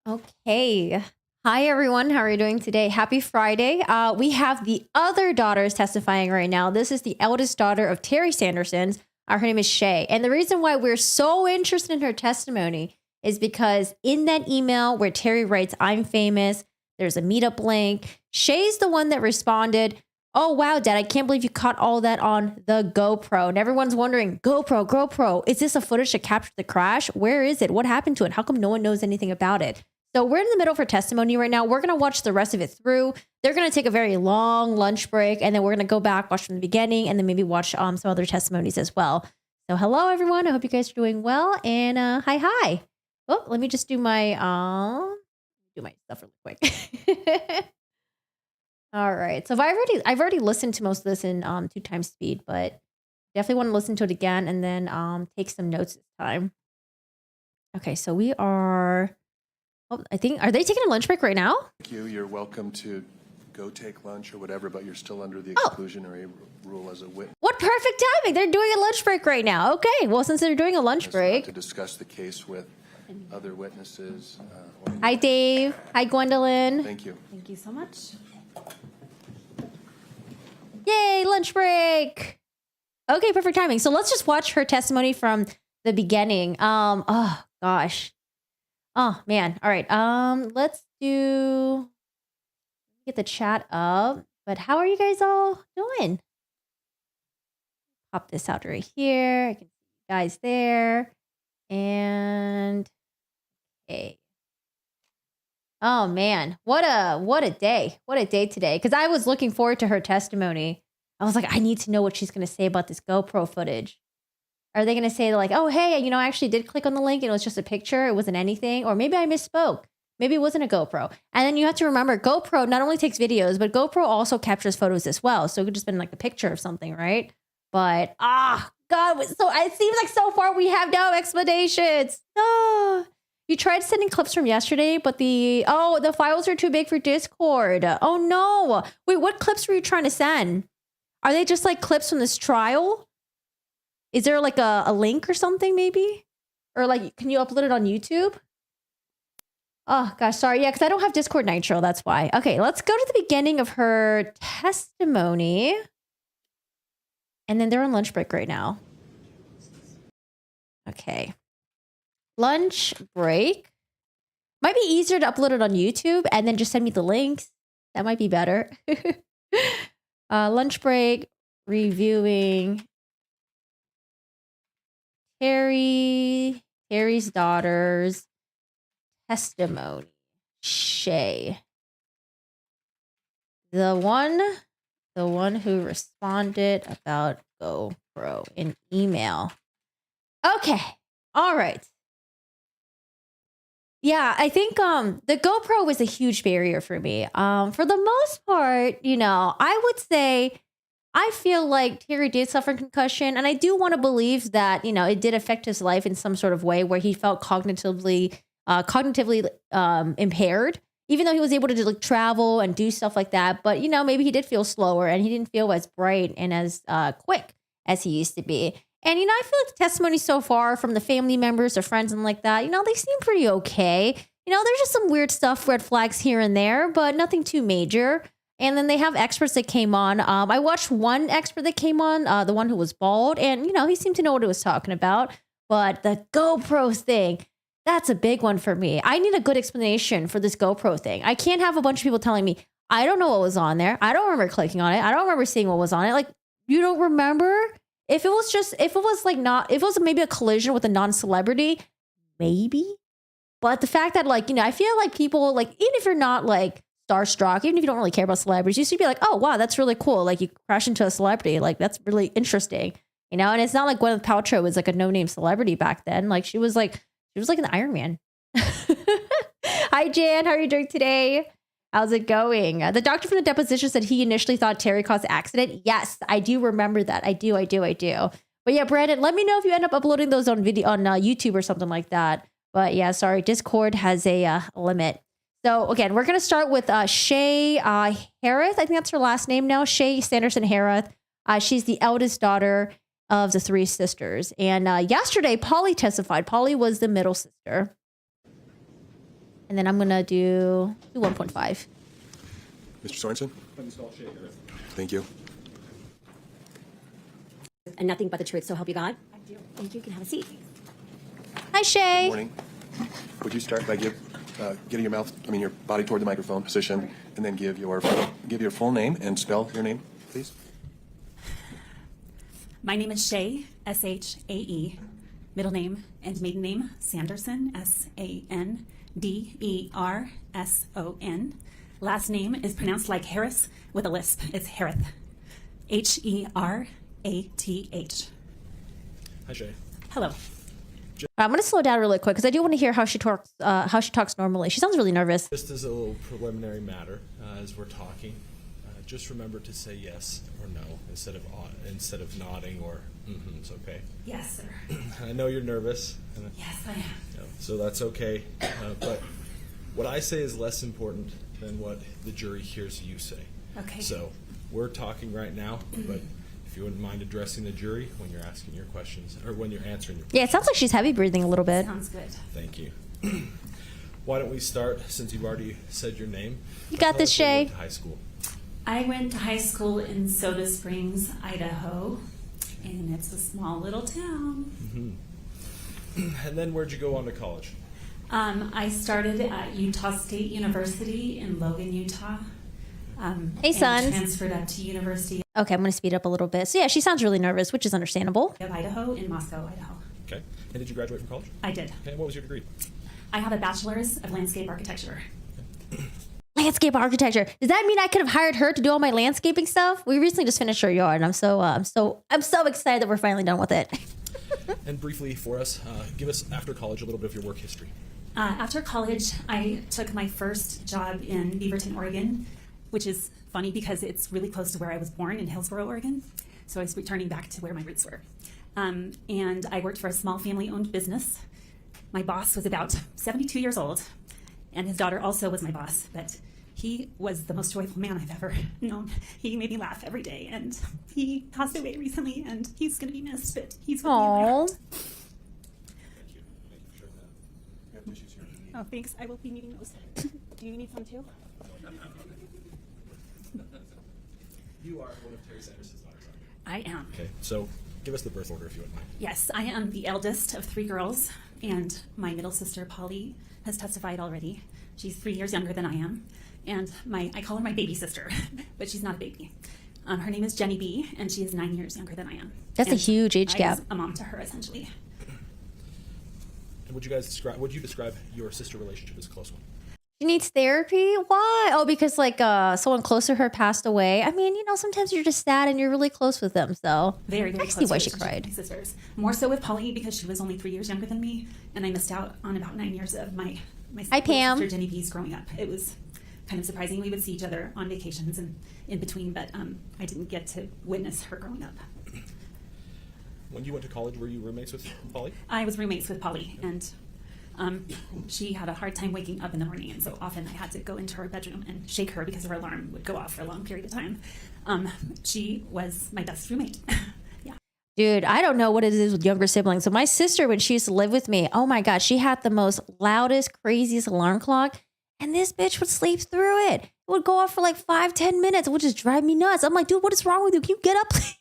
Okay. Hi, everyone. How are you doing today? Happy Friday. We have the other daughters testifying right now. This is the eldest daughter of Terry Sanderson's. Her name is Shay. And the reason why we're so interested in her testimony is because in that email where Terry writes, "I'm famous," there's a meetup link. Shay's the one that responded, "Oh, wow, Dad, I can't believe you caught all that on the GoPro." And everyone's wondering, GoPro, is this a footage that captured the crash? Where is it? What happened to it? How come no one knows anything about it? So we're in the middle of her testimony right now. We're going to watch the rest of it through. They're going to take a very long lunch break, and then we're going to go back, watch from the beginning, and then maybe watch some other testimonies as well. So hello, everyone. I hope you guys are doing well. And hi. Oh, let me just do my stuff really quick. All right. So I've already listened to most of this in 2x speed, but definitely want to listen to it again and then take some notes this time. Okay, so we are. Oh, are they taking a lunch break right now? Thank you. You're welcome to go take lunch or whatever, but you're still under the exclusionary rule as a witness. What perfect timing! They're doing a lunch break right now. Okay, well, since they're doing a lunch break, to discuss the case with other witnesses. Hi, Dave. Hi, Gwendolyn. Thank you. Thank you so much. Yay, lunch break. Okay, perfect timing. So let's just watch her testimony from the beginning. Oh gosh. Oh man. All right. Let's get the chat up. But how are you guys all doing? Pop this out right here. I can see you guys there. And okay. Oh man, what a day. What a day today. Because I was looking forward to her testimony. I was like, I need to know what she's gonna say about this GoPro footage. Are they going to say like, "Oh, hey, I actually did click on the link and it was just a picture. It wasn't anything." Or maybe I misspoke. Maybe it wasn't a GoPro. And then you have to remember, GoPro not only takes videos, but GoPro also captures photos as well. So it could just been like a picture of something, right? But, God. So it seems like so far we have no explanations. No. You tried sending clips from yesterday, but the files are too big for Discord. Oh, no. Wait, what clips were you trying to send? Are they just like clips from this trial? Is there like a link or something maybe? Or like, can you upload it on YouTube? Oh gosh, sorry. Yeah, because I don't have Discord Nitro. That's why. Okay, let's go to the beginning of her testimony. And then they're on lunch break right now. Okay. Lunch break. Might be easier to upload it on YouTube and then just send me the links. That might be better. Lunch break. Reviewing Terry's daughter's testimony. Shay. The one who responded about GoPro in email. Okay. All right. Yeah, I think the GoPro was a huge barrier for me. For the most part, I would say I feel like Terry did suffer concussion, and I do want to believe that, it did affect his life in some sort of way where he felt cognitively impaired, even though he was able to like travel and do stuff like that. But, maybe he did feel slower and he didn't feel as bright and as quick as he used to be. And, I feel like the testimony so far from the family members or friends and like that, they seem pretty okay. There's just some weird stuff, red flags here and there, but nothing too major. And then they have experts that came on. I watched one expert that came on, the one who was bald, and, he seemed to know what he was talking about. But the GoPro thing, that's a big one for me. I need a good explanation for this GoPro thing. I can't have a bunch of people telling me, I don't know what was on there. I don't remember clicking on it. I don't remember seeing what was on it. Like, you don't remember? If it was maybe a collision with a non-celebrity, maybe. But the fact that I feel like people even if you're not starstruck, even if you don't really care about celebrities, you should be like, oh wow, that's really cool. Like you crash into a celebrity, that's really interesting, And it's not like Gwyneth Paltrow was like a no-name celebrity back then. Like she was like an Iron Man. Hi Jan, how are you doing today? How's it going? The doctor from the deposition said he initially thought Terry caused the accident. Yes, I do remember that. I do. But yeah, Brandon, let me know if you end up uploading those on YouTube or something like that. But yeah, sorry, Discord has a limit. So again, we're going to start with Shay Harith. I think that's her last name now. Shay Sanderson Harith. She's the eldest daughter of the three sisters. And yesterday, Polly testified. Polly was the middle sister. And then I'm going to do 1.5. Mr. Sorensen? Thank you. And nothing but the truth, so help you God? I do. Thank you. You can have a seat. Hi, Shay. Morning. Would you start by getting your body toward the microphone position, and then give your full name and spell your name, please? My name is Shay, S-H-A-E, middle name and maiden name Sanderson, S-A-N-D-E-R-S-O-N. Last name is pronounced like Harris with a lisp. It's Hereth, H-E-R-A-T-H. Hi, Shay. Hello. I'm going to slow down really quick because I do want to hear how she talks normally. She sounds really nervous. Just as a little preliminary matter, as we're talking, just remember to say yes or no instead of nodding or it's okay. Yes, sir. I know you're nervous. Yes, I am. So that's okay. But what I say is less important than what the jury hears you say. Okay. So we're talking right now, but if you wouldn't mind addressing the jury when you're asking your questions or when you're answering your questions. Yeah, it sounds like she's heavy breathing a little bit. Sounds good. Thank you. Why don't we start, since you've already said your name? You got this, Tell us where you Shay. went to high school. I went to high school in Soda Springs, Idaho, and it's a small little town. And then where'd you go on to college? I started at Utah State University in Logan, Utah. Hey, son. And transferred up to University Okay, I'm going to speed up a little bit. So yeah, she sounds really nervous, which is understandable. of Idaho in Moscow, Idaho. Okay. And did you graduate from college? I did. Okay. And what was your degree? I have a bachelor's of landscape architecture. Landscape architecture. Does that mean I could have hired her to do all my landscaping stuff? We recently just finished our yard, and I'm so excited that we're finally done with it. And briefly for us, give us, after college, a little bit of your work history. After college, I took my first job in Beaverton, Oregon, which is funny because it's really close to where I was born in Hillsboro, Oregon. So I was returning back to where my roots were. And I worked for a small family-owned business. My boss was about 72 years old, and his daughter also was my boss, but he was the most joyful man I've ever known. He made me laugh every day, and he passed away recently, and he's going to be missed, but he's going to be in my Aww. heart. Thank you. Thank you for sharing that. We have tissues here. Oh, thanks. I will be needing those. Do you need some too? You are one of Terry Sanderson's daughters, aren't you? I am. Okay. So give us the birth order if you wouldn't mind. Yes, I am the eldest of 3 girls, and my middle sister, Polly, has testified already. She's 3 years younger than I am, and I call her my baby sister, but she's not a baby. Her name is Jenny B, and she is 9 years younger than I am. That's a And huge age I gap. was a mom to her, essentially. And would you describe your sister relationship as a close one? She needs therapy? Why? Oh, because someone close to her passed away. I mean, sometimes you're just sad and you're really close with them. So Very, very I close see why she relationship with cried. my sisters. More so with Polly because she was only 3 years younger than me, and I missed out on about 9 years of my Hi, little Pam. sister Jenny B's growing up. It was kind of surprising. We would see each other on vacations and in between, but I didn't get to witness her growing up. When you went to college, were you roommates with Polly? I was roommates with Polly, and she had a hard time waking up in the morning, and so often I had to go into her bedroom and shake her because her alarm would go off for a long period of time. She was my best roommate. Yeah. Dude, I don't know what it is with younger siblings. So my sister, when she used to live with me, oh my God, she had the most loudest, craziest alarm clock. And this bitch would sleep through it. It would go off for like 5-10 minutes. It would just drive me nuts. I'm like, dude, what is wrong with you? Can you get up, please?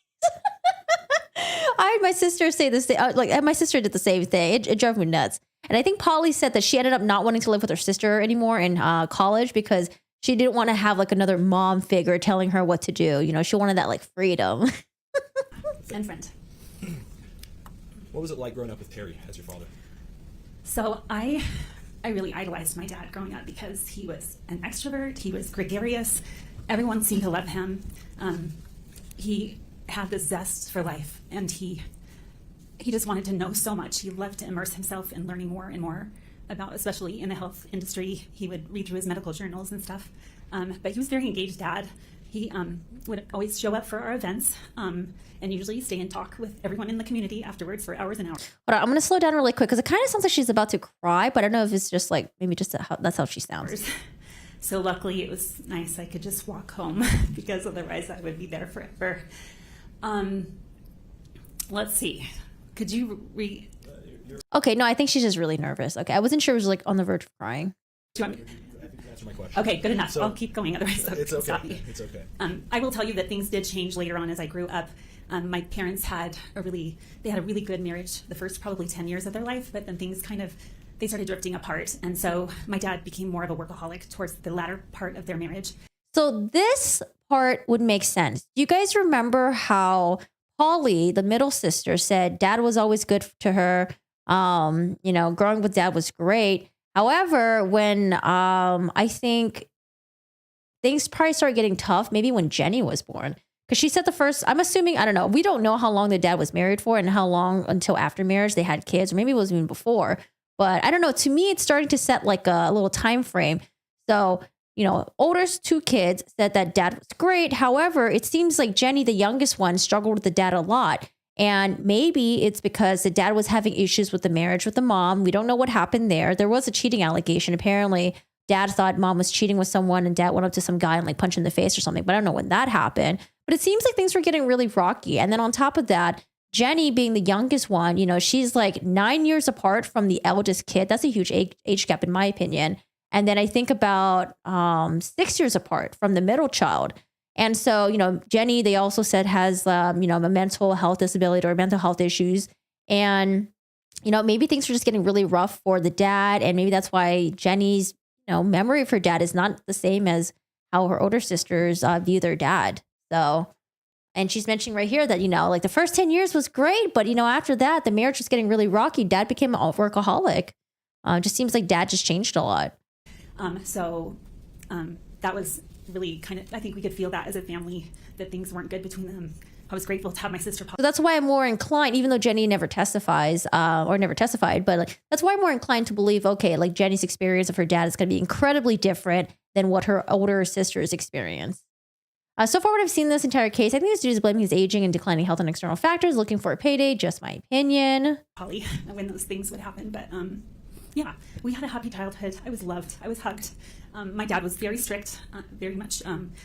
I heard my sister say this. And my sister did the same thing. It drove me nuts. And I think Polly said that she ended up not wanting to live with her sister anymore in college because she didn't want to have like another mom figure telling her what to do. She wanted that like freedom. And friend. What was it like growing up with Terry as your father? So I really idolized my dad growing up because he was an extrovert. He was gregarious. Everyone seemed to love him. He had this zest for life, and he just wanted to know so much. He loved to immerse himself in learning more and more about, especially in the health industry. He would read through his medical journals and stuff. But he was a very engaged dad. He would always show up for our events and usually stay and talk with everyone in the community afterwards for hours and hours. Hold on, I'm going to slow down really quick because it kind of sounds like she's about to cry, but I don't know if it's just like maybe just that's how she sounds. So luckily it was nice I could just walk home because otherwise I would be there forever. Let's see. Could you Okay, no, I think she's just really nervous. Okay, I wasn't sure it was like on the verge of crying. Do you want me? I think you answered my question. Okay, good enough. So- I'll keep going, otherwise It's I'll stop okay. me. It's okay. I will tell you that things did change later on as I grew up. My parents had a really good marriage the first probably 10 years of their life, but then things they started drifting apart. And so my dad became more of a workaholic towards the latter part of their marriage. So this part would make sense. You guys remember how Polly, the middle sister, said dad was always good to her. Growing with dad was great. However, when I think things probably started getting tough, maybe when Jenny was born. Because she said I'm assuming, I don't know, we don't know how long the dad was married for and how long until after marriage they had kids, or maybe it was even before. But I don't know. To me, it's starting to set like a little time frame. So, older 2 kids said that dad was great. However, it seems like Jenny, the youngest one, struggled with the dad a lot. And maybe it's because the dad was having issues with the marriage with the mom. We don't know what happened there. There was a cheating allegation. Apparently, dad thought mom was cheating with someone and dad went up to some guy and like punched him in the face or something. But I don't know when that happened. But it seems like things were getting really rocky. And then on top of that, Jenny being the youngest one, she's like 9 years apart from the eldest kid. That's a huge age gap in my opinion. And then I think about 6 years apart from the middle child. And so, Jenny, they also said has, a mental health disability or mental health issues. And, maybe things were just getting really rough for the dad. And maybe that's why Jenny's, memory of her dad is not the same as how her older sisters view their dad. So, and she's mentioning right here that, like the first 10 years was great. But, after that, the marriage was getting really rocky. Dad became a workaholic. Just seems like dad just changed a lot. That was really I think we could feel that as a family, that things weren't good between them. I was grateful to have my sister. So that's why I'm more inclined, even though Jenny never testified, but like, that's why I'm more inclined to believe, okay, like Jenny's experience of her dad is going to be incredibly different than what her older sister's experience. So far, what I've seen in this entire case, I think this dude is blaming his aging and declining health on external factors, looking for a payday, just my opinion. Polly, when those things would happen. But yeah, we had a happy childhood. I was loved. I was hugged. My dad was very strict, very much.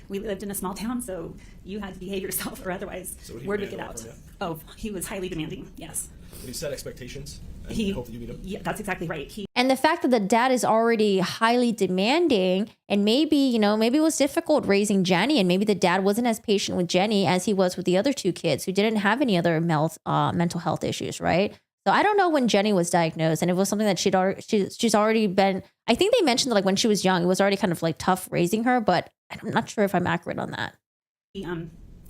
We lived in a small town, so you had to behave yourself or otherwise word would get out. Oh, he was highly demanding, yes. Did he set expectations and He hope that you meet them? Yeah, that's exactly right. And the fact that the dad is already highly demanding, and maybe, maybe it was difficult raising Jenny, and maybe the dad wasn't as patient with Jenny as he was with the other 2 kids who didn't have any other mental health issues, right? So I don't know when Jenny was diagnosed, and it was something that she's already been. I think they mentioned that like when she was young, it was already kind of like tough raising her, but I'm not sure if I'm accurate on that.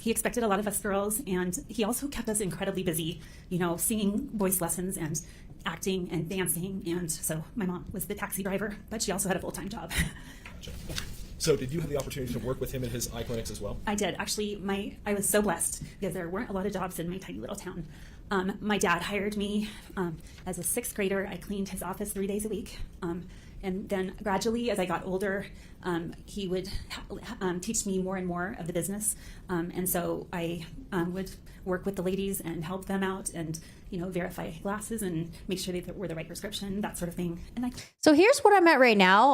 He expected a lot of us girls, and he also kept us incredibly busy, singing voice lessons and acting and dancing. And so my mom was the taxi driver, but she also had a full-time job. Gotcha. So did you have the opportunity to work with him in his eye clinics as well? I did. Actually, I was so blessed because there weren't a lot of jobs in my tiny little town. My dad hired me as a 6th grader. I cleaned his office 3 days a week. And then gradually, as I got older, he would teach me more and more of the business. And so I would work with the ladies and help them out and, verify glasses and make sure they were the right prescription, that sort of thing. And So here's what I'm at right now.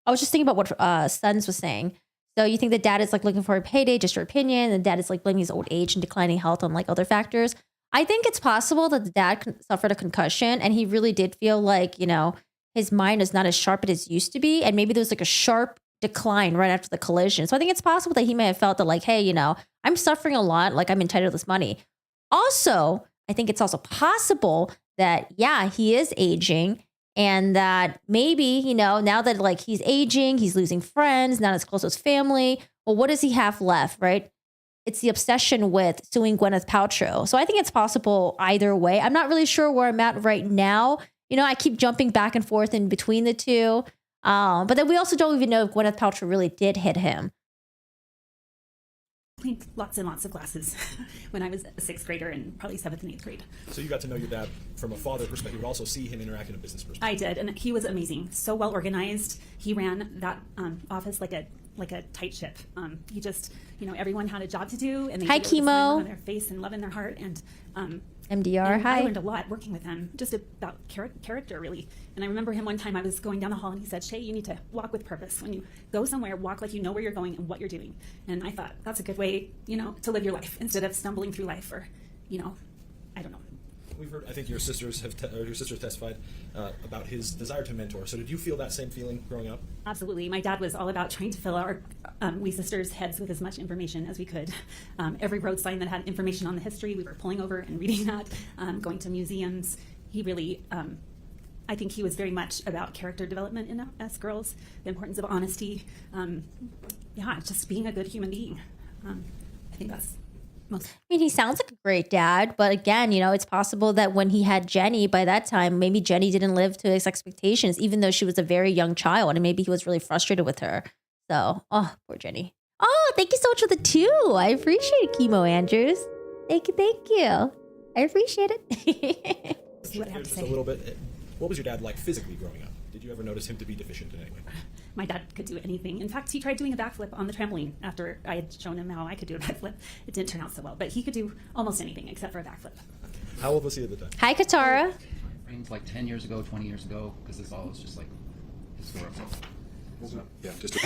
I was just thinking about what Sons was saying. So you think the dad is like looking for a payday, just your opinion, and dad is like blaming his old age and declining health on like other factors. I think it's possible that the dad suffered a concussion and he really did feel like, his mind is not as sharp as it used to be. And maybe there was like a sharp decline right after the collision. So I think it's possible that he may have felt that like, hey, I'm suffering a lot. Like I'm entitled to this money. Also, I think it's also possible that, yeah, he is aging. And that maybe, now that like he's aging, he's losing friends, not as close as family. Well, what does he have left, right? It's the obsession with suing Gwyneth Paltrow. So I think it's possible either way. I'm not really sure where I'm at right now. I keep jumping back and forth in between the two. But then we also don't even know if Gwyneth Paltrow really did hit him. cleaned lots and lots of glasses when I was a 6th grader and probably 7th and 8th grade. So you got to know your dad from a father perspective, but also see him interact in a business perspective. I did, and he was amazing. So well organized. He ran that office like a tight ship. He just, everyone had a job to do, and they Hi, did it with a Chemo. smile on their face and love in their heart. And MDR, and hi. I learned a lot working with him, just about character, really. And I remember him one time, I was going down the hall, and he said, "Shay, you need to walk with purpose. When you go somewhere, walk like you know where you're going and what you're doing." And I thought, that's a good way, to live your life, instead of stumbling through life or, I don't know. We've heard. I think your sisters have your sisters testified about his desire to mentor. So did you feel that same feeling growing up? Absolutely. My dad was all about trying to fill our we sisters' heads with as much information as we could. Every road sign that had information on the history, we were pulling over and reading that. Going to museums. He really. I think he was very much about character development in us girls, the importance of honesty. Just being a good human being. I think that's most. I mean, he sounds like a great dad, but again, it's possible that when he had Jenny by that time, maybe Jenny didn't live to his expectations, even though she was a very young child, and maybe he was really frustrated with her. So, poor Jenny. Oh, thank you so much for the 2. I appreciate it, Chemo Andrews. Thank you. I appreciate it. See what I have to Just say. a little bit. What was your dad like physically growing up? Did you ever notice him to be deficient in any way? My dad could do anything. In fact, he tried doing a backflip on the trampoline after I had shown him how I could do a backflip. It didn't turn out so well, but he could do almost anything except for a backflip. How old was he at the time? Hi, Katara. Frames like 10 years ago, 20 years ago, because this all is just like historical. Yeah, just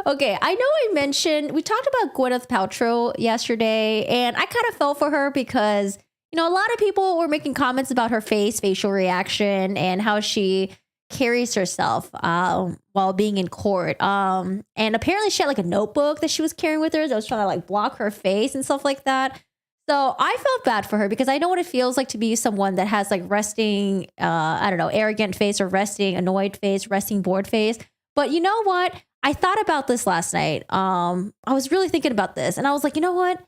Okay, I know I mentioned, we talked about Gwyneth Paltrow yesterday, and I kind of felt for her because, a lot of people were making comments about her facial reaction, and how she carries herself while being in court. And apparently she had like a notebook that she was carrying with her that was trying to like block her face and stuff like that. So I felt bad for her because I know what it feels like to be someone that has like resting, arrogant face, or resting annoyed face, resting bored face. But you know what? I thought about this last night. I was really thinking about this, and I was like, you know what?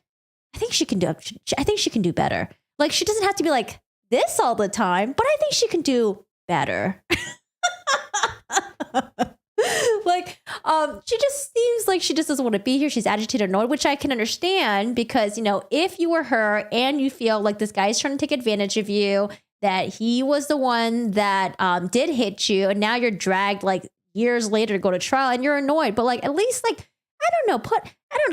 I think she can do. I think she can do better. Like, she doesn't have to be like this all the time, but I think she can do better. She just seems like she just doesn't want to be here. She's agitated, annoyed, which I can understand because, if you were her and you feel like this guy's trying to take advantage of you, that he was the one that did hit you, and now you're dragged like years later to go to trial and you're annoyed, but like, at least like,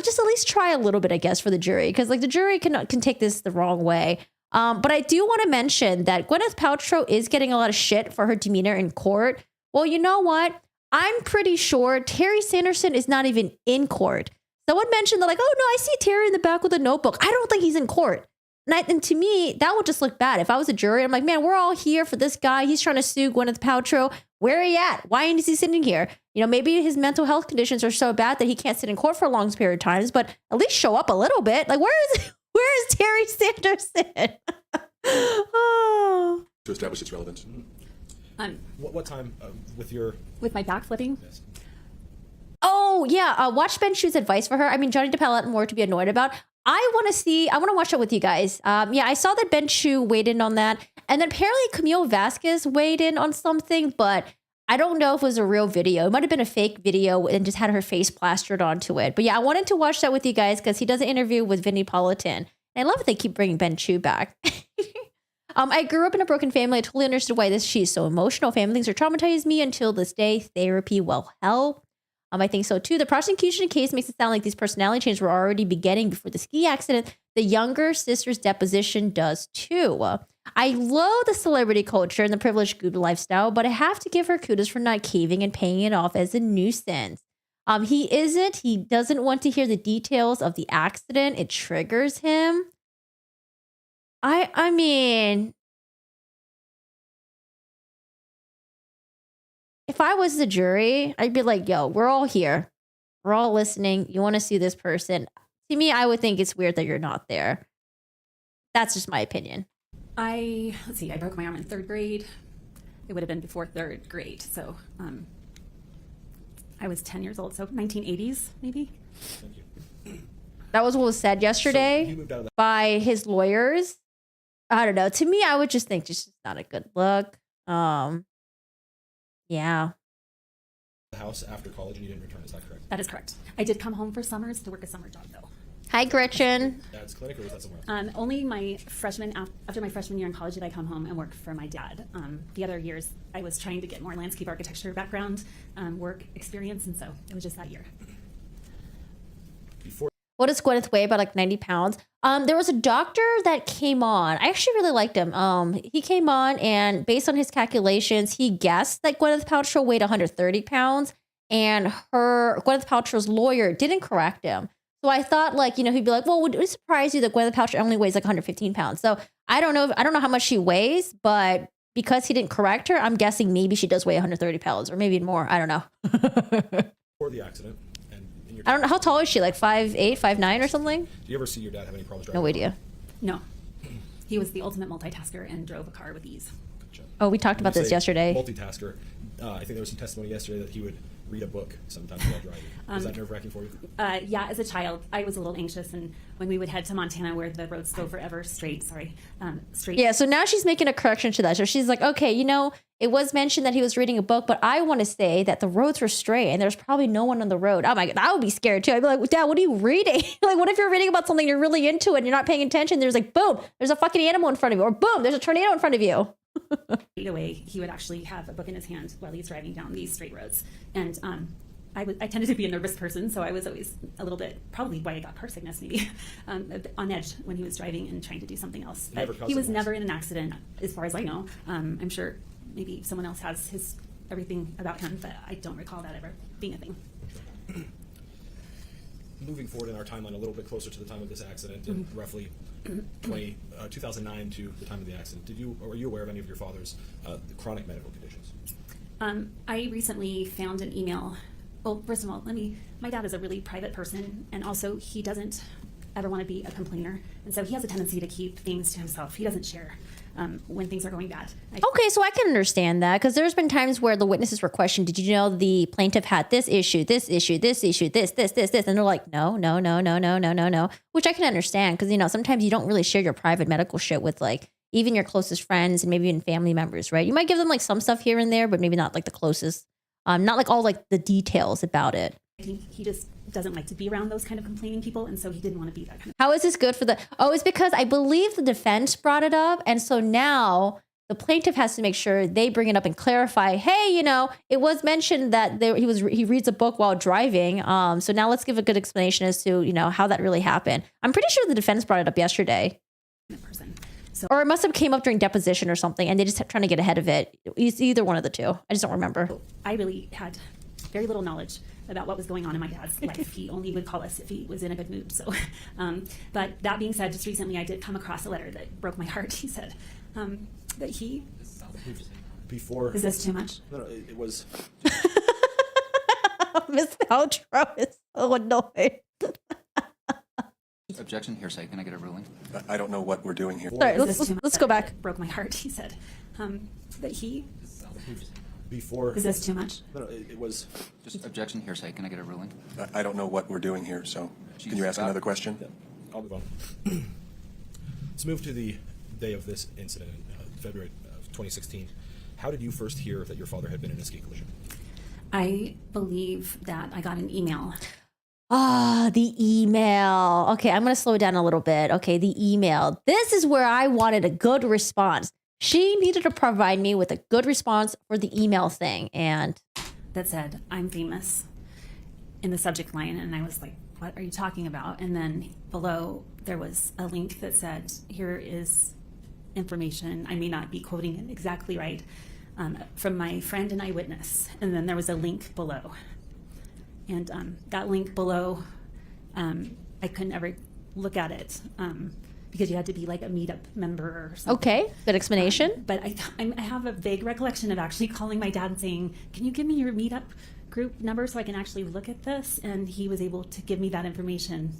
just at least try a little bit, I guess, for the jury. Cause like the jury can take this the wrong way. But I do want to mention that Gwyneth Paltrow is getting a lot of shit for her demeanor in court. Well, you know what? I'm pretty sure Terry Sanderson is not even in court. Someone mentioned that like, oh no, I see Terry in the back with a notebook. I don't think he's in court. And to me, that would just look bad. If I was a jury, I'm like, man, we're all here for this guy. He's trying to sue Gwyneth Paltrow. Where are he at? Why is he sitting here? Maybe his mental health conditions are so bad that he can't sit in court for a long period of times, but at least show up a little bit. Like, where is Terry Sanderson? Oh. to establish its relevance. What time With my backflipping? Yes. Oh, yeah. Watch Ben Shu's advice for her. I mean, Johnny Depp had more to be annoyed about. I want to watch it with you guys. I saw that Ben Shu weighed in on that. And then apparently Camille Vasquez weighed in on something, but I don't know if it was a real video. It might have been a fake video and just had her face plastered onto it. But yeah, I wanted to watch that with you guys because he does an interview with Vinnie Politan. And I love that they keep bringing Ben Shu back. I grew up in a broken family. I totally understood why she's so emotional. Family things are traumatized me until this day. Therapy will help. I think so too. The prosecution case makes it sound like these personality changes were already beginning before the ski accident. The younger sister's deposition does too. I love the celebrity culture and the privileged good lifestyle, but I have to give her kudos for not caving and paying it off as a nuisance. He doesn't want to hear the details of the accident. It triggers him. I mean, if I was the jury, I'd be like, yo, we're all here. We're all listening. You want to see this person. To me, I would think it's weird that you're not there. That's just my opinion. I broke my arm in 3rd grade. It would have been before 3rd grade. So I was 10 years old. So 1980s, maybe. Thank you. That was what was said yesterday So you moved out of the by his lawyers. I don't know. To me, I would just think this is not a good look. Yeah. house after college and you didn't return. Is that correct? That is correct. I did come home for summers to work a summer job, though. Hi, Gretchen. Dad's clinic, or was that somewhere else? Only after my freshman year in college did I come home and work for my dad. The other years, I was trying to get more landscape architecture background, work experience, and so it was just that year. Before What does Gwyneth weigh? About like 90 pounds. There was a doctor that came on. I actually really liked him. He came on, and based on his calculations, he guessed that Gwyneth Paltrow weighed 130 pounds, and Gwyneth Paltrow's lawyer didn't correct him. So So I thought like, he'd be like, well, would it surprise you that Gwyneth Paltrow only weighs like 115 pounds? So I don't know how much she weighs, but because he didn't correct her, I'm guessing maybe she does weigh 130 pounds or maybe more. I don't know. For the accident. And in your I don't know. How tall is she? Like 5'8", 5'9", or something? Do you ever see your dad have any problems driving? No idea. No. He was the ultimate multitasker and drove a car with ease. Gotcha. Oh, we talked about When you this say yesterday. Multitasker. I think there was some testimony yesterday that he would read a book sometimes while driving. Is that nerve-wracking for you? Yeah, as a child, I was a little anxious, and when we would head to Montana, where the roads go forever straight. Yeah, so now she's making a correction to that. So she's like, okay, it was mentioned that he was reading a book, but I want to say that the roads were straight and there's probably no one on the road. Oh my God, I would be scared too. I'd be like, Dad, what are you reading? Like, what if you're reading about something you're really into and you're not paying attention? There's like, boom, there's a fucking animal in front of you, or boom, there's a tornado in front of you. Right away, he would actually have a book in his hand while he's driving down these straight roads. And I tended to be a nervous person, so I was always a little bit, probably why I got car sickness maybe, a bit on edge when he was driving and trying to do something else. But he was never in an accident, as far as I know. I'm sure maybe someone else has everything about him, but I don't recall that ever being a thing. Moving forward in our timeline a little bit closer to the time of this accident, in roughly 2009 to the time of the accident, were you aware of any of your father's chronic medical conditions? I recently found an email. Well, first of all, my dad is a really private person, and also he doesn't ever want to be a complainer, and so he has a tendency to keep things to himself. He doesn't share when things are going bad. Okay, so I can understand that, because there's been times where the witnesses were questioned, did you know the plaintiff had this issue, this issue, this issue, this, and they're like, no, which I can understand, because, sometimes you don't really share your private medical shit with, like, even your closest friends and maybe even family members, right? You might give them, like, some stuff here and there, but maybe not, like, the closest, not, like, all, like, the details about it. I think he just doesn't like to be around those kind of complaining people, and so he didn't want to be that kind of. How is this good for it's because I believe the defense brought it up, and so now the plaintiff has to make sure they bring it up and clarify, hey, it was mentioned that he reads a book while driving, so now let's give a good explanation as to, how that really happened. I'm pretty sure the defense brought it up yesterday. Person. So, or it must have came up during deposition or something, and they just trying to get ahead of it. It's either one of the two. I just don't remember. I really had very little knowledge about what was going on in my dad's life. He only would call us if he was in a good mood. So, but that being said, just recently I did come across a letter that broke my heart. He said that he. Before. Is this too much? No, it was. Miss Paltrow is so annoying. Objection, hearsay. Can I get a ruling? I don't know what we're doing here. Sorry, let's go back. Broke my heart. He said that he. Before. Is this too much? No, it was. Just objection, hearsay. Can I get a ruling? I don't know what we're doing here, so can you ask another question? Yeah, I'll move on. Let's move to the day of this incident in February of 2016. How did you first hear that your father had been in a ski collision? I believe that I got an email. The email. Okay, I'm going to slow it down a little bit. Okay, the email. This is where I wanted a good response. She needed to provide me with a good response for the email thing. And that said, I'm famous in the subject line. And I was like, what are you talking about? And then below there was a link that said, here is information. I may not be quoting it exactly right, from my friend and eyewitness. And then there was a link below. And that link below, I couldn't ever look at it because you had to be like a meetup member or something. okay, good explanation. But I have a vague recollection of actually calling my dad and saying, can you give me your meetup group number so I can actually look at this? And he was able to give me that information.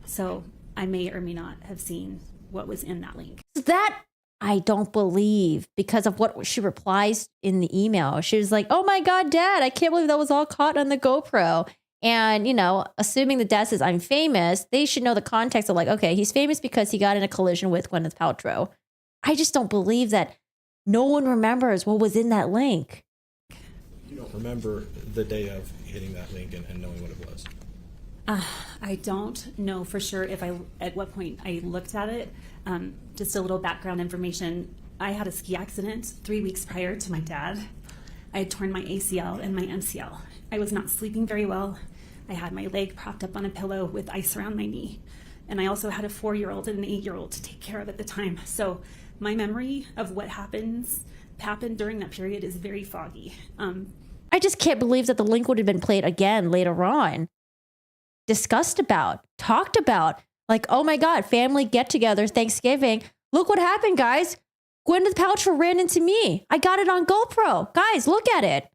So I may or may not have seen what was in that link. That I don't believe, because of what she replies in the email. She was like, oh my God, Dad, I can't believe that was all caught on the GoPro. And, assuming the dad says I'm famous, they should know the context of like, okay, he's famous because he got in a collision with Gwyneth Paltrow. I just don't believe that no one remembers what was in that link. You don't remember the day of hitting that link and knowing what it was? I don't know for sure at what point I looked at it. Just a little background information. I had a ski accident 3 weeks prior to my dad. I had torn my ACL and my MCL. I was not sleeping very well. I had my leg propped up on a pillow with ice around my knee. And I also had a 4-year-old and an 8-year-old to take care of at the time. So my memory of what happened during that period is very foggy. I just can't believe that the link would have been played again later on. discussed about, talked about. Like, oh my God, family get together, Thanksgiving. Look what happened, guys. Gwyneth Paltrow ran into me. I got it on GoPro. Guys, look at it.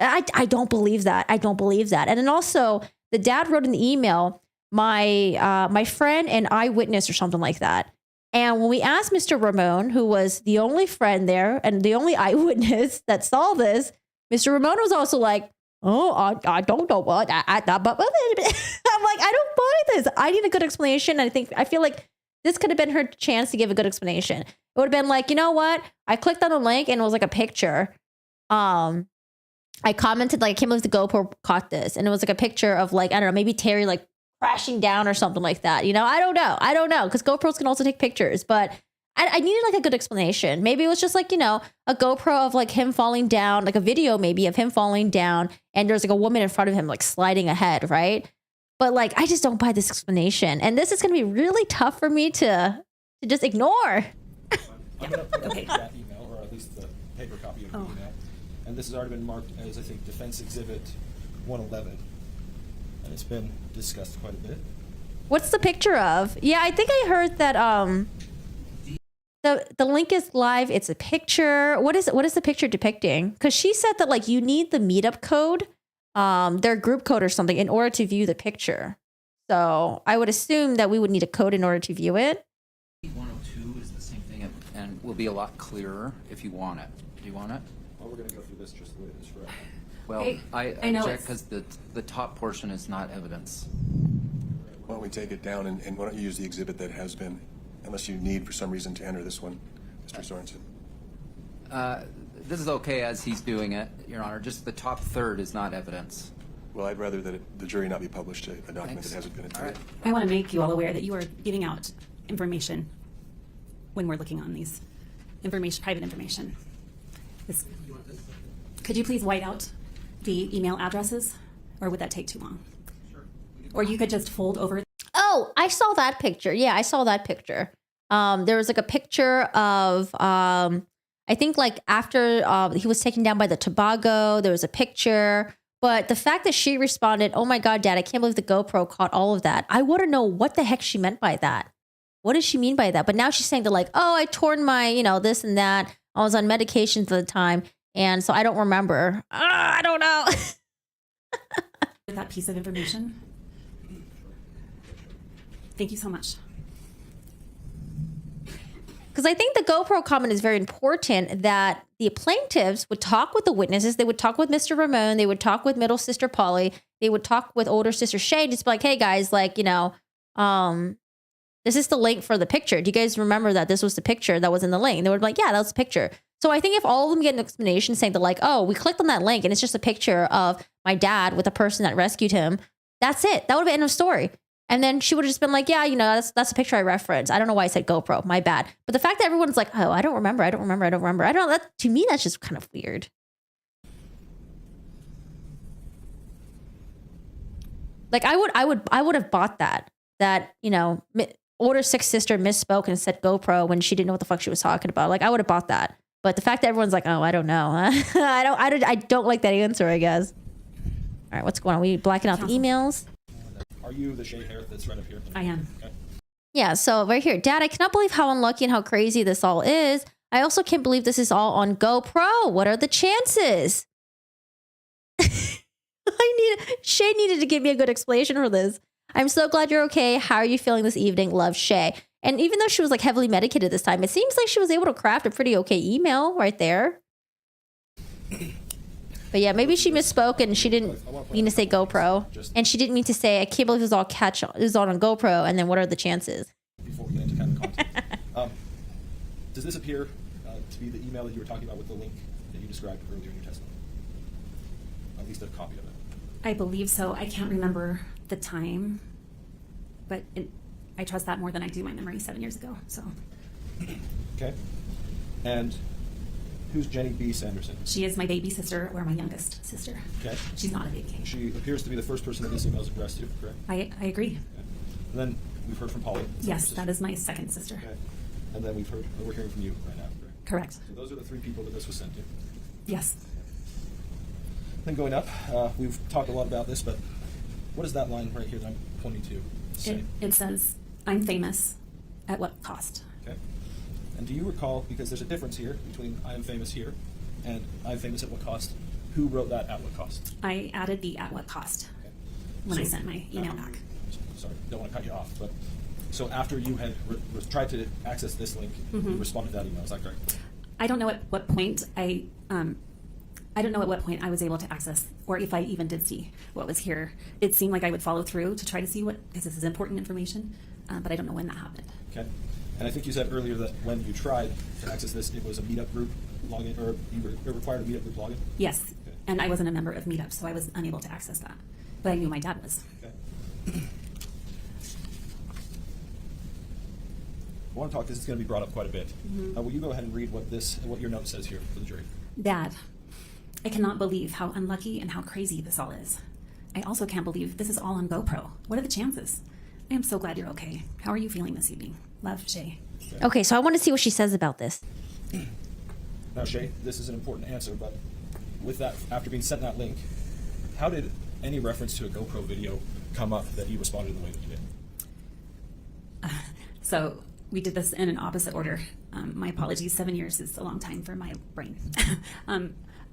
I don't believe that. I don't believe that. And then also, the dad wrote in the email, my friend and eyewitness or something like that. And when we asked Mr. Ramon, who was the only friend there and the only eyewitness that saw this, Mr. Ramon was also like, oh, I don't know what. I'm like, I don't buy this. I need a good explanation. I feel like this could have been her chance to give a good explanation. It would have been like, you know what? I clicked on the link and it was like a picture. I commented like, I can't believe the GoPro caught this. And it was like a picture of like, I don't know, maybe Terry like crashing down or something like that. You know, I don't know. Because GoPros can also take pictures. But I needed like a good explanation. Maybe it was just like, you know, a GoPro of like him falling down, like a video maybe of him falling down. And there's like a woman in front of him like sliding ahead, right? But like, I just don't buy this explanation. And this is going to be really tough for me to just ignore. I'm going to put up that email, or at least the paper copy of the email. And this has already been marked as, I think, Defense Exhibit 111. And it's been discussed quite a bit. What's the picture of? Yeah, I think I heard that the link is live. It's a picture. What is the picture depicting? Because she said that like you need the meetup code, their group code or something in order to view the picture. So I would assume that we would need a code in order to view it. 102 is the same thing and will be a lot clearer if you want it. Do you want it? Well, we're going to go through this just the way it is forever. Well, I know object because the top portion is not evidence. Why don't we take it down and why don't you use the exhibit that has been, unless you need for some reason to enter this one, Mr. Sorensen. This is okay as he's doing it, Your Honor. Just the top third is not evidence. Well, I'd rather that the jury not be published a document Thanks. that hasn't been All right. entered. I want to make you all aware that you are giving out information when we're looking on these private information. Could you please white out the email addresses, or would that take too long? Sure. Or you could just fold over. Oh, I saw that picture. Yeah, I saw that picture. There was like a picture of, I think like after he was taken down by the Tobago, there was a picture. But the fact that she responded, oh my God, Dad, I can't believe the GoPro caught all of that. I want to know what the heck she meant by that. What does she mean by that? But now she's saying that like, oh, I torn my, you know, this and that. I was on medications at the time. And so I don't remember. I don't know. That piece of information. Thank you so much. Because I think the GoPro comment is very important, that the plaintiffs would talk with the witnesses. They would talk with Mr. Ramon. They would talk with middle sister Polly. They would talk with older sister Shay. Just be like, hey guys, like, you know, this is the link for the picture. Do you guys remember that this was the picture that was in the link? They would be like, yeah, that was the picture. So I think if all of them get an explanation saying that like, oh, we clicked on that link and it's just a picture of my dad with the person that rescued him, that's it. That would have been end of story. And then she would have just been like, yeah, you know, that's a picture I referenced. I don't know why I said GoPro. My bad. But the fact that everyone's like, oh, I don't remember. I don't know. That, to me, that's just kind of weird. Like I would have bought that, you know, older sixth sister misspoke and said GoPro when she didn't know what the fuck she was talking about. Like I would have bought that. But the fact that everyone's like, oh, I don't know. I don't like that answer, I guess. All right, what's going on? We blacking out the emails. Are you the Shay hair that's right up here? I am. Okay. Yeah, so right here. Dad, I cannot believe how unlucky and how crazy this all is. I also can't believe this is all on GoPro. What are the chances? Shay needed to give me a good explanation for this. I'm so glad you're okay. How are you feeling this evening? Love, Shay. And even though she was like heavily medicated this time, it seems like she was able to craft a pretty okay email right there. But yeah, maybe she misspoke and she didn't mean to say GoPro. And she didn't mean to say, I can't believe it was all on GoPro. And then what are the chances? Before we get into kind of content. Does this appear to be the email that you were talking about with the link that you described earlier in your testimony? At least a copy of it. I believe so. I can't remember the time, but I trust that more than I do my memory 7 years ago. So. Okay. And who's Jenny B. Sanderson? She is my baby sister, or my youngest sister. Okay. She's not a baby. She appears to be the first person that this email is addressed to, correct? I agree. Okay. And then we've heard from Polly. Yes, that is my second sister. Okay. And then we're hearing from you right now, correct? Correct. So those are the three people that this was sent to. Yes. Then going up, we've talked a lot about this, but what is that line right here that I'm 22 say? It says, "I'm famous. At what cost?" Okay. And do you recall, because there's a difference here between I am famous here and I'm famous at what cost, who wrote that at what cost? I added the "at what cost" Okay. when I So sent my email after back. Sorry, don't want to cut you off, but so after you had tried to access this link, you responded to that email. Is that correct? I don't know at what point I don't know at what point I was able to access, or if I even did see what was here. It seemed like I would follow through to try to see what, because this is important information, but I don't know when that happened. Okay. And I think you said earlier that when you tried to access this, it was a meetup group login, or you were required a meetup group login? Yes, Okay. and I wasn't a member of Meetup, so I was unable to access that. But I knew my dad was. Okay. I want to talk, this is going to be brought up quite a bit. Will you go ahead and read what your note says here for the jury? Dad, I cannot believe how unlucky and how crazy this all is. I also can't believe this is all on GoPro. What are the chances? I am so glad you're okay. How are you feeling this evening? Love, Shay. Okay, so I want to see what she says about this. Now, Shay, this is an important answer, but with that, after being sent that link, how did any reference to a GoPro video come up that you responded in the way that you did? So we did this in an opposite order. My apologies, 7 years is a long time for my brain.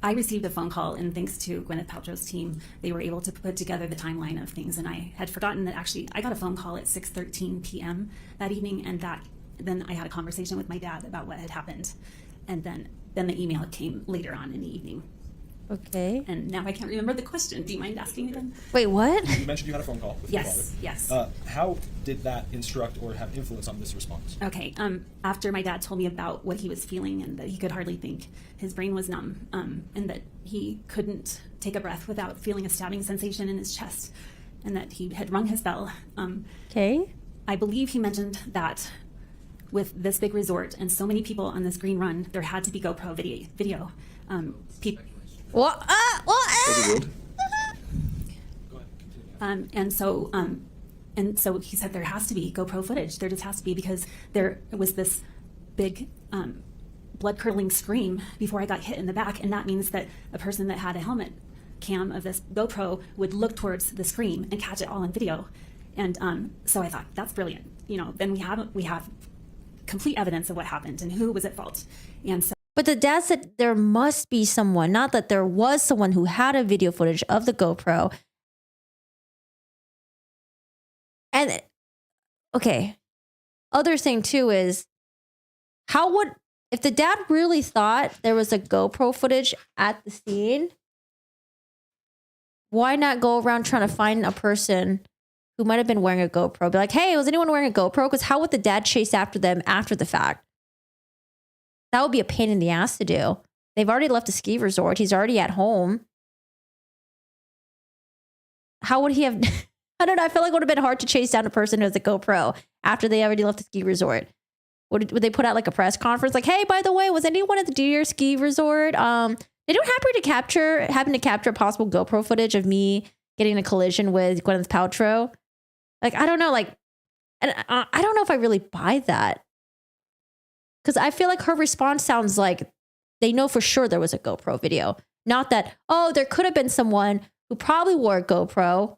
I received a phone call, and thanks to Gwyneth Paltrow's team, they were able to put together the timeline of things. And I had forgotten that actually I got a phone call at 6:13 p.m. that evening, and then I had a conversation with my dad about what had happened. And then the email came later on in the evening. Okay. And now I can't remember the question. Do you mind asking again? Wait, what? You mentioned you had a phone call with your father. Yes. How did that instruct or have influence on this response? Okay. After my dad told me about what he was feeling and that he could hardly think, his brain was numb, and that he couldn't take a breath without feeling a stabbing sensation in his chest, and that he had rung his bell. Okay. I believe he mentioned that with this big resort and so many people on this green run, there had to be GoPro video. What? Overruled. Go ahead, continue. And so he said there has to be GoPro footage. There just has to be, because there was this big blood-curdling scream before I got hit in the back, and that means that a person that had a helmet cam of this GoPro would look towards the scream and catch it all on video. And so I thought, that's brilliant. Then we have complete evidence of what happened and who was at fault. And so. But the dad said there must be someone, not that there was someone who had a video footage of the GoPro. And okay, other thing too is, if the dad really thought there was a GoPro footage at the scene, why not go around trying to find a person who might have been wearing a GoPro? Be like, hey, was anyone wearing a GoPro? Because how would the dad chase after them after the fact? That would be a pain in the ass to do. They've already left the ski resort. He's already at home. How would he have? I don't know. I feel like it would have been hard to chase down a person who has a GoPro after they already left the ski resort. Would they put out like a press conference like, hey, by the way, was anyone at the Deer ski resort? They don't happen to capture possible GoPro footage of me getting in a collision with Gwyneth Paltrow. Like, I don't know. And I don't know if I really buy that. Because I feel like her response sounds like they know for sure there was a GoPro video. Not that, oh, there could have been someone who probably wore a GoPro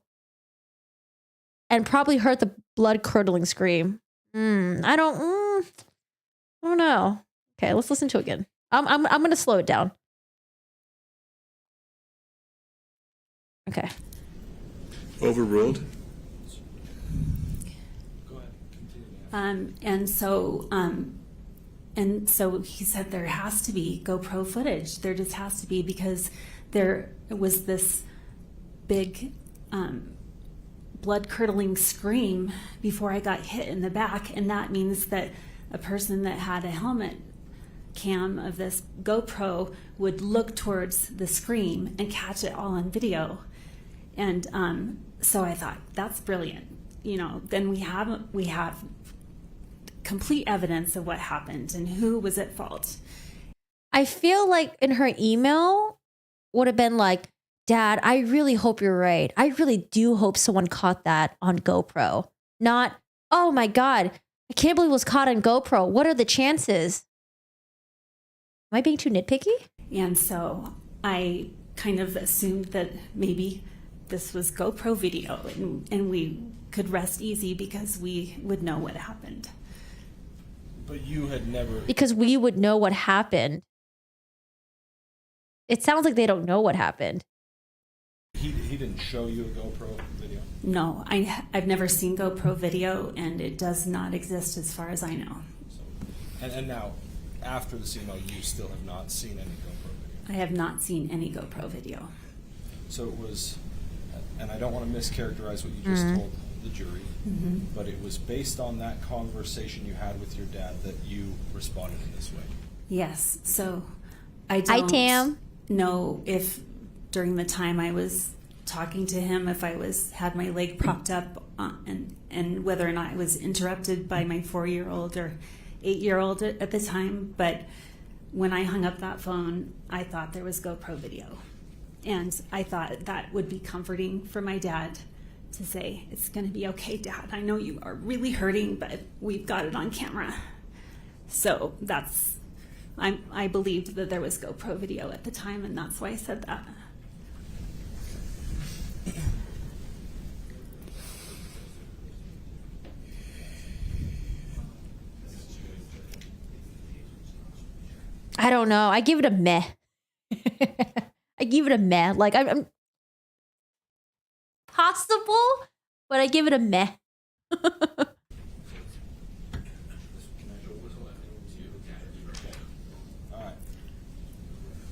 and probably heard the blood-curdling scream. I don't know. Okay, let's listen to it again. I'm going to slow it down. Okay. Overruled. Go ahead, continue. And so he said there has to be GoPro footage. There just has to be, because there was this big blood-curdling scream before I got hit in the back, and that means that a person that had a helmet cam of this GoPro would look towards the scream and catch it all on video. And so I thought, that's brilliant. Then we have complete evidence of what happened and who was at fault. I feel like in her email would have been like, Dad, I really hope you're right. I really do hope someone caught that on GoPro. Not, oh my God, I can't believe it was caught on GoPro. What are the chances? Am I being too nitpicky? And so I kind of assumed that maybe this was GoPro video, and we could rest easy because we would know what happened. But you had never. Because we would know what happened. It sounds like they don't know what happened. He didn't show you a GoPro video? No, I've never seen GoPro video, and it does not exist as far as I know. So, and now, after the CMO, you still have not seen any GoPro video? I have not seen any GoPro video. So it was, and I don't want to mischaracterize what you just told the jury, but it was based on that conversation you had with your dad that you responded in this way? Yes, so I Hi, don't Tam. know if during the time I was talking to him, if I had my leg propped up, and whether or not I was interrupted by my 4-year-old or 8-year-old at the time. But when I hung up that phone, I thought there was GoPro video, and I thought that would be comforting for my dad to say, "It's going to be okay, Dad. I know you are really hurting, but we've got it on camera." So I believed that there was GoPro video at the time, and that's why I said that. I don't know. I give it a meh. I give it a meh. Like I'm possible, but I give it a meh. All right.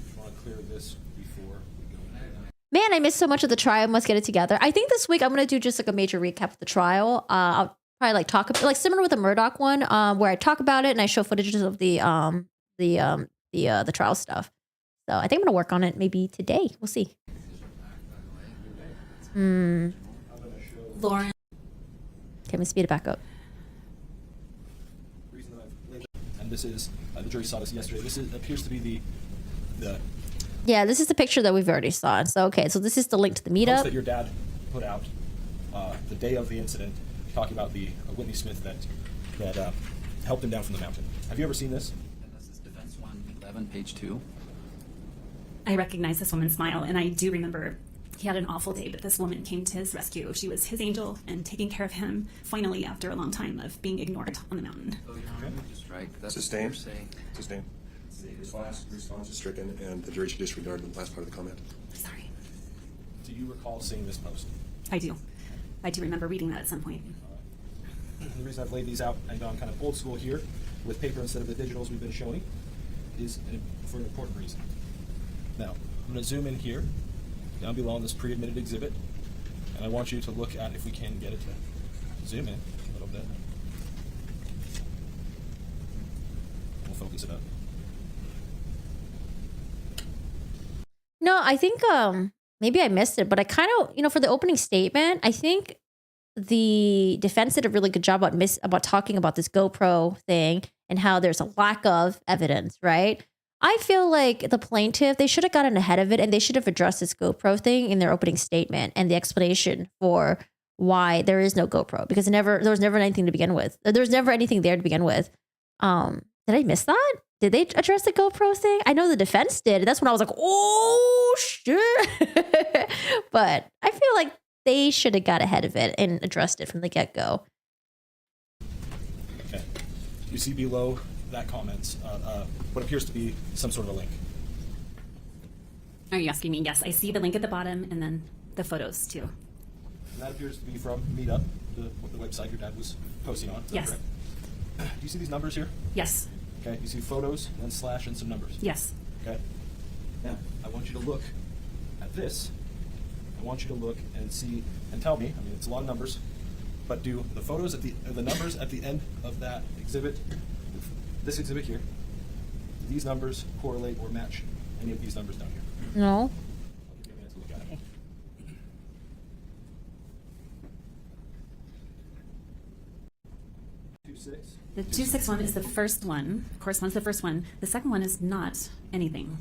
Just want to clear this before we go into that. Man, I missed so much of the trial. Must get it together. I think this week I'm gonna do just like a major recap of the trial. I'll probably like talk like similar with the Murdoch one, where I talk about it and I show footages of the trial stuff. So I think I'm gonna work on it maybe today. We'll see. Lauren. Okay, let me speed it back up. Reason that I've laid and this is the jury saw this yesterday. This appears to be the Yeah, this is the picture that we've already saw. So okay, so this is the link to the post meetup. that your dad put out the day of the incident, talking about the Whitney Smith that helped him down from the mountain. Have you ever seen this? And this is Defense 111, page 2. I recognize this woman's smile, and I do remember he had an awful day, but this woman came to his rescue. She was his angel and taking care of him, finally, after a long time of being ignored on the mountain. Oh, Your Honor, move to strike. That's Sustained. hearsay. Sustained. Response is stricken, and the jury should disregard the last part of the comment. Sorry. Do you recall seeing this post? I do. I do remember reading that at some point. The reason I've laid these out and gone kind of old school here with paper instead of the digitals we've been showing is for an important reason. Now, I'm going to zoom in here, down below on this pre-admitted exhibit, and I want you to look at, if we can get it to zoom in a little bit. We'll focus it up. No, I think maybe I missed it, but I kind of, for the opening statement, I think the defense did a really good job about talking about this GoPro thing and how there's a lack of evidence, right? I feel like the plaintiff, they should have gotten ahead of it and they should have addressed this GoPro thing in their opening statement and the explanation for why there is no GoPro, because there was never anything to begin with. There was never anything there to begin with. Did I miss that? Did they address the GoPro thing? I know the defense did. That's when I was like, oh, shit. But I feel like they should have got ahead of it and addressed it from the get-go. Okay. You see below that comments what appears to be some sort of a link. Are you asking me? Yes, I see the link at the bottom and then the photos too. And that appears to be from Meetup, the website your dad was posting on. Is that Yes. correct? Do you see these numbers here? Yes. Okay. You see photos, then slash, and some numbers. Yes. Okay. Now, I want you to look at this. I want you to look and see and tell me. I mean, it's a lot of numbers, but do the photos at the numbers at the end of that exhibit, this exhibit here, do these numbers correlate or match any of these numbers down here? No. I'll give you a minute to look at it. The 261 is the first one, corresponds to the first one. The second one is not anything.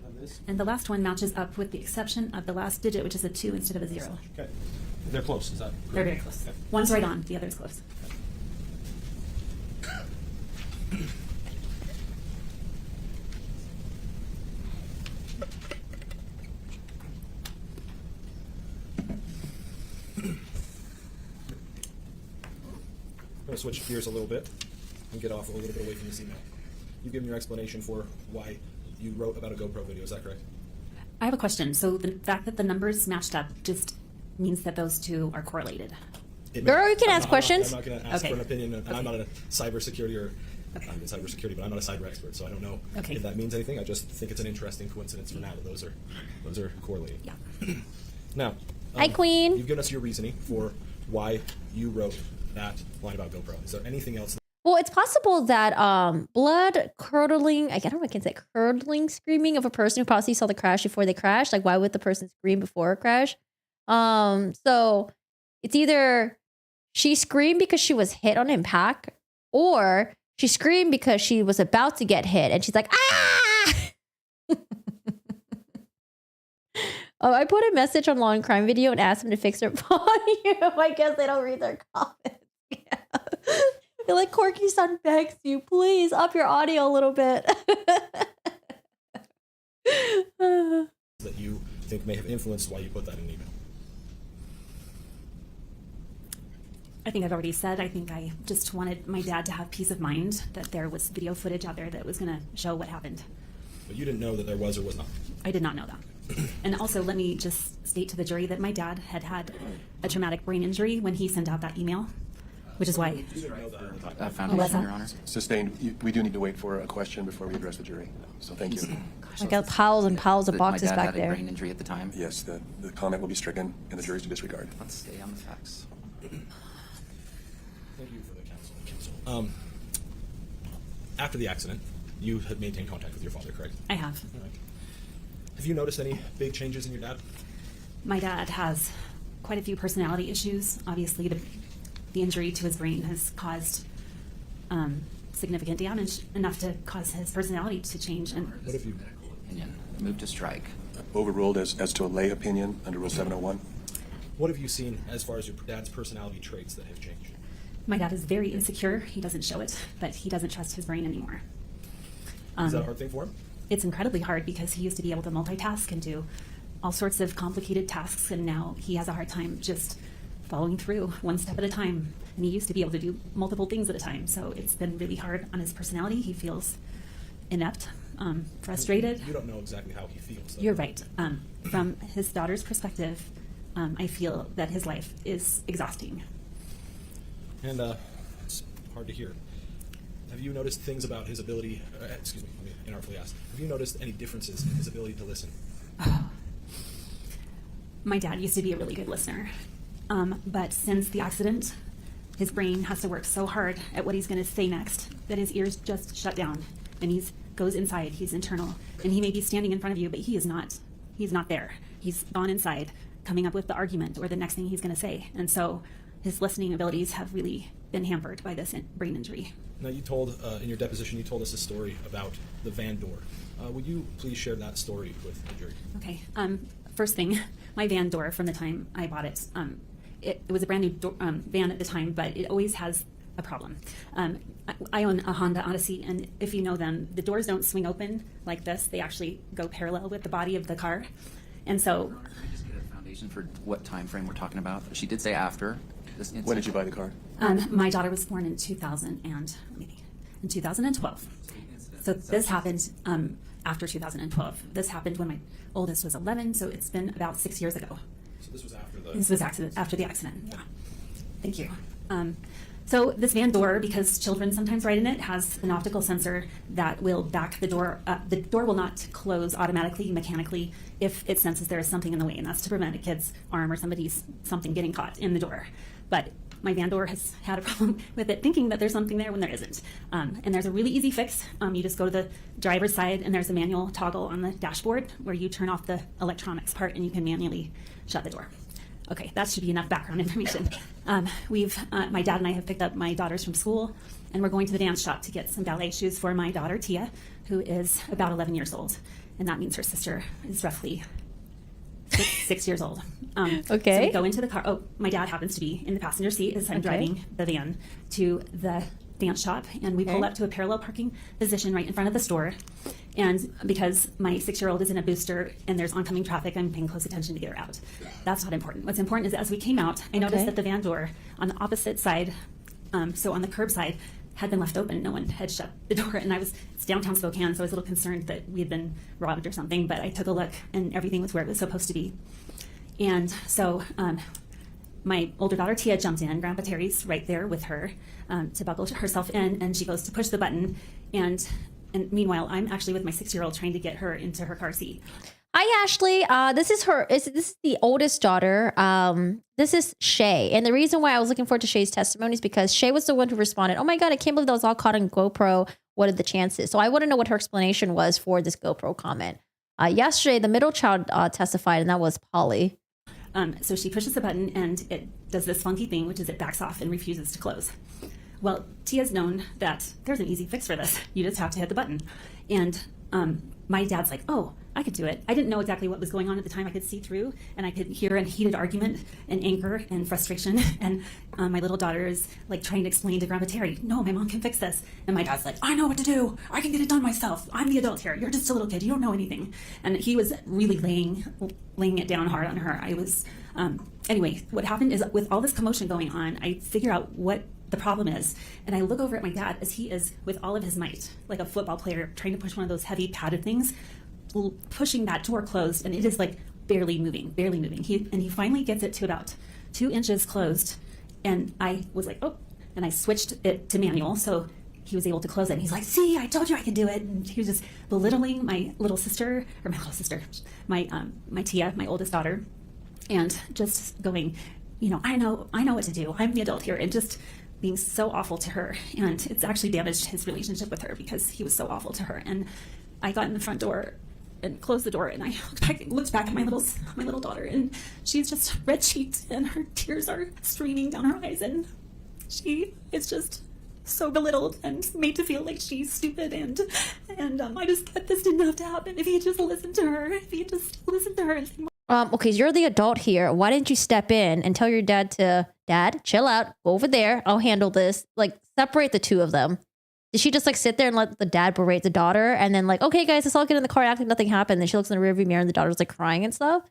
And this? And the last one matches up with the exception of the last digit, which is a 2 instead of a 0. Okay. They're close, is that correct? They're very close. Okay. One's right on, the other's close. to switch gears a little bit and get off a little bit away from this email. You've given your explanation for why you wrote about a GoPro video. Is that correct? I have a question. So the fact that the numbers matched up just means that those two are correlated. Girl, you can ask questions. I'm not going to ask Okay. for an opinion, and I'm not a cybersecurity or I'm in cybersecurity, but I'm not a cyber expert, so I don't know Okay. if that means anything. I just think it's an interesting coincidence for now that those are correlating. Yeah. Now, Hi, Queen. You've given us your reasoning for why you wrote that line about GoPro. Is there anything else? Well, it's possible that blood curdling, I don't know if I can say curdling screaming of a person who possibly saw the crash before they crashed. Like, why would the person scream before a crash? So it's either she screamed because she was hit on impact, or she screamed because she was about to get hit and she's like, ah! Oh, I put a message on Law and Crime Video and asked them to fix their volume. I guess they don't read their comments. Yeah. They're like, Corky-san begs you, please up your audio a little bit. That you think may have influenced why you put that in an email? I think I've already said, I think I just wanted my dad to have peace of mind that there was video footage out there that was going to show what happened. But you didn't know that there was or was not. I did not know that. And also, let me just state to the jury that my dad had a traumatic brain injury when he sent out that email, which is why. Foundation, Your Honor. Sustained. We do need to wait for a question before we address the jury. So thank you. I got piles and piles of That boxes my dad back had a there. brain injury at the time. Yes, the comment will be stricken and the jury's to disregard. Let's stay on the facts. Thank you for the counsel. After the accident, you had maintained contact with your father, correct? I have. All right. Have you noticed any big changes in your dad? My dad has quite a few personality issues. Obviously, the injury to his brain has caused significant damage, enough to cause his personality to change. And What have you? Opinion. Move to strike. Overruled as to a lay opinion under Rule 701. What have you seen as far as your dad's personality traits that have changed? my dad is very insecure. He doesn't show it, but he doesn't trust his brain anymore. Is that a hard thing for him? It's incredibly hard because he used to be able to multitask and do all sorts of complicated tasks, and now he has a hard time just following through one step at a time. And he used to be able to do multiple things at a time, so it's been really hard on his personality. He feels inept, frustrated. You don't know exactly how he feels. Though. You're right. From his daughter's perspective, I feel that his life is exhausting. And it's hard to hear. Have you noticed things about his ability, excuse me, let me inartfully ask, have you noticed any differences in his ability to listen? My dad used to be a really good listener, but since the accident, his brain has to work so hard at what he's going to say next that his ears just shut down, and he goes inside. He's internal, and he may be standing in front of you, but he is not. He's not there. He's gone inside, coming up with the argument or the next thing he's going to say, and so his listening abilities have really been hampered by this brain injury. Now, you told, in your deposition, you told us a story about the van door. Would you please share that story with the jury? Okay. First thing, my van door from the time I bought it, it was a brand new van at the time, but it always has a problem. I own a Honda Odyssey, and if you know them, the doors don't swing open like this. They actually go parallel with the body of the car. And so... Can we just get a foundation for what time frame we're talking about? She did say after this incident. When did you buy the car? my daughter was born in 2012. So this happened after 2012. This happened when my oldest was 11, so it's been about 6 years ago. So this was after the... This was after the accident. Yeah. Thank you. So this van door, because children sometimes ride in it, has an optical sensor that will back the door up. The door will not close automatically, mechanically, if it senses there is something in the way, and that's to prevent a kid's arm or something getting caught in the door. But my van door has had a problem with it thinking that there's something there when there isn't. And there's a really easy fix. You just go to the driver's side, and there's a manual toggle on the dashboard where you turn off the electronics part, and you can manually shut the door. Okay, that should be enough background information. My dad and I have picked up my daughters from school, and we're going to the dance shop to get some ballet shoes for my daughter, Tia, who is about 11 years old. And that means her sister is roughly 6 years old. Okay. So we go into the car. Oh, my dad happens to be in the passenger seat as I'm driving the van to the dance shop, and we pull up to a parallel parking position right in front of the store. And because my 6-year-old is in a booster and there's oncoming traffic, I'm paying close attention to get her out. That's not important. What's important is as we came out, I noticed that the van door on the opposite side So on the curbside had been left open. No one had shut the door. And it's downtown Spokane, so I was a little concerned that we had been robbed or something. But I took a look, and everything was where it was supposed to be. And so my older daughter, Tia, jumped in. Grandpa Terry's right there with her to buckle herself in. And she goes to push the button. And meanwhile, I'm actually with my 6-year-old trying to get her into her car seat. Hi, Ashley. This is the oldest daughter. This is Shay. And the reason why I was looking forward to Shay's testimony is because Shay was the one who responded, oh my God, I can't believe that was all caught on GoPro. What are the chances? So I want to know what her explanation was for this GoPro comment. Yesterday, the middle child testified, and that was Polly. So she pushes the button, and it does this funky thing, which is it backs off and refuses to close. Well, Tia's known that there's an easy fix for this. You just have to hit the button. And my dad's like, oh, I could do it. I didn't know exactly what was going on at the time. I could see through, and I could hear a heated argument and anger and frustration. And my little daughter is like trying to explain to Grandpa Terry, no, my mom can fix this. And my dad's like, I know what to do. I can get it done myself. I'm the adult here. You're just a little kid. You don't know anything. And he was really laying it down hard on her. Anyway, what happened is with all this commotion going on, I figure out what the problem is. And I look over at my dad as he is with all of his might, like a football player trying to push one of those heavy padded things, pushing that door closed, and it is like barely moving. He finally gets it to about 2 inches closed, and I was like, oh, and I switched it to manual, so he was able to close it. And he's like, see, I told you I could do it. And he was just belittling my Tia, my oldest daughter, and just going, I know what to do. I'm the adult here, and just being so awful to her. And it's actually damaged his relationship with her because he was so awful to her. And I got in the front door and closed the door, and I looked back at my little daughter, and she's just red-cheeked, and her tears are streaming down her eyes, and she is just so belittled and made to feel like she's stupid, and I just thought this didn't have to happen. If he had just listened to her, and said, okay, you're the adult here. Why didn't you step in and tell your dad to, Dad, chill out, go over there, I'll handle this. Like, separate the two of them. Did she just like sit there and let the dad berate the daughter, and then like, okay guys, let's all get in the car, act like nothing happened? Then she looks in the rearview mirror and the daughter's like crying and stuff.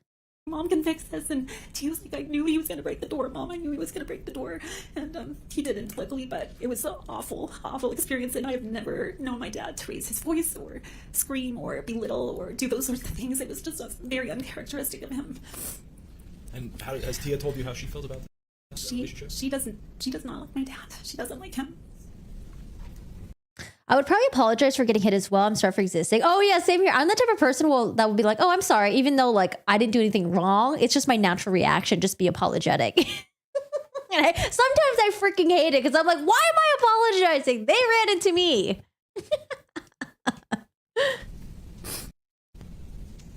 Mom can fix this. And he was like, I knew he was going to break the door, Mom. I knew he was going to break the door. And he didn't, luckily, but it was an awful experience. And I've never known my dad to raise his voice or scream or belittle or do those sorts of things. It was just very uncharacteristic of him. And how has Tia told you how she feels about this relationship? She does not like my dad. She doesn't like him. I would probably apologize for getting hit as well. I'm sorry for existing. Oh yeah, same here. I'm the type of person that would be like, oh, I'm sorry, even though like I didn't do anything wrong. It's just my natural reaction, just be apologetic. And sometimes I freaking hate it because I'm like, why am I apologizing? They ran into me.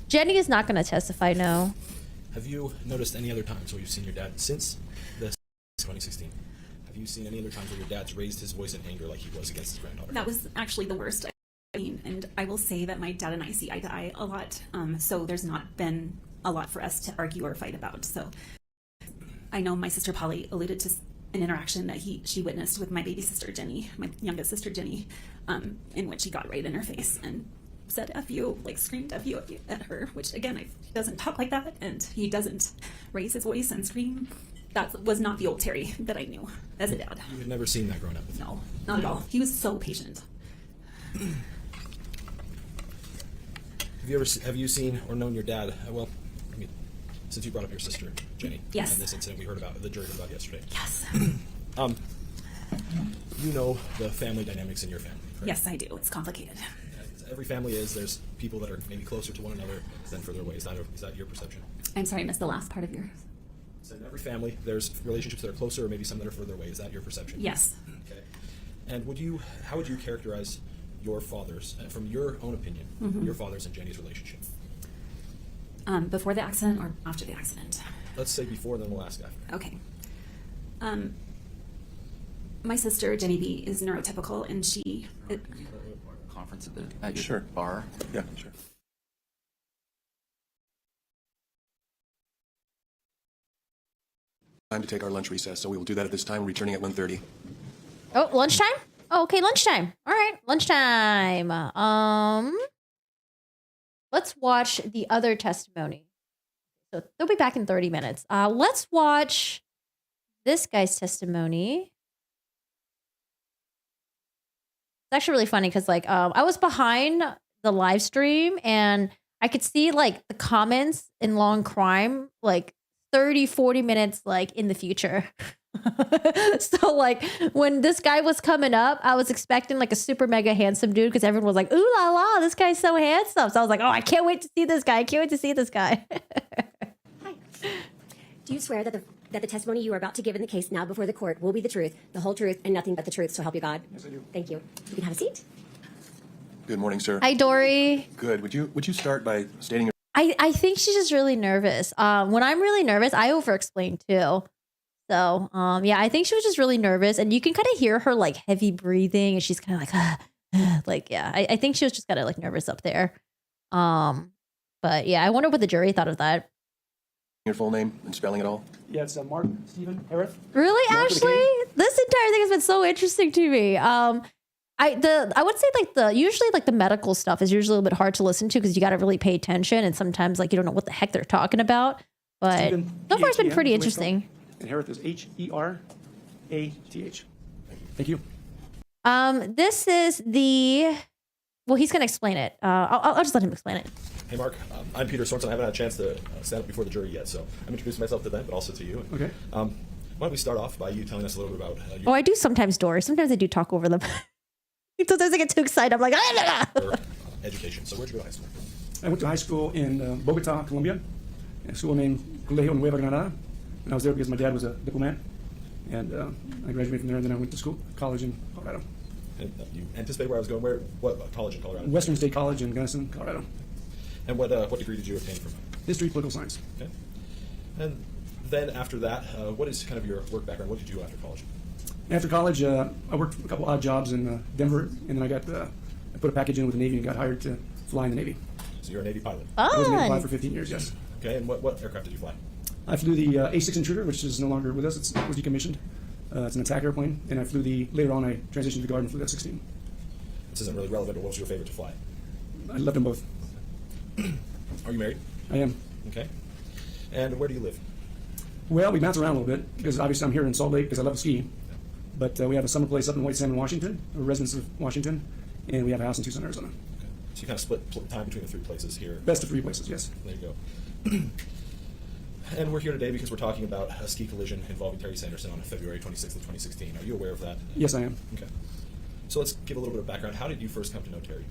Jenny is not going to testify, no. Have you noticed any other times where you've seen your dad since this 2016? Have you seen any other times where your dad's raised his voice in anger like he was against his granddaughter? That was actually the worst. And I will say that my dad and I see eye to eye a lot. So there's not been a lot for us to argue or fight about. So I know my sister Polly alluded to an interaction that she witnessed with my baby sister Jenny, my youngest sister Jenny, in which he got right in her face and said F you, like screamed F you at her, which again, he doesn't talk like that, and he doesn't raise his voice and scream. That was not the old Terry that I knew as a dad. You had never seen that growing up with him? No, not at all. He was so patient. Have you seen or known your dad? Well, I mean, since you brought up your sister Jenny, yes, and this incident we heard about, the jury heard about yesterday. Yes. You know the family dynamics in your family, correct? Yes, I do. It's complicated. Every family is. There's people that are maybe closer to one another than further away. Is that your perception? I'm sorry, I missed the last part of yours. So in every family, there's relationships that are closer, or maybe some that are further away. Is that your perception? Yes. Okay. And how would you characterize your father's, from your own opinion, your father's and Jenny's relationship? Before the accident or after the accident? Let's say before, then we'll ask after. Okay. My sister Jenny B is neurotypical, and she. Conference at your Sure. bar. Yeah, sure. Time to take our lunch recess, so we will do that at this time, returning at 1:30. Oh, lunchtime? Oh, okay, lunchtime. All right, lunchtime. Let's watch the other testimony. So they'll be back in 30 minutes. Let's watch this guy's testimony. actually really funny because like I was behind the live stream and I could see like the comments in Long Crime like 30-40 minutes like in the future. So like when this guy was coming up, I was expecting like a super mega handsome dude because everyone was like, ooh la la, this guy's so handsome. So I was like, oh, I can't wait to see this guy. I can't wait to see this guy. Hi. Do you swear that the testimony you are about to give in the case now before the court will be the truth, the whole truth, and nothing but the truth, so help you God? Yes, I do. Thank you. You can have a seat. Good morning, sir. Hi, Dory. Good. Would you start by stating your I think she's just really nervous. When I'm really nervous, I over-explain too. So, yeah, I think she was just really nervous, and you can kind of hear her like heavy breathing, and she's kind of like, like, yeah, I think she was just kind of like nervous up there. But yeah, I wonder what the jury thought of that. full name and spelling it all? Yeah, it's Mark Stephen Harris. Really, Mark with a Ashley? K? This entire thing has been so interesting to me. I would say like usually like the medical stuff is usually a little bit hard to listen to because you got to really pay attention, and sometimes like you don't know what the heck they're talking about. But Stephen, so far it's been P-H-E-N, pretty is the way it's spelled. interesting. And Harris is H-E-R-A-T-H. Thank you. This is the. Well, he's gonna explain it. I'll just let him explain it. Hey, Mark. I'm Peter Sorensen. I haven't had a chance to stand up before the jury yet, so I'm introducing myself to them, but also to you. Okay. Why don't we start off by you telling us a little bit about Oh, I do sometimes, Dory. Sometimes I do talk over them. Sometimes I get too excited. I'm like, your education. So where'd you go to high school? I went to high school in Bogota, Colombia, a school named Colegio Nueva Granada. And I was there because my dad was a diplomat. And I graduated from there, and then I went to college in Colorado. And you anticipate where I was going? What college in Colorado? Western State College in Gunnison, Colorado. And what degree did you obtain from it? History, political science. Okay. And then after that, what is kind of your work background? What did you do after college? After college, I worked a couple odd jobs in Denver, and then I put a package in with the Navy and got hired to fly in the Navy. So you're a Navy pilot. I was a Navy pilot for fun. 15 years, yes. Okay. And what aircraft did you fly? I flew the A6 Intruder, which is no longer with us. It was decommissioned. It's an attack airplane. And I flew later on, I transitioned to the Guard and flew that 16. This isn't really relevant, but what was your favorite to fly? I loved them both. Are you married? I am. Okay. And where do you live? Well, we bounce around a little bit because obviously I'm here in Salt Lake because I love to ski. But we have a summer place up in White Salmon, Washington. We're residents of Washington. And we have a house in Tucson, Arizona. Okay. So you kind of split time between the three places here. Best of three places, yes. There you go. And we're here today because we're talking about a ski collision involving Terry Sanderson on February 26th of 2016. Are you aware of that? Yes, I am. Okay. So let's give a little bit of background. How did you first come to know Terry?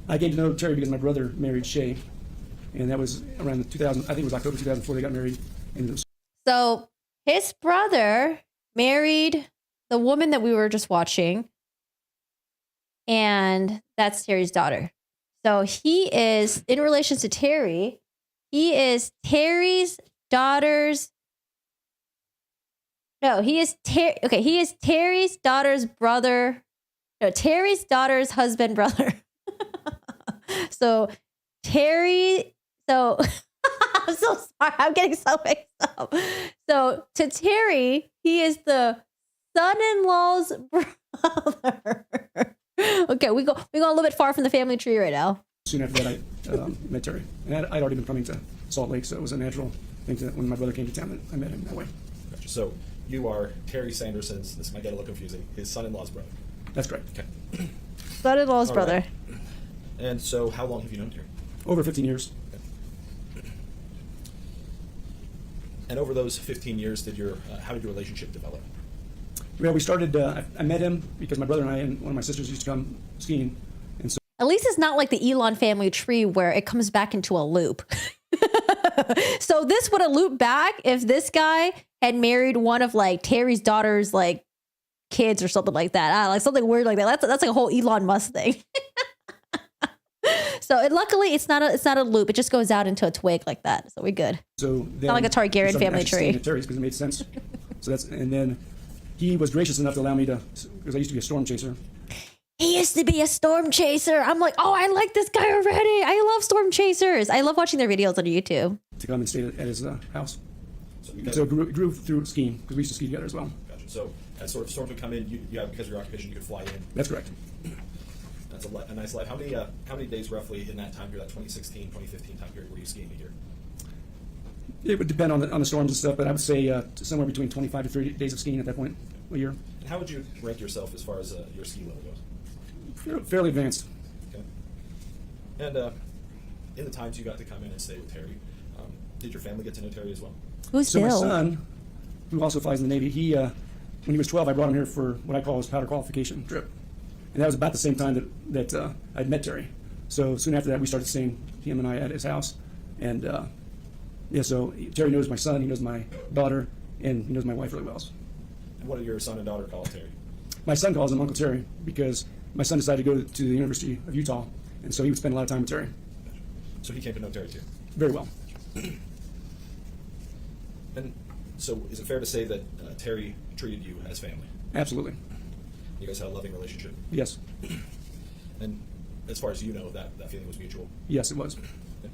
I came to know Terry because my brother married Shay. And that was around the 2000, I think it was October 2004 they got married. And it was So his brother married the woman that we were just watching, and that's Terry's daughter. So he is in relation to Terry. He is Terry's daughter's. No, he is okay. He is Terry's daughter's brother. No, Terry's daughter's husband brother. So Terry. So I'm so sorry. I'm getting so mixed up. So to Terry, he is the son-in-law's brother. Okay, we go a little bit far from the family tree right now. soon after that I met Terry. And I'd already been coming to Salt Lake, so it was a natural thing to, when my brother came to town, that I met him that way. Gotcha. So you are Terry Sanderson's, this might get a little confusing, his son-in-law's brother. That's correct. Okay. Son-in-law's All brother. right. And so how long have you known Terry? Over 15 years. And over those 15 years, how did your relationship develop? Well, we started, I met him because my brother and I and one of my sisters used to come skiing. And so At least it's not like the Elon family tree where it comes back into a loop. So this would have looped back if this guy had married one of like Terry's daughter's like kids or something like that. Like something weird like that. That's like a whole Elon Musk thing. So luckily it's not a loop. It just goes out into a twig like that. So we're good. So then, Not like a Targaryen family tree. At Terry's because it made sense. And then he was gracious enough to allow me to, because I used to be a storm chaser. He used to be a storm chaser. I'm like, oh, I like this guy already. I love storm chasers. I love watching their videos on YouTube. To come and stay at his house. So you guys, So it grew through skiing because we used to ski together as well. gotcha. So as sort of storms would come in, you have, because of your occupation, you could fly in. That's correct. That's a nice life. How many days roughly in that time period, that 2016, 2015 time period, were you skiing a year? It would depend on the storms and stuff, but I would say somewhere between 25 to 30 days of skiing at that point a year. And how would you rank yourself as far as your ski level goes? Fairly advanced. Okay. And in the times you got to come in and stay with Terry, did your family get to know Terry as well? Who's So my Bill? son, who also flies in the Navy, he when he was 12, I brought him here for what I call his powder qualification trip, and that was about the same time that I'd met Terry. So soon after that, we started seeing him and I at his house, and yeah. So Terry knows my son, he knows my daughter, and he knows my wife really well. And what do your son and daughter call Terry? My son calls him Uncle Terry because my son decided to go to the University of Utah, and so he would spend a lot of time with Terry. So he came to know Terry too. Very well. And so is it fair to say that Terry treated you as family? Absolutely. You guys had a loving relationship. Yes. And as far as you know, that feeling was mutual. Yes, it was. Yeah.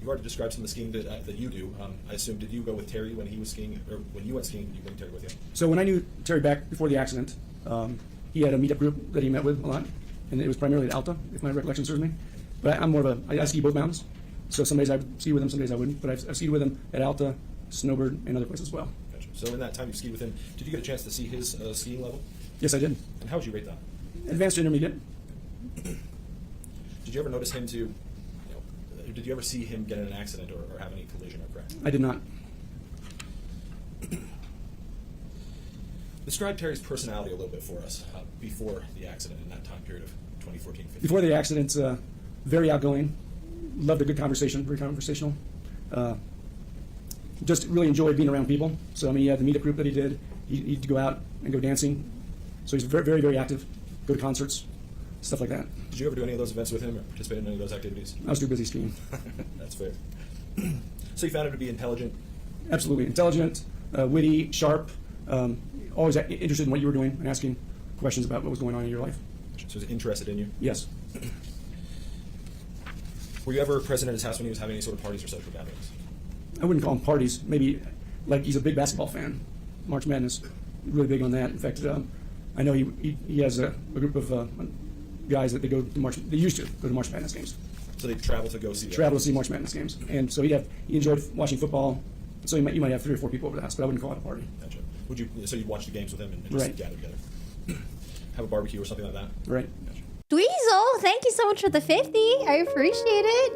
You've already described some of the skiing that you do. I assume, did you go with Terry when he was skiing, or when you went skiing, did you bring Terry with you? So when I knew Terry back before the accident, he had a meetup group that he met with a lot, and it was primarily at Alta, if my recollection serves me. But I'm more of I ski both mountains, so some days I would ski with him, some days I wouldn't. But I've skied with him at Alta, Snowbird, and other places as well. Gotcha. So in that time you skied with him, did you get a chance to see his skiing level? Yes, I did. And how would you rate that? Advanced to intermediate. Did you ever notice him did you ever see him get in an accident or have any collision or crash? I did not. Describe Terry's personality a little bit for us before the accident in that time period of 2014, 15. Before the accident, very outgoing, loved a good conversation, very conversational. Just really enjoyed being around people. So I mean, he had the meetup group that he did. He'd go out and go dancing. So he's very, very, very active. Go to concerts, stuff like that. Did you ever do any of those events with him or participate in any of those activities? I was too busy skiing. That's fair. So you found him to be intelligent? Absolutely. Intelligent, witty, sharp, always interested in what you were doing and asking questions about what was going on in your life. So he's interested in you? Yes. Were you ever present at his house when he was having any sort of parties or social gatherings? I wouldn't call them parties. Maybe, like, he's a big basketball fan. March Madness, really big on that. In fact, I know he has a group of guys that they used to go to March Madness games. So they travel to go see that? Travel to see March Madness games. And so he enjoyed watching football. So you might have 3 or 4 people over the house, but I wouldn't call it a party. Gotcha. So you'd watch the games with him and just Right. gather together? Have a barbecue or something like that? Right. Gotcha. Dweezil, thank you so much for the 50. I appreciate it.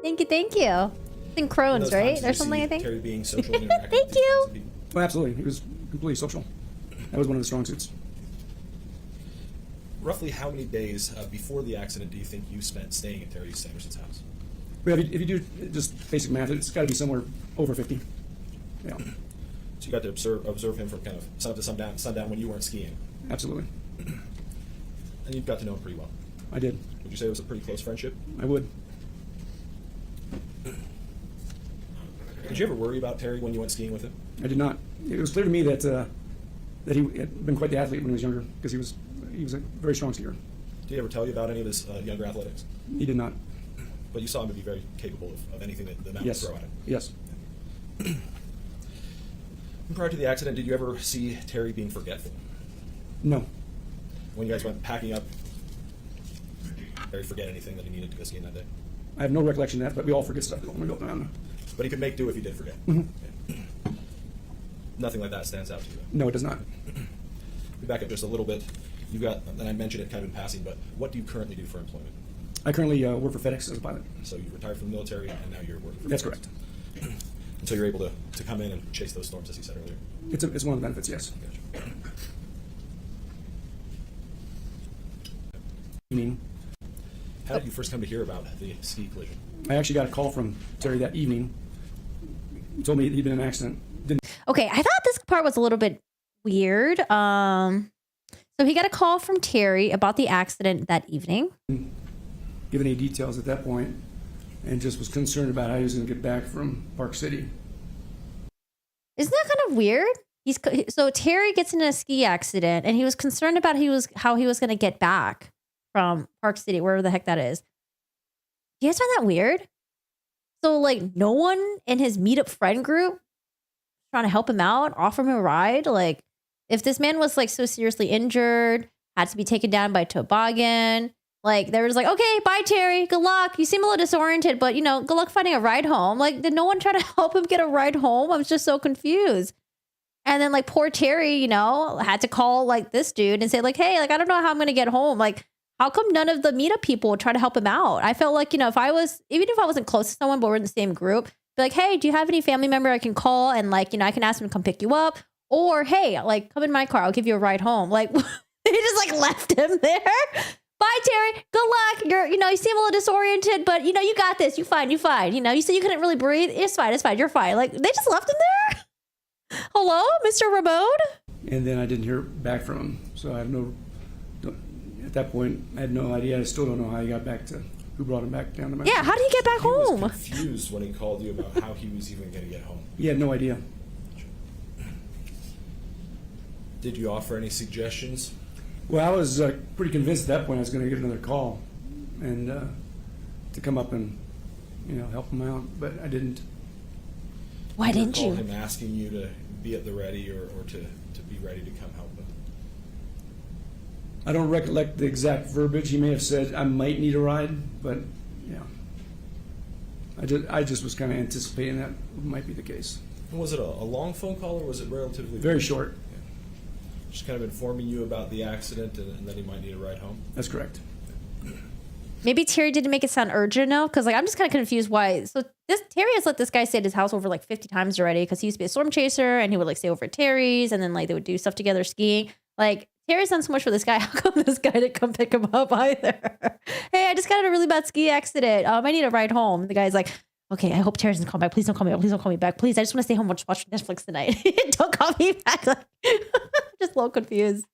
Thank you, thank you. It's in In Crohn's, those right? times, did There's you something see I think. Terry being social and interactive Thank with these you. kinds of people? Oh, absolutely. He was completely social. That was one of the strong suits. Roughly how many days before the accident do you think you spent staying at Terry Sanderson's house? But if you do just basic math, it's got to be somewhere over 50. Yeah, So you got to observe him from kind of sun up to sundown when you weren't skiing. absolutely. And you've got to know him pretty well. I did. Would you say it was a pretty close friendship? I would. Did you ever worry about Terry when you went skiing with him? I did not. It was clear to me that that he had been quite the athlete when he was younger because he was a very strong skier. Did he ever tell you about any of his younger athletics? He did not. But you saw him to be very capable of anything that the mountain Yes. would throw at him. Yes. And prior to the accident, did you ever see Terry being forgetful? No. When you guys went packing up, Terry forget anything that he needed to go skiing that day? I have no recollection of that, but we all forget stuff when we go down. But he could make do if he did forget. Mhm. Yeah. Nothing like that stands out to you. No, it does not. We back up just a little bit. You've got, and I mentioned it kind of in passing, but what do you currently do for employment? I currently work for FedEx as a pilot. So you retired from the military and now you're working for That's FedEx. correct. And so you're able to come in and chase those storms, as you said earlier. It's one of the benefits, yes. Gotcha. Evening. How did you first come to hear about the ski collision? I actually got a call from Terry that evening. He told me he'd been in an accident. Didn't Okay, I thought this part was a little bit weird. So he got a call from Terry about the accident that evening. give any details at that point, and just was concerned about how he was going to get back from Park City. Isn't that kind of weird? So Terry gets in a ski accident, and he was concerned about how he was going to get back from Park City, wherever the heck that is. Do you guys find that weird? So like, no one in his meetup friend group trying to help him out, offer him a ride. Like, if this man was like so seriously injured, had to be taken down by a toboggan, like they were just like, okay, bye Terry, good luck. You seem a little disoriented, but good luck finding a ride home. Like, did no one try to help him get a ride home? I was just so confused. And then like poor Terry, you know, had to call like this dude and say like, hey, like I don't know how I'm gonna get home. Like, how come none of the meetup people would try to help him out? I felt like, you know, even if I wasn't close to someone, but we're in the same group, be like, hey, do you have any family member I can call and like, you know, I can ask them to come pick you up, or hey, like come in my car, I'll give you a ride home. Like they just like left him there. Bye, Terry. Good luck. You seem a little disoriented, but you know, you got this. You fine. You know, you said you couldn't really breathe. It's fine. You're fine. Like they just left him there. Hello, Mr. Ramon? And then I didn't hear back from him. So I have at that point, I had no idea. I still don't know how he got back who brought him back down the mountain. Yeah, how did he get back He was home? confused when he called you about how he was even going to get home. He had no idea. Did you offer any suggestions? Well, I was pretty convinced at that point I was going to get another call and to come up and, you know, help him out, but I didn't. Why didn't Call you? him asking you to be at the ready or to be ready to come help him. I don't recollect the exact verbiage. He may have said I might need a ride, but yeah, I just was kind of anticipating that might be the case. And was it a long phone call or was it relatively Very brief? short. Just kind of informing you about the accident and that he might need a ride home? That's correct. Maybe Terry didn't make it sound urgent enough, because like I'm just kind of confused why. So Terry has let this guy stay at his house over like 50 times already, because he used to be a storm chaser and he would like stay over at Terry's and then like they would do stuff together skiing. Like Terry's done so much for this guy. How come this guy didn't come pick him up either? Hey, I just got in a really bad ski accident. I need a ride home. The guy's like, okay, I hope Terry doesn't call back. Please don't call me back. Please don't call me back. Please, I just want to stay home and watch Netflix tonight. Don't call me back. Like, just a little confused.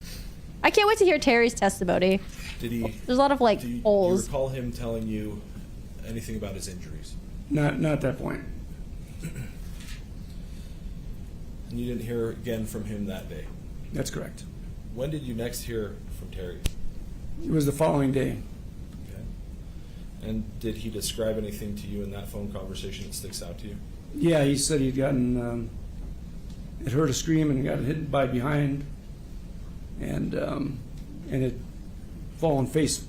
I can't wait to hear Terry's testimony. Did he? There's a lot of like Do you holes. recall him telling you anything about his injuries? Not at that point. And you didn't hear again from him that day? That's correct. When did you next hear from Terry? It was the following day. Okay. And did he describe anything to you in that phone conversation that sticks out to you? Yeah, he said he'd gotten, had heard a scream and got hit by behind, and had fallen face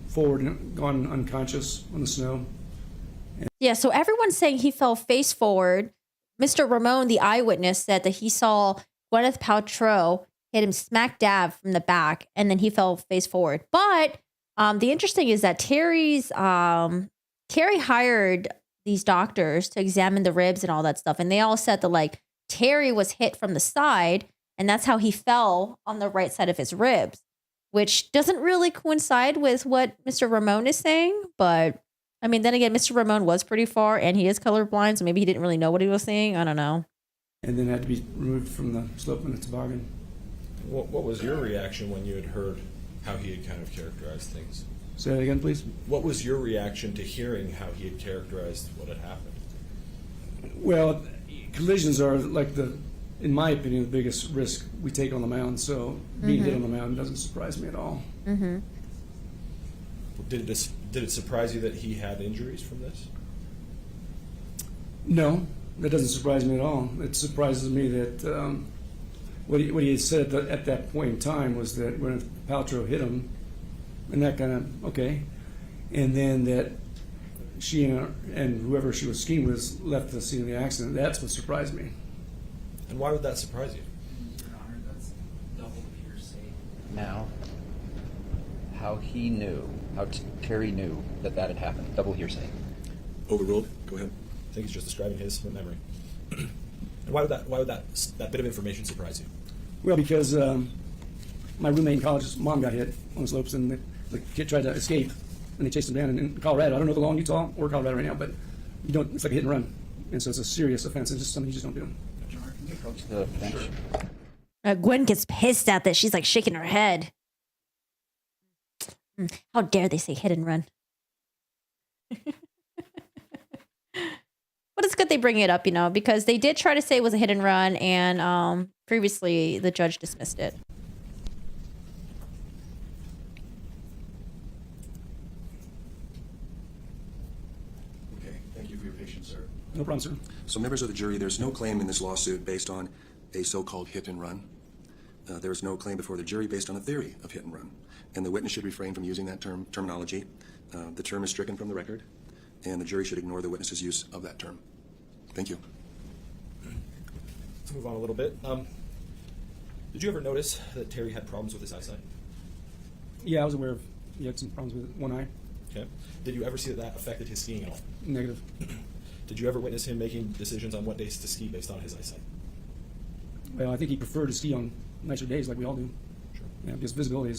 forward and gone unconscious on the snow. Yeah, so everyone's saying he fell face forward. Mr. Ramon, the eyewitness, said that he saw Gwyneth Paltrow hit him smack dab from the back, and then he fell face forward. But the interesting is that Terry hired these doctors to examine the ribs and all that stuff, and they all said that like Terry was hit from the side, and that's how he fell on the right side of his ribs, which doesn't really coincide with what Mr. Ramon is saying. But I mean, then again, Mr. Ramon was pretty far, and he is colorblind, so maybe he didn't really know what he was saying. I don't know. And then had to be removed from the slope in the toboggan. What was your reaction when you had heard how he had kind of characterized things? Say that again, please. What was your reaction to hearing how he had characterized what had happened? Well, collisions are like in my opinion, the biggest risk we take on the mountain. So being hit on the mountain doesn't surprise me at all. Mm-hmm. Did it surprise you that he had injuries from this? No, that doesn't surprise me at all. It surprises me that what he had said at that point in time was that when Paltrow hit him, and that kind of, okay, and then that she and whoever she was skiing with left the scene of the accident. That's what surprised me. And why would that surprise you? Your Honor, that's double hearsay. Now, how he knew, how Terry knew that had happened, double hearsay. Overruled. Go ahead. I think he's just describing his memory. And why would that bit of information surprise you? Well, because my roommate in college's mom got hit on the slopes, and the kid tried to escape, and they chased him down in Colorado. I don't know the law in Utah or Colorado right now, but you don't. It's like a hit and run, and so it's a serious offense. It's just something you just don't do. Your Honor, can you approach the bench? Gwen gets pissed at this. She's like shaking her head. How dare they say hit and run? But it's good they bring it up, because they did try to say it was a hit and run, and previously the judge dismissed it. Okay. Thank you for your patience, sir. No problem, sir. So, members of the jury, there's no claim in this lawsuit based on a so-called hit and run. There is no claim before the jury based on a theory of hit and run, and the witness should refrain from using that terminology. The term is stricken from the record, and the jury should ignore the witness's use of that term. Thank you. Let's move on a little bit. Did you ever notice that Terry had problems with his eyesight? Yeah, I was aware of he had some problems with one eye. Okay. Did you ever see that that affected his skiing at all? Negative. Did you ever witness him making decisions on what days to ski based on his eyesight? Well, I think he preferred to ski on nicer days like we all do. Sure. Yeah, because visibility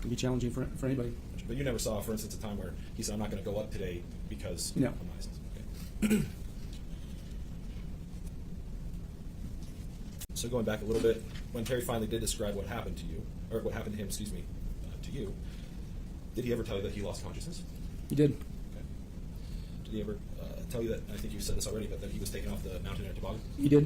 can be challenging for anybody. But you never saw, for instance, a time where he said, I'm not going to go up today because No. of my eyesight. Okay. So going back a little bit, when Terry finally did describe what happened to you, or what happened to him, excuse me, to you, did he ever tell you that he lost consciousness? He did. Okay. Did he ever tell you that, I think you said this already, but that he was taken off the mountain in a toboggan? He did.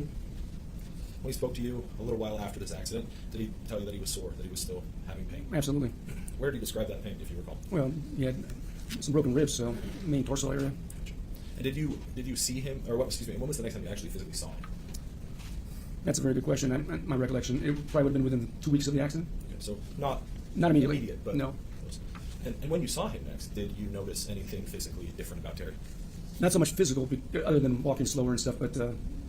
When he spoke to you a little while after this accident, did he tell you that he was sore, that he was still having pain? Absolutely. Where did he describe that pain, if you recall? Well, he had some broken ribs, so main torso area. And did you see him, or what? Excuse me, when was the next time you actually physically saw him? That's a very good question. My recollection, it probably would have been within 2 weeks of the accident. Okay, so not Immediately. immediate, but No. close. And when you saw him next, did you notice anything physically different about Terry? Not so much physical, other than walking slower and stuff, but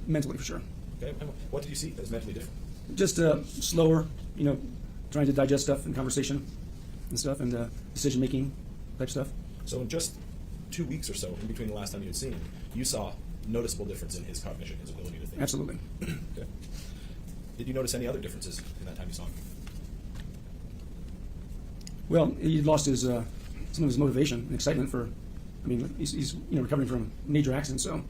mentally for sure. Okay, and what did you see that was mentally different? Just slower, trying to digest stuff and conversation and stuff, and decision-making type stuff. So in just 2 weeks or so, in between the last time you had seen him, you saw noticeable difference in his cognition, his ability to think. Absolutely. Okay. Did you notice any other differences in that time you saw him? Well, he lost his some of his motivation and excitement for. I mean, he's recovering from a major accident, so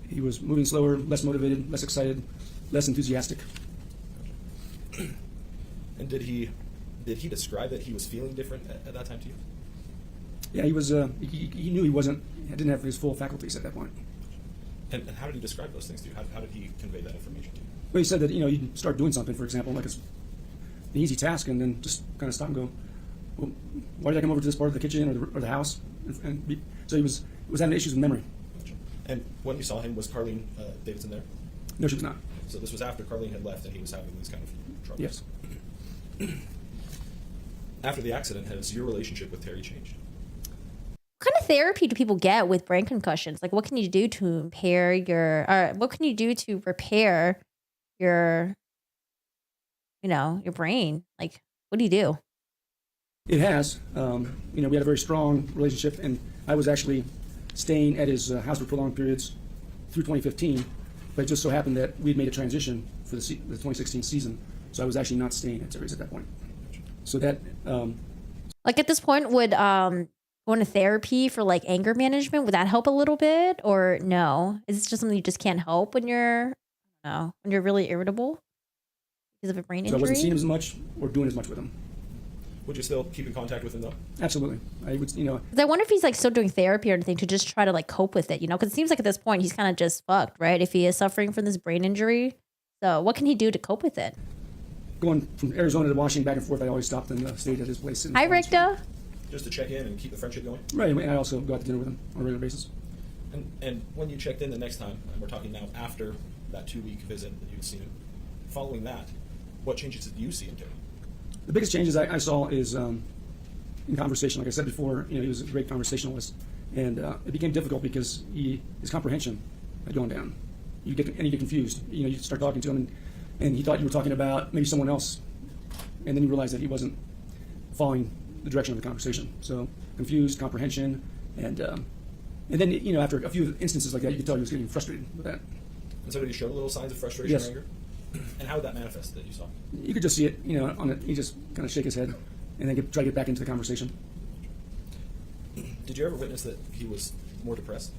he was moving slower, less motivated, less excited, less enthusiastic. And did he describe that he was feeling different at that time to you? Yeah, he was. He knew he didn't have his full faculties at that point. And how did he describe those things to you? How did he convey that information to you? Well, he said that you'd start doing something, for example, like it's the easy task, and then just kind of stop and go, well, why did I come over to this part of the kitchen or the house? So he was having issues with memory. Gotcha. And when you saw him, was Carlene Davidson there? No, she was not. So this was after Carlene had left and he was having these kind of troubles? Yes. After the accident, has your relationship with Terry changed? What kind of therapy do people get with brain concussions? Like, what can you do to impair or what can you do to repair your brain? Like, what do you do? It has. We had a very strong relationship, and I was actually staying at his house for prolonged periods through 2015, but it just so happened that we'd made a transition for the 2016 season, so I was actually not staying at Terry's at that point. So that... Like, at this point, would going to therapy for like anger management, would that help a little bit, or no? Is it just something you just can't help when you're really irritable because of a brain So injury? I wasn't seeing him as much or doing as much with him. Would you still keep in contact with him though? Absolutely. I would, 'Cause I wonder if he's like still doing therapy or anything to just try to like cope with it, because it seems like at this point he's kind of just fucked, right? If he is suffering from this brain injury. So what can he do to cope with it? going from Arizona to Washington back and forth, I always stopped and stayed at his place. Hi, Ricta. Just to check in and keep the friendship going? Right. And I also go out to dinner with him on a regular basis. And when you checked in the next time, and we're talking now after that 2-week visit that you'd seen him, following that, what changes did you see him doing? The biggest changes I saw is in conversation. Like I said before, he was a great conversationalist, and it became difficult because his comprehension had gone down. You get confused. You start talking to him, and he thought you were talking about maybe someone else, and then you realize that he wasn't following the direction of the conversation. So confused, comprehension, and then after a few instances like that, you could tell he was getting frustrated with that. And so did he show little signs of frustration Yes. or anger? And how would that manifest that you saw? You could just see it, on it. He just kind of shake his head, and then try to get back into the conversation. Did you ever witness that he was more depressed?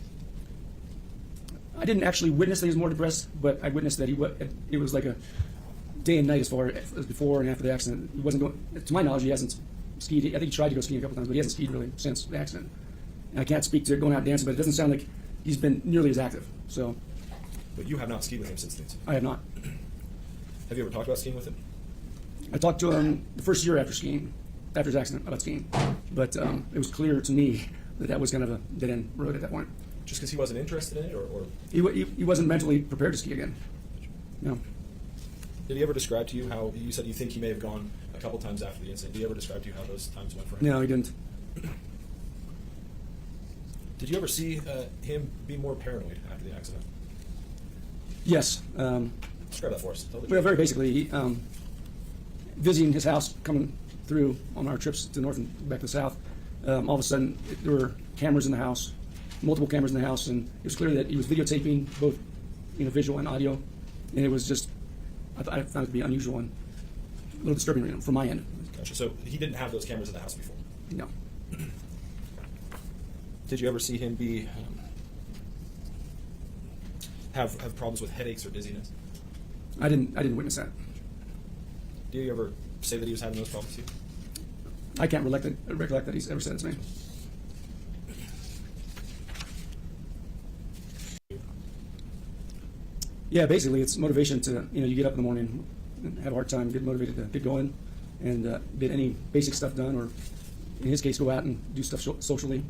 I didn't actually witness that he was more depressed, but I witnessed that it was like a day and night as far as before and after the accident. He wasn't going, to my knowledge, he hasn't skied. I think he tried to go skiing a couple times, but he hasn't skied really since the accident. And I can't speak to going out dancing, but it doesn't sound like he's been nearly as active. So But you have not skied with him since the incident. I have not. Have you ever talked about skiing with him? I talked to him the first year after his accident, about skiing. But it was clear to me that was kind of a dead-end road at that point. Just because he wasn't interested in it, or He wasn't mentally prepared to ski again. No. did he ever describe to you how, you said you think he may have gone a couple times after the incident, did he ever describe to you how those times went for him? No, he didn't. Did you ever see him be more paranoid after the accident? Yes. Describe that for us. Tell the Well, jury. very basically, visiting his house, coming through on our trips to the north and back to the south, all of a sudden there were cameras in the house, multiple cameras in the house, and it was clear that he was videotaping both, visual and audio, and it was just, I found it to be unusual and a little disturbing from my end. Gotcha. So he didn't have those cameras in the house before. No, Did you ever see him be have problems with headaches or dizziness? I didn't witness that. Do you ever say that he was having those problems too? I can't recollect that he's ever said it to me. Yeah, basically, it's motivation to, you get up in the morning and have a hard time, get motivated to get going and get any basic stuff done, or in his case, go out and do stuff socially.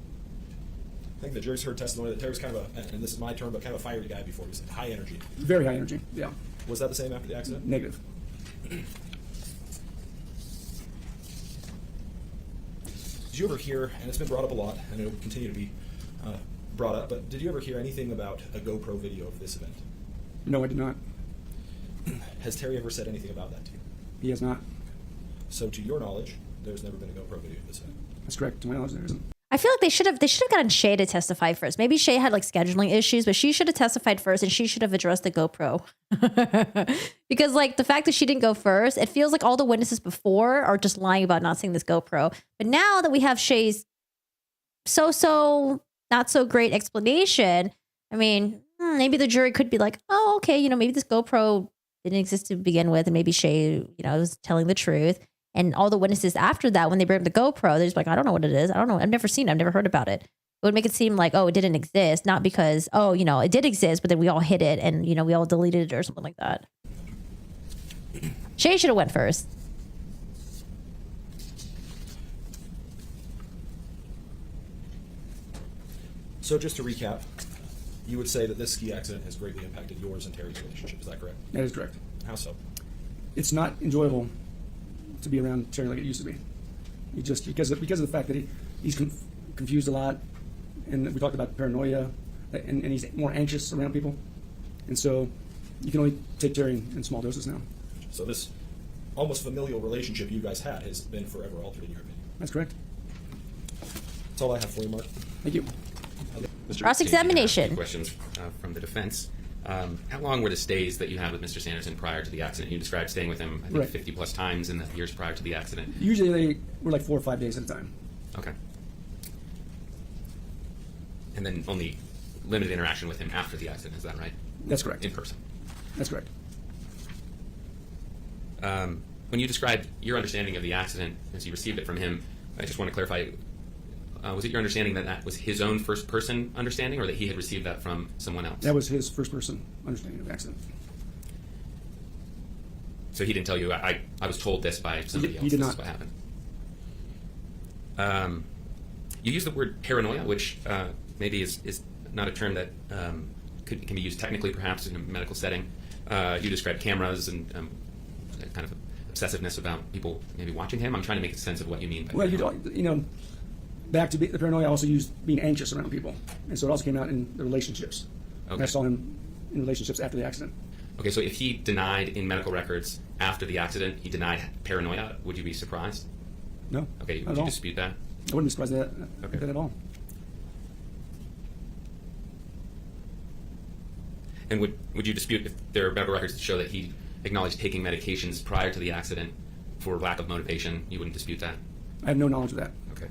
I think the jury's heard testimony that Terry's kind of and this is my term, but kind of a fiery guy before. He was high energy. Very high energy, yeah. Was that the same after the accident? Negative. Did you ever hear, and it's been brought up a lot, and it will continue to be brought up, but did you ever hear anything about a GoPro video of this event? No, I did not. Has Terry ever said anything about that to you? He has not. So to your knowledge, there's never been a GoPro video of this event. That's correct. To my knowledge, there isn't. I feel like they should have gotten Shay to testify first. Maybe Shay had like scheduling issues, but she should have testified first and she should have addressed the GoPro. Because like the fact that she didn't go first, it feels like all the witnesses before are just lying about not seeing this GoPro. But now that we have Shay's so not so great explanation, I mean, maybe the jury could be like, oh, okay, maybe this GoPro didn't exist to begin with, and maybe Shay, was telling the truth. And all the witnesses after that, when they bring up the GoPro, they're just like, I don't know what it is. I don't know. I've never seen it. I've never heard about it. It would make it seem like, oh, it didn't exist. Not because, oh, it did exist, but then we all hid it and, we all deleted it or something like that. Shay should have went first. So just to recap, you would say that this ski accident has greatly impacted yours and Terry's relationship. Is that correct? That is correct. How so? It's not enjoyable to be around Terry like it used to be. He just because of the fact that he's confused a lot, and we talked about paranoia, and he's more anxious around people, and so you can only take Terry in small doses now. So this almost familial relationship you guys had has been forever altered in your opinion. That's correct. That's all I have for you, Mark. Thank you. Mr. Cross-examination. Questions from the defense. How long were the stays that you had with Mr. Sanderson prior to the accident? You described staying with him, I think, Right. 50 plus times in the years prior to the accident. Usually they were like 4 or 5 days at a time. Okay. And then only limited interaction with him after the accident, is that right? That's correct. In person. That's correct. When you described your understanding of the accident as you received it from him, I just want to clarify, was it your understanding that that was his own first-person understanding, or that he had received that from someone else? That was his first person understanding of the accident. So he didn't tell you, I was told this by somebody He else, did this not. is what happened. You used the word paranoia, which maybe is not a term that can be used technically, perhaps, in a medical setting. You described cameras and kind of obsessiveness about people maybe watching him. I'm trying to make sense of what you mean by Well, paranoia. back to the paranoia, I also used being anxious around people, and so it also came out in the relationships. And Okay. I saw him in relationships after the accident. Okay, so if he denied in medical records after the accident, he denied paranoia, would you be surprised? No. Okay, not would at you all. dispute that? I wouldn't be surprised at Okay. that at all. And would you dispute if there are medical records that show that he acknowledged taking medications prior to the accident for lack of motivation? You wouldn't dispute that? I have no knowledge of that. Okay.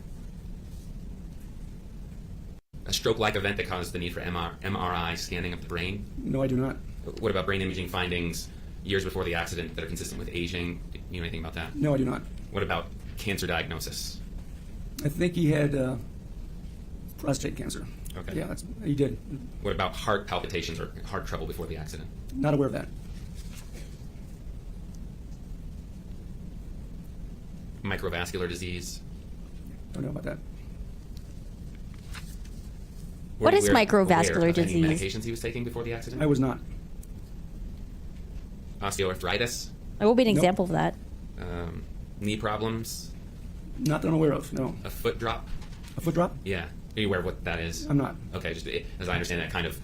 A stroke-like event that caused the need for MRI scanning of the brain? No, I do not. What about brain imaging findings years before the accident that are consistent with aging? Do you know anything about that? No, I do not. What about cancer diagnosis? I think he had prostate cancer. Okay. Yeah, he did. What about heart palpitations or heart trouble before the accident? Not aware of that. Microvascular disease? Don't know about that. What Were is you aware microvascular of any disease? medications he was taking before the accident? I was not. Osteoarthritis? What would be an Nope. example of that? Knee problems? Not that I'm aware of. No. A foot drop? A foot drop? Yeah. Are you aware of what that is? I'm not. Okay, just as I understand that, kind of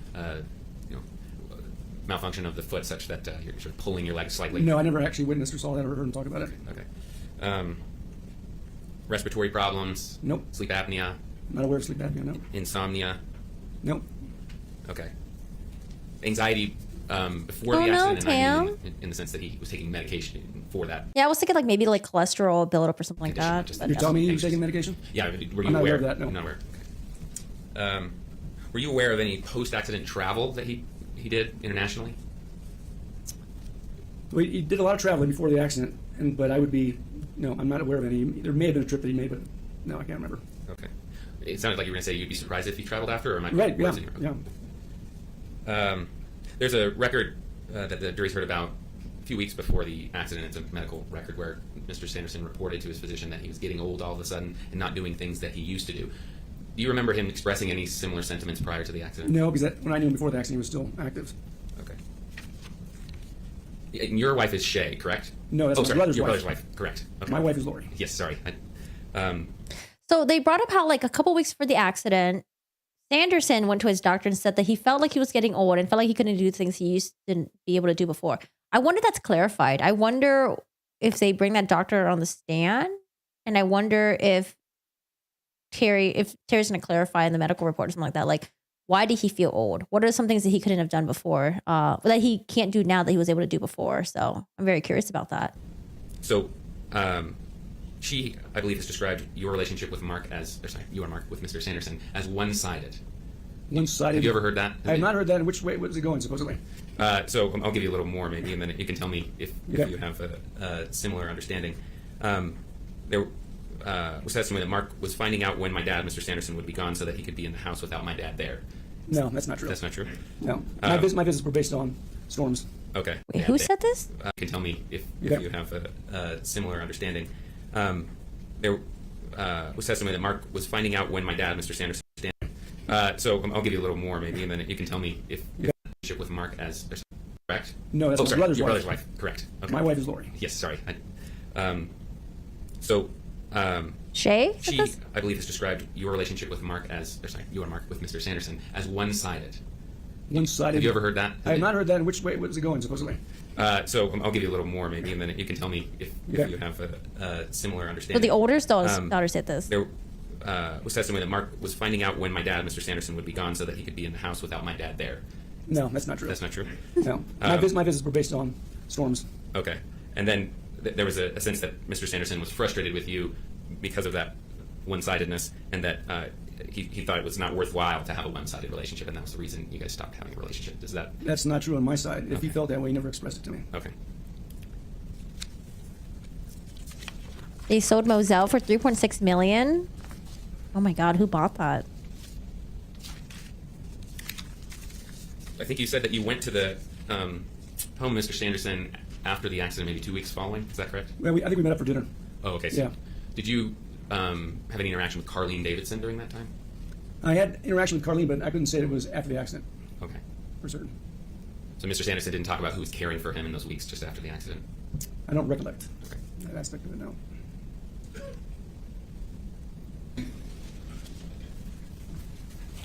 malfunction of the foot such that you're sort of pulling your leg slightly? No, I never actually witnessed or saw that or heard him talk about it. Okay. Respiratory problems? Nope. Sleep apnea? I'm not aware of sleep apnea, no. Insomnia? Nope. Okay. Anxiety before Oh, the no, accident? And I mean, Tam. in the sense that he was taking medication for that. Yeah, I was thinking like maybe like cholesterol buildup or something like Condition, that. just- but You're no. telling me he was taking medication? Yeah, were you I'm not aware aware of that, no. Not aware. Okay. Were you aware of any post-accident travel that he did internationally? Well, he did a lot of traveling before the accident, but I would be, no, I'm not aware of any. There may have been a trip that he made, but no, I can't remember. Okay. It sounded like you were going to say you'd be surprised if he traveled after, or am I Right, yeah, words in your- yeah. There's a record that the jury's heard about a few weeks before the accident. It's a medical record where Mr. Sanderson reported to his physician that he was getting old all of a sudden and not doing things that he used to do. Do you remember him expressing any similar sentiments prior to the accident? No, because when I knew him before the accident, he was still active. Okay. And your wife is Shay, correct? No, that's oh, my sorry, brother's your wife. brother's wife. Correct. Okay. My wife is Lori. Yes, sorry. So they brought up how like a couple weeks before the accident, Sanderson went to his doctor and said that he felt like he was getting old and felt like he couldn't do things he used to be able to do before. I wonder if that's clarified. I wonder if they bring that doctor on the stand, and I wonder if Terry's going to clarify in the medical report or something like that. Like, why did he feel old? What are some things that he couldn't have done before, that he can't do now that he was able to do before? So I'm very curious about that. So, she, I believe, has described your relationship with Mark as, or sorry, you and Mark with Mr. Sanderson as one-sided. One-sided. Have you ever heard that? I have not heard that. In which way was it going, supposedly? So I'll give you a little more maybe, and then you can tell me if Okay. you have a similar understanding. There was testimony that Mark was finding out when my dad, Mr. Sanderson, would be gone so that he could be in the house without my dad there. No, that's not true. That's not true? No. My business were based on storms. Okay. Wait, Yeah, who they- said this? You can tell me if Okay. you have a similar understanding. There was testimony that Mark was finding out when my dad, Mr. Sanderson, so I'll give you a little more maybe, and then you can tell me if you have a relationship with Mark as correct. No, that's oh, my sorry, brother's your wife. brother's wife. Correct. Okay. My wife is Lori. Yes, sorry. So Shay said she, this? I believe, has described your relationship with Mark as, or sorry, you and Mark with Mr. Sanderson as one-sided. One-sided. Have you ever heard that? I have not heard that. In which way was it going, supposedly? So I'll give you a little more maybe, and then you can tell me if Okay. you have a similar So understanding. the older daughter said this. There was testimony that Mark was finding out when my dad, Mr. Sanderson, would be gone so that he could be in the house without my dad there. No, that's not true. That's not true? No. My business were based on storms. Okay. And then there was a sense that Mr. Sanderson was frustrated with you because of that one-sidedness, and that he thought it was not worthwhile to have a one-sided relationship, and that was the reason you guys stopped having a relationship. Is that That's not true on my side. If he Okay. felt that way, he never expressed it to me. okay? They sold Moselle for $3.6 million. Oh my God, who bought that? I think you said that you went to the home of Mr. Sanderson after the accident, maybe 2 weeks following. Is that correct? Well, I think we met up for dinner. Oh, okay. So Yeah. did you have any interaction with Carlene Davidson during that time? I had interaction with Carlene, but I couldn't say it was after the accident, Okay. for certain. So Mr. Sanderson didn't talk about who was caring for him in those weeks just after the accident? I don't recollect Okay. that aspect of it, no.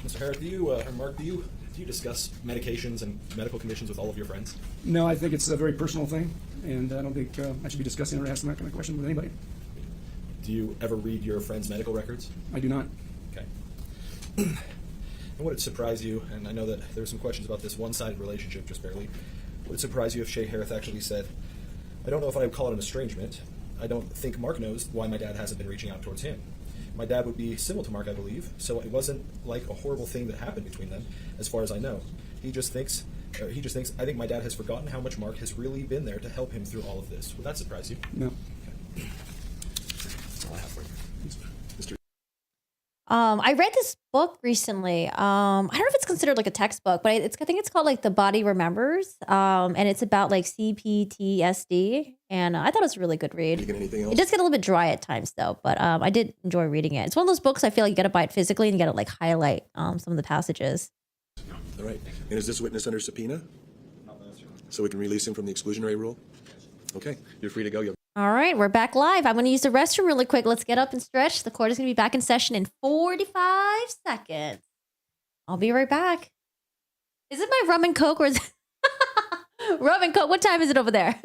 Mr. Harris, do you, or Mark, do you discuss medications and medical conditions with all of your friends? No, I think it's a very personal thing, and I don't think I should be discussing or asking that kind of question with anybody. Do you ever read your friends' medical records? I do not. Okay. And would it surprise you, and I know that there were some questions about this one-sided relationship, just barely, would it surprise you if Shay Harris actually said, I don't know if I would call it an estrangement. I don't think Mark knows why my dad hasn't been reaching out towards him. My dad would be similar to Mark, I believe, so it wasn't like a horrible thing that happened between them, as far as I know. He just thinks, I think my dad has forgotten how much Mark has really been there to help him through all of this. Would that surprise you? No. That's all I have for you. Mr. I read this book recently. I don't know if it's considered like a textbook, but I think it's called like The Body Remembers. And it's about like CPTSD. And I thought it was a really good read. You get anything else? It does get a little bit dry at times though, but I did enjoy reading it. It's one of those books I feel like you got to buy it physically and you got to like highlight some of the passages. All right. And is this witness under subpoena? So we can release him from the exclusionary rule? Okay. You're free to go. All right, we're back live. I'm going to use the restroom really quick. Let's get up and stretch. The court is going to be back in session in 45 seconds. I'll be right back. Is it my rum and coke or is it Rum and Coke, what time is it over there?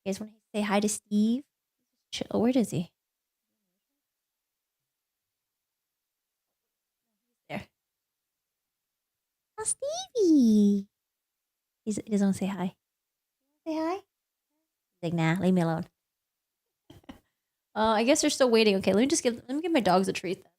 You guys want to say hi to Steve? Chill. Where is he? There. Oh, Stevie. He doesn't want to say hi. Say hi? He's like, nah, leave me alone. I guess they're still waiting. Okay, let me give my dogs a treat then.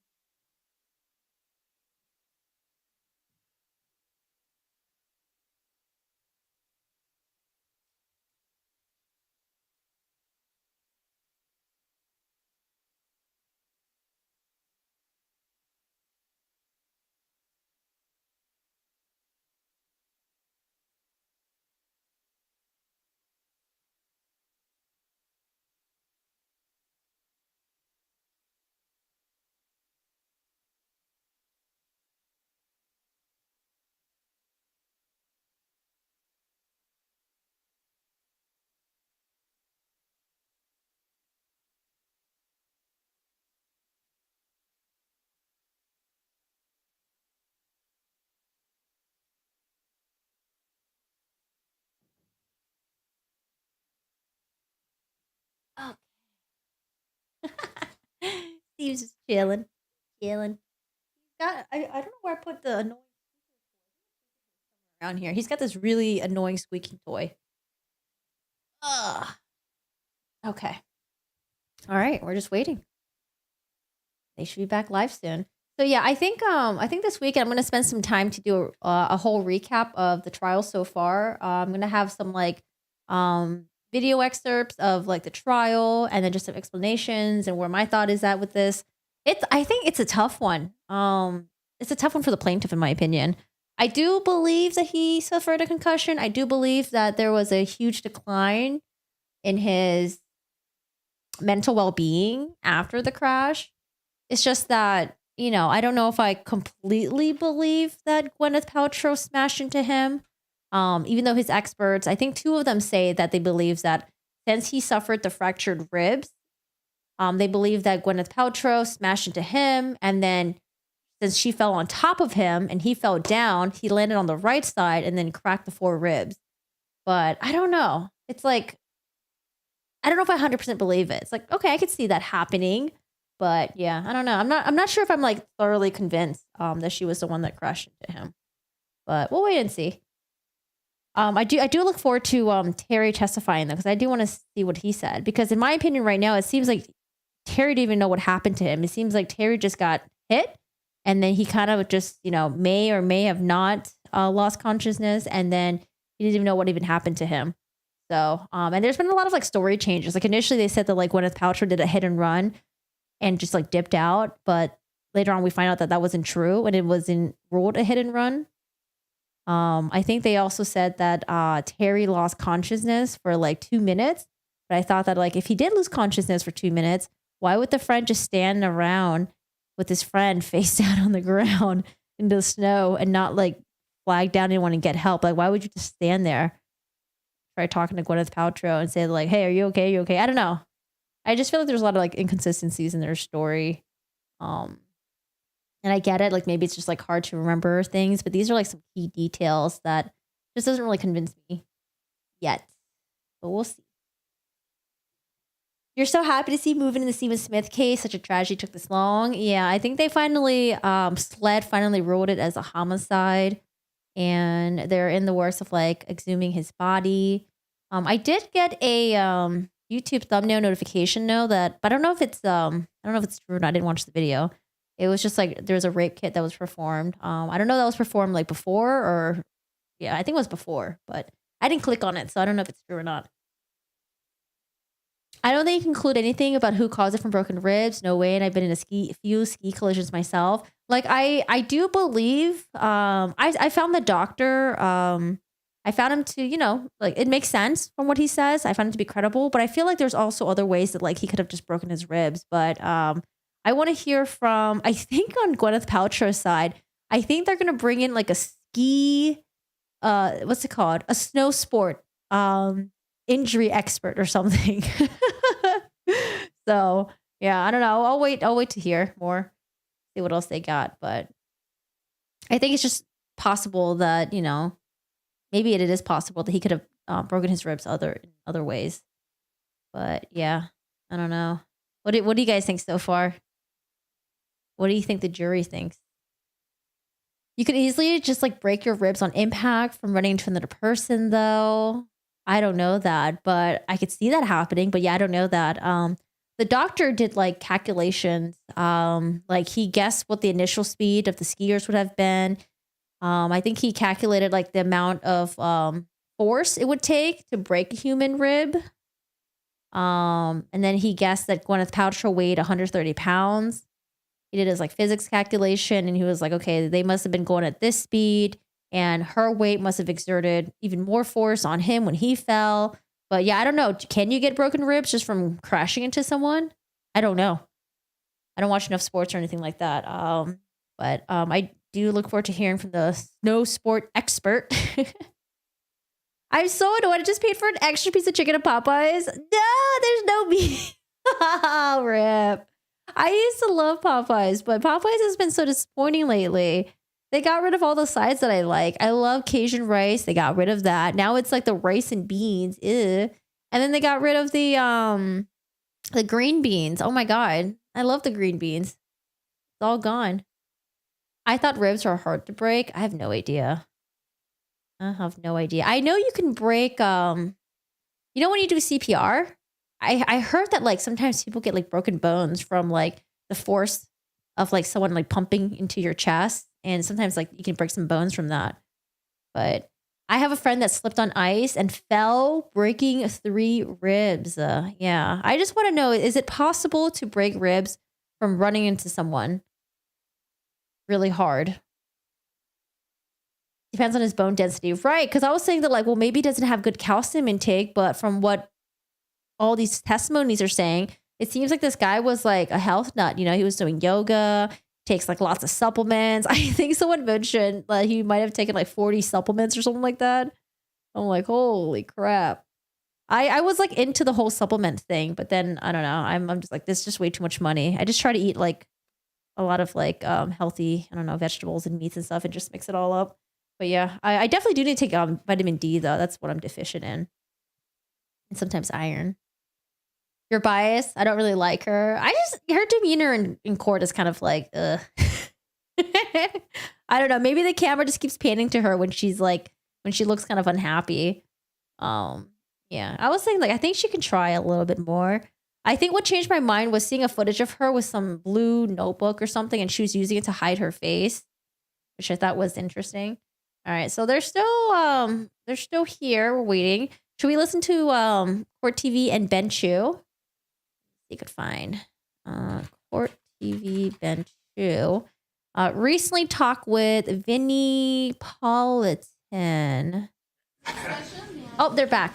Oh. Steve's just chilling. Chilling. I don't know where I put the annoying around here. He's got this really annoying squeaking toy. Ugh. Okay. All right, we're just waiting. They should be back live soon. So yeah, I think this weekend I'm going to spend some time to do a whole recap of the trial so far. I'm going to have some like video excerpts of like the trial and then just some explanations and where my thought is at with this. I think it's a tough one. It's a tough one for the plaintiff in my opinion. I do believe that he suffered a concussion. I do believe that there was a huge decline in his mental well-being after the crash. It's just that, you know, I don't know if I completely believe that Gwyneth Paltrow smashed into him. Even though his experts, I think two of them say that they believe that since he suffered the fractured ribs, they believe that Gwyneth Paltrow smashed into him. And then since she fell on top of him and he fell down, he landed on the right side and then cracked the 4 ribs. But I don't know. It's like, I don't know if I 100% believe it. It's like, okay, I could see that happening. But yeah, I don't know. I'm not sure if I'm like thoroughly convinced that she was the one that crashed into him. But we'll wait and see. I do look forward to Terry testifying though, because I do want to see what he said. Because in my opinion, right now, it seems like Terry didn't even know what happened to him. It seems like Terry just got hit, and then he kind of just, you know, may or may have not lost consciousness, and then he didn't even know what even happened to him. So, and there's been a lot of like story changes. Like initially, they said that like Gwyneth Paltrow did a hit and run and just like dipped out, but later on we find out that that wasn't true and it wasn't ruled a hit and run. I think they also said that Terry lost consciousness for like 2 minutes, but I thought that like if he did lose consciousness for 2 minutes, why would the friend just stand around with his friend face down on the ground in the snow and not like flag down anyone and get help? Like, why would you just stand there, try talking to Gwyneth Paltrow and say like, hey, are you okay? Are you okay? I don't know. I just feel like there's a lot of like inconsistencies in their story. And I get it. Like maybe it's just like hard to remember things, but these are like some key details that just doesn't really convince me yet. But we'll see. You're so happy to see moving in the Stephen Smith case. Such a tragedy took this long. Yeah, I think they finally, SLED finally ruled it as a homicide. and they're in the works of like exhuming his body. I did get a YouTube thumbnail notification though that, but I don't know if it's true or not. I didn't watch the video. It was just like there's a rape kit that was performed. I don't know if that was performed like before or yeah, I think it was before, but I didn't click on it, so I don't know if it's true or not. I don't think you can include anything about who caused it from broken ribs. No way. And I've been in a few ski collisions myself. Like I do believe. I found the doctor. I found him to, like it makes sense from what he says. I found him to be credible, but I feel like there's also other ways that like he could have just broken his ribs. But I want to hear from. I think on Gwyneth Paltrow's side, I think they're gonna bring in like a ski. What's it called? A snow sport. Injury expert or something. So yeah, I don't know. I'll wait to hear more, see what else they got. But I think it's just possible that, maybe it is possible that he could have broken his ribs in other ways. But yeah, I don't know. What do you guys think so far? What do you think the jury thinks? You could easily just like break your ribs on impact from running into another person though. I don't know that, but I could see that happening. But yeah, I don't know that. The doctor did like calculations. Like he guessed what the initial speed of the skiers would have been. I think he calculated like the amount of force it would take to break a human rib. And then he guessed that Gwyneth Paltrow weighed 130 pounds. He did his like physics calculation and he was like, okay, they must have been going at this speed. And her weight must have exerted even more force on him when he fell. But yeah, I don't know. Can you get broken ribs just from crashing into someone? I don't know. I don't watch enough sports or anything like that. But I do look forward to hearing from the snow sport expert. I'm so annoyed. I just paid for an extra piece of chicken at Popeyes. No, there's no meat. Rip. I used to love Popeyes, but Popeyes has been so disappointing lately. They got rid of all the sides that I like. I love Cajun rice. They got rid of that. Now it's like the rice and beans. Ew. And then they got rid of the green beans. Oh my God. I love the green beans. It's all gone. I thought ribs are hard to break. I have no idea. I have no idea. I know you can break, when you do CPR, I heard that like sometimes people get like broken bones from like the force of like someone like pumping into your chest. And sometimes like you can break some bones from that. But I have a friend that slipped on ice and fell, breaking 3 ribs. Yeah. I just want to know, is it possible to break ribs from running into someone really hard? Depends on his bone density. Right. Because I was saying that like, well, maybe he doesn't have good calcium intake, but from what all these testimonies are saying, it seems like this guy was like a health nut. He was doing yoga, takes like lots of supplements. I think someone mentioned that he might have taken like 40 supplements or something like that. I'm like, holy crap. I was like into the whole supplement thing, but then I don't know. I'm just like, this is just way too much money. I just try to eat like a lot of like healthy, I don't know, vegetables and meats and stuff and just mix it all up. But yeah, I definitely do need to take vitamin D though. That's what I'm deficient in. And sometimes iron. You're biased. I don't really like her. Her demeanor in court is kind of like, ugh. I don't know. Maybe the camera just keeps panning to her when she looks kind of unhappy. Yeah. I was saying like, I think she can try a little bit more. I think what changed my mind was seeing a footage of her with some blue notebook or something, and she was using it to hide her face, which I thought was interesting. All right. So they're still here. We're waiting. Should we listen to Court TV and Ben Chu? You could find Court TV Ben Chu. Recently talked with Vinnie Politan. Oh, they're back.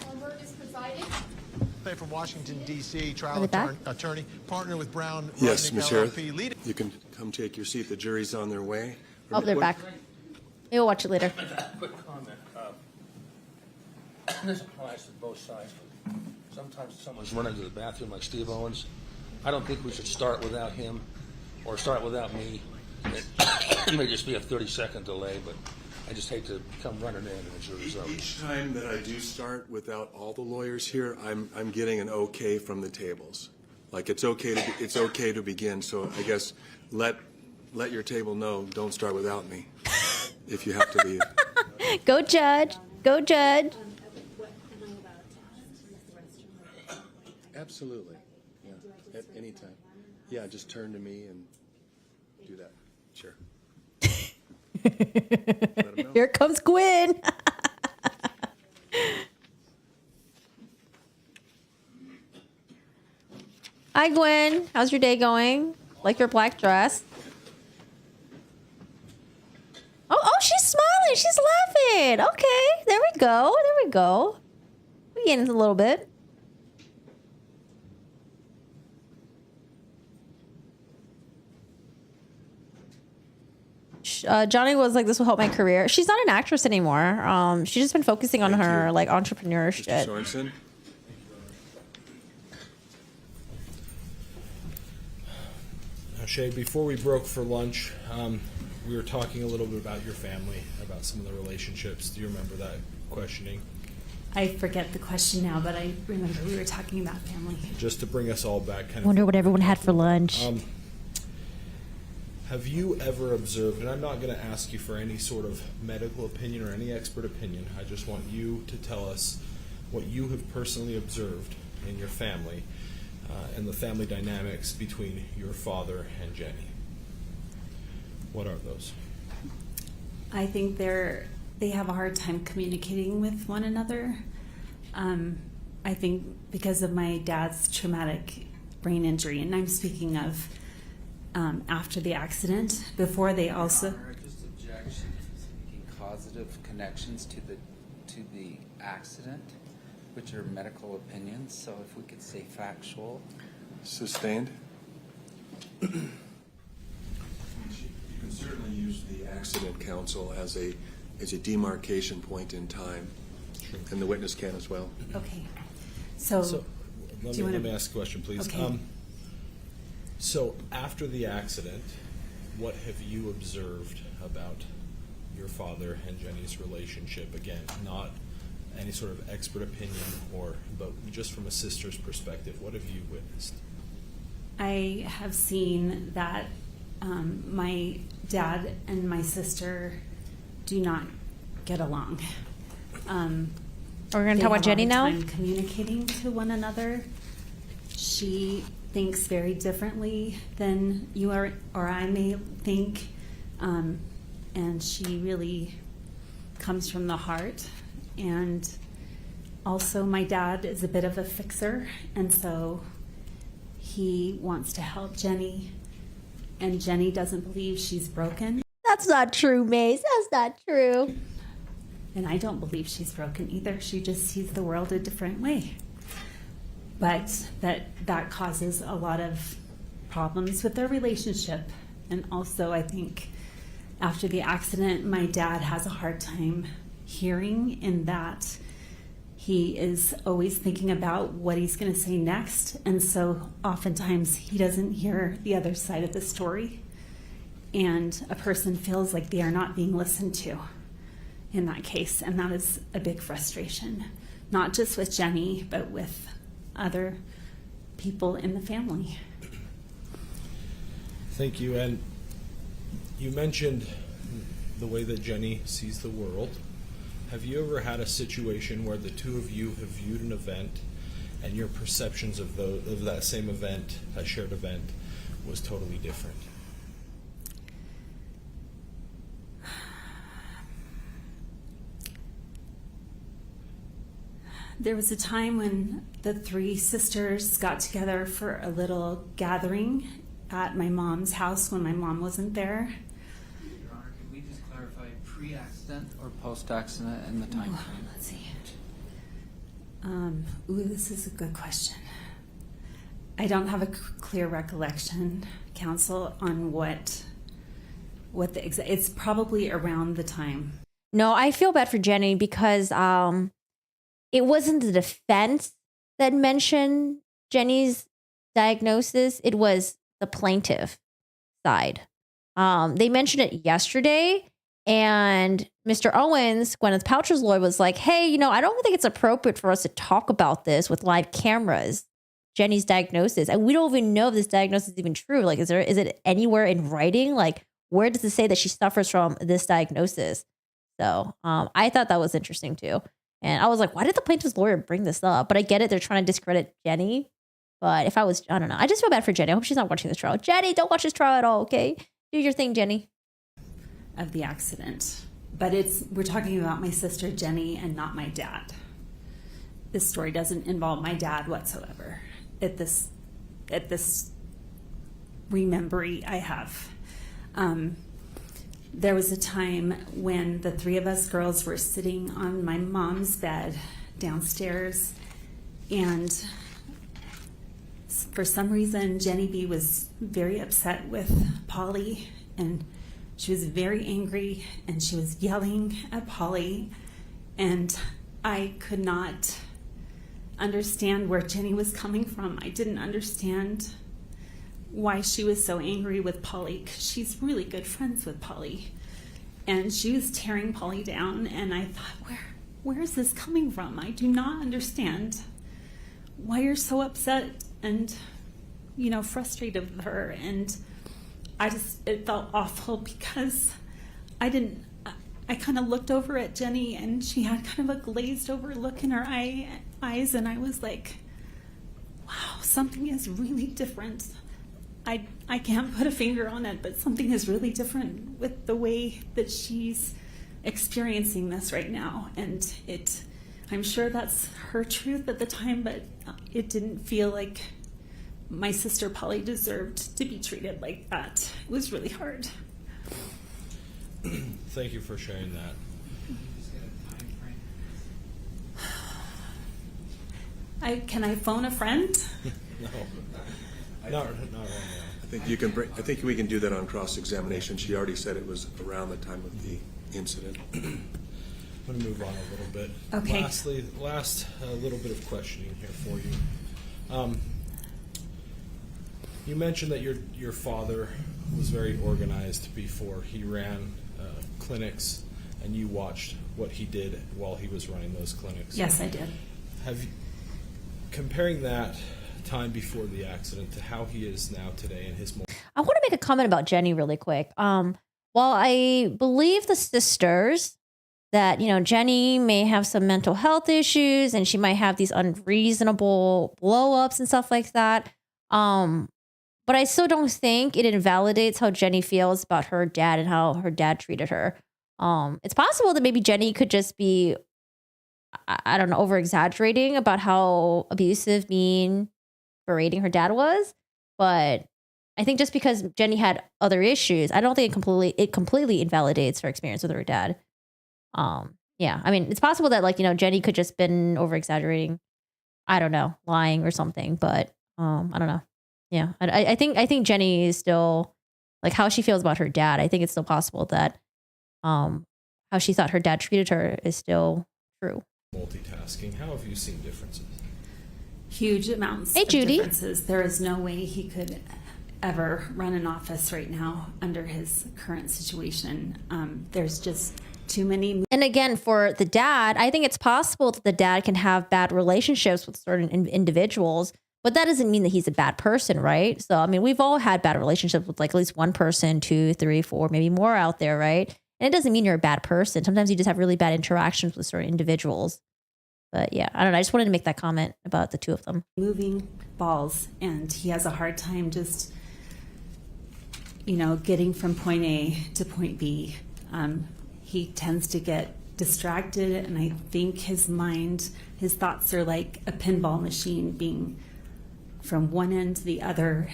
From Washington, D.C., trial attorney, partner with Brown. Yes, Ms. Harris. You can come take your seat. The jury's on their way. Oh, they're back. Maybe we'll watch it later. Quick comment. This applies to both sides. Sometimes someone's running to the bathroom like Steve Owens. I don't think we should start without him or start without me. It may just be a 30-second delay, but I just hate to come running in and the jury's over. Each time that I do start without all the lawyers here, I'm getting an okay from the tables. Like it's okay to begin. So I guess let your table know. Don't start without me if you have to leave. Go judge. Go judge. Absolutely. Yeah. At any time. Yeah, just turn to me and do that. Sure. Let 'em know. Here comes Gwen. Hi, Gwen. How's your day going? Like your black dress? Oh, she's smiling. She's laughing. Okay, there we go. There we go. We getting a little bit. Johnny was like, "This will help my career." She's not an actress anymore. She's just been focusing on her like entrepreneur Mr. shit. Sorensen? Now, Shay, before we broke for lunch, we were talking a little bit about your family, about some of the relationships. Do you remember that questioning? I forget the question now, but I remember we were talking about family. Just to bring us all back, kind of. Wonder what everyone had for lunch. Have you ever observed, and I'm not going to ask you for any sort of medical opinion or any expert opinion, I just want you to tell us what you have personally observed in your family and the family dynamics between your father and Jenny. What are those? I think they have a hard time communicating with one another. I think because of my dad's traumatic brain injury, and I'm speaking of after the accident. Before they also. Just objection to making causative connections to the accident, which are medical opinions. So if we could say factual. Sustained? You can certainly use the accident counsel as a demarcation point in time. Sure. And the witness can as well. Okay. So let do you me wanna- ask a question, please. Okay. So after the accident, what have you observed about your father and Jenny's relationship? Again, not any sort of expert opinion, but just from a sister's perspective, what have you witnessed? I have seen that my dad and my sister do not get along. Are we going to They talk about have a Jenny now? hard time communicating to one another. She thinks very differently than you or I may think, and she really comes from the heart. And also, my dad is a bit of a fixer, and so he wants to help Jenny, and Jenny doesn't believe she's broken. That's not true, Mace. That's not true. And I don't believe she's broken either. She just sees the world a different way. But that causes a lot of problems with their relationship. And also, I think after the accident, my dad has a hard time hearing, in that he is always thinking about what he's going to say next. And so oftentimes he doesn't hear the other side of the story. And a person feels like they are not being listened to in that case. And that is a big frustration, not just with Jenny, but with other people in the family. Thank you. And you mentioned the way that Jenny sees the world. Have you ever had a situation where the two of you have viewed an event and your perceptions of that same event, a shared event, was totally different? There was a time when the three sisters got together for a little gathering at my mom's house when my mom wasn't there. Your Honor, can we just clarify pre-accident or post-accident in the time frame? Let's see. This is a good question. I don't have a clear recollection, counsel, on what the exact. It's probably around the time. No, I feel bad for Jenny because it wasn't the defense that mentioned Jenny's diagnosis. It was the plaintiff side. They mentioned it yesterday, and Mr. Owens, Gwyneth Paltrow's lawyer, was like, hey, I don't think it's appropriate for us to talk about this with live cameras, Jenny's diagnosis. And we don't even know if this diagnosis is even true. Like, is it anywhere in writing? Like, where does it say that she suffers from this diagnosis? So I thought that was interesting too. And I was like, why did the plaintiff's lawyer bring this up? But I get it. They're trying to discredit Jenny. But if I don't know. I just feel bad for Jenny. I hope she's not watching this trial. Jenny, don't watch this trial at all, okay? Do your thing, Jenny. Of the accident. But we're talking about my sister Jenny and not my dad. This story doesn't involve my dad whatsoever. At this remembering I have. There was a time when the three of us girls were sitting on my mom's bed downstairs, and for some reason Jenny B was very upset with Polly, and she was very angry, and she was yelling at Polly, and I could not understand where Jenny was coming from. I didn't understand why she was so angry with Polly, because she's really good friends with Polly. And she was tearing Polly down, and I thought, where is this coming from? I do not understand why you're so upset and, frustrated with her. And it felt awful because I kind of looked over at Jenny, and she had kind of a glazed over look in her eyes, and I was like, wow, something is really different. I can't put a finger on it, but something is really different with the way that she's experiencing this right now. And I'm sure that's her truth at the time, but it didn't feel like my sister Polly deserved to be treated like that. It was really hard. Thank you for sharing that. Can I phone a friend? No. Not right now. I think we can do that on cross-examination. She already said it was around the time of the incident. I'm going to move on a little bit. Okay. Last little bit of questioning here for you. You mentioned that your father was very organized before he ran clinics, and you watched what he did while he was running those clinics. Yes, I did. Comparing that time before the accident to how he is now today in his I want to make a comment about Jenny really quick. While I believe the sisters that, Jenny may have some mental health issues and she might have these unreasonable blow-ups and stuff like that. But I still don't think it invalidates how Jenny feels about her dad and how her dad treated her. It's possible that maybe Jenny could just be, I don't know, over-exaggerating about how abusive, mean, berating her dad was. But I think just because Jenny had other issues, I don't think it completely invalidates her experience with her dad. Yeah, I mean, it's possible that Jenny could just been over-exaggerating, I don't know, lying or something. But I don't know. Yeah, I think Jenny is still, how she feels about her dad. I think it's still possible that how she thought her dad treated her is still true. multitasking. How have you seen differences? Huge amounts of differences. There is no way he could ever run an office right now under his current situation. There's just too many. And again, for the dad, I think it's possible that the dad can have bad relationships with certain individuals, but that doesn't mean that he's a bad person, right? So, I mean, we've all had bad relationships with at least one person, 2, 3, 4, maybe more out there, right? And it doesn't mean you're a bad person. Sometimes you just have really bad interactions with certain individuals. But yeah, I don't know. I just wanted to make that comment about the two of them. Moving balls, and he has a hard time just, getting from point A to point B. He tends to get distracted, and I think his thoughts are like a pinball machine being from one end to the other,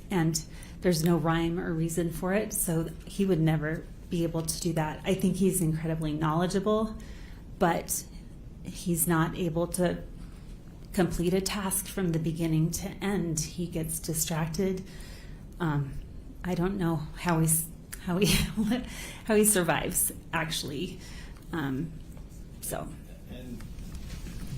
and there's no rhyme or reason for it, so he would never be able to do that. I think he's incredibly knowledgeable, but he's not able to complete a task from the beginning to end. He gets distracted. I don't know how he survives, actually. So. And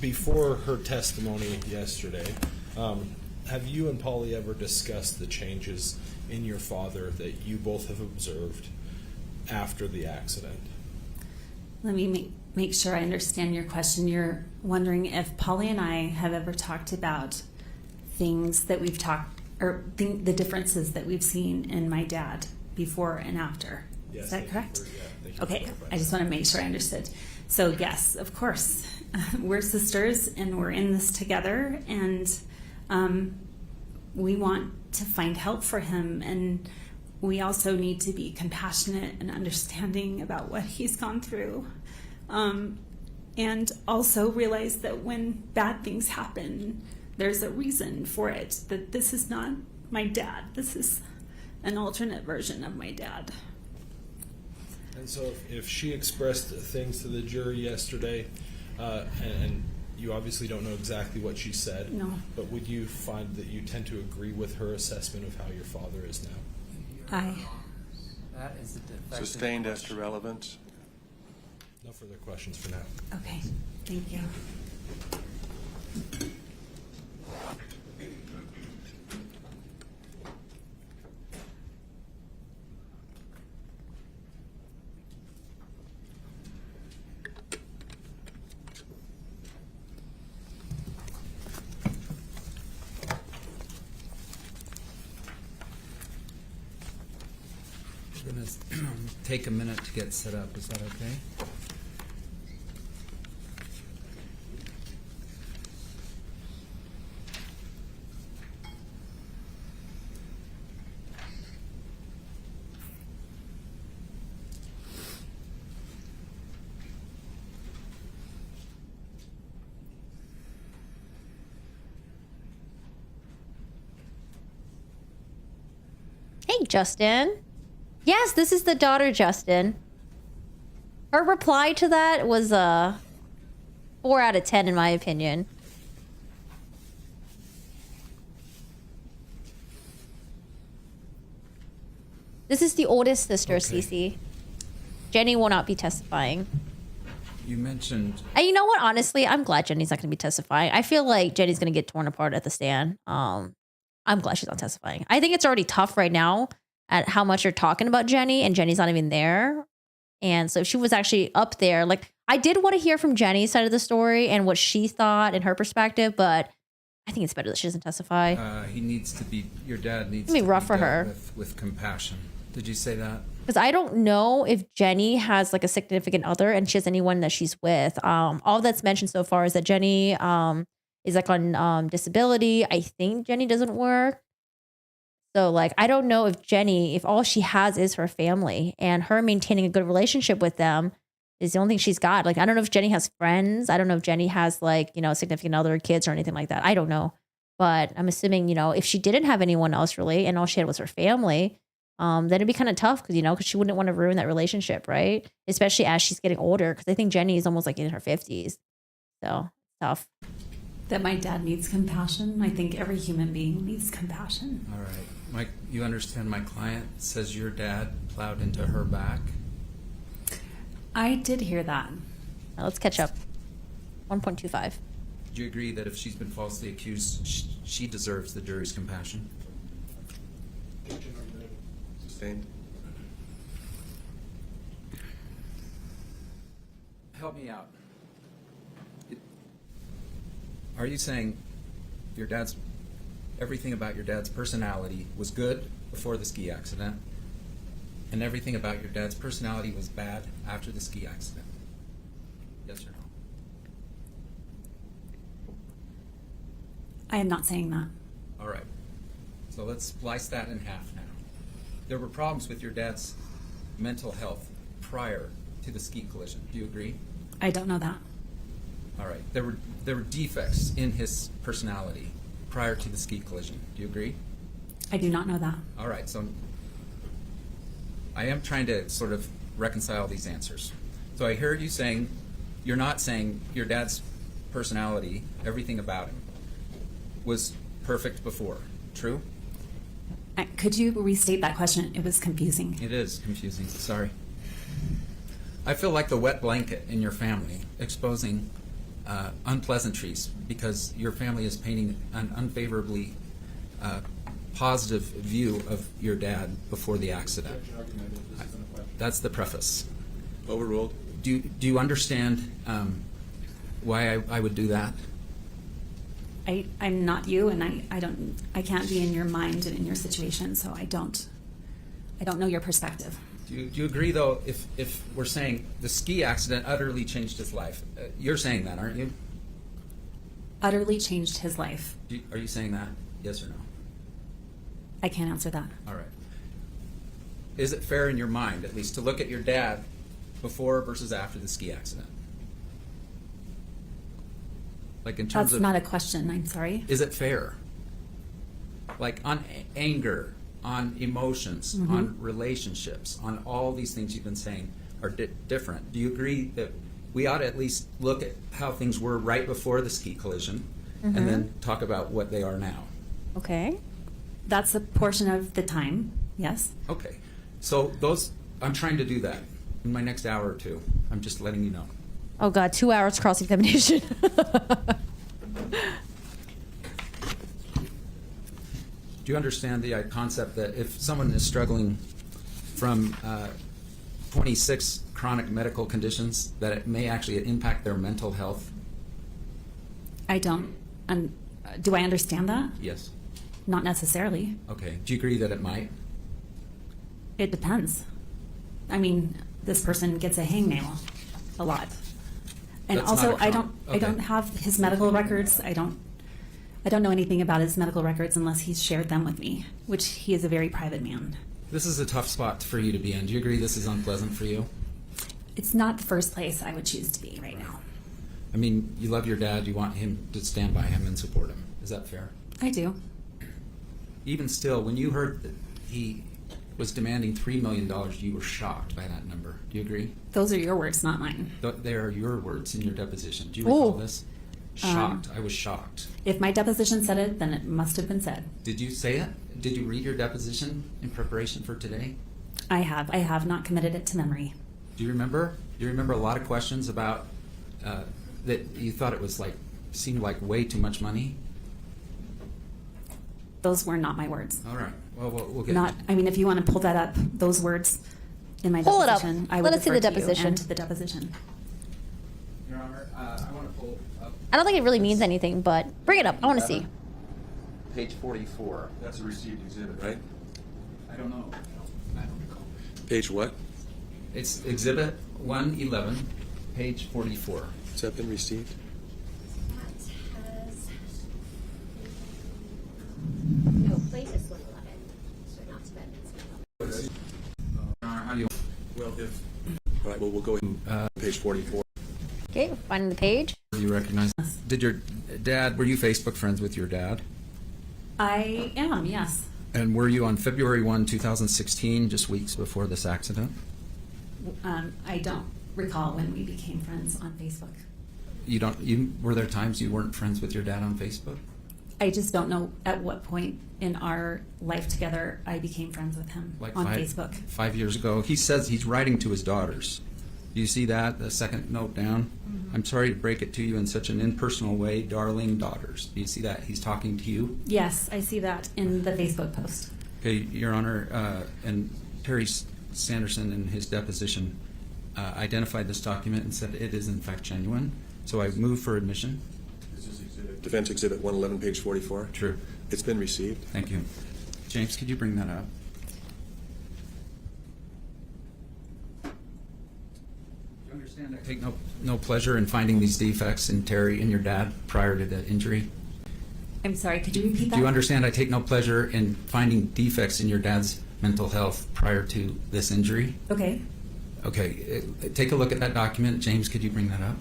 before her testimony yesterday, have you and Polly ever discussed the changes in your father that you both have observed after the accident? Let me make sure I understand your question. You're wondering if Polly and I have ever talked about things that the differences that we've seen in my dad before and after. Is that correct? Yeah, thank you. Okay, I just want to make sure I understood. So yes, of course, we're sisters and we're in this together, and we want to find help for him, and we also need to be compassionate and understanding about what he's gone through, and also realize that when bad things happen, there's a reason for it, that this is not my dad. This is an alternate version of my dad. And so if she expressed things to the jury yesterday, and you obviously don't know exactly what she said, No. but would you find that you tend to agree with her assessment of how your father is now? That is a defective Sustained as to question. relevance. No further questions for now. Okay, thank you. We're going to take a minute to get set up. Is that okay? Hey, Justin. Yes, this is the daughter, Justin. Her reply to that was a 4 out of 10 in my opinion. This is the oldest sister, Okay. Cece. Jenny will not be testifying. You mentioned And you know what? Honestly, I'm glad Jenny's not going to be testifying. I feel like Jenny's going to get torn apart at the stand. I'm glad she's not testifying. I think it's already tough right now at how much you're talking about Jenny, and Jenny's not even there. And so if she was actually up there, like, I did want to hear from Jenny's side of the story and what she thought and her perspective, but I think it's better that she doesn't testify. he needs to be, your dad needs It'd be to rough be for dealt her. with compassion. Did you say that? Because I don't know if Jenny has like a significant other and she has anyone that she's with. All that's mentioned so far is that Jenny is like on disability. I think Jenny doesn't work. So like, I don't know if Jenny, if all she has is her family, and her maintaining a good relationship with them is the only thing she's got. Like, I don't know if Jenny has friends. I don't know if Jenny has like, you know, significant other, kids or anything like that. I don't know. But I'm assuming, you know, if she didn't have anyone else really and all she had was her family, then it'd be kind of tough because, you know, because she wouldn't want to ruin that relationship, right? Especially as she's getting older, because I think Jenny is almost like in her 50s. So tough. That my dad needs compassion. I think every human being needs compassion. All right. Mike, you understand my client says your dad plowed into her back? I did hear that. Now let's catch up. 1.25. Do you agree that if she's been falsely accused, she deserves the jury's compassion? Sustained. Help me out. Are you saying your dad's, everything about your dad's personality was good before the ski accident, and everything about your dad's personality was bad after the ski accident? Yes or no? I am not saying that. All right. So let's slice that in half now. There were problems with your dad's mental health prior to the ski collision. Do you agree? I don't know that. All right. There were defects in his personality prior to the ski collision. Do you agree? I do not know that. All right. So I am trying to sort of reconcile these answers. So I heard you saying you're not saying your dad's personality, everything about him, was perfect before. True? Could you restate that question? It was confusing. It is confusing. Sorry. I feel like the wet blanket in your family, exposing unpleasantries because your family is painting an unfavorably positive view of your dad before the accident. That's the preface. Overruled. Do you understand why I would do that? I'm not you, and I can't be in your mind and in your situation, so I don't know your perspective. Do you agree, though, if we're saying the ski accident utterly changed his life? You're saying that, aren't you? Utterly changed his life. Are you saying that? Yes or no? I can't answer that. All right. Is it fair in your mind, at least, to look at your dad before versus after the ski accident? Like in terms That's of... not a question, I'm sorry. Is it fair? Like on anger, on emotions, on relationships, on all these things you've been saying are different. Do you agree that we ought to at least look at how things were right before the ski collision and then talk about what they are now? Okay. That's a portion of the time, yes. Okay. So those, I'm trying to do that in my next hour or two. I'm just letting you know. Oh God, 2 hours cross-examination. Do you understand the concept that if someone is struggling from 26 chronic medical conditions, that it may actually impact their mental health? I don't. Do I understand that? Yes. Not necessarily. Okay. Do you agree that it might? It depends. I mean, this person gets a hangnail a lot. And That's also, not a I trauma. don't Okay. have his medical records. I don't know anything about his medical records unless he's shared them with me, which he is a very private man. This is a tough spot for you to be in. Do you agree this is unpleasant for you? It's not the first place I would choose to be right now. I mean, you love your dad. You want him to stand by him and support him. Is that fair? I do. Even still, when you heard that he was demanding $3 million, you were shocked by that number. Do you agree? Those are your words, not mine. They are your words in your deposition. Do you recall Ooh. this? Shocked. I was shocked. If my deposition said it, then it must have been said. Did you say it? Did you read your deposition in preparation for today? I have. I have not committed it to memory. Do you remember? Do you remember a lot of questions about that you thought it was like, seemed like way too much money? Those were not my words. All right. Well, we'll get Not. I mean, if you want to pull that up, those words in my Pull it up. deposition, I Let would us see refer the to you deposition. and to the deposition. Your Honor, I want to pull up I don't think it really means anything, but bring it up. I want to see. page 44. That's a received exhibit, right? I don't know. I don't recall. Page what? It's Exhibit 111, page 44. Has that been received? No, plaintiff's 111. So not defendant's 111. Your Honor, how do you... Well, if... All right, well, we'll go ahead. Page 44. Okay, finding the page. Do you recognize? Did your dad, were you Facebook friends with your dad? I am. Yes. And were you on February 1, 2016, just weeks before this accident? I don't recall when we became friends on Facebook. Were there times you weren't friends with your dad on Facebook? I just don't know at what point in our life together I became friends with him on Facebook. 5 years ago. He says he's writing to his daughters. Do you see that, the second note down? I'm sorry to break it to you in such an impersonal way, darling daughters. Do you see that? He's talking to you? Yes, I see that in the Facebook post. Okay, Your Honor, and Terry Sanderson in his deposition identified this document and said it is in fact genuine. So I move for admission. This is Defense Exhibit 111, page 44. True. It's been received. Thank you. James, could you bring that up? Do you understand I take no pleasure in finding these defects in Terry and your dad prior to the injury? I'm sorry, could you repeat that? Do you understand I take no pleasure in finding defects in your dad's mental health prior to this injury? Okay. Okay, take a look at that document. James, could you bring that up?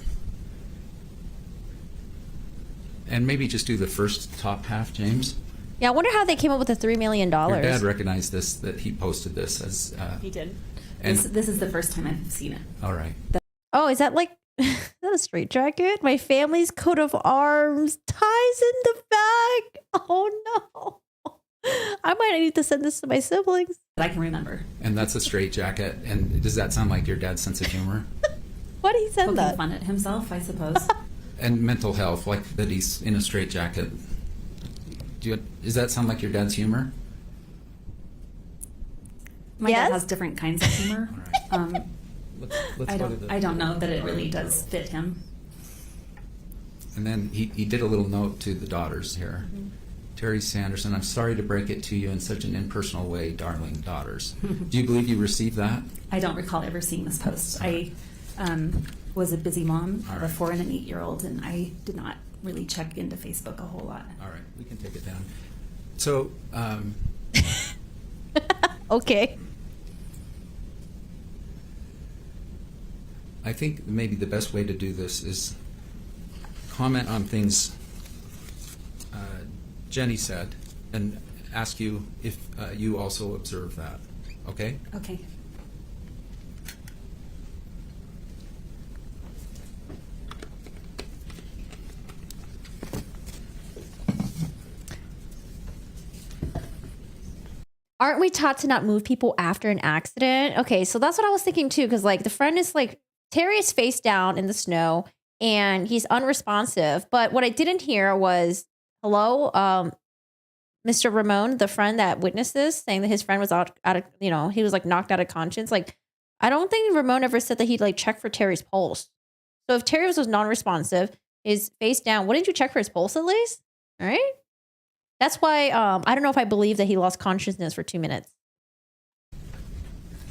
And maybe just do the first top half, James. Yeah, I wonder how they came up with the $3 million. Your dad recognized this, that he posted this as... He did. And, This is the first time I've seen it. all right. Oh, is that like is that a straight jacket? My family's coat of arms, ties in the back. Oh no. I might need to send this to my siblings. That I can remember. And that's a straight jacket. And does that sound like your dad's sense of humor? Why did he send Poking that? fun at himself, I suppose. And mental health, like that he's in a straight jacket. Does that sound like your dad's humor? My Yes? dad has different kinds of humor. Let's I go to the... don't know that it really does fit him. And then he did a little note to the daughters here. Terry Sanderson, I'm sorry to break it to you in such an impersonal way, darling daughters. Do you believe you received that? I don't recall ever seeing this post. I was a busy mom of a 4 and an 8-year-old, and I did not really check into Facebook a whole lot. All right, we can take it down. So, Okay. I think maybe the best way to do this is comment on things Jenny said and ask you if you also observe that. Okay? Okay. Aren't we taught to not move people after an accident? Okay, so that's what I was thinking too, because like the friend is like, Terry is face down in the snow and he's unresponsive. But what I didn't hear was, hello, Mr. Ramon, the friend that witnessed this, saying that his friend was out of, he was like knocked out of conscience. Like, I don't think Ramon ever said that he'd like check for Terry's pulse. So if Terry was non-responsive, is face down, wouldn't you check for his pulse at least? All right. That's why I don't know if I believe that he lost consciousness for 2 minutes.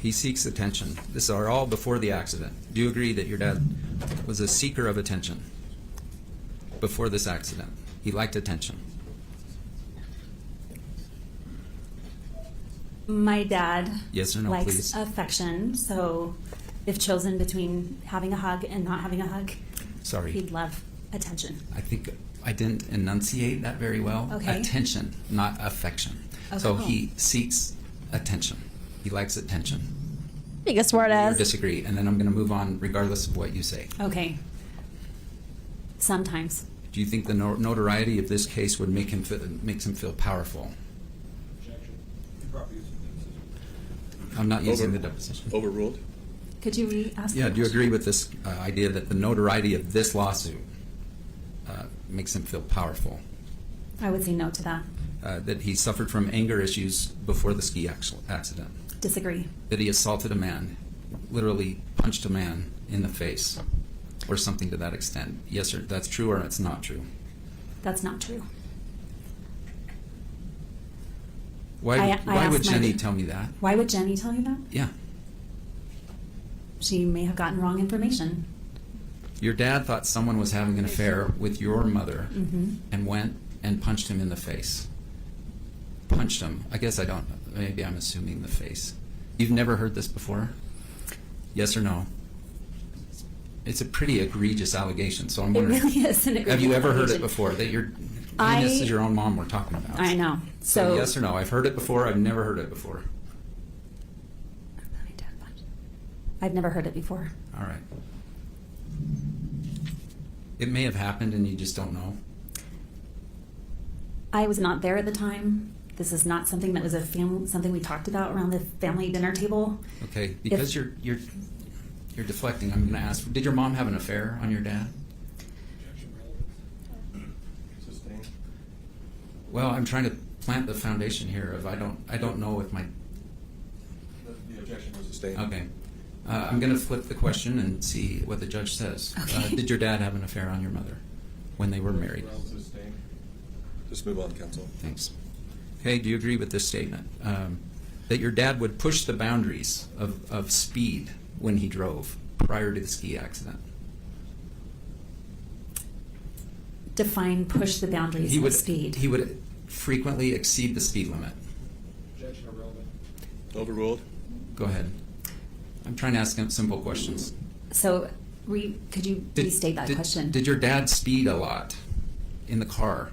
He seeks attention. This are all before the accident. Do you agree that your dad was a seeker of attention before this accident? He liked attention. My dad Yes or no, likes please. affection, so if chosen between having a hug and not having a hug, Sorry. he'd love attention. I think I didn't enunciate that very well. Okay. Attention, not affection. So Okay. he seeks attention. He likes attention. Being a smart Or ass. disagree, and then I'm going to move on regardless of what you say. Okay. Sometimes. Do you think the notoriety of this case would makes him feel powerful? I'm not using the deposition. Overruled. Could you re-ask? Yeah, the do you question? agree with this idea that the notoriety of this lawsuit makes him feel powerful? I would say no to that. That he suffered from anger issues before the ski accident? Disagree. That he assaulted a man, literally punched a man in the face, or something to that extent? Yes, sir, that's true or it's not true? That's not true. Why I would asked Jenny my- tell me that? Why would Jenny tell you that? Yeah. She may have gotten wrong information. Your dad thought someone was having an affair with your mother and went and punched him in the face. Punched him. I guess I don't, maybe I'm assuming the face. You've never heard this before? Yes or no? It's a pretty egregious allegation, so I'm It wondering. really is an Have you ever heard it allegation. before? That your, I- and this is your own mom we're talking about. I know. So So yes or no? I've heard it before. I've never heard it before. I've never heard it before. All right. It may have happened and you just don't know. I was not there at the time. This is not something that was something we talked about around the family dinner table. Okay, because you're deflecting. I'm going to ask. Did your mom have an affair on your dad? Sustained. Well, I'm trying to plant the foundation here of I don't know if my. The objection was sustained. Okay, I'm going to flip the question and see what the judge says. Okay. Did your dad have an affair on your mother when they were married? Sustained. Just move on, counsel. Thanks. Okay, do you agree with this statement? That your dad would push the boundaries of speed when he drove prior to the ski accident? Define push the boundaries of speed. He would frequently exceed the speed limit. Objection irrelevant. Overruled. Go ahead. I'm trying to ask him simple questions. So could you restate that question? Did your dad speed a lot in the car?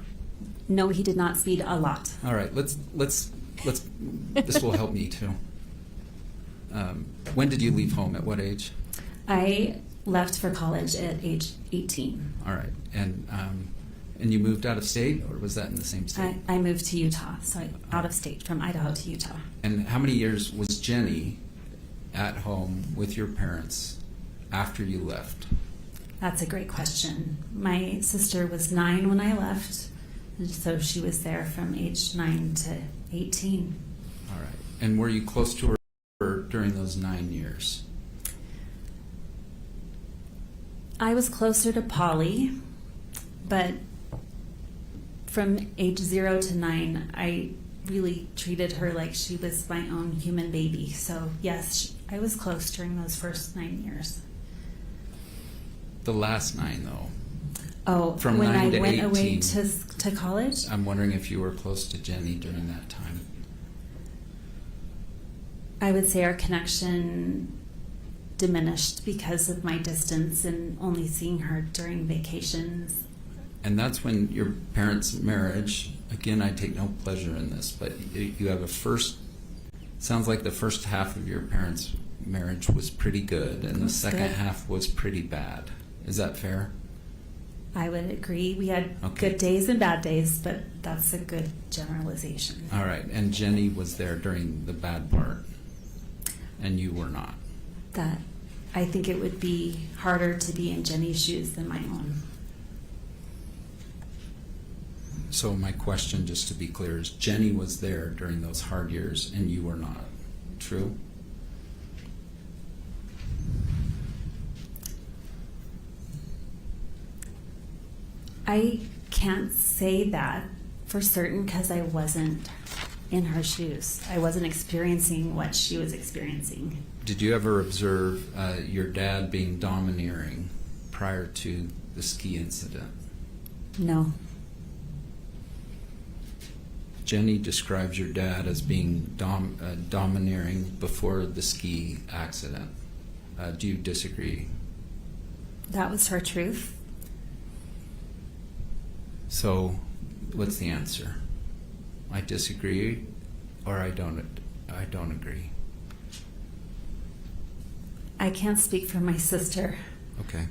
No, he did not speed a lot. All right, let's this will help me too. When did you leave home? At what age? I left for college at age 18. All right, and you moved out of state, or was that in the same state? I moved to Utah, so out of state, from Idaho to Utah. And how many years was Jenny at home with your parents after you left? That's a great question. My sister was 9 when I left, and so she was there from age 9 to 18. All right. And were you close to her during those 9 years? I was closer to Polly, but From age 0 to 9, I really treated her like she was my own human baby. So yes, I was close during those first 9 years. The last 9, though. Oh, From when 9 I to went 18. away to college? I'm wondering if you were close to Jenny during that time. I would say our connection diminished because of my distance and only seeing her during vacations. And that's when your parents' marriage, again, I take no pleasure in this, but you have sounds like the first half of your parents' marriage was pretty good, and the second good. half was pretty bad. Is that fair? I would agree. We had Okay. good days and bad days, but that's a good generalization. All right, and Jenny was there during the bad part, and you were not. That I think it would be harder to be in Jenny's shoes than my own. So my question, just to be clear, is Jenny was there during those hard years, and you were not. True? I can't say that for certain because I wasn't in her shoes. I wasn't experiencing what she was experiencing. Did you ever observe your dad being domineering prior to the ski incident? No. Jenny describes your dad as being domineering before the ski accident. Do you disagree? That was her truth. So, what's the answer? I disagree, or I don't agree. I can't speak for my sister. Okay.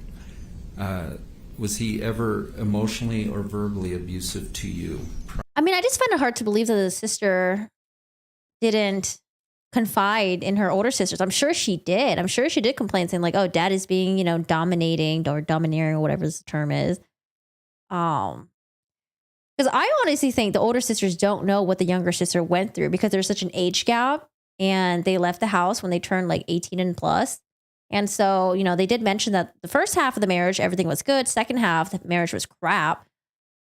Was he ever emotionally or verbally abusive to you? I mean, I just find it hard to believe that the sister didn't confide in her older sisters. I'm sure she did. I'm sure she did complain, saying like, "Oh, dad is being, dominating or domineering or whatever the term is." Because I honestly think the older sisters don't know what the younger sister went through because there's such an age gap, and they left the house when they turned like 18 and plus. And so, they did mention that the first half of the marriage, everything was good. Second half, the marriage was crap.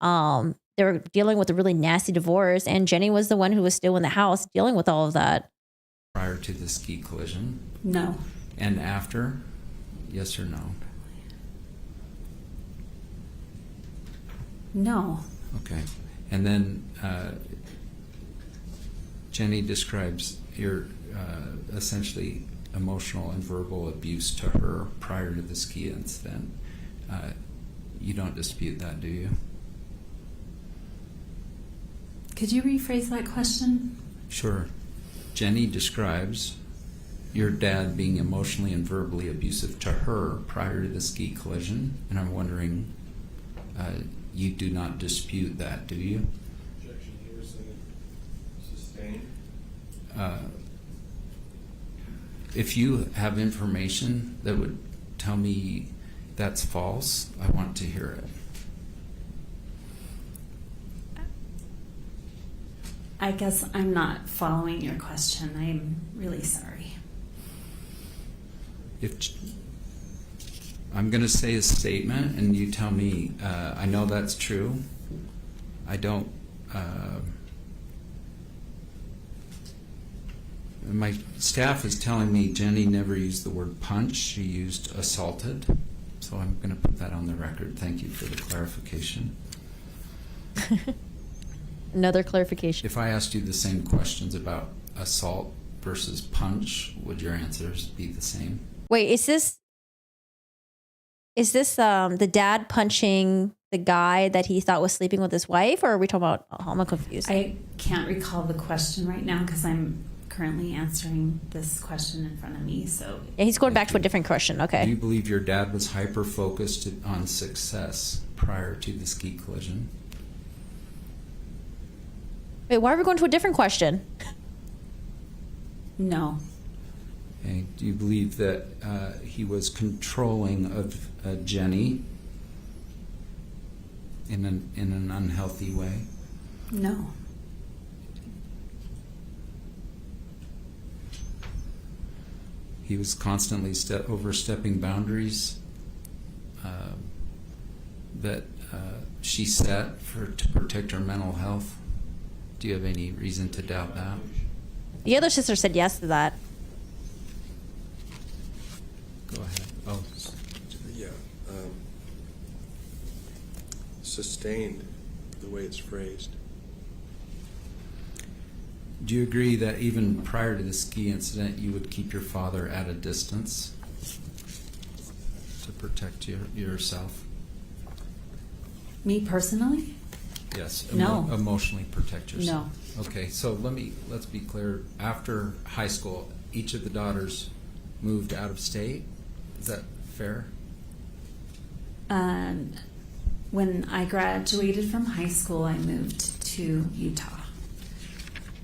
They were dealing with a really nasty divorce, and Jenny was the one who was still in the house dealing with all of that. Prior to the ski collision? No. And after? Yes or no? No. Okay. And then Jenny describes your essentially emotional and verbal abuse to her prior to the ski incident. You don't dispute that, do you? Could you rephrase that question? Sure. Jenny describes your dad being emotionally and verbally abusive to her prior to the ski collision, and I'm wondering, you do not dispute that, do you? Objection here, sustained. If you have information that would tell me that's false, I want to hear it. I guess I'm not following your question. I'm really sorry. I'm going to say a statement, and you tell me, I know that's true. I don't. My staff is telling me Jenny never used the word punch. She used assaulted. So I'm going to put that on the record. Thank you for the clarification. Another clarification. If I asked you the same questions about assault versus punch, would your answers be the same? Wait, is this the dad punching the guy that he thought was sleeping with his wife, or are we talking about? Oh, I'm confused. I can't recall the question right now because I'm currently answering this question in front of me. So Yeah, he's going back to a different question. Do Okay. you believe your dad was hyper-focused on success prior to the ski collision? Wait, why are we going to a different question? no. Okay. Do you believe that he was controlling of Jenny in an unhealthy way? No. He was constantly overstepping boundaries that she's set to protect her mental health? Do you have any reason to doubt that? The other sister said yes to that. Go ahead. Oh, Yeah. Sustained, the way it's phrased. do you agree that even prior to the ski incident, you would keep your father at a distance to protect yourself? Me personally? Yes. No. Emotionally protect yourself. No. Okay, so let's be clear. After high school, each of the daughters moved out of state. Is that fair? When I graduated from high school, I moved to Utah.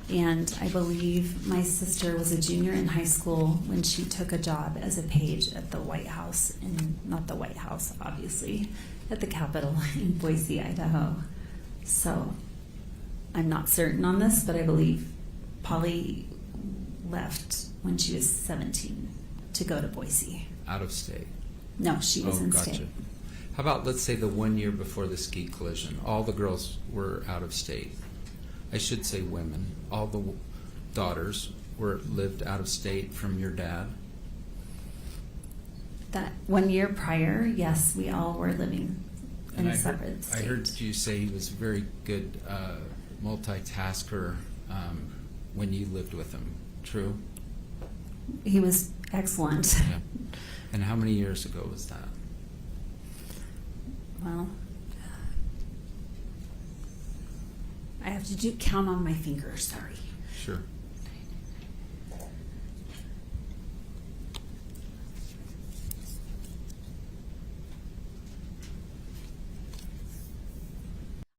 And I believe my sister was a junior in high school when she took a job as a page at the White House, not the White House, obviously, at the Capitol in Boise, Idaho. So I'm not certain on this, but I believe Polly left when she was 17 to go to Boise. Out of state. No, she was in gotcha. state. How about, let's say, the 1 year before the ski collision? All the girls were out of state. I should say women. All the daughters lived out of state from your dad. That 1 year prior, yes, we all were living in a separate state. I heard you say he was a very good multitasker when you lived with him. True? He was excellent. Yeah. And how many years ago was that? Well, I have to count on my fingers, sorry. Sure.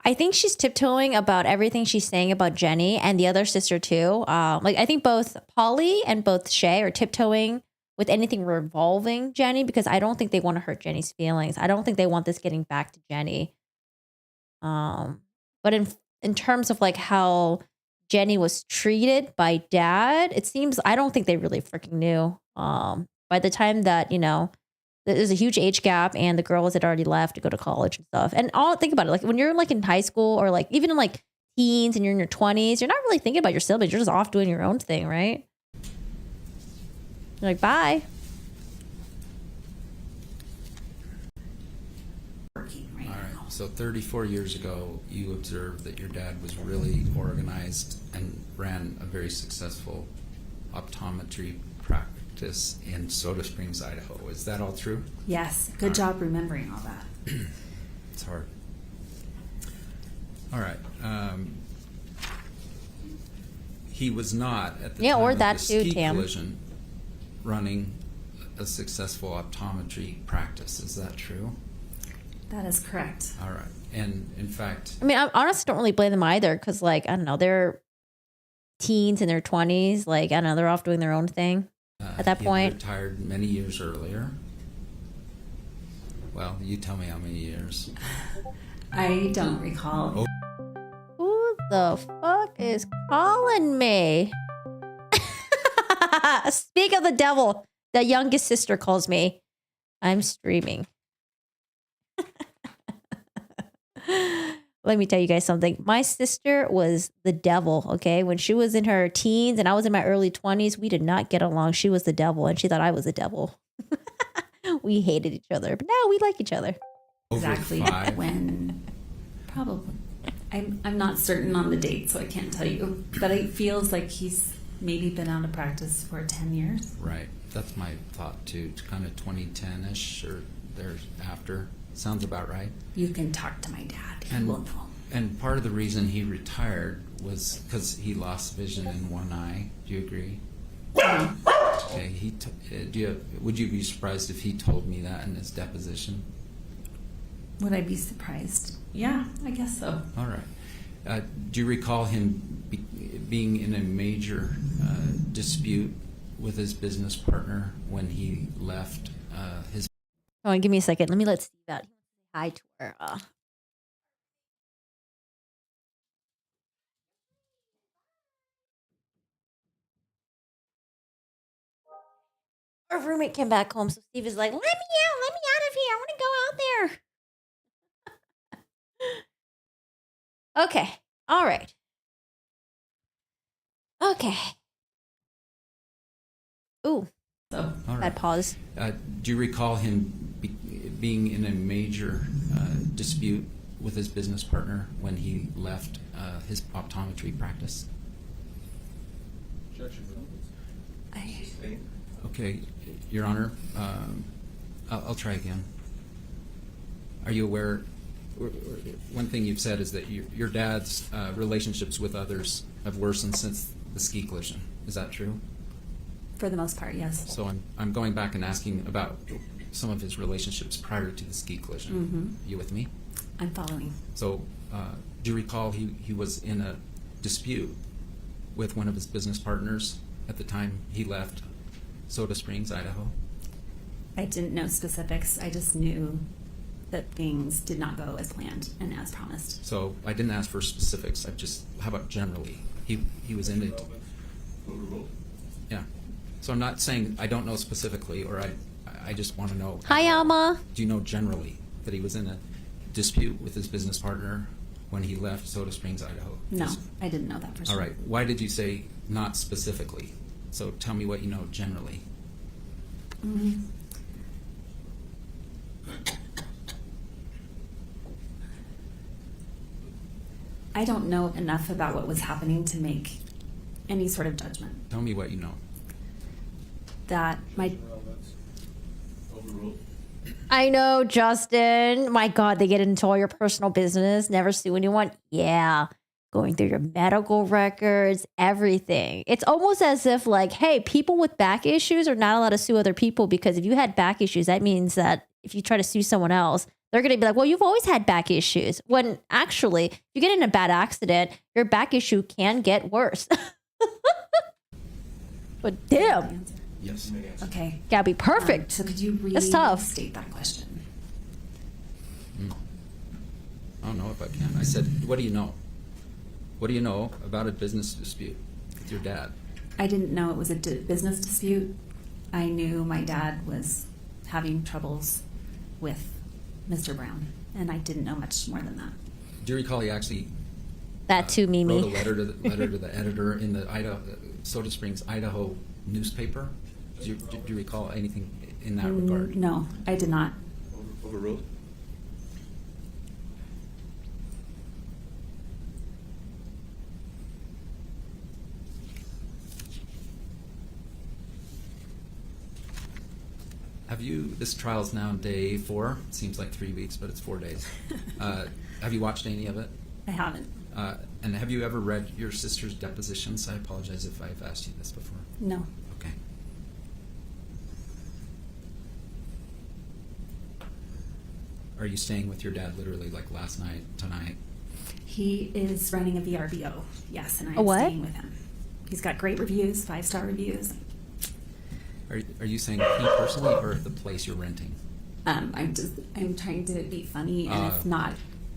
I think she's tiptoeing about everything she's saying about Jenny and the other sister too. I think both Polly and both Shay are tiptoeing with anything revolving Jenny because I don't think they want to hurt Jenny's feelings. I don't think they want this getting back to Jenny. But in terms of like how Jenny was treated by dad, it seems I don't think they really freaking knew. By the time that there's a huge age gap and the girls had already left to go to college and stuff. And think about it, like when you're like in high school or like even in like teens and you're in your 20s, you're not really thinking about your siblings. You're just off doing your own thing, right? You're like, bye. Working right All right. now. So 34 years ago, you observed that your dad was really organized and ran a very successful optometry practice in Soda Springs, Idaho. Is that all true? Yes, good job remembering all that. It's hard. All right. He was not at the time or of that the too, ski Tam. collision running a successful optometry practice. Is that true? That is correct. All right. And in fact, I mean, I honestly don't really blame them either because, like, I don't know, they're teens in their 20s. Like, I don't know, they're off doing their own thing at that he point. retired many years earlier. Well, you tell me how many years. I don't recall. Oh. Who the fuck is calling me? Speak of the devil. The youngest sister calls me. I'm streaming. Let me tell you guys something. My sister was the devil, okay? When she was in her teens and I was in my early 20s, we did not get along. She was the devil and she thought I was the devil. We hated each other, but now we like each other. Exactly Over 5. when, probably. I'm not certain on the date, so I can't tell you. But it feels like he's maybe been out of practice for 10 years. Right. That's my thought too. It's kind of 2010-ish or thereafter. Sounds about right. You can talk to my dad. He will know. And part of the reason he retired was because he lost vision in one eye. Do you agree? Okay. Would you be surprised if he told me that in his deposition? Would I be surprised? Yeah, I guess so. All right. Do you recall him being in a major dispute with his business partner when he left his? Oh, give me a second. Let me let Steve out. Hi to her. Our roommate came back home, so Steve is like, let me out of here. I want to go out there. Okay. All right. Okay. Ooh, So All bad pause. Do you recall him being in a major dispute with his business partner when he left his optometry practice? Okay, Your Honor, I'll try again. Are you aware? One thing you've said is that your dad's relationships with others have worsened since the ski collision. Is that true? for the most part, yes. So I'm going back and asking about some of his relationships prior to the ski collision. Mm-hmm. You with me? I'm following. So do you recall he was in a dispute with one of his business partners at the time he left Soda Springs, Idaho? I didn't know specifics. I just knew that things did not go as planned and as promised. So I didn't ask for specifics. How about generally? He was in it. Yeah. So I'm not saying I don't know specifically, or I just want to know. Hi, Alma. Do you know generally that he was in a dispute with his business partner when he left Soda Springs, Idaho? No, I didn't know that for sure. All right. Why did you say not specifically? So tell me what you know generally. Mm-hmm. I don't know enough about what was happening to make any sort of judgment. Tell me what you know. That my I know, Justin. My God, they get into all your personal business. Never sue anyone. Yeah. Going through your medical records, everything. It's almost as if, like, hey, people with back issues are not allowed to sue other people, because if you had back issues, that means that if you try to sue someone else, they're going to be like, well, you've always had back issues. When actually, if you get in a bad accident, your back issue can get worse. But damn, Yes. okay. gotta be perfect. So could you That's tough. restate that question? I don't know if I can. I said, what do you know? What do you know about a business dispute with your dad? I didn't know it was a business dispute. I knew my dad was having troubles with Mr. Brown, and I didn't know much more than that. Do you recall he actually That too, Mimi. wrote a letter to the editor in the Soda Springs, Idaho newspaper? Do you recall anything in that regard? No, I did not. Overruled. This trial's now day 4. It seems like 3 weeks, but it's 4 days. Have you watched any of it? I haven't. And have you ever read your sister's depositions? I apologize if I've asked you this before. No. Okay. Are you staying with your dad literally like last night, tonight? He is running a VRBO, yes, and A I'm what? staying with him. He's got great reviews, 5-star reviews. Are you saying he personally or the place you're renting? I'm trying to be funny, and it's not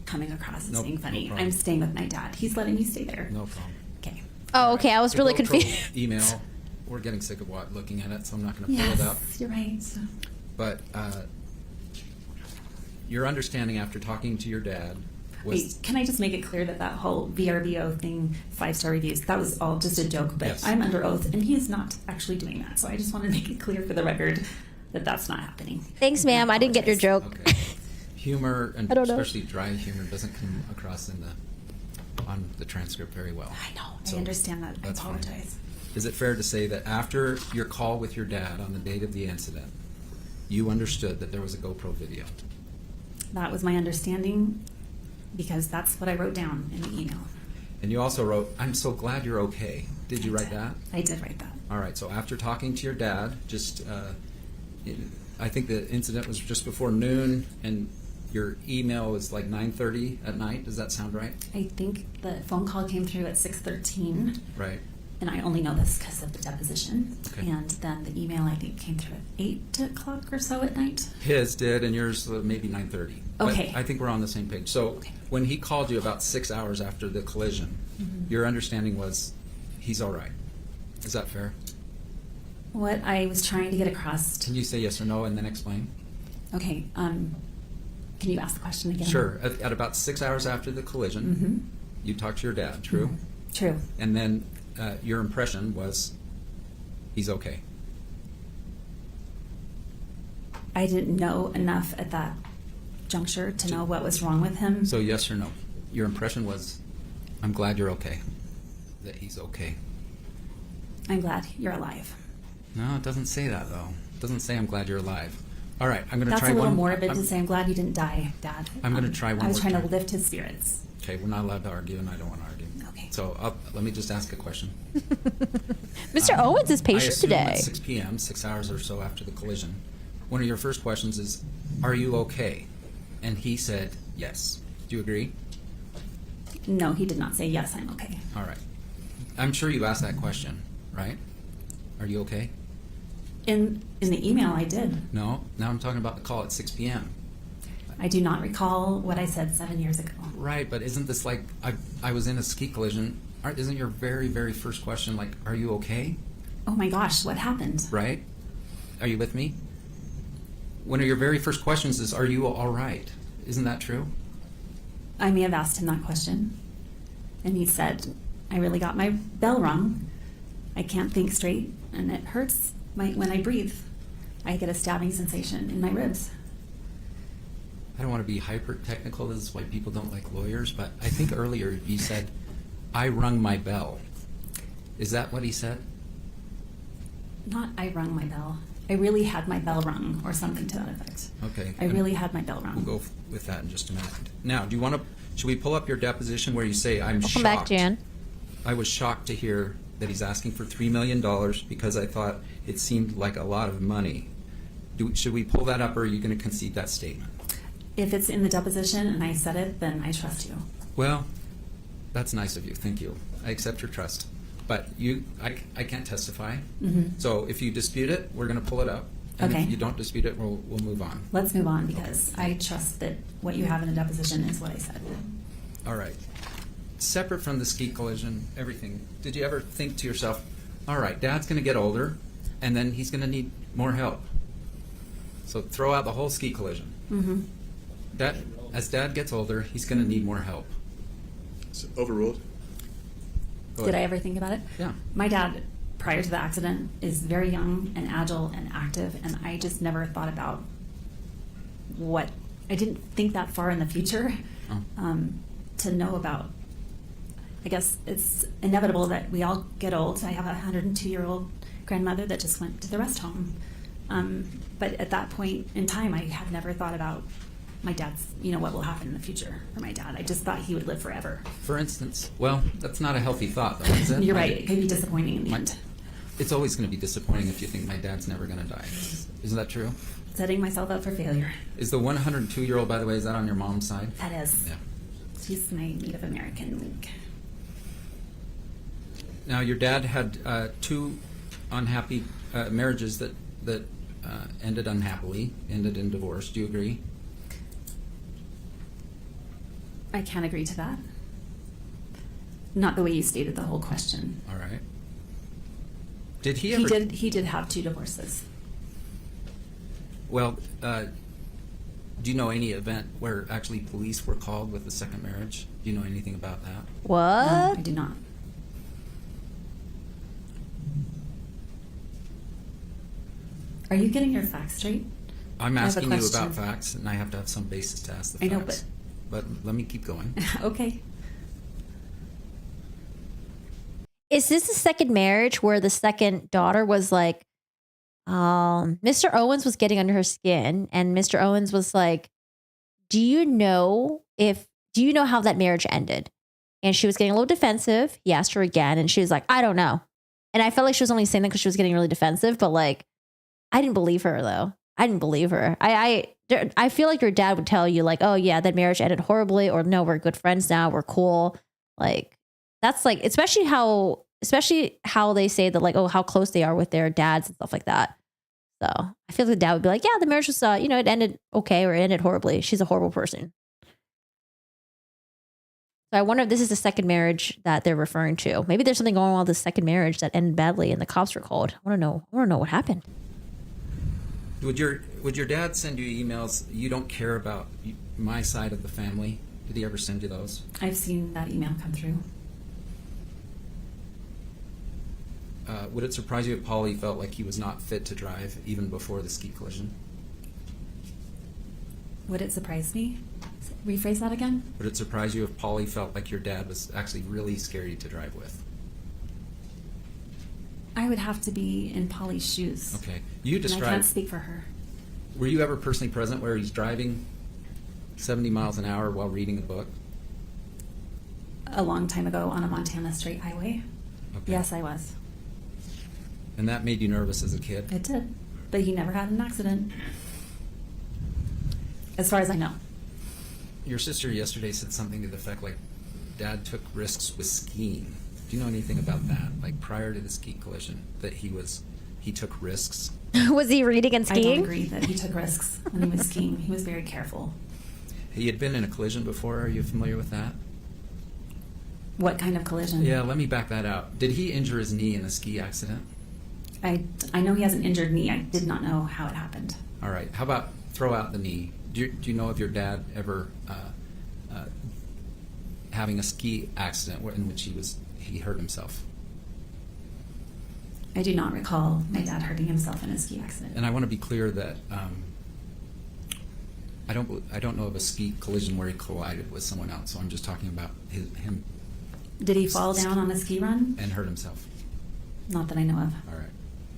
coming across as Nope, being no funny. problem. I'm staying with my dad. He's letting me stay there. No problem. Okay. Oh, okay. I was The really GoPro confused. Email. We're getting sick of looking at it, so I'm not going to pull Yes, it up. you're right. But your understanding after talking to your dad was Wait, can I just make it clear that that whole VRBO thing, 5-star reviews, that was all just a joke, but Yes. I'm under oath, and he is not actually doing that. So I just want to make it clear for the record that that's not happening. Thanks, ma'am. I didn't get your joke. okay. Humor, and I don't know. especially dry humor, doesn't come across on the transcript very well. I know. So I understand that. I that's fine. apologize. Is it fair to say that after your call with your dad on the date of the incident, you understood that there was a GoPro video? That was my understanding because that's what I wrote down in the email. And you also wrote, "I'm so glad you're okay." Did you write that? I did write that. All right. So after talking to your dad, I think the incident was just before noon, and your email was like 9:30 at night. Does that sound right? I think the phone call came through at 6:13. Right. And I only know this because of the deposition. Okay. And then the email, I think, came through at 8 o'clock or so at night. His did, and yours maybe 9:30. Okay. But I think we're on the same page. So Okay. when he called you about 6 hours after the collision, your understanding was he's all right. Is that fair? What I was trying to get across. Can you say yes or no and then explain? Okay. Can you ask the question again? Sure. At about 6 hours after the collision, You talked to your dad, true? True. And then your impression was he's okay. I didn't know enough at that juncture to know what was wrong with him. So yes or no? Your impression was, I'm glad you're okay. That he's okay. I'm glad you're alive. No, it doesn't say that though. It doesn't say I'm glad you're alive. All right, I'm going to That's try a little one. morbid to say I'm glad you didn't die, Dad. I'm gonna try one I was more trying to time. lift his spirits. Okay, we're not allowed to argue, and I don't want to argue. Okay. So let me just ask a question. Mr. Owens is I patient assume today. at 6 p.m., 6 hours or so after the collision, one of your first questions is, "Are you okay?" And he said, "Yes." Do you agree? No, he did not say, yes, I'm okay. All right. I'm sure you asked that question, right? Are you okay? In the email, I did. No. Now I'm talking about the call at 6 p.m. I do not recall what I said 7 years ago. Right, but isn't this like I was in a ski collision? Isn't your very, very first question like, "Are you okay?" Oh my gosh, what happened? Right? Are you with me? One of your very first questions is, "Are you all right?" Isn't that true? I may have asked him that question. And he said, I really got my bell rung. I can't think straight, and it hurts when I breathe. I get a stabbing sensation in my ribs. I don't want to be hyper technical. This is why people don't like lawyers, but I think earlier you said, "I rung my bell." Is that what he said? Not I rung my bell. I really had my bell rung, or something to that effect. Okay. I really had my bell rung. We'll go with that in just a minute. Now, do you want to? Should we pull up your deposition where you say, "I'm Welcome shocked. back, Jan. I was shocked to hear that he's asking for $3 million because I thought it seemed like a lot of money." Should we pull that up, or are you going to concede that statement? If it's in the deposition and I said it, then I trust you. Well, that's nice of you. Thank you. I accept your trust. But I can't testify. So if you dispute it, we're going to pull it up. And Okay. if you don't dispute it, we'll move on. Let's move on, because I trust that what you have in a deposition is what I said. All right. Separate from the ski collision, everything, did you ever think to yourself, all right, Dad's going to get older, and then he's going to need more help? So throw out the whole ski collision. As Dad gets older, he's going to need more help. It's overruled. Go Did I ahead. ever think about it? Yeah. My dad, prior to the accident, is very young and agile and active, and I just never thought about I didn't think that far in the future to know about. I guess it's inevitable that we all get old. I have a 102-year-old grandmother that just went to the rest home. But at that point in time, I had never thought about my dad's, what will happen in the future for my dad. I just thought he would live forever. For instance, well, that's not a healthy thought, though, is it? You're right. It could be disappointing in the end. It's always going to be disappointing if you think my dad's never going to die. Isn't that true? Setting myself up for failure. Is the 102-year-old, by the way, is that on your mom's side? That is. Yeah. She's my Native American link. Now, your dad had two unhappy marriages that ended unhappily, ended in divorce. Do you agree? I can't agree to that. Not the way you stated the whole question. All right. Did he ever? He did have two divorces. Well, do you know any event where actually police were called with the second marriage? Do you know anything about that? What? No, I do not. Are you getting your facts straight? I'm I have a asking you question. about facts, and I have to have some basis to ask the I facts. know, But let me keep going. Okay. Is this the second marriage where the second daughter was like, Mr. Owens was getting under her skin, and Mr. Owens was like, do you know how that marriage ended? And she was getting a little defensive. He asked her again, and she was like, I don't know. And I felt like she was only saying that because she was getting really defensive, but like, I didn't believe her though. I didn't believe her. I feel like your dad would tell you like, oh yeah, that marriage ended horribly, or no, we're good friends now, we're cool. Like, that's like, especially how they say that, like, oh, how close they are with their dads and stuff like that. So I feel like the dad would be like, yeah, the marriage was, it ended okay, or it ended horribly. She's a horrible person. So I wonder if this is the second marriage that they're referring to. Maybe there's something going on with the second marriage that ended badly and the cops were called. I want to know what happened. Would your dad send you emails? You don't care about my side of the family, Did he ever send you those? I've seen that email come through. Would it surprise you if Polly felt like he was not fit to drive even before the ski collision? Would it surprise me? Rephrase that again? Would it surprise you if Polly felt like your dad was actually really scary to drive with? I would have to be in Polly's shoes. Okay. You And I described. can't speak for her. Were you ever personally present where he's driving 70 miles an hour while reading a book? A long time ago on a Montana state highway. Okay. Yes, I was. And that made you nervous as a kid? It did. But he never had an accident. As far as I know. Your sister yesterday said something to the effect like, Dad took risks with skiing. Do you know anything about that? Like prior to the ski collision, that he took risks? Was he reading and I don't skiing? agree that he took risks when he was skiing. He was very careful. He had been in a collision before. Are you familiar with that? What kind of collision? Yeah, let me back that out. Did he injure his knee in a ski accident? I know he has an injured knee. I did not know how it happened. All right. How about throw out the knee? Do you know of your dad ever having a ski accident in which he hurt himself? I do not recall my dad hurting himself in a ski accident. And I want to be clear that I don't know of a ski collision where he collided with someone else. So I'm just talking about him. Did he fall down on a ski run? And hurt himself. Not that I know of. All right.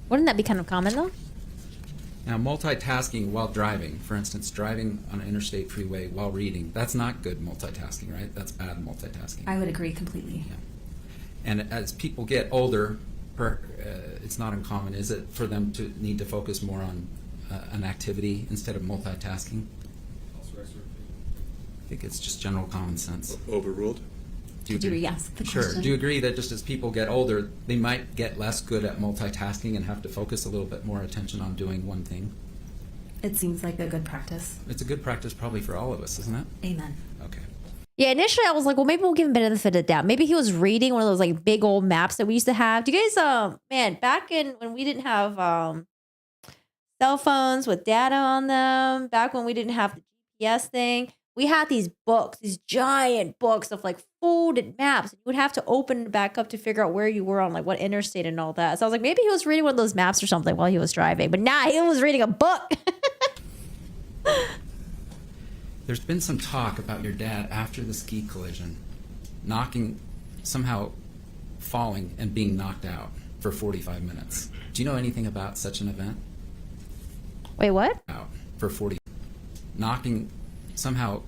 Wouldn't that be kind of common though? Now, multitasking while driving, for instance, driving on an interstate freeway while reading, that's not good multitasking, right? That's bad multitasking. I would agree completely. Yeah. And as people get older, it's not uncommon, is it, for them to need to focus more on an activity instead of multitasking? I think it's just general common sense. Overruled? Do you Could you agree? re-ask the Sure. question? Do you agree that just as people get older, they might get less good at multitasking and have to focus a little bit more attention on doing one thing? It seems like a good practice. It's a good practice probably for all of us, isn't it? Amen. Okay. Yeah, initially I was like, well, maybe we'll give him a benefit of the doubt. Maybe he was reading one of those like big old maps that we used to have. Do you guys, man, back in when we didn't have cell phones with data on them, back when we didn't have the GPS thing, we had these books, these giant books of like folded maps. You would have to open it back up to figure out where you were on like what interstate and all that. So I was like, maybe he was reading one of those maps or something while he was driving. But nah, he was reading a book. There's been some talk about your dad after the ski collision, somehow falling and being knocked out for 45 minutes. Do you know anything about such an event? Wait, what? Out for 40, somehow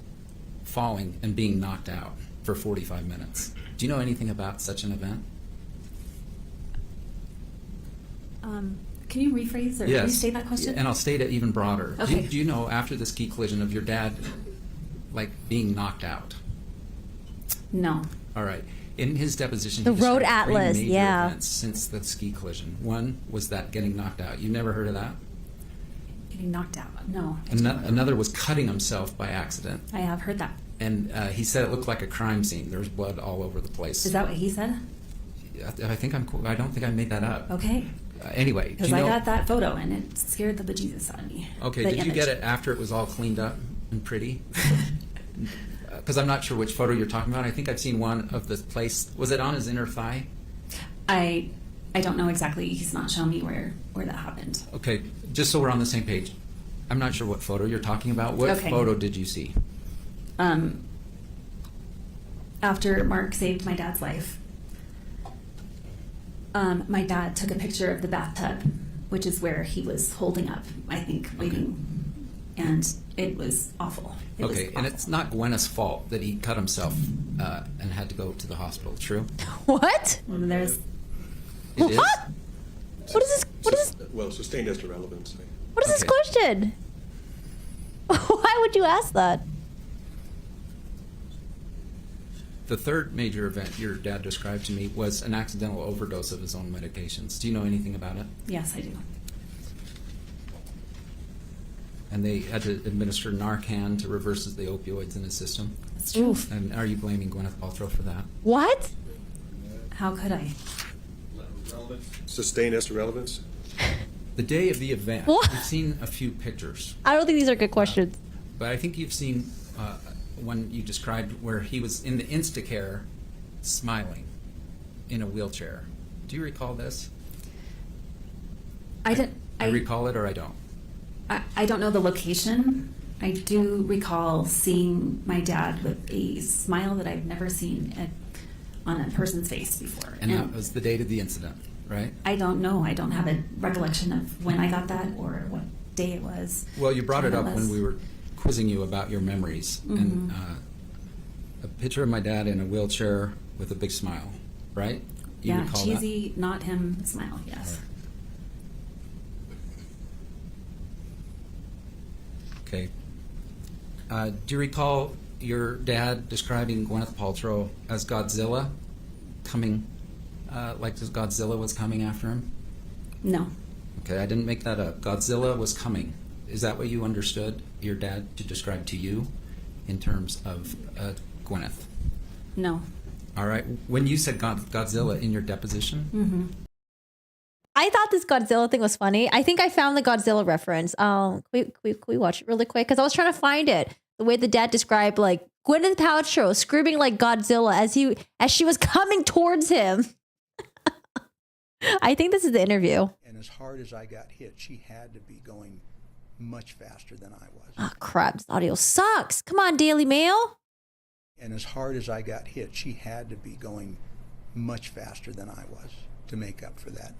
falling and being knocked out for 45 minutes. Do you know anything about such an event? Can you rephrase or Yes. restate that question? And I'll state it even broader. Okay. Do you know after the ski collision of your dad, like being knocked out? No. All right. In his deposition, The he Road described three Atlas, major yeah. events since the ski collision. One was that getting knocked out. You never heard of that? Getting knocked out. No. Another was cutting himself by accident. I have heard that. And he said it looked like a crime scene. There was blood all over the place. Is that what he said? I think I don't think I made that up. Okay. Anyway, do Because you I know? got that photo and it scared the bejesus out of me. Okay, The did you image. get it after it was all cleaned up and pretty? Because I'm not sure which photo you're talking about. I think I've seen one of the place. Was it on his inner thigh? I don't know exactly. He's not shown me where that happened. Okay, just so we're on the same page. I'm not sure what photo you're talking about. What Okay. photo did you see? After Mark saved my dad's life, my dad took a picture of the bathtub, which is where he was holding up, I think, waiting. And it was awful. It was Okay, and awful. it's not Gwyneth's fault that he cut himself and had to go to the hospital, true? What? And there's It is? What? What is this? What is Well, sustained as to relevance. what is this Okay. question? Why would you ask that? The third major event your dad described to me was an accidental overdose of his own medications. Do you know anything about it? yes, I do. And they had to administer Narcan to reverse the opioids in his system. That's true. And are you blaming Gwyneth Paltrow for that? What? How could I? Sustained as to relevance? The day of the event, What? we've seen a few pictures, I don't think these are good questions. but I think you've seen one you described where he was in the Instacare smiling in a wheelchair. Do you recall this? I recall it or I don't. I don't know the location. I do recall seeing my dad with a smile that I've never seen on a person's face before. And that was the date of the incident, right? I don't know. I don't have a recollection of when I got that or what day it was. Well, you brought it up was. when we were quizzing you about your memories. And a picture of my dad in a wheelchair with a big smile, right? You Yeah, recall cheesy, not him smile, yes. Okay. Do you recall your dad describing Gwyneth Paltrow as Godzilla coming, like Godzilla was coming after him? No. Okay, I didn't make that up. Godzilla was coming. Is that what you understood your dad to describe to you in terms of Gwyneth? No. All right. When you said Godzilla in your deposition, I thought this Godzilla thing was funny. I think I found the Godzilla reference. Can we watch it really quick? Because I was trying to find it. The way the dad described like Gwyneth Paltrow screaming like Godzilla as she was coming towards him. I think this is the interview. And as hard as I got hit, she had to be going much faster than I was. Oh crap! This audio sucks. Come on, Daily Mail. And as hard as I got hit, she had to be going much faster than I was to make up for that.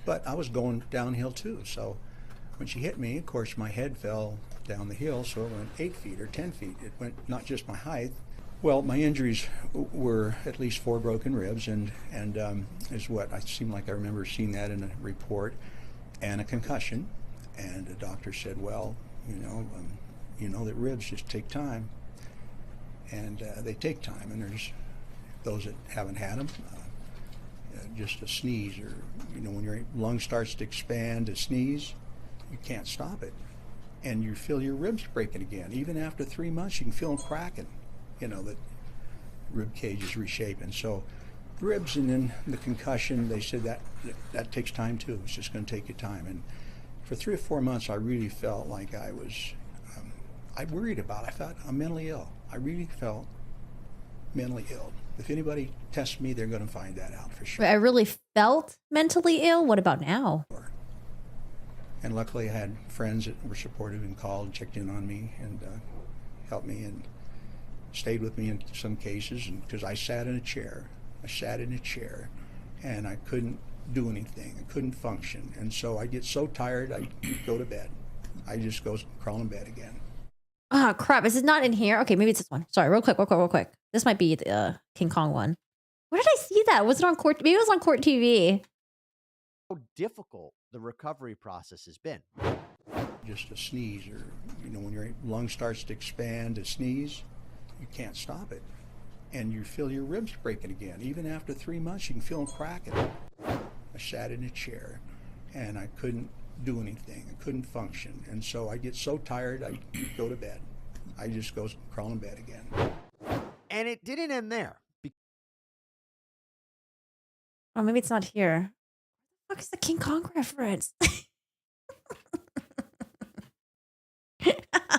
But I was going downhill too, so when she hit me, of course, my head fell down the hill, so it went 8 feet or 10 feet. It went not just my height. Well, my injuries were at least 4 broken ribs, and is what I seem like I remember seeing that in a report, and a concussion. And the doctor said, well, you know that ribs just take time, and they take time, and there's those that haven't had them. Just a sneeze, or when your lung starts to expand, a sneeze, you can't stop it, and you feel your ribs breaking again. Even after 3 months, you can feel them cracking. That rib cage is reshaping. So ribs, and then the concussion, they said that takes time too. It's just going to take you time. And for 3 or 4 months, I really felt like I was, I worried about it. I thought I'm mentally ill. I really felt mentally ill. If anybody tests me, they're going to find that out for sure. I really felt mentally ill. What about now? And luckily I had friends that were supportive and called, checked in on me, and helped me and stayed with me in some cases. And because I sat in a chair, and I couldn't do anything. I couldn't function. And so I get so tired, I go to bed. I just go crawl in bed again. Oh crap! Is it not in here? Okay, maybe it's this one. Sorry, real quick. This might be the King Kong one. Where did I see that? Was it on Court? Maybe it was on Court TV. How difficult the recovery process has been. Just a sneeze, or when your lung starts to expand, a sneeze, you can't stop it, and you feel your ribs breaking again. Even after 3 months, you can feel them cracking. I sat in a chair, and I couldn't do anything. I couldn't function, and so I get so tired, I go to bed. I just go crawl in bed again. And it didn't end there. Oh, maybe it's not here. What is the King Kong reference?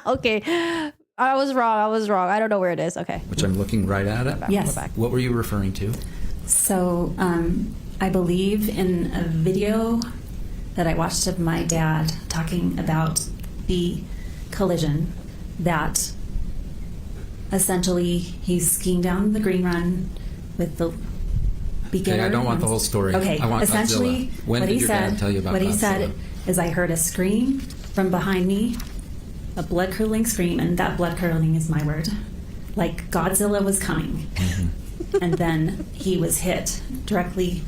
Okay, I was wrong. I don't know where it is. Okay. which I'm looking right at it. Yes. What were you referring to? So I believe in a video that I watched of my dad talking about the collision, that essentially he's skiing down the green run with the beginner. Okay, I don't want the whole story. Okay, I want essentially Godzilla. When did your dad tell you about what he Godzilla? said is I heard a scream from behind me, a blood-curdling scream, and that blood-curdling is my word. Like Godzilla was coming. And then he was hit directly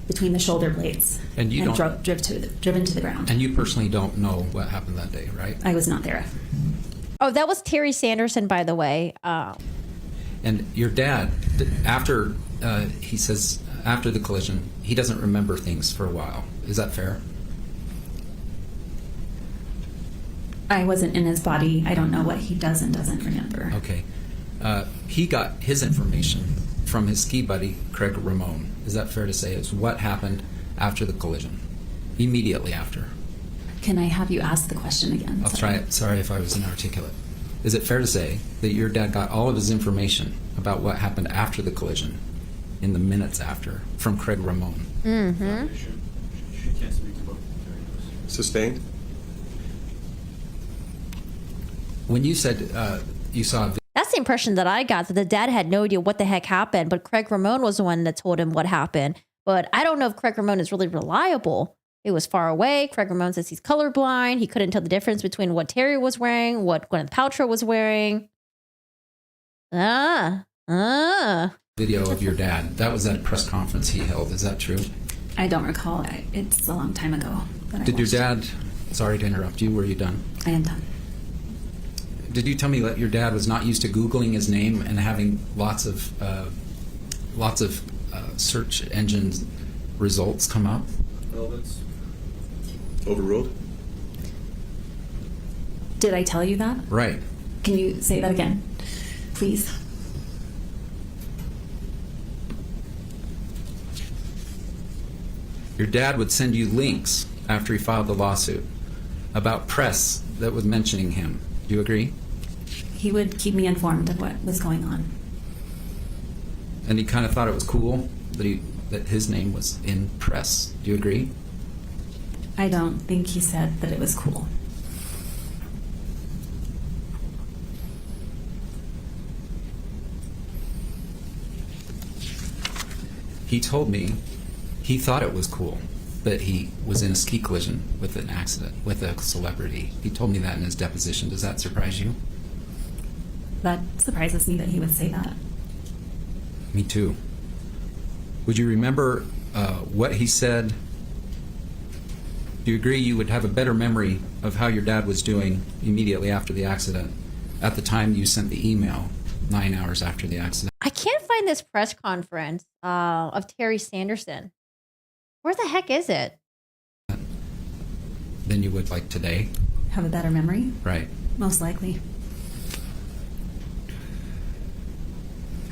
between the shoulder blades And you don't- driven to the ground. And you personally don't know what happened that day, right? I was not there. Oh, that was Terry Sanderson, by the way. And your dad, after he says after the collision, he doesn't remember things for a while. Is that fair? I wasn't in his body. I don't know what he does and doesn't remember. Okay. He got his information from his ski buddy, Craig Ramone. Is that fair to say? It's what happened after the collision, immediately after. Can I have you ask the question again? I'll try it. Sorry if I was inarticulate. is it fair to say that your dad got all of his information about what happened after the collision, in the minutes after, from Craig Ramon? Mm-hmm. She can't speak to both. Sustained? When you said you saw a That's the impression that I got, that the dad had no idea what the heck happened, but Craig Ramon was the one that told him what happened. But I don't know if Craig Ramon is really reliable. It was far away. Craig Ramon says he's colorblind. He couldn't tell the difference between what Terry was wearing, what Gwyneth Paltrow was wearing. video of your dad. That was that press conference he held. Is that true? I don't recall. It's a long time ago. That Did your dad, sorry to interrupt you, were you done? I am done. Did you tell me that your dad was not used to Googling his name and having lots of search engine results come up? Well, that's Overruled? Did I tell you that? Right. Can you say that again, please? Your dad would send you links after he filed the lawsuit about press that was mentioning him. Do you agree? He would keep me informed of what was going on. And he kind of thought it was cool that his name was in press. Do you agree? I don't think he said that it was cool. He told me he thought it was cool that he was in a ski collision with an accident with a celebrity. He told me that in his deposition. Does that surprise you? That surprises me that he would say that. Me too. Would you remember what he said? Do you agree you would have a better memory of how your dad was doing immediately after the accident at the time you sent the email 9 hours after the accident? I can't find this press conference of Terry Sanderson. Where the heck is it? Than you would like today? Have a better memory? Right. Most likely.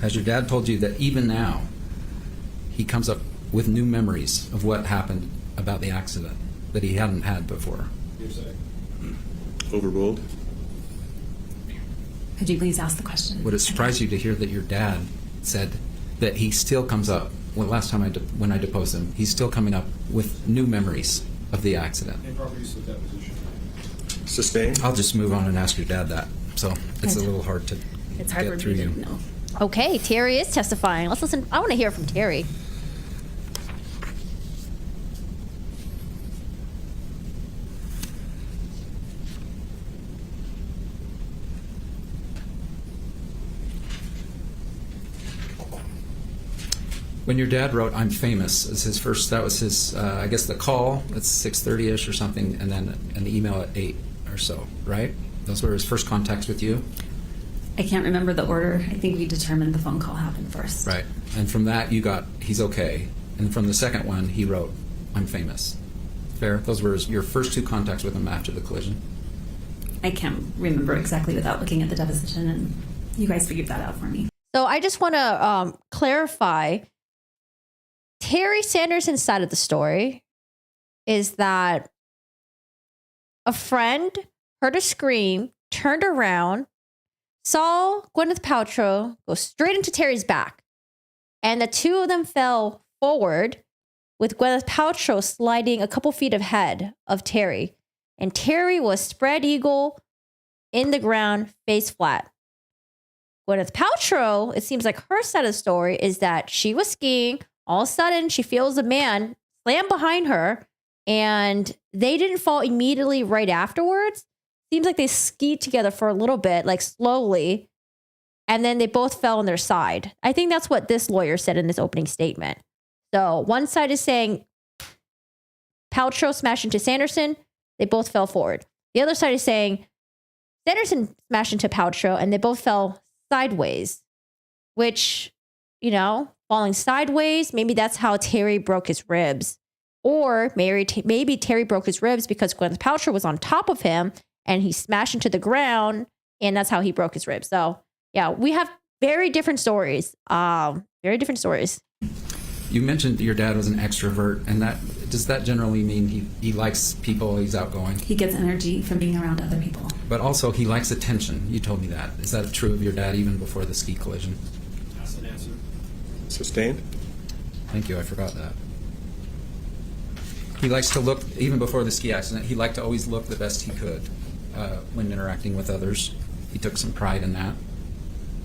Has your dad told you that even now he comes up with new memories of what happened about the accident that he hadn't had before? Overruled? Could you please ask the question? Would it surprise you to hear that your dad said that he still comes up, well, last time when I deposed him, he's still coming up with new memories of the accident? improper use of deposition. Sustained? I'll just move on and ask your dad that. So it's a little hard to It's hard get for through me to you. know. Okay, Terry is testifying. Let's listen. I want to hear from Terry. When your dad wrote "I'm famous" as his first, that was his, I guess the call at 6:30ish or something, and then an email at 8 or so, right? Those were his first contacts with you? I can't remember the order. I think we determined the phone call happened first. Right. And from that you got, he's okay. And from the second one, he wrote, "I'm famous." Fair? Those were your first two contacts with him after the collision? I can't remember exactly without looking at the deposition, and you guys figured that out for me. So I just want to clarify. Terry Sanderson's side of the story is that a friend heard a scream, turned around, saw Gwyneth Paltrow go straight into Terry's back, and the two of them fell forward with Gwyneth Paltrow sliding a couple feet ahead of Terry. And Terry was spread eagle in the ground, face flat. Gwyneth Paltrow, it seems like her side of the story is that she was skiing. All of a sudden, she feels a man slam behind her, and they didn't fall immediately right afterwards. Seems like they skied together for a little bit, like slowly, and then they both fell on their side. I think that's what this lawyer said in this opening statement. So one side is saying Paltrow smashed into Sanderson, they both fell forward. The other side is saying Sanderson smashed into Paltrow, and they both fell sideways, which, you know, falling sideways, maybe that's how Terry broke his ribs. Or maybe Terry broke his ribs because Gwyneth Paltrow was on top of him and he smashed into the ground, and that's how he broke his ribs. So, yeah, we have very different stories. Very different stories. You mentioned your dad was an extrovert, and does that generally mean he likes people, he's outgoing? He gets energy from being around other people. But also, he likes attention. You told me that. Is that true of your dad even before the ski collision? That's an answer. Sustained? Thank you. I forgot that. He likes to look, even before the ski accident, he liked to always look the best he could when interacting with others. He took some pride in that.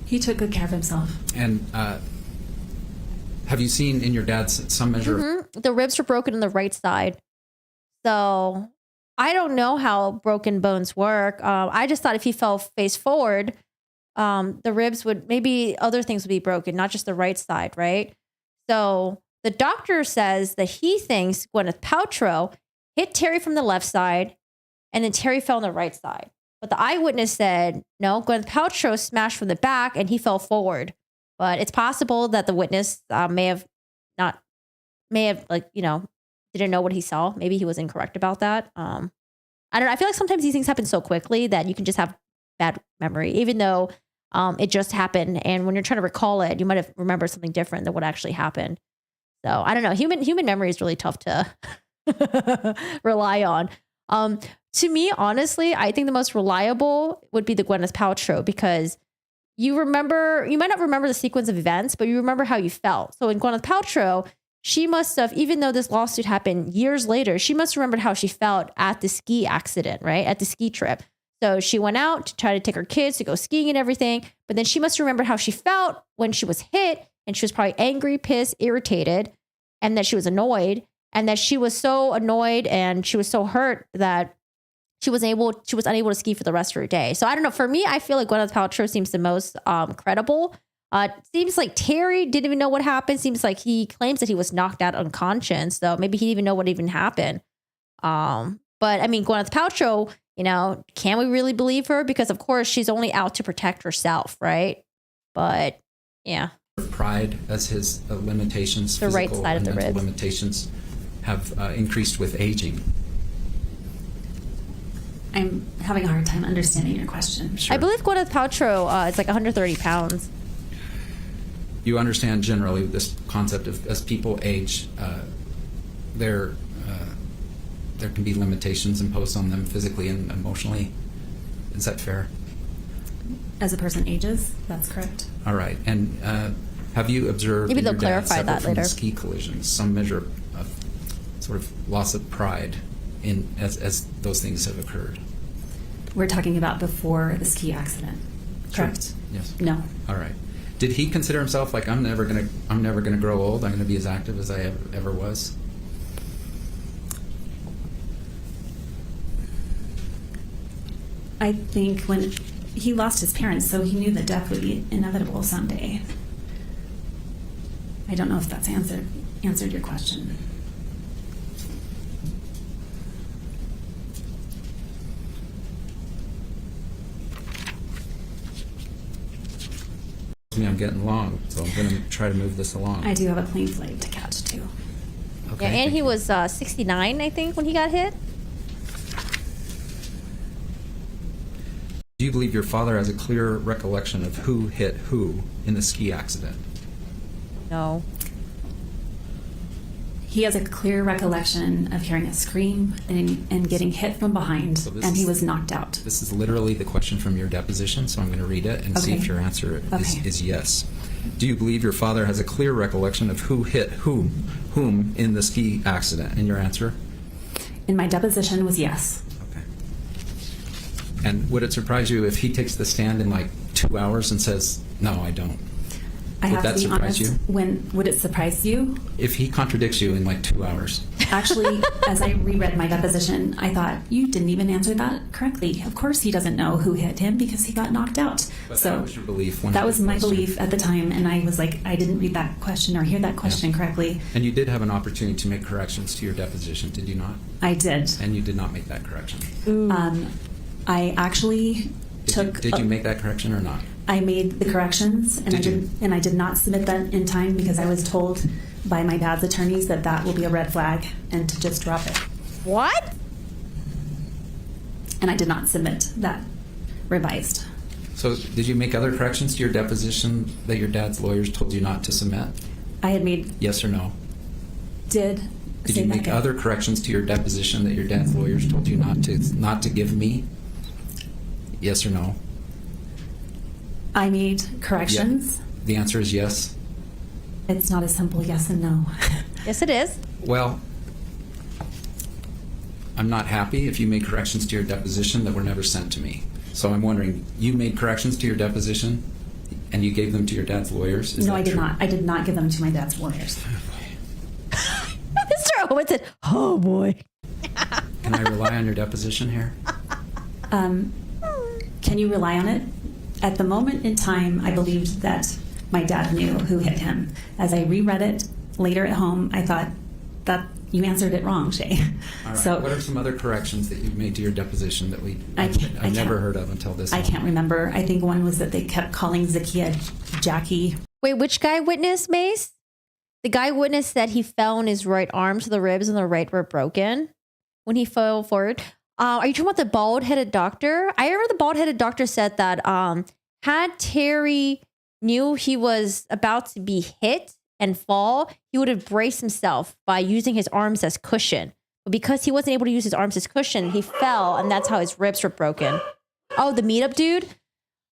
He took good care of himself. And have you seen in your dad's some measure of... The ribs were broken on the right side. So I don't know how broken bones work. I just thought if he fell face forward, the ribs would, maybe other things would be broken, not just the right side, right? So the doctor says that he thinks Gwyneth Paltrow hit Terry from the left side and then Terry fell on the right side. But the eyewitness said, no, Gwyneth Paltrow smashed from the back and he fell forward. But it's possible that the witness may have didn't know what he saw. Maybe he was incorrect about that. I don't know. I feel like sometimes these things happen so quickly that you can just have bad memory, even though it just happened. And when you're trying to recall it, you might have remembered something different than what actually happened. So I don't know. Human memory is really tough to rely on. To me, honestly, I think the most reliable would be the Gwyneth Paltrow, because you might not remember the sequence of events, but you remember how you felt. So in Gwyneth Paltrow, she must have, even though this lawsuit happened years later, she must have remembered how she felt at the ski accident, right? At the ski trip. So she went out to try to take her kids to go skiing and everything. But then she must remember how she felt when she was hit, and she was probably angry, pissed, irritated, and that she was annoyed, and that she was so annoyed and she was so hurt that she was unable to ski for the rest of her day. So I don't know. For me, I feel like Gwyneth Paltrow seems the most credible. Seems like Terry didn't even know what happened. Seems like he claims that he was knocked out unconscious. So maybe he didn't even know what even happened. But I mean, Gwyneth Paltrow, can we really believe her? Because of course she's only out to protect herself, right? But yeah. Pride as his limitations, the physical right side and of the mental ribs limitations have increased with aging. I'm having a hard time understanding your question. Sure. I believe Gwyneth Paltrow is like 130 pounds. You understand generally this concept of as people age, there can be limitations imposed on them physically and emotionally. Is that fair? As a person ages, that's correct. All right. And have you observed Maybe in they'll your dad, clarify separate that from later. the ski collisions, some measure of sort of loss of pride in as those things have occurred? We're talking about before the ski accident, correct? Sure. Yes. No. All right. Did he consider himself like I'm never gonna grow old? I'm gonna be as active as I ever was. I think when he lost his parents, so he knew that death would be inevitable someday. I don't know if that's answered your question. I'm getting long, so I'm going to try to move this along. I do have a plane flight to catch too. Okay, Yeah, and thank he you. was 69, I think, when he got hit. Do you believe your father has a clear recollection of who hit who in the ski accident? No. He has a clear recollection of hearing a scream and getting hit from behind, So this and he is- was knocked out. This is literally the question from your deposition, so I'm going to read it and see Okay. if your answer Okay. is yes. Do you believe your father has a clear recollection of who hit whom in the ski accident? And your answer? And my deposition was yes. Okay. And would it surprise you if he takes the stand in like 2 hours and says, no, I don't? I Would have that to be surprise honest. you? When would it surprise you? If he contradicts you in like 2 hours. Actually, as I reread my deposition, I thought, you didn't even answer that correctly. Of course he doesn't know who hit him because he got knocked out. But So that was your belief when that it was my posted. belief at the time, and I was like, I didn't read that question or hear that question correctly. And you did have an opportunity to make corrections to your deposition, did you not? I did. And you did not make that correction. I actually Did you make that correction or not? I made the corrections, and I did not submit that in time because I was told by my dad's attorneys that will be a red flag and to just drop it. What? And I did not submit that revised. So did you make other corrections to your deposition that your dad's lawyers told you not to submit? I had made Yes or no? Did Did say you that make again. other corrections to your deposition that your dad's lawyers told you not to give me? Yes or no? I made corrections. The answer is yes. It's not a simple yes and no. Yes, it is. Well, I'm not happy if you made corrections to your deposition that were never sent to me. So I'm wondering, you made corrections to your deposition and you gave them to your dad's lawyers? Is No, that I did true? not. I did not give them to my dad's lawyers. Mr. Owen said, oh boy. Can I rely on your deposition here? Can you rely on it? At the moment in time, I believed that my dad knew who hit him. As I reread it later at home, I thought that you answered it wrong, Shay. All right. So what are some other corrections that you've made to your deposition that I've never heard of until this I moment? can't remember. I think one was that they kept calling Zakia Jackie. Wait, which guy witnessed, Mace? The guy witnessed that he fell on his right arm to the ribs and the right were broken when he fell forward. Are you talking about the bald-headed doctor? I remember the bald-headed doctor said that had Terry knew he was about to be hit and fall, he would have braced himself by using his arms as cushion. But because he wasn't able to use his arms as cushion, he fell, and that's how his ribs were broken. Oh, the meetup dude?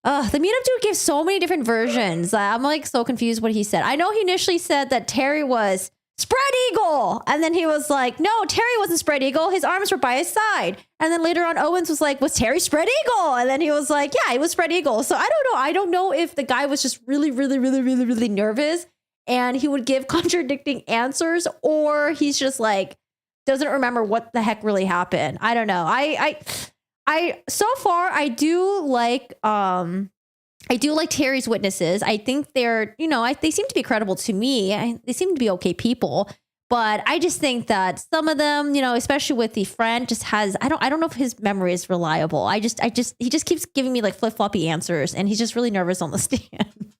The meetup dude gave so many different versions. I'm like so confused what he said. I know he initially said that Terry was spread eagle. And then he was like, no, Terry wasn't spread eagle. His arms were by his side. And then later on, Owens was like, was Terry spread eagle? And then he was like, yeah, he was spread eagle. So I don't know. I don't know if the guy was just really, really, really, really, really nervous and he would give contradicting answers, or he's just like, doesn't remember what the heck really happened. I don't know. I so far I do like Terry's witnesses. I think they're, they seem to be credible to me. They seem to be okay people, but I just think that some of them, especially with the friend, just has, I don't know if his memory is reliable. He just keeps giving me like flip-floppy answers, and he's just really nervous on the stand.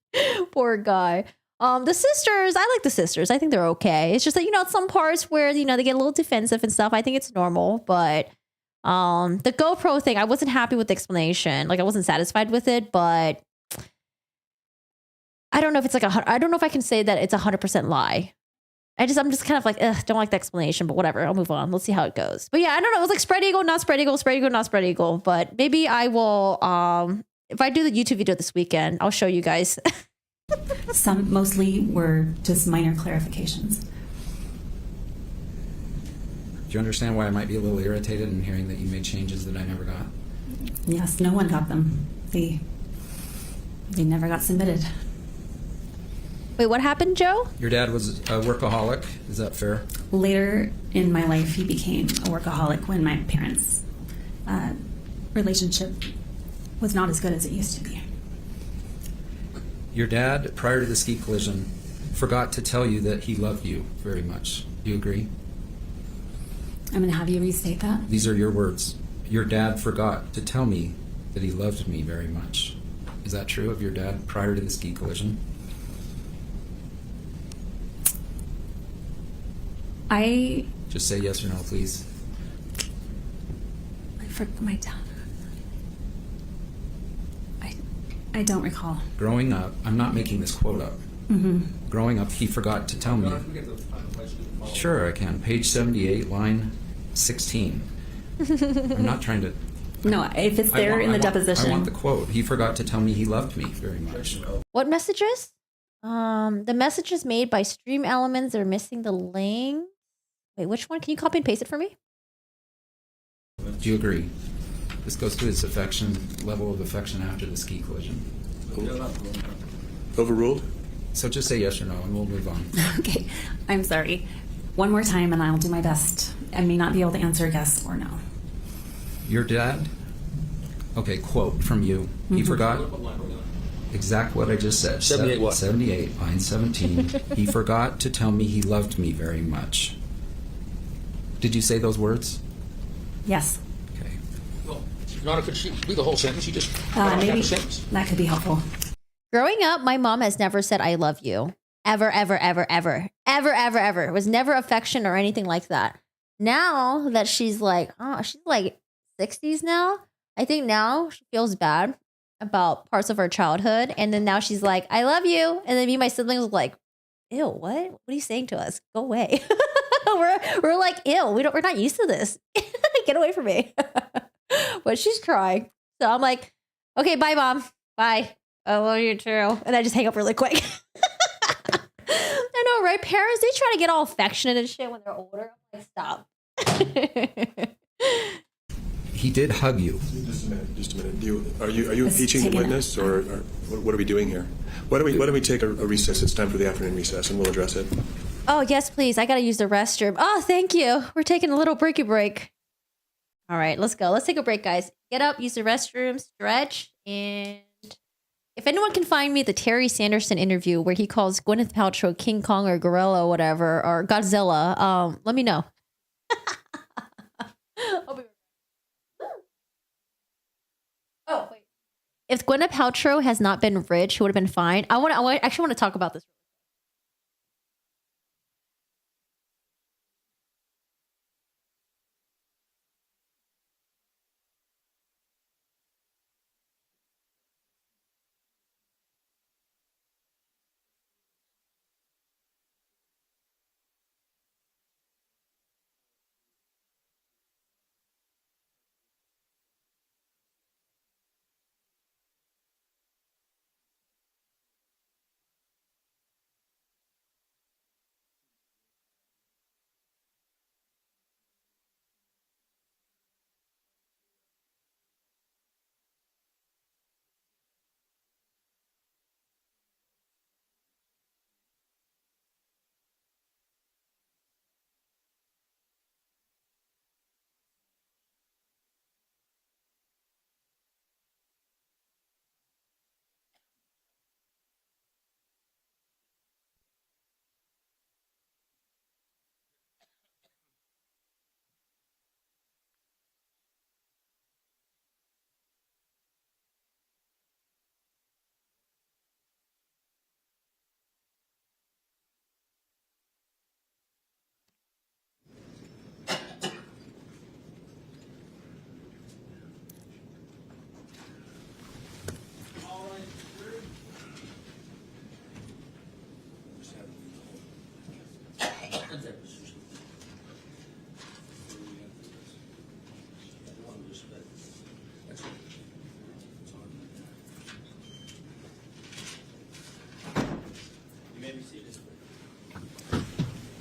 Poor guy. The sisters, I like the sisters. I think they're okay. It's just that, some parts where, they get a little defensive and stuff. I think it's normal, but the GoPro thing, I wasn't happy with the explanation. Like, I wasn't satisfied with it, but I don't know if it's I don't know if I can say that it's 100% lie. I'm just kind of like, don't like the explanation, but whatever. I'll move on. Let's see how it goes. But yeah, I don't know. It was like spread eagle, not spread eagle, spread eagle, not spread eagle. But maybe I will, if I do the YouTube video this weekend, I'll show you guys. Some mostly were just minor clarifications. Do you understand why I might be a little irritated in hearing that you made changes that I never got? Yes, no one got them. They never got submitted. Wait, what happened, Joe? Your dad was a workaholic. Is that fair? Later in my life, he became a workaholic when my parents' relationship was not as good as it used to be. Your dad, prior to the ski collision, forgot to tell you that he loved you very much. Do you agree? I'm going to have you restate that. These are your words. Your dad forgot to tell me that he loved me very much. Is that true of your dad prior to the ski collision? Just say yes or no, please. My dad. I don't recall. Growing up, I'm not making this quote up. Mm-hmm. Growing up, he forgot to tell me. Sure, I can. Page 78, line 16. I'm not trying to. No, if it's there in the deposition. I want the quote. He forgot to tell me he loved me very much. What messages? The messages made by Stream Elements are missing the link. Wait, which one? Can you copy and paste it for me? Do you agree? This goes to his level of affection after the ski collision. Overruled? So just say yes or no, and we'll move on. Okay, I'm sorry. One more time, and I'll do my best. I may not be able to answer yes or no. Your dad? Okay, quote from you. He forgot exact what I just said. 78 what? 78, line 17. He forgot to tell me he loved me very much. Did you say those words? Yes. Okay. Well, not if it should be the whole sentence. You just Maybe half a sentence. that could be helpful. Growing up, my mom has never said I love you. Ever, ever, ever, ever. Ever, ever, ever. It was never affection or anything like that. Now that she's like 60s now, I think now she feels bad about parts of her childhood. And then now she's like, I love you. And then me and my siblings were like, ew, what? What are you saying to us? Go away. we're like, ew, we're not used to this. Get away from me. But she's trying. So I'm like, Okay, bye, Mom. Bye. I love you too. And I just hang up really quick. I know, right? Parents, they try to get all affectionate and shit when they're older. I'm like, stop. He did hug you. Just a minute. Are you impeaching the witness, or what are we doing here? Why don't we take a recess? It's time for the afternoon recess, and we'll address it. Oh, yes, please. I got to use the restroom. Oh, thank you. We're taking a little breaky break. All right, let's go. Let's take a break, guys. Get up, use the restroom, stretch, and if anyone can find me the Terry Sanderson interview where he calls Gwyneth Paltrow King Kong or Gorilla or whatever, or Godzilla, let me know. I'll be right back. Oh, wait. If Gwyneth Paltrow has not been rich, she would have been fine. I actually want to talk about this.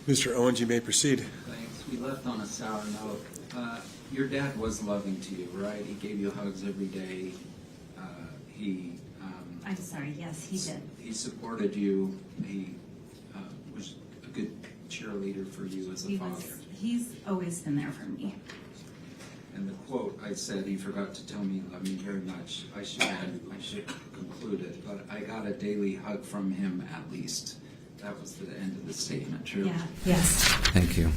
Mr. Owens, you may proceed. Thanks. We left on a sour note. Your dad was loving to you, right? He gave you hugs every day. I'm sorry, yes, he did. He supported you. He was a good cheerleader for you as a father. He's always been there for me. And the quote I said, he forgot to tell me he loved me very much. I should conclude it, but I got a daily hug from him at least. That was the end of the statement, true? Yeah, yes. Thank you.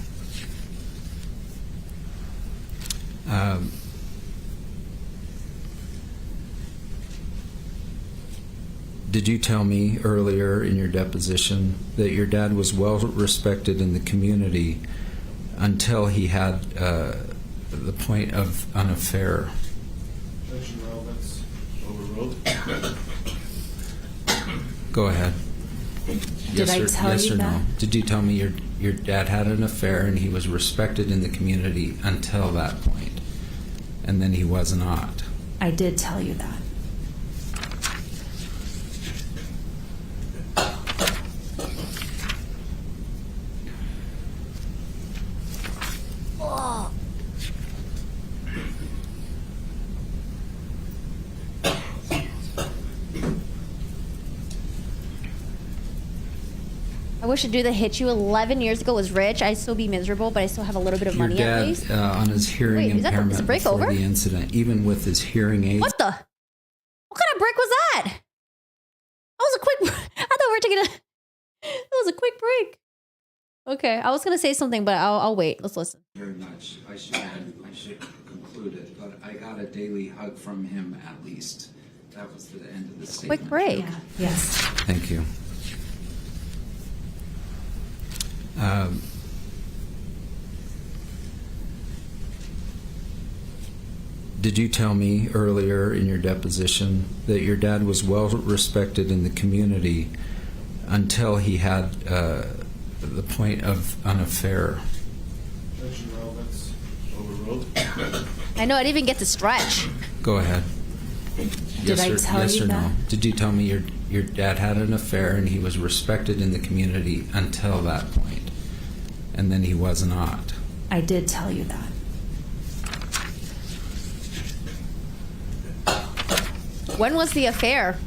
Did you tell me earlier in your deposition that your dad was well respected in the community until he had the point of an affair? Objection, relevance. Overruled. Go ahead. Did I tell yes you or that? no? Did you tell me your dad had an affair and he was respected in the community until that point, and then he was not? I did tell you that. I wish a dude that hit you 11 years ago was rich. I'd still be miserable, but I still have a little bit of Your money at least. dad, on his hearing Wait, is that impairment is the break before over? the incident, even with his hearing aid. What kind of break was that? That was a quick. I thought we were taking a. That was a quick break. Okay, I was gonna say something, but I'll wait. Let's listen. Very much. I should conclude it, but I got a daily hug from him at least. That was the end of the statement. Quick break. Yeah, yes. Thank you. Did you tell me earlier in your deposition that your dad was well respected in the community until he had the point of an affair? Objection, relevance. Overruled. I know I didn't even get to stretch. Go ahead. Did I tell yes you or that? no? Did you tell me your dad had an affair and he was respected in the community until that point, and then he was not? I did tell you that. When was the affair?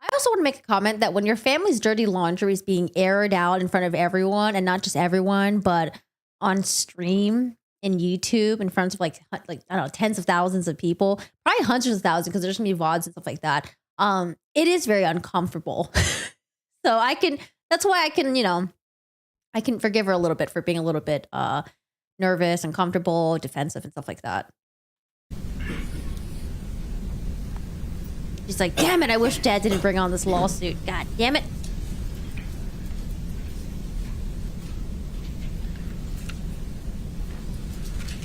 I also want to make a comment that when your family's dirty laundry is being aired out in front of everyone, and not just everyone, but on stream in YouTube in front of like I don't know, tens of thousands of people, probably hundreds of thousands, because there's gonna be VODs and stuff like that. It is very uncomfortable. So that's why I can forgive her a little bit for being a little bit nervous, uncomfortable, defensive, and stuff like that. She's like, damn it, I wish Dad didn't bring on this lawsuit. God damn it.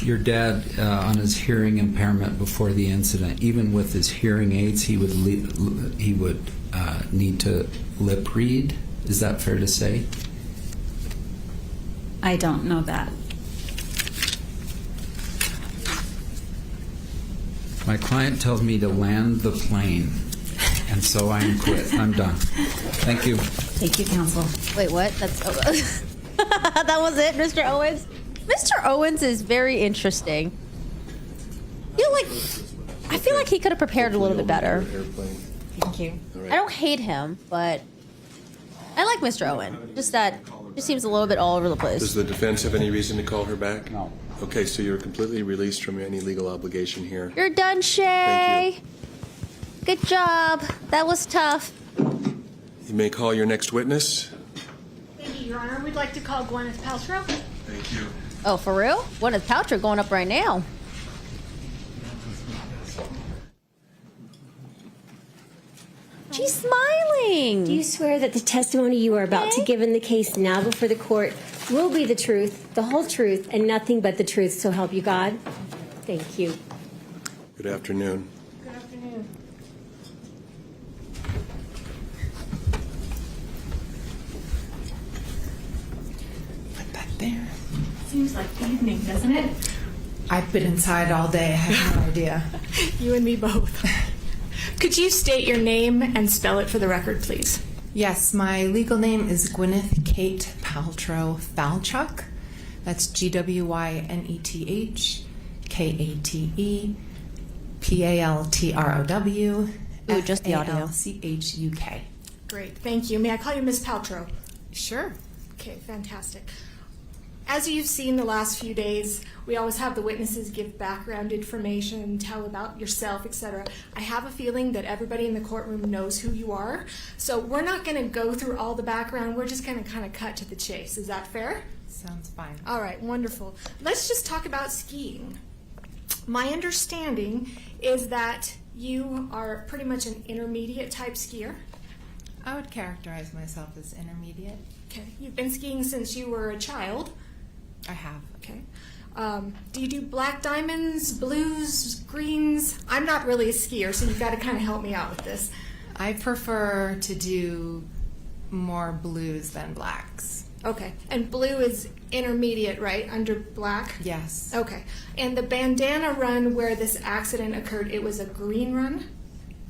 Your dad, on his hearing impairment before the incident, even with his hearing aids, he would need to lip read. Is that fair to say? I don't know that. My client tells me to land the plane, and so I am quit. I'm done. Thank you. Thank you, counsel. Wait, what? That's that was it, Mr. Owens? Mr. Owens is very interesting. I feel like he could have prepared a little bit better. Thank you. I don't hate him, but I like Mr. Owen. Just that he seems a little bit all over the place. Does the defense have any reason to call her back? No. Okay, so you're completely released from any legal obligation here. You're done, Shay. Thank you. Good job. That was tough. You may call your next witness. Thank you, Your Honor. We'd like to call Gwyneth Paltrow. Thank you. Oh, for real? Gwyneth Paltrow going up right now. She's smiling. Do you swear that the testimony you are about to give in the case now before the court will be the truth, the whole truth, and nothing but the truth, so help you God? Thank you. Good afternoon. Good afternoon. Put that there. Seems like evening, doesn't it? I've been inside all day. I have no idea. You and me both. Could you state your name and spell it for the record, please? Yes, my legal name is Gwyneth Kate Paltrow Falchuk. That's GWYNETH KATE PALTROW just the audio. FALCHUK. Great, thank you. May I call you Miss Paltrow? Sure. Okay, fantastic. As you've seen the last few days, we always have the witnesses give background information, tell about yourself, etc. I have a feeling that everybody in the courtroom knows who you are, so we're not going to go through all the background. We're just going to kind of cut to the chase. Is that fair? Sounds fine. All right, wonderful. Let's just talk about skiing. My understanding is that you are pretty much an intermediate type skier. I would characterize myself as intermediate. Okay, you've been skiing since you were a child. I have. Okay. Do you do black diamonds, blues, greens? I'm not really a skier, so you've got to kind of help me out with this. I prefer to do more blues than blacks. Okay. And blue is intermediate, right? Under black? Yes. Okay. And the bandana run where this accident occurred, it was a green run?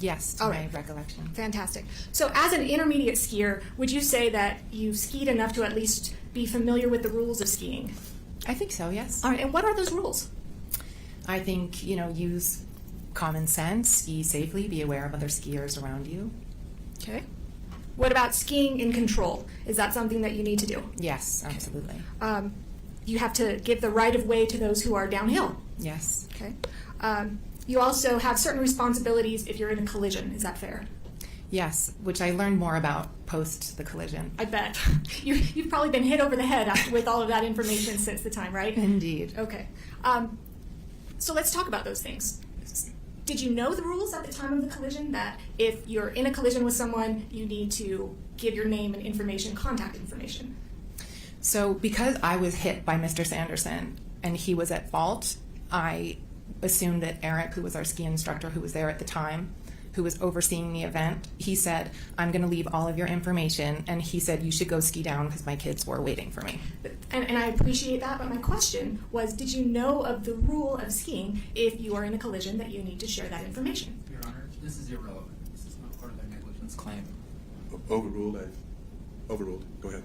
Yes, to my recollection. Fantastic. So as an intermediate skier, would you say that you've skied enough to at least be familiar with the rules of skiing? I think so, yes. All right, and what are those rules? I think, use common sense, ski safely, be aware of other skiers around you. Okay. What about skiing in control? Is that something that you need to do? Yes, absolutely. You have to give the right of way to those who are downhill. Yes. Okay. You also have certain responsibilities if you're in a collision. Is that fair? Yes, which I learned more about post the collision. I bet. You've probably been hit over the head with all of that information since the time, right? Indeed. Okay. So let's talk about those things. Did you know the rules at the time of the collision that if you're in a collision with someone, you need to give your name and information, contact information? So because I was hit by Mr. Sanderson and he was at fault, I assumed that Eric, who was our ski instructor who was there at the time, who was overseeing the event, he said, I'm going to leave all of your information. And he said, you should go ski down because my kids were waiting for me. And I appreciate that, but my question was, did you know of the rule of skiing if you are in a collision that you need to share that information? Your Honor, this is irrelevant. This is not part of their negligence claim. Overruled. Overruled. Go ahead.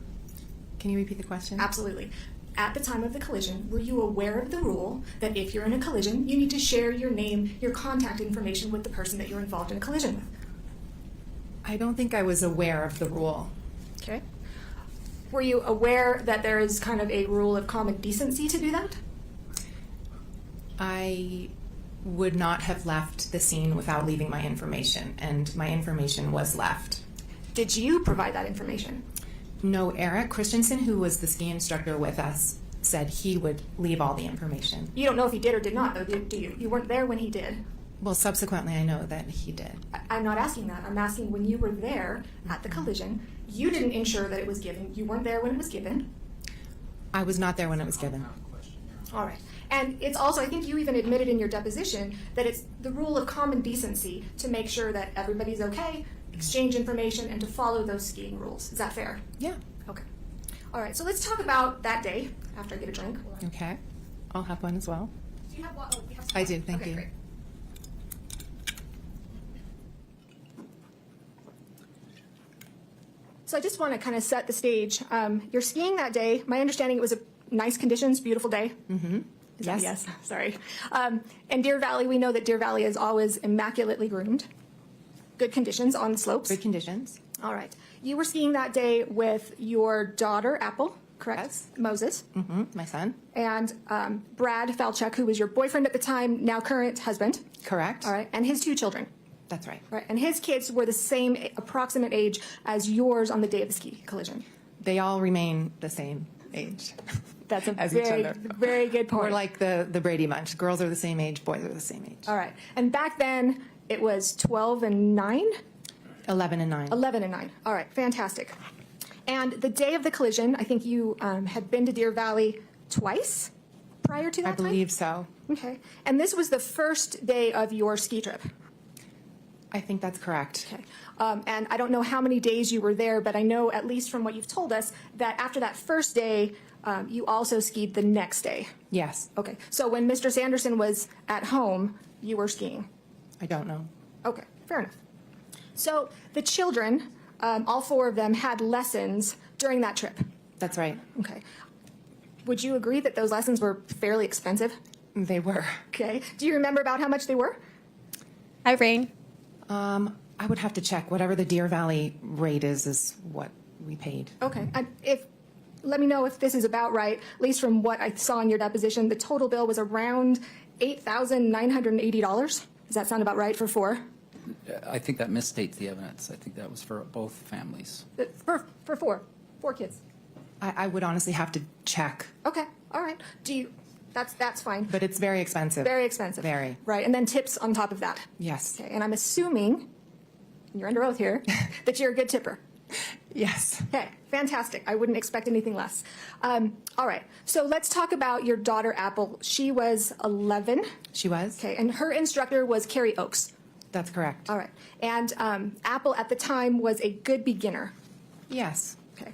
Can you repeat the question? Absolutely. At the time of the collision, were you aware of the rule that if you're in a collision, you need to share your name, your contact information with the person that you're involved in a collision with? I don't think I was aware of the rule. Okay. Were you aware that there is kind of a rule of common decency to do that? I would not have left the scene without leaving my information, and my information was left. Did you provide that information? No, Eric Christensen, who was the ski instructor with us, said he would leave all the information. You don't know if he did or did not, though, do you? You weren't there when he did. Well, subsequently, I know that he did. I'm not asking that. I'm asking when you were there at the collision, you didn't ensure that it was given. You weren't there when it was given. I was not there when it was given. All right. And it's also, I think you even admitted in your deposition that it's the rule of common decency to make sure that everybody's okay, exchange information, and to follow those skiing rules. Is that fair? Yeah. Okay. All right. So let's talk about that day after I get a drink. Okay. I'll have one as well. Do you have one? Oh, you have some. I do. Thank Okay, you. Great. So I just want to kind of set the stage. You're skiing that day. My understanding, it was a nice conditions, beautiful day. Mm-hmm. Yes. Yes. Sorry. And Deer Valley, we know that Deer Valley is always immaculately groomed. Good conditions on the slopes. Good conditions. All right. You were skiing that day with your daughter, Apple, correct? Yes. Moses. Mm-hmm. My son. And Brad Falchuk, who was your boyfriend at the time, now current husband. Correct. All right. And his 2 children. That's right. Right. And his kids were the same approximate age as yours on the day of the ski collision. They all remain the same age. That's a as each very, other. very good point. We're like the Brady Bunch. Girls are the same age, boys are the same age. All right. And back then, it was 12 and 9? 11 and 9. 11 and 9. All right. Fantastic. And the day of the collision, I think you had been to Deer Valley twice prior to that I believe so. Okay. And this was the first day of your ski trip. I think that's correct. Okay. And I don't know how many days you were there, but I know, at least from what you've told us, that after that first day, you also skied the next day. Yes. Okay. So when Mr. Sanderson was at home, you were skiing. I don't know. Okay. Fair enough. So the children, all 4 of them, had lessons during that trip. That's right. Okay. Would you agree that those lessons were fairly expensive? They were. Okay. Do you remember about how much they were? Hi, Rain. I would have to check. Whatever the Deer Valley rate is what we paid. Okay. Let me know if this is about right. At least from what I saw in your deposition, the total bill was around $8,980. Does that sound about right for 4? I think that misstates the evidence. I think that was for both families. For 4 kids. I would honestly have to check. Okay. All right. That's fine. But it's very expensive. Very expensive. Very. Right. And then tips on top of that. Yes. Okay. And I'm assuming, you're under oath here, that you're a good tipper. Yes. Okay, fantastic. I wouldn't expect anything less. All right, so let's talk about your daughter, Apple. She was 11. She was. Okay, and her instructor was Carrie Oakes. That's correct. All right, and Apple at the time was a good beginner. Yes. Okay,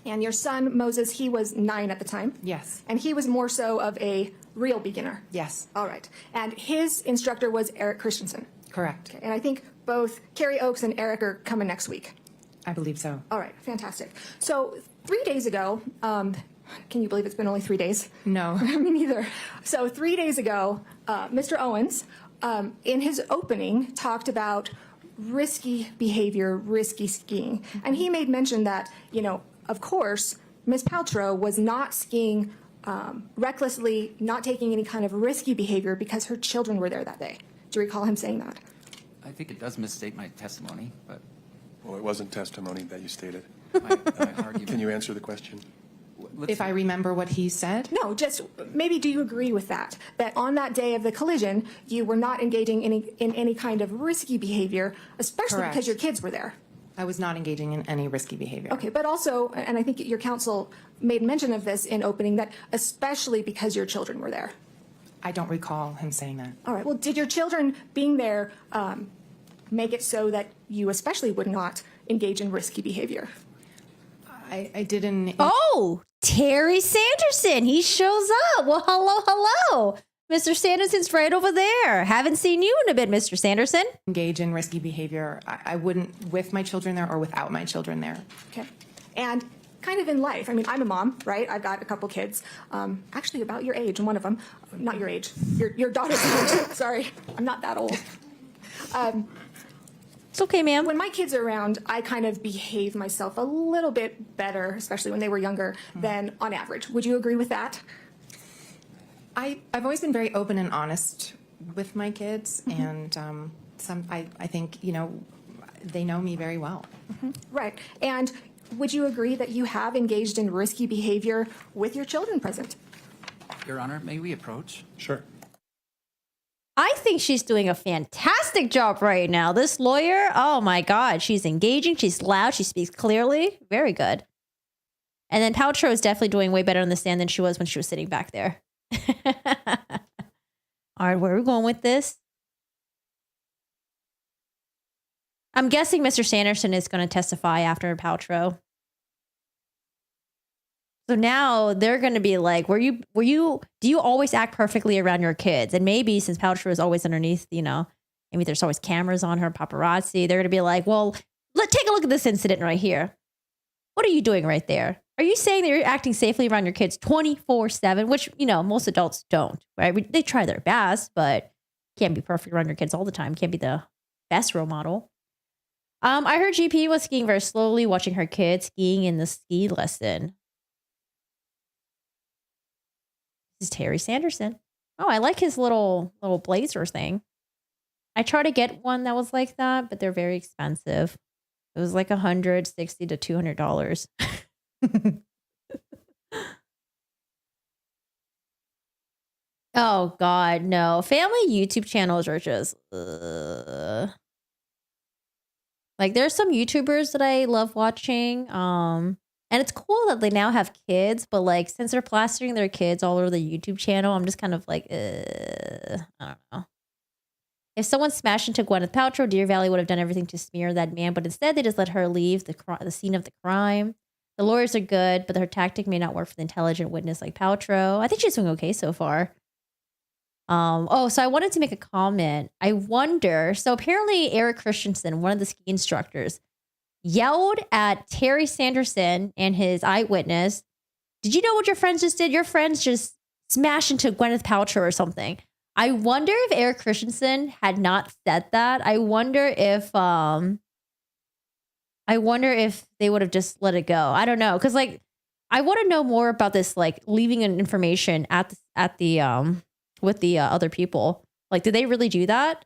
and your son, Moses, he was 9 at the time. Yes. And he was more so of a real beginner. Yes. All right, and his instructor was Eric Christensen. Correct. Okay, and I think both Carrie Oakes and Eric are coming next week. I believe so. All right, fantastic. So 3 days ago, can you believe it's been only 3 days? No. Me neither. So 3 days ago, Mr. Owens, in his opening, talked about risky behavior, risky skiing. And he made mention that, of course, Ms. Paltrow was not skiing recklessly, not taking any kind of risky behavior because her children were there that day. Do you recall him saying that? I think it does misstate my testimony, but Well, it wasn't testimony that you stated. my argument. Can you answer the question? If I remember what he said? No, just maybe do you agree with that? That on that day of the collision, you were not engaging in any kind of risky behavior, especially Correct. because your kids were there. I was not engaging in any risky behavior. Okay, but also, and I think your counsel made mention of this in opening, that especially because your children were there. I don't recall him saying that. All right, well, did your children being there make it so that you especially would not engage in risky behavior? I didn't. Oh, Terry Sanderson. He shows up. Well, hello. Mr. Sanderson's right over there. Haven't seen you in a bit, Mr. Sanderson. Engage in risky behavior. I wouldn't with my children there or without my children there. Okay. And kind of in life, I mean, I'm a mom, right? I've got a couple kids, actually about your age, and one of them, not your age, your daughter's age. Sorry, I'm not that old. It's okay, ma'am. When my kids are around, I kind of behave myself a little bit better, especially when they were younger, than on average. Would you agree with that? I've always been very open and honest with my kids, and I think, they know me very well. Right. And would you agree that you have engaged in risky behavior with your children present? Your Honor, may we approach? Sure. I think she's doing a fantastic job right now. This lawyer, oh my God, she's engaging, she's loud, she speaks clearly. Very good. And then Paltrow is definitely doing way better on the stand than she was when she was sitting back there. All right, where are we going with this? I'm guessing Mr. Sanderson is going to testify after Paltrow. So now they're going to be like, do you always act perfectly around your kids? And maybe since Paltrow is always underneath, maybe there's always cameras on her, paparazzi. They're going to be like, well, take a look at this incident right here. What are you doing right there? Are you saying that you're acting safely around your kids 24/7, which, most adults don't, right? They try their best, but can't be perfect around your kids all the time. Can't be the best role model. I heard GP was skiing very slowly, watching her kids skiing in the ski lesson. This is Terry Sanderson. Oh, I like his little blazer thing. I tried to get one that was like that, but they're very expensive. It was like $160 to $200. Oh God, no. Family YouTube channels are just like there's some YouTubers that I love watching. And it's cool that they now have kids, but like since they're plastering their kids all over the YouTube channel, I'm just kind of like, I don't know. If someone smashed into Gwyneth Paltrow, Deer Valley would have done everything to smear that man, but instead they just let her leave the scene of the crime. The lawyers are good, but her tactic may not work for the intelligent witness like Paltrow. I think she's doing okay so far. So I wanted to make a comment. I wonder, so apparently Eric Christensen, one of the ski instructors, yelled at Terry Sanderson and his eyewitness, did you know what your friends just did? Your friends just smashed into Gwyneth Paltrow or something. I wonder if Eric Christensen had not said that. I wonder if they would have just let it go. I don't know. Cause like, I want to know more about this, like leaving an information at the with the other people. Like, did they really do that?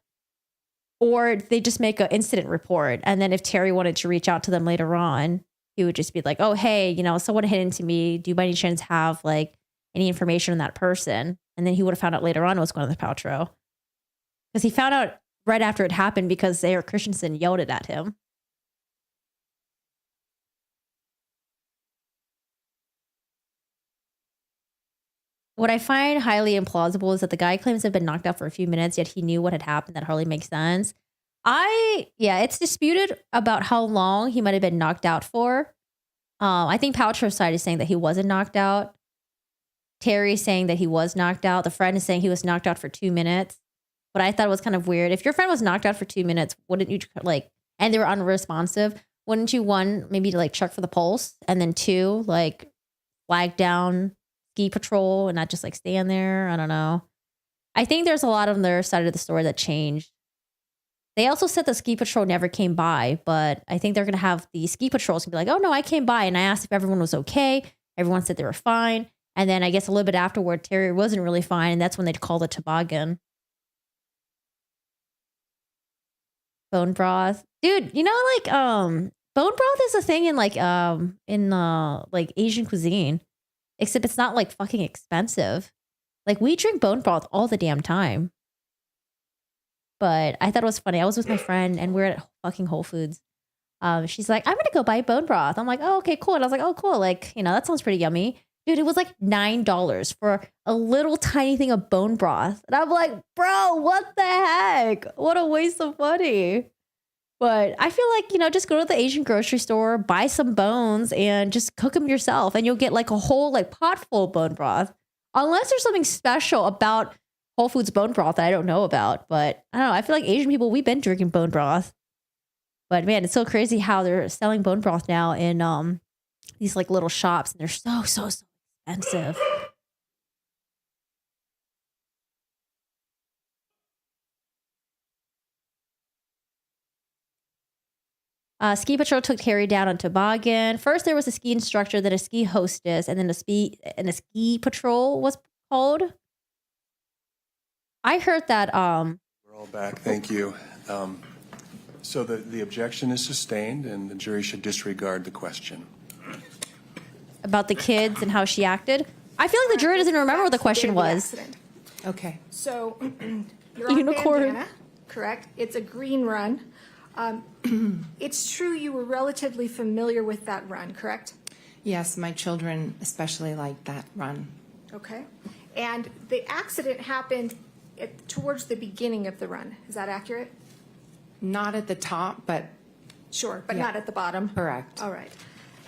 Or they just make an incident report. And then if Terry wanted to reach out to them later on, he would just be like, oh, hey, someone hit into me. Do you by any chance have like any information on that person? And then he would have found out later on it was Gwyneth Paltrow. Because he found out right after it happened because Eric Christensen yelled it at him. What I find highly implausible is that the guy claims to have been knocked out for a few minutes, yet he knew what had happened. That hardly makes sense. It's disputed about how long he might have been knocked out for. I think Paltrow's side is saying that he wasn't knocked out. Terry's saying that he was knocked out. The friend is saying he was knocked out for 2 minutes. But I thought it was kind of weird. If your friend was knocked out for 2 minutes, wouldn't you and they were unresponsive, wouldn't you, one, maybe like check for the pulse, and then two, like flag down ski patrol and not just like stand there? I don't know. I think there's a lot on their side of the story that changed. They also said the ski patrol never came by, but I think they're going to have the ski patrols be like, oh no, I came by and I asked if everyone was okay. Everyone said they were fine. And then I guess a little bit afterward, Terry wasn't really fine. And that's when they'd call the toboggan. Bone broth. Dude, bone broth is a thing in like Asian cuisine. Except it's not like fucking expensive. Like we drink bone broth all the damn time. But I thought it was funny. I was with my friend and we're at fucking Whole Foods. She's like, I'm going to go buy bone broth. I'm like, oh, okay, cool. And I was like, oh, cool. Like, that sounds pretty yummy. Dude, it was like $9 for a little tiny thing of bone broth. And I'm like, bro, what the heck? What a waste of money. But I feel like, just go to the Asian grocery store, buy some bones, and just cook them yourself. And you'll get like a whole like pot full of bone broth. Unless there's something special about Whole Foods bone broth that I don't know about. But I don't know. I feel like Asian people, we've been drinking bone broth. But man, it's so crazy how they're selling bone broth now in these like little shops. And they're so expensive. Ski patrol took Carrie down on toboggan. First, there was a ski instructor, then a ski hostess, and then a ski patrol was called. I heard that. We're all back. Thank you. So the objection is sustained, and the jury should disregard the question. About the kids and how she acted. I feel like the jury doesn't remember what the question was. Okay. So you're on bandana, correct? It's a green run. It's true you were relatively familiar with that run, correct? Yes, my children especially like that run. Okay. And the accident happened towards the beginning of the run. Is that accurate? Not at the top, but... Sure, but yeah. not at the bottom? Correct. All right.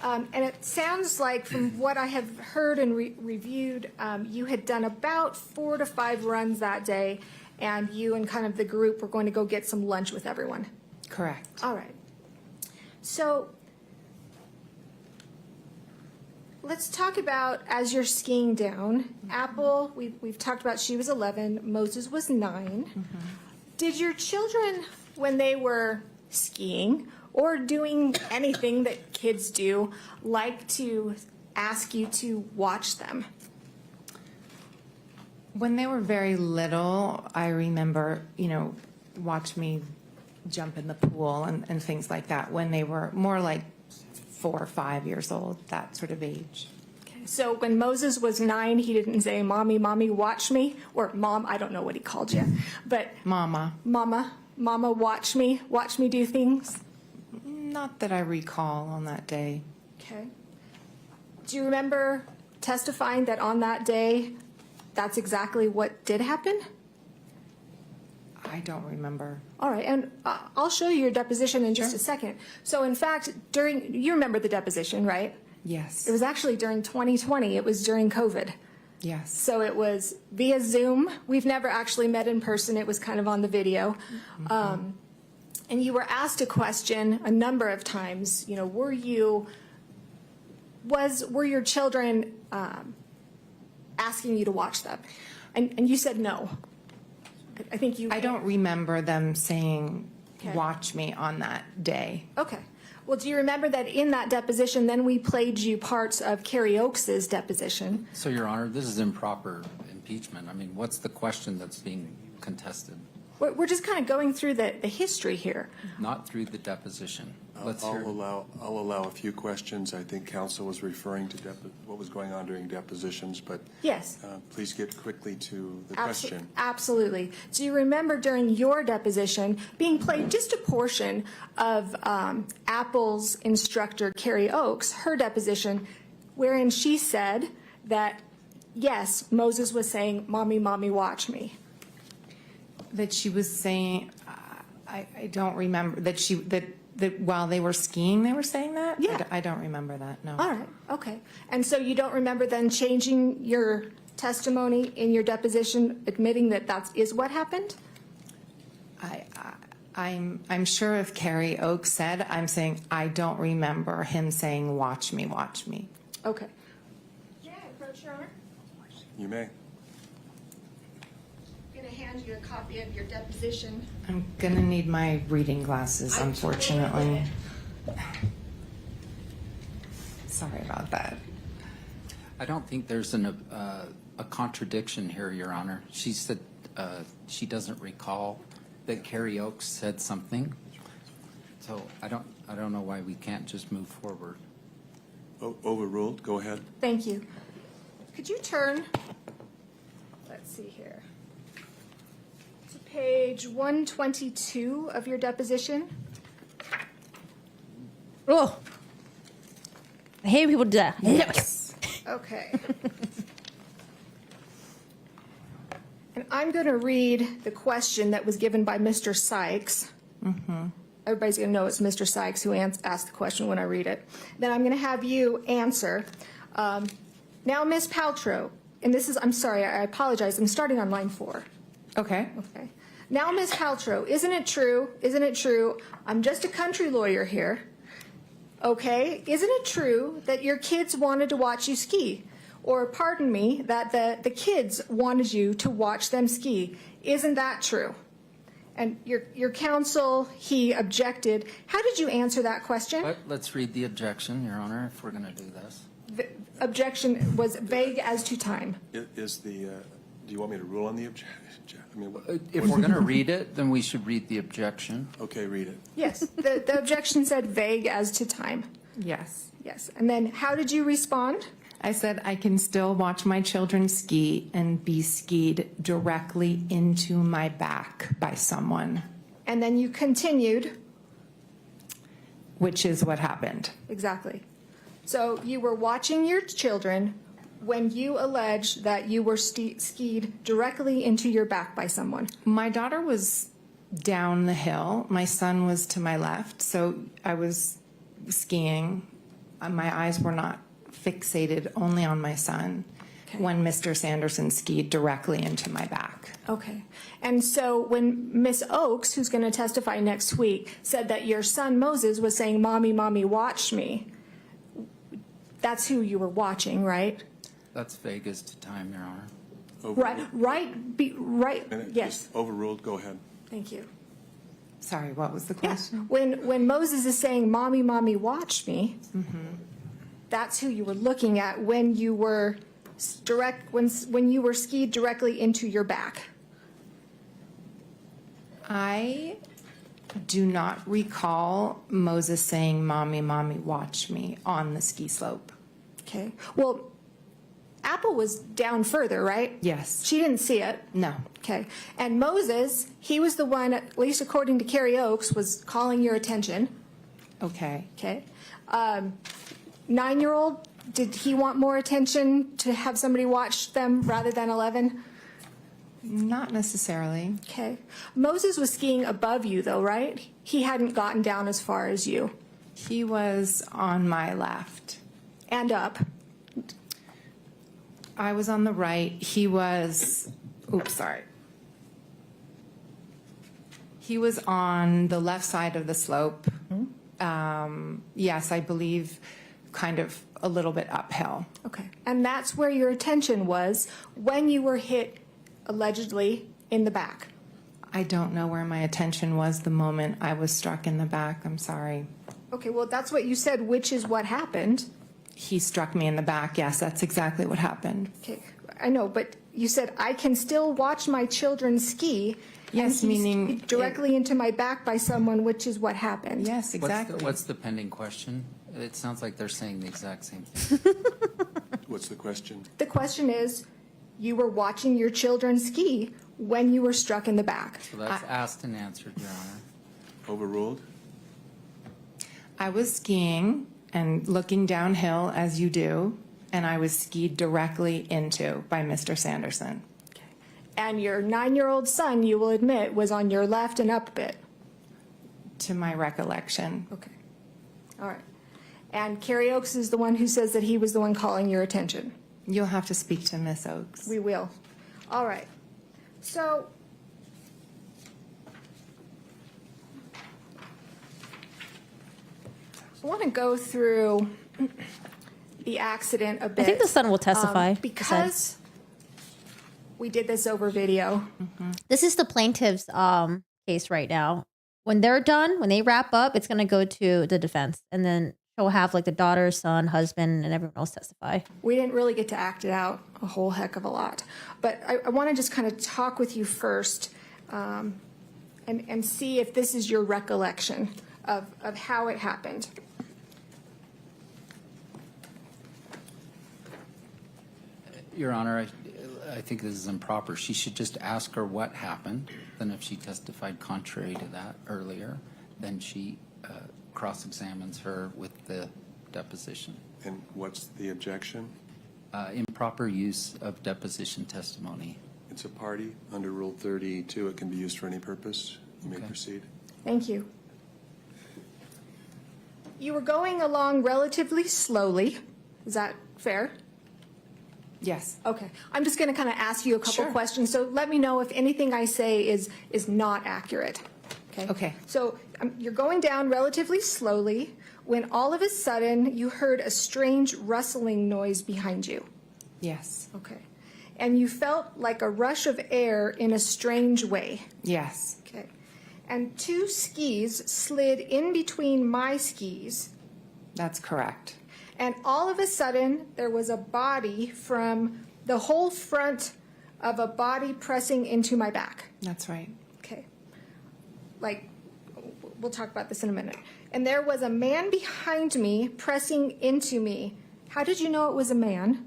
And it sounds like, from what I have heard and reviewed, you had done about 4 to 5 runs that day, and you and kind of the group were going to go get some lunch with everyone. Correct. All right. So let's talk about, as you're skiing down, Apple, we've talked about she was 11, Moses was 9. Did your children, when they were skiing or doing anything that kids do, like to ask you to watch them? When they were very little, I remember, watch me jump in the pool and things like that. When they were more like 4 or 5 years old, that sort of age. Okay. So when Moses was 9, he didn't say, "Mommy, mommy, watch me," or "Mom," I don't know what he called you, but Mama, watch me do things. Not that I recall on that day. Okay. Do you remember testifying that on that day, that's exactly what did happen? I don't remember. All right, and I'll show you your deposition in just a second. So in fact, you remember the deposition, right? Yes. It was actually during 2020. It was during COVID. Yes. So it was via Zoom. We've never actually met in person. It was kind of on the video. And you were asked a question a number of times. Were your children asking you to watch them? And you said no. I think you... I don't remember them saying, Okay. watch me on that day. Okay. Well, do you remember that in that deposition, then we played you parts of Carrie Oakes' deposition? So, Your Honor, this is improper impeachment. I mean, what's the question that's being contested? We're just kind of going through the history here. Not through the deposition. Let's I'll hear. allow a few questions. I think counsel was referring to what was going on during depositions, but Yes. Please get quickly to the question. Absolutely. Do you remember during your deposition being played just a portion of Apple's instructor, Carrie Oakes, her deposition, wherein she said that, yes, Moses was saying, "Mommy, mommy, watch me." That she was saying, I don't remember, that while they were skiing, they were saying that? Yeah. I don't remember that, no. All right. Okay. And so you don't remember then changing your testimony in your deposition, admitting that that is what happened? I'm sure if Carrie Oakes said, I'm saying, I don't remember him saying, watch me, watch me. Okay. May I approach, Your Honor? You may. I'm going to hand you a copy of your deposition. I'm going to need my reading glasses, unfortunately. Sorry about that. I don't think there's a contradiction here, Your Honor. She said she doesn't recall that Carrie Oakes said something. So I don't know why we can't just move forward. Overruled. Go ahead. Thank you. Could you turn, let's see here, to page 122 of your deposition? Oh, I hate when people do that. Yes. Okay. And I'm going to read the question that was given by Mr. Sykes everybody's going to know it's Mr. Sykes who asked the question when I read it. Then I'm going to have you answer. Now, Ms. Paltrow, and this is, I'm sorry, I apologize, I'm starting on line 4. Okay. Okay. Now, Ms. Paltrow, isn't it true, I'm just a country lawyer here, okay, isn't it true that your kids wanted to watch you ski? Or, pardon me, that the kids wanted you to watch them ski. Isn't that true? And your counsel, he objected. How did you answer that question? Let's read the objection, Your Honor, if we're going to do this. The objection was vague as to time. Is the, do you want me to rule on the objection? I mean, If we're going to read it, then we should read the objection. Okay, read it. Yes, the objection said vague as to time. Yes. Yes, and then how did you respond? I said I can still watch my children ski and be skied directly into my back by someone. And then you continued. Which is what happened. Exactly. So you were watching your children when you alleged that you were skied directly into your back by someone. My daughter was down the hill. My son was to my left. So I was skiing. My eyes were not fixated only on my son when Mr. Sanderson skied directly into my back. Okay. And so when Miss Oakes, who's going to testify next week, said that your son Moses was saying, "Mommy, Mommy, watch me," that's who you were watching, right? That's vague as to time, Your Honor. Right. Yes. Just overruled. Go ahead. Thank you. Sorry, what was the question? When Moses is saying, "Mommy, Mommy, watch me," that's who you were looking at when you were when you were skied directly into your back. I do not recall Moses saying, "Mommy, Mommy, watch me" on the ski slope. Okay. Well, Apple was down further, right? Yes. She didn't see it. No. Okay. And Moses, he was the one, at least according to Carrie Oakes, was calling your attention. Okay. Okay. 9-year-old, did he want more attention to have somebody watch them rather than 11? Not necessarily. Okay. Moses was skiing above you, though, right? He hadn't gotten down as far as you. He was on my left. And up. I was on the right. He was, oops, sorry. He was on the left side of the slope. Yes, I believe kind of a little bit uphill. Okay. And that's where your attention was when you were hit, allegedly, in the back. I don't know where my attention was the moment I was struck in the back. I'm sorry. Okay, well, that's what you said, which is what happened. He struck me in the back. Yes, that's exactly what happened. Okay, I know, but you said, "I can still watch my children ski." Yes, and he's meaning directly into my back by someone, which is what happened. Yes, exactly. What's the pending question? It sounds like they're saying the exact same thing. What's the question? The question is, you were watching your children ski when you were struck in the back. So that's asked and answered, Your Honor. Overruled. I was skiing and looking downhill as you do, and I was skied directly into by Mr. Sanderson. And your 9-year-old son, you will admit, was on your left and up a bit. To my recollection. Okay. All right. And Carrie Oakes is the one who says that he was the one calling your attention. You'll have to speak to Miss Oakes. We will. All right. So I want to go through the accident a bit. I think the son will testify. Because we did this over video. This is the plaintiff's case right now. When they're done, when they wrap up, it's going to go to the defense. And then she'll have like the daughter, son, husband, and everyone else testify. We didn't really get to act it out a whole heck of a lot. But I want to just kind of talk with you first and see if this is your recollection of how it happened. Your Honor, I think this is improper. She should just ask her what happened. Then if she testified contrary to that earlier, then she cross-examines her with the deposition. And what's the objection? Improper use of deposition testimony. It's a party. Under Rule 32, it can be used for any purpose. You may proceed. Thank you. You were going along relatively slowly. Is that fair? Yes. Okay. I'm just going to kind of ask you a couple Sure. questions. So let me know if anything I say is not accurate. Okay. Okay. So you're going down relatively slowly when all of a sudden you heard a strange rustling noise behind you. Yes. Okay. And you felt like a rush of air in a strange way. Yes. Okay. And two skis slid in between my skis. That's correct. And all of a sudden, there was a body from the whole front of a body pressing into my back. That's right. Okay. Like, we'll talk about this in a minute. And there was a man behind me pressing into me. How did you know it was a man?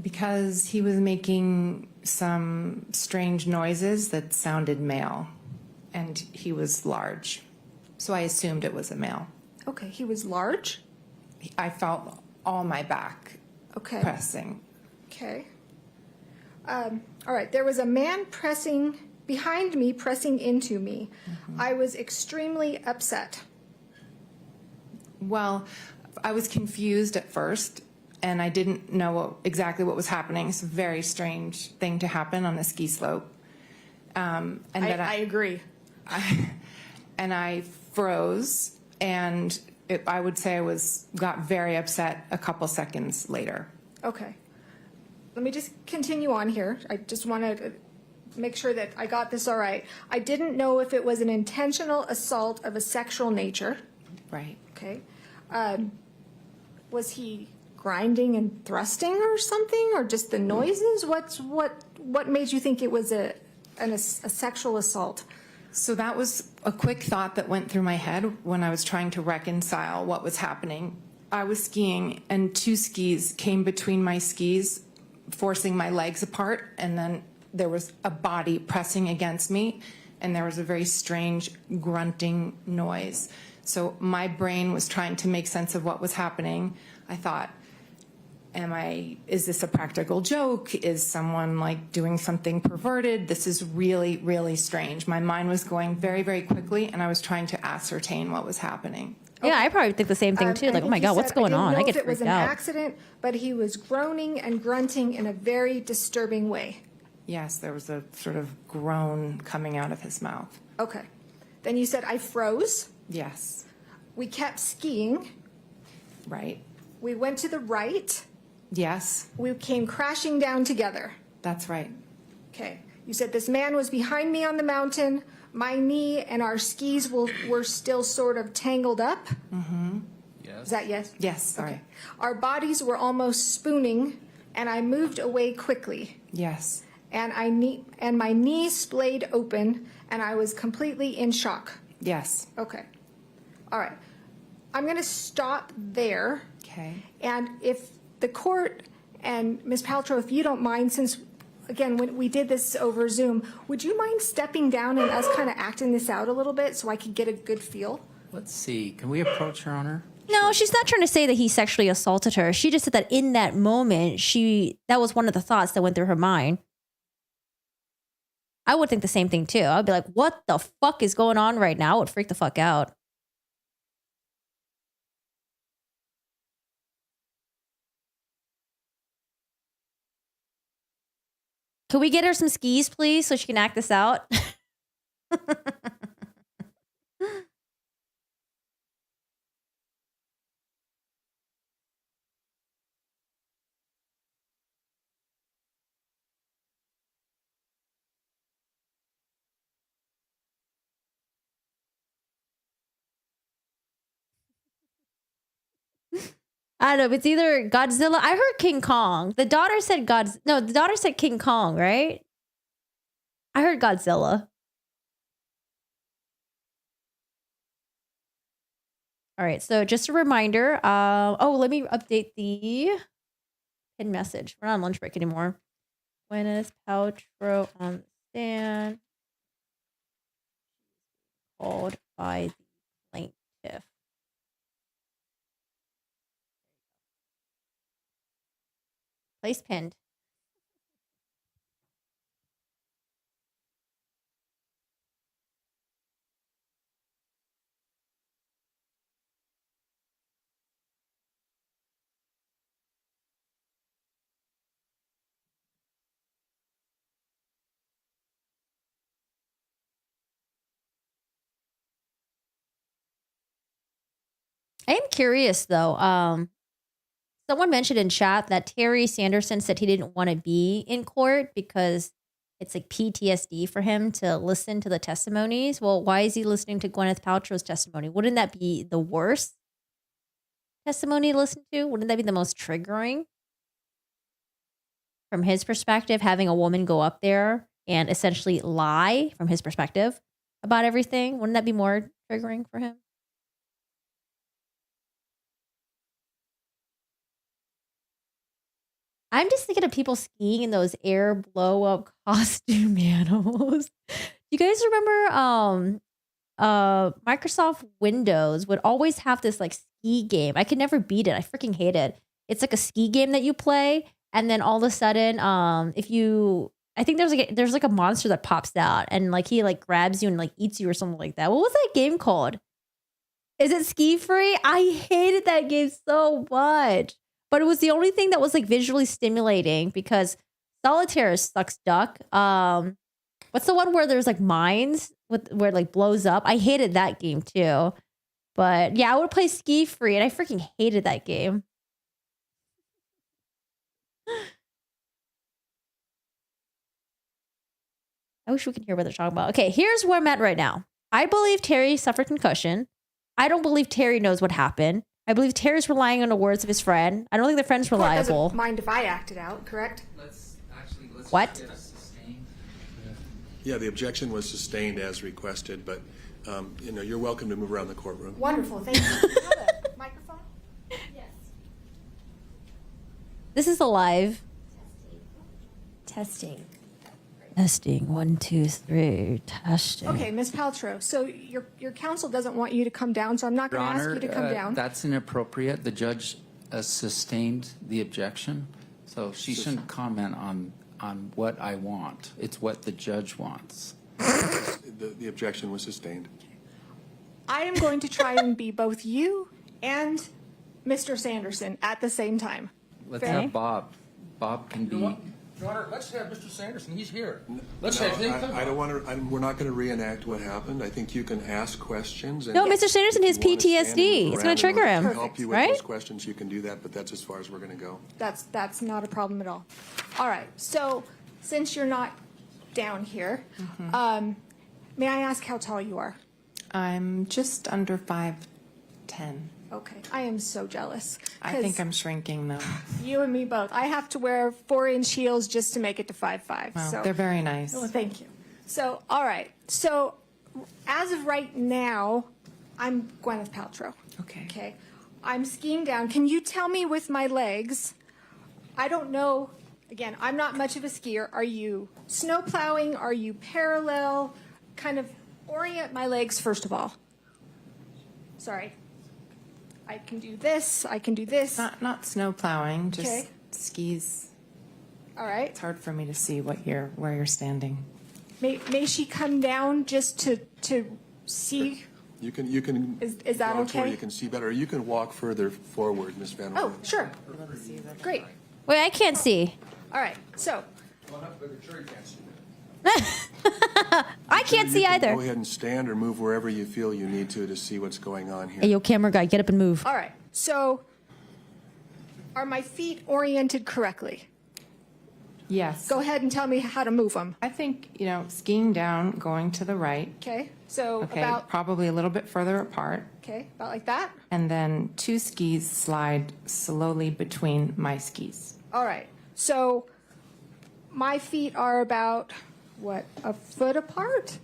Because he was making some strange noises that sounded male, and he was large. So I assumed it was a male. Okay, he was large? I felt all my back Okay. pressing. Okay. All right, there was a man pressing behind me, pressing into me. I was extremely upset. Well, I was confused at first, and I didn't know exactly what was happening. It's a very strange thing to happen on a ski slope. And then I agree. and I froze, and I would say I got very upset a couple seconds later. Okay. Let me just continue on here. I just want to make sure that I got this all right. I didn't know if it was an intentional assault of a sexual nature. Right. Okay. Was he grinding and thrusting or something, or just the noises? What made you think it was a sexual assault? So that was a quick thought that went through my head when I was trying to reconcile what was happening. I was skiing, and two skis came between my skis, forcing my legs apart, and then there was a body pressing against me, and there was a very strange grunting noise. So my brain was trying to make sense of what was happening. I thought, is this a practical joke? Is someone like doing something perverted? This is really, really strange. My mind was going very, very quickly, and I was trying to ascertain what was happening. Yeah, I probably think the same thing too. I Like, oh think my you God, what's said, going on? I didn't know get if it was freaked an out. accident, but he was groaning and grunting in a very disturbing way. Yes, there was a sort of groan coming out of his mouth. Okay. Then you said, I froze. Yes. We kept skiing. Right. We went to the right. Yes. We came crashing down together. That's right. Okay. You said this man was behind me on the mountain. My knee and our skis were still sort of tangled up. Mm-hmm. Yes. Is that yes? Yes, sorry. Okay. Our bodies were almost spooning, and I moved away quickly. Yes. And my knee splayed open, and I was completely in shock. Yes. Okay. All right. I'm going to stop there. Okay. And if the court and Ms. Paltrow, if you don't mind, since, again, when we did this over Zoom, would you mind stepping down and us kind of acting this out a little bit so I could get a good feel? Let's see. Can we approach Your Honor? No, she's not trying to say that he sexually assaulted her. She just said that in that moment, that was one of the thoughts that went through her mind. I would think the same thing too. I'd be like, what the fuck is going on right now? I would freak the fuck out. Can we get her some skis, please, so she can act this out? I don't know. It's either Godzilla. I heard King Kong. The daughter said the daughter said King Kong, right? I heard Godzilla. All right. So just a reminder. Let me update the pin message. We're not on lunch break anymore. Gwyneth Paltrow on the stand. Called by the plaintiff. Place pinned. I am curious though. Someone mentioned in chat that Terry Sanderson said he didn't want to be in court because it's like PTSD for him to listen to the testimonies. Well, why is he listening to Gwyneth Paltrow's testimony? Wouldn't that be the worst testimony to listen to? Wouldn't that be the most triggering? From his perspective, having a woman go up there and essentially lie from his perspective about everything, wouldn't that be more triggering for him? I'm just thinking of people skiing in those air blow up costume animals. You guys remember Microsoft Windows would always have this like ski game. I could never beat it. I freaking hate it. It's like a ski game that you play, and then all of a sudden, if you, I think there's like a monster that pops out and like he like grabs you and like eats you or something like that. What was that game called? Is it Ski Free? I hated that game so much. But it was the only thing that was like visually stimulating because solitaire sucks duck. What's the one where there's like mines where it like blows up? I hated that game too. But yeah, I would play Ski Free and I freaking hated that game. I wish we could hear what they're talking about. Okay, here's where I'm at right now. I believe Terry suffered concussion. I don't believe Terry knows what happened. I believe Terry's relying on the words of his friend. I don't think the friend's reliable. Doesn't mind if I act it out, correct? Let's what? get a sustained. Yeah, the objection was sustained as requested, but you're welcome to move around the courtroom. Wonderful, thank you. Microphone? Yes. This is a live. Testing. Testing. 1, 2, 3. Testing. Okay, Ms. Paltrow, so your counsel doesn't want you to come down, so I'm not Your going to ask Honor, you to come down. that's inappropriate. The judge sustained the objection, so she shouldn't comment on what I want. It's what the judge wants. The objection was sustained. I am going to try and be both you and Mr. Sanderson at the same time. Let's Fair? have Bob. Bob can be. Your Honor, let's have Mr. Sanderson. He's here. Let's No, have him come. I don't want to. We're not going to reenact what happened. I think you can ask questions. And No, Mr. Sanderson has if you wanna stand PTSD. in It's going to trigger parameters him, to help you with right? those questions, you can do that, but that's as far as we're going to go. That's not a problem at all. All right, so since you're not down here, may I ask how tall you are? I'm just under 5'10". Okay, I am so jealous. I think I'm shrinking though. You and me both. I have to wear 4-inch heels just to make it to 5'5". Well, so they're very nice. Well, thank you. So, all right. So, as of right now, I'm Gwyneth Paltrow. Okay. Okay. I'm skiing down. Can you tell me with my legs? I don't know. Again, I'm not much of a skier. Are you snow plowing? Are you parallel? Kind of orient my legs first of all. Sorry. I can do this. I can do this. Not snow plowing, just Okay. skis. All right. It's hard for me to see where you're standing. May she come down just to see? You can. Is that go to where okay? you can see better. Or you can walk further forward, Ms. Van. Oh, sure. Great. Wait, I can't see. All right. So, I can't see either. Go ahead and stand or move wherever you feel you need to see what's going on here. Hey, yo, camera guy, get up and move. all right. So, are my feet oriented correctly? Yes. Go ahead and tell me how to move them. I think, skiing down, going to the right. Okay. So Okay, about probably a little bit further apart. about like that. And then 2 skis slide slowly between my skis. All right. So my feet are about what, a foot apart?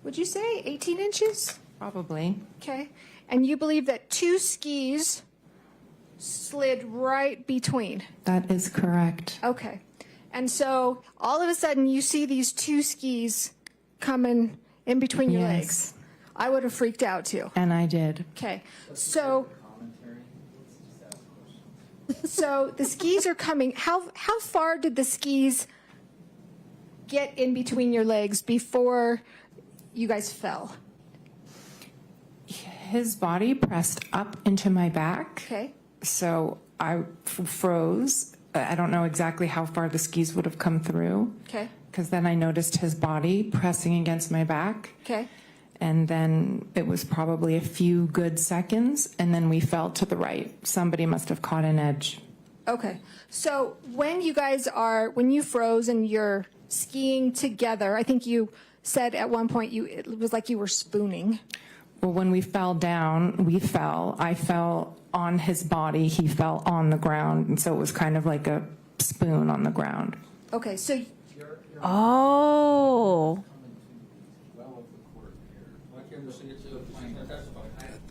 Would you say 18 inches? Probably. Okay. And you believe that 2 skis slid right between? That is correct. Okay. And so all of a sudden you see these 2 skis coming in between your Yes. legs. I would have freaked out too. And I did. Okay. So the skis are coming. How far did the skis get in between your legs before you guys fell? His body pressed up into my back. Okay. So I froze. I don't know exactly how far the skis would have come through. Okay. Because then I noticed his body pressing against my back. Okay. And then it was probably a few good seconds, and then we fell to the right. Somebody must have caught an edge. Okay. So when you froze and you're skiing together, I think you said at one point it was like you were spooning. Well, when we fell down, I fell on his body, he fell on the ground, and so it was kind of like a spoon on the ground. Okay, so Oh.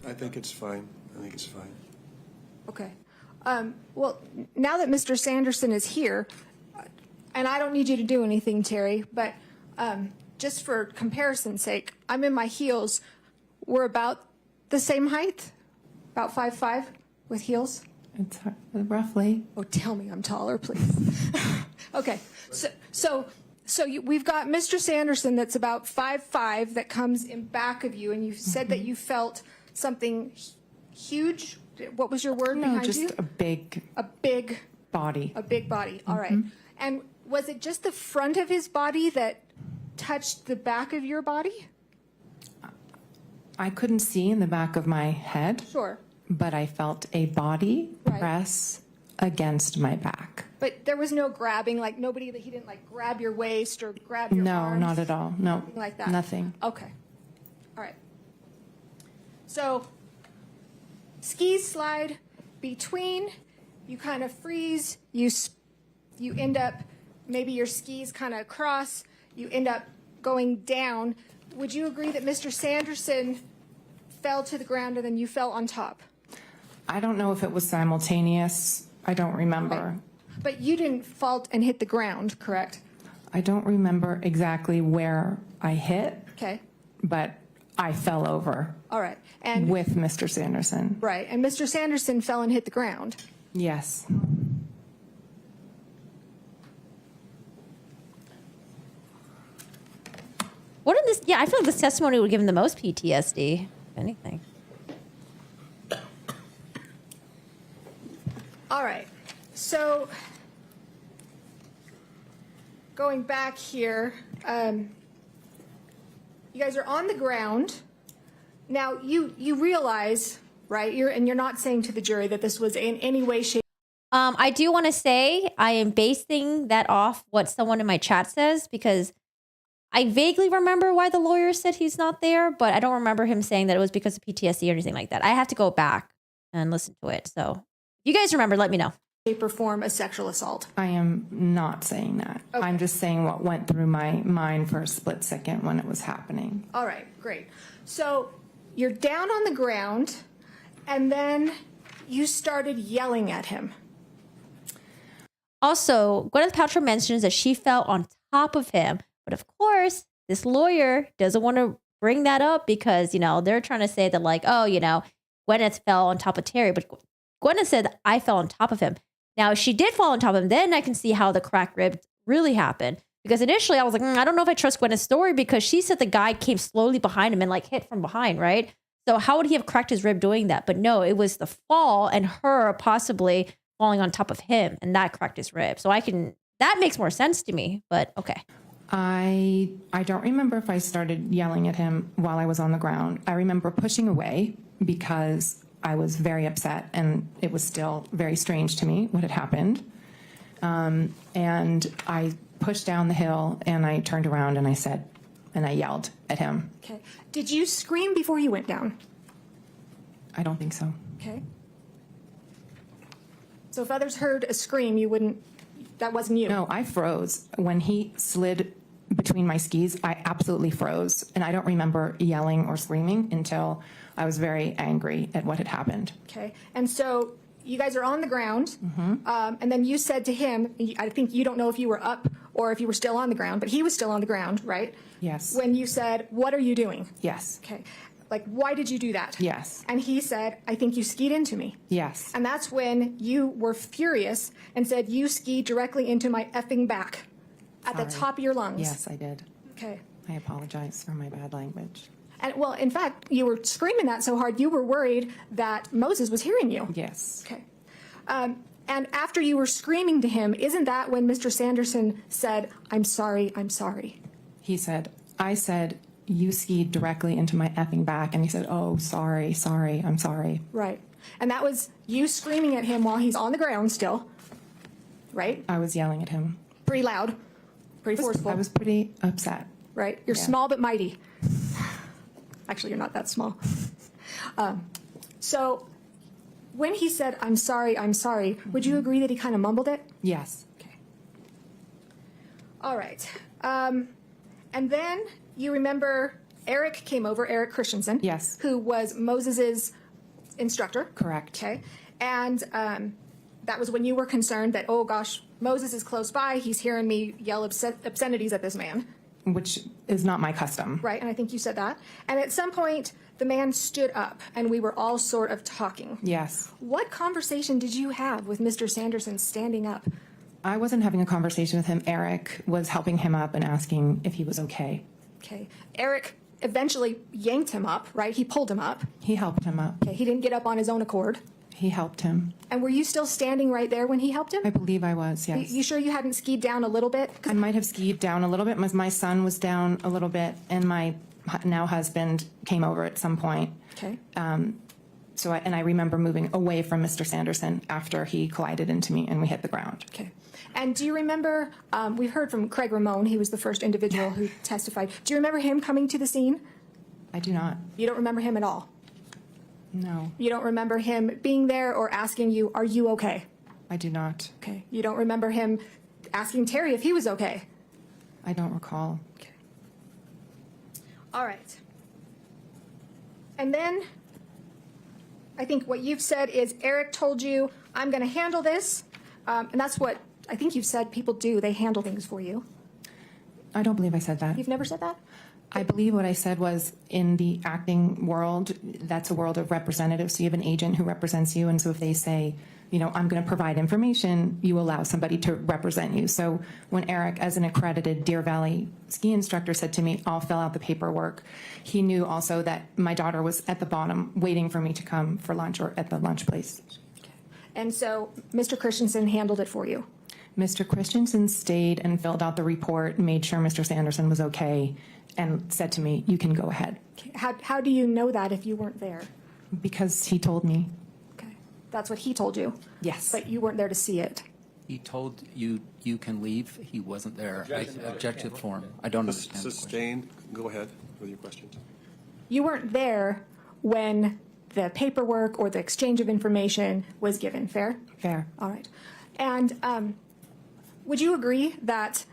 I think it's fine. I think it's fine. okay. Well, now that Mr. Sanderson is here, and I don't need you to do anything, Terry, but just for comparison's sake, I'm in my heels. We're about the same height, about 5'5" with heels. It's roughly. Oh, tell me I'm taller, please. Okay, we've got Mr. Sanderson that's about 5'5" that comes in back of you, and you said that you felt something huge. What was your word behind you? No, just a big body. A big body. All right. And was it just the front of his body that touched the back of your body? I couldn't see in the back of my head. Sure. But I felt a body Right. press against my back. But there was no grabbing, like he didn't like grab your waist or grab your No, arms? not at all. No. Nothing like that? Nothing. Okay. All right. So skis slide between, you kind of freeze, you end up, maybe your skis kind of cross, you end up going down. Would you agree that Mr. Sanderson fell to the ground and then you fell on top? I don't know if it was simultaneous. I don't remember. Right. But you didn't fall and hit the ground, correct? I don't remember exactly where I hit, Okay. but I fell over All right. And with Mr. Sanderson. right. And Mr. Sanderson fell and hit the ground. Yes. What in this? Yeah, I feel like this testimony would give him the most PTSD, if anything. All right. So going back here, you guys are on the ground. Now you realize, right? You're not saying to the jury that this was in any way, shape. I do want to say I am basing that off what someone in my chat says because I vaguely remember why the lawyer said he's not there, but I don't remember him saying that it was because of PTSD or anything like that. I have to go back and listen to it. So if you guys remember, let me know. Shape or form a sexual assault. I am not saying that. Okay. I'm just saying what went through my mind for a split second when it was happening. All right, great. So you're down on the ground, and then you started yelling at him. Also, Gwyneth Paltrow mentions that she fell on top of him. But of course, this lawyer doesn't want to bring that up because, they're trying to say that like, oh, Gwyneth fell on top of Terry. But Gwyneth said, I fell on top of him. Now, if she did fall on top of him, then I can see how the cracked rib really happened. Because initially I was like, I don't know if I trust Gwyneth's story because she said the guy came slowly behind him and like hit from behind, right? So how would he have cracked his rib doing that? But no, it was the fall and her possibly falling on top of him and that cracked his rib. So that makes more sense to me, but okay. I don't remember if I started yelling at him while I was on the ground. I remember pushing away because I was very upset and it was still very strange to me what had happened. And I pushed down the hill and I turned around and I yelled at him. Okay. Did you scream before you went down? I don't think so. Okay. So if others heard a scream, that wasn't you? No, I froze. When he slid between my skis, I absolutely froze. And I don't remember yelling or screaming until I was very angry at what had happened. Okay. And so you guys are on the ground. And then you said to him, I think you don't know if you were up or if you were still on the ground, but he was still on the ground, right? Yes. When you said, what are you doing? Yes. Okay. Like, why did you do that? Yes. And he said, I think you skied into me. Yes. And that's when you were furious and said, you skied directly into my effing back at the top of your lungs. Yes, I did. Okay. I apologize for my bad language. And well, in fact, you were screaming that so hard, you were worried that Moses was hearing you. Yes. Okay. And after you were screaming to him, isn't that when Mr. Sanderson said, I'm sorry, I'm sorry? I said, you skied directly into my effing back. And he said, oh, sorry, I'm sorry. Right. And that was you screaming at him while he's on the ground still, right? I was yelling at him. Pretty loud, pretty forceful. I was pretty upset. Right? You're Yeah. small but mighty. Actually, you're not that small. So when he said, I'm sorry, would you agree that he kind of mumbled it? Yes. Okay. All right. And then you remember Eric came over, Eric Christensen. Yes. Who was Moses's instructor. Correct. Okay. And that was when you were concerned that, oh gosh, Moses is close by. He's hearing me yell obscenities at this man. Which is not my custom. Right. And I think you said that. And at some point, the man stood up and we were all sort of talking. Yes. What conversation did you have with Mr. Sanderson standing up? I wasn't having a conversation with him. Eric was helping him up and asking if he was okay. Okay. Eric eventually yanked him up, right? He pulled him up. He helped him up. Okay. He didn't get up on his own accord. He helped him. And were you still standing right there when he helped him? I believe I was, yes. You sure you hadn't skied down a little bit? I might have skied down a little bit. My son was down a little bit, and my now husband came over at some point. Okay. I remember moving away from Mr. Sanderson after he collided into me and we hit the ground. Okay. And do you remember, we've heard from Craig Ramone, he was the first individual who testified. Do you remember him coming to the scene? I do not. You don't remember him at all? No. You don't remember him being there or asking you, are you okay? I do not. Okay. You don't remember him asking Terry if he was okay? I don't recall. Okay. All right. And then I think what you've said is Eric told you, I'm going to handle this. And that's what I think you've said people do. They handle things for you. I don't believe I said that. You've never said that? I believe what I said was in the acting world, that's a world of representatives. So you have an agent who represents you. And so if they say, I'm going to provide information, you allow somebody to represent you. So when Eric, as an accredited Deer Valley ski instructor, said to me, I'll fill out the paperwork, he knew also that my daughter was at the bottom waiting for me to come for lunch or at the lunch place. And so Mr. Christensen handled it for you? Mr. Christensen stayed and filled out the report, made sure Mr. Sanderson was okay, and said to me, you can go ahead. Okay. How do you know that if you weren't there? Because he told me. Okay. That's what he told you? Yes. But you weren't there to see it? He told you you can leave. He wasn't there. I objected for him. I don't understand. Sustained. Go ahead with your questions. You weren't there when the paperwork or the exchange of information was given, fair? Fair. All right. And would you agree that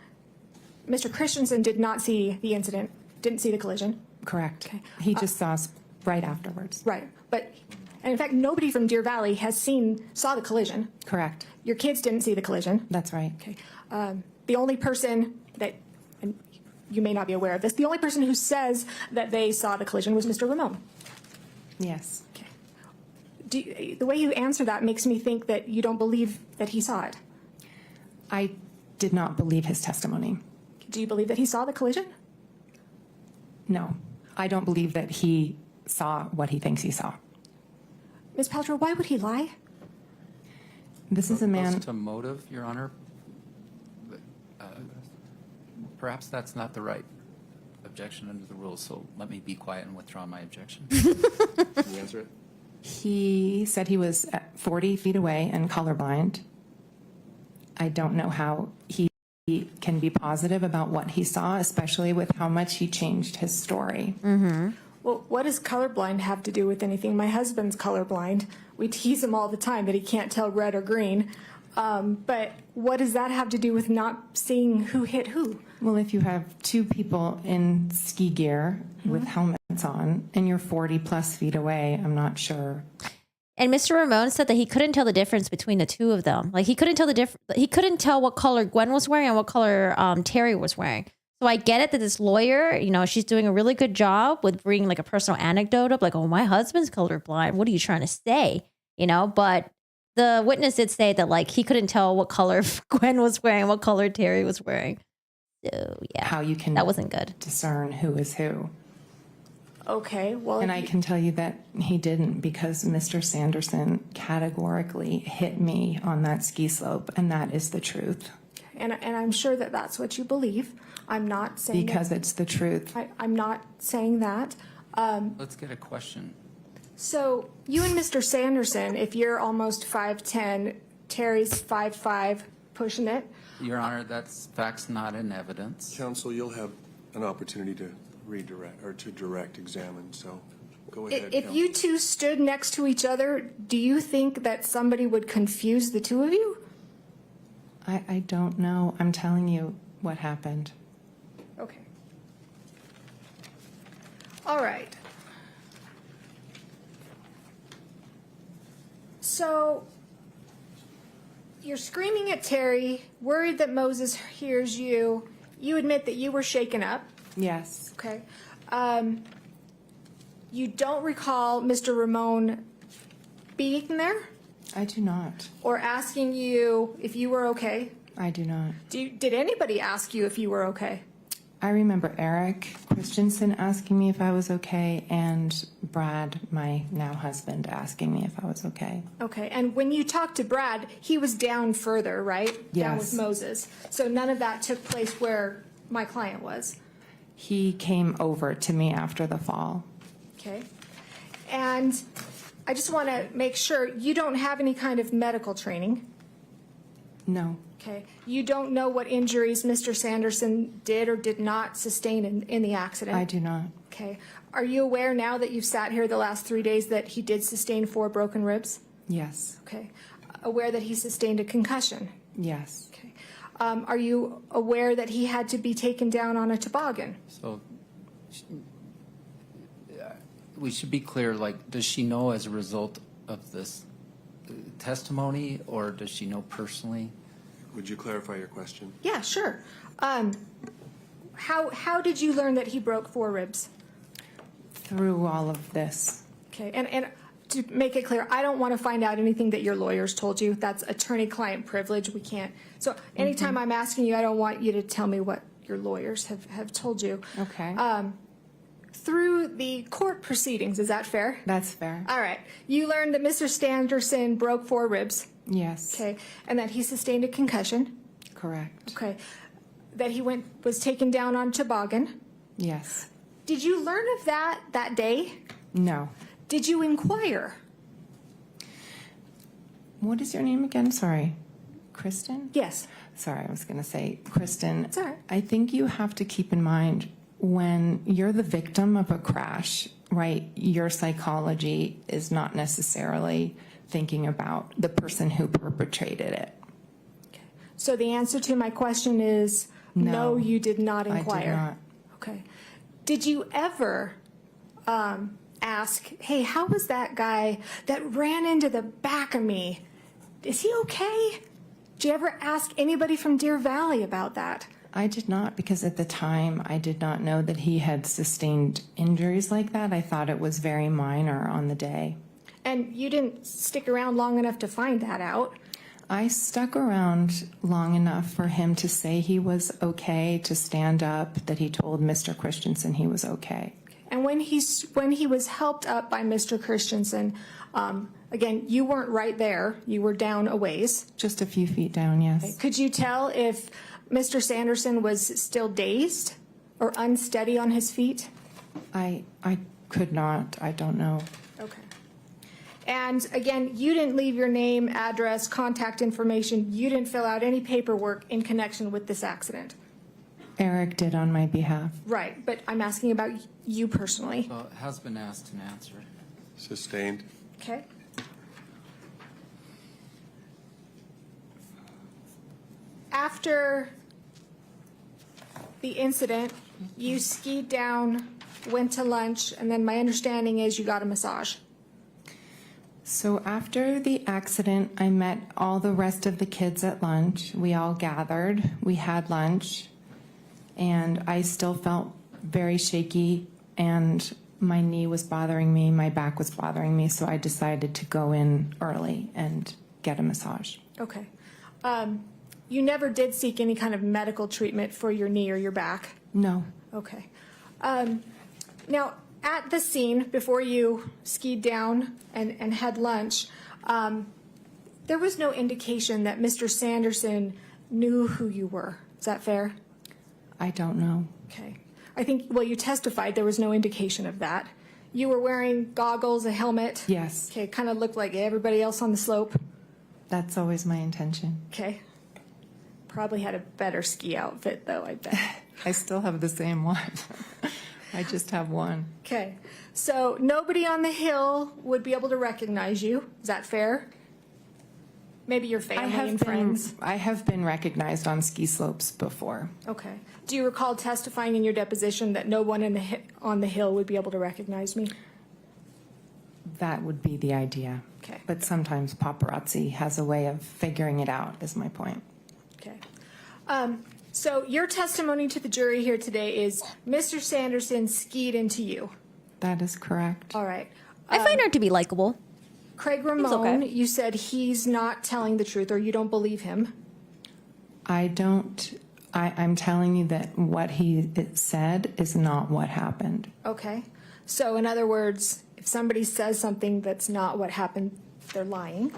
Mr. Christensen did not see the incident, didn't see the collision? Correct. Okay. He just saw us right afterwards. Right. And in fact, nobody from Deer Valley saw the collision. Correct. Your kids didn't see the collision. That's right. Okay. The only person that, and you may not be aware of this, the only person who says that they saw the collision was Mr. Ramone. Yes. Okay. The way you answer that makes me think that you don't believe that he saw it. I did not believe his testimony. Do you believe that he saw the collision? No. I don't believe that he saw what he thinks he saw. Ms. Paltrow, why would he lie? This is a man. Goes to motive, Your Honor. Perhaps that's not the right objection under the rules, so let me be quiet and withdraw my objection. Can you answer it? He said he was at 40 feet away and colorblind. I don't know how he can be positive about what he saw, especially with how much he changed his story. Mm-hmm. Well, what does colorblind have to do with anything? My husband's colorblind. We tease him all the time that he can't tell red or green. But what does that have to do with not seeing who hit who? Well, if you have two people in ski gear with helmets on and you're 40 plus feet away, I'm not sure. And Mr. Ramone said that he couldn't tell the difference between the two of them. Like he couldn't tell he couldn't tell what color Gwen was wearing and what color Terry was wearing. So I get it that this lawyer, she's doing a really good job with bringing like a personal anecdote up, like, oh, my husband's colorblind. What are you trying to say? But the witness did say that like he couldn't tell what color Gwen was wearing, what color Terry was wearing. So yeah, how you can that wasn't good. Discern who is who. Okay, well, and I can tell you that he didn't, because Mr. Sanderson categorically hit me on that ski slope, and that is the truth. And I'm sure that that's what you believe. I'm not saying because that. it's the truth. I'm not saying that. Let's get a question. So you and Mr. Sanderson, if you're almost 5'10", Terry's 5'5", pushing it. Your Honor, that's facts not in evidence. Counsel, you'll have an opportunity to redirect or to direct examine, so go ahead. If you two stood next to each other, do you think that somebody would confuse the two of you? I don't know. I'm telling you what happened. Okay. All right. So you're screaming at Terry, worried that Moses hears you. You admit that you were shaken up. Yes. Okay. You don't recall Mr. Ramon being there I do not. or asking you if you were okay? I do not. Did anybody ask you if you were okay? I remember Eric Christensen asking me if I was okay, and Brad, my now husband, asking me if I was okay. Okay, and when you talked to Brad, he was down further, right? Down Yes. with Moses. So none of that took place where my client was. He came over to me after the fall. Okay. And I just want to make sure you don't have any kind of medical training. No. Okay. You don't know what injuries Mr. Sanderson did or did not sustain in the accident? I do not. Okay. Are you aware now that you've sat here the last 3 days that he did sustain 4 broken ribs? Yes. Okay. Aware that he sustained a concussion? Yes. Okay. Are you aware that he had to be taken down on a toboggan? So we should be clear, like, does she know as a result of this testimony, or does she know personally? Would you clarify your question? Yeah, sure. How did you learn that he broke 4 ribs? Through all of this. Okay, and to make it clear, I don't want to find out anything that your lawyers told you. That's attorney-client privilege. We can't. So anytime I'm asking you, I don't want you to tell me what your lawyers have told you. Okay. Through the court proceedings, is that fair? That's fair. All right. You learned that Mr. Sanderson broke 4 ribs. Yes. Okay, and that he sustained a concussion. Correct. Okay, that he was taken down on toboggan. Yes. Did you learn of that day? No. Did you inquire? What is your name again? Sorry. Kristen? Yes. Sorry, I was going to say, Kristen, It's all right. I think you have to keep in mind when you're the victim of a crash, right, your psychology is not necessarily thinking about the person who perpetrated it. So the answer to my question is no, you did not inquire. I did not. Okay. Did you ever ask, hey, how was that guy that ran into the back of me? Is he okay? Did you ever ask anybody from Deer Valley about that? I did not, because at the time I did not know that he had sustained injuries like that. I thought it was very minor on the day. And you didn't stick around long enough to find that out. I stuck around long enough for him to say he was okay, to stand up, that he told Mr. Christensen he was okay. And when he was helped up by Mr. Christensen, again, you weren't right there. You were down a ways. Just a few feet down, yes. Could you tell if Mr. Sanderson was still dazed or unsteady on his feet? I could not. I don't know. Okay. And again, you didn't leave your name, address, contact information. You didn't fill out any paperwork in connection with this accident. Eric did on my behalf. Right, but I'm asking about you personally. So it has been asked and answered. Sustained. Okay. After the incident, you skied down, went to lunch, and then my understanding is you got a massage. So after the accident, I met all the rest of the kids at lunch. We all gathered. We had lunch. And I still felt very shaky, and my knee was bothering me, my back was bothering me, so I decided to go in early and get a massage. Okay. You never did seek any kind of medical treatment for your knee or your back? No. Okay. Now, at the scene, before you skied down and had lunch, there was no indication that Mr. Sanderson knew who you were. Is that fair? I don't know. Okay. I think, well, you testified there was no indication of that. You were wearing goggles, a helmet. Yes. Okay, kind of looked like everybody else on the slope. That's always my intention. Okay. Probably had a better ski outfit, though, I bet. I still have the same one. I just have one. Okay. So nobody on the hill would be able to recognize you. Is that fair? Maybe your family and friends. I have been recognized on ski slopes before. Okay. Do you recall testifying in your deposition that no one on the hill would be able to recognize me? That would be the idea. Okay. But sometimes paparazzi has a way of figuring it out, is my point. Okay. So your testimony to the jury here today is Mr. Sanderson skied into you. That is correct. All right. I find her to be likable. Craig Ramone, you said he's not telling the truth or you don't believe him. I'm telling you that what he said is not what happened. Okay. So in other words, if somebody says something that's not what happened, they're lying.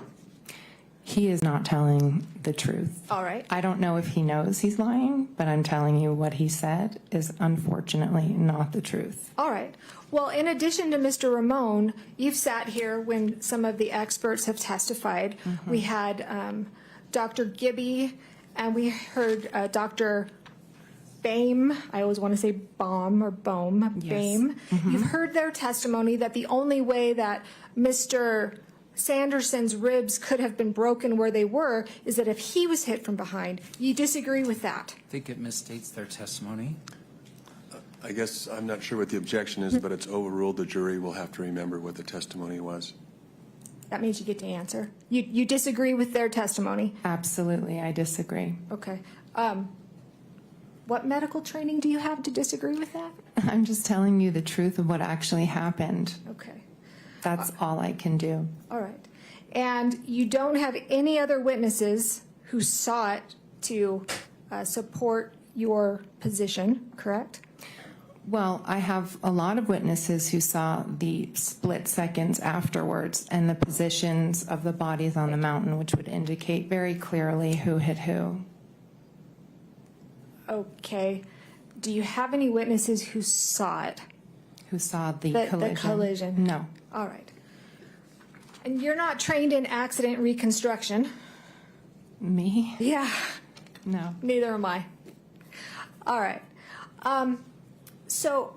He is not telling the truth. All right. I don't know if he knows he's lying, but I'm telling you what he said is unfortunately not the truth. All right. Well, in addition to Mr. Ramone, you've sat here when some of the experts have testified. Mm-hmm. We had Dr. Gibby and we heard Dr. Boehm. I always want to say Baum or Boehm. Yes. Boehm. Mm-hmm. You've heard their testimony that the only way that Mr. Sanderson's ribs could have been broken where they were is that if he was hit from behind. You disagree with that? I think it misstates their testimony. I guess I'm not sure what the objection is, but it's overruled. The jury will have to remember what the testimony was. That means you get to answer. You disagree with their testimony? Absolutely, I disagree. Okay. What medical training do you have to disagree with that? I'm just telling you the truth of what actually happened. Okay. That's all I can do. All right. And you don't have any other witnesses who sought to support your position, correct? Well, I have a lot of witnesses who saw the split seconds afterwards and the positions of the bodies on the mountain, which would indicate very clearly who hit who. Okay. Do you have any witnesses who saw it? Who saw the collision? The collision? No. All right. And you're not trained in accident reconstruction? Me? Yeah. No. Neither am I. All right. So,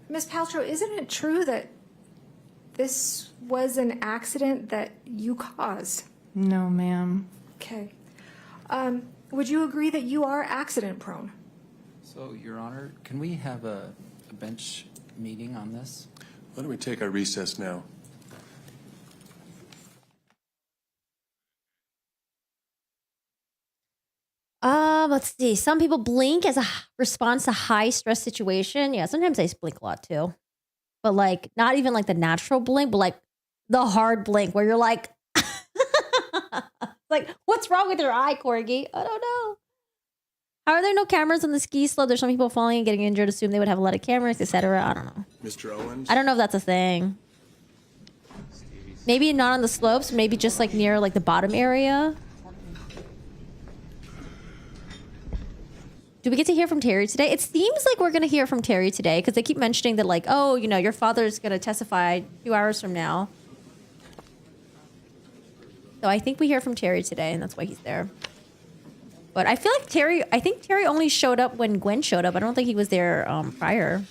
Ms. Paltrow, isn't it true that this was an accident that you caused? No, ma'am. Okay. Would you agree that you are accident prone? So, Your Honor, can we have a bench meeting on this? Why don't we take our recess now? Let's see. Some people blink as a response to high stress situation. Yeah, sometimes I blink a lot too. But like, not even like the natural blink, but like the hard blink where you're like, like, what's wrong with your eye, Corgi? I don't know. How are there no cameras on the ski slope? There's some people falling and getting injured. Assume they would have a lot of cameras, etc. I don't know. Mr. Owens? I don't know if that's a thing. Maybe not on the slopes. Maybe just like near like the bottom area. Do we get to hear from Terry today? It seems like we're going to hear from Terry today because they keep mentioning that like, oh, you know, your father's going to testify 2 hours from now. So I think we hear from Terry today, and that's why he's there. But I feel like I think Terry only showed up when Gwen showed up. I don't think he was there prior.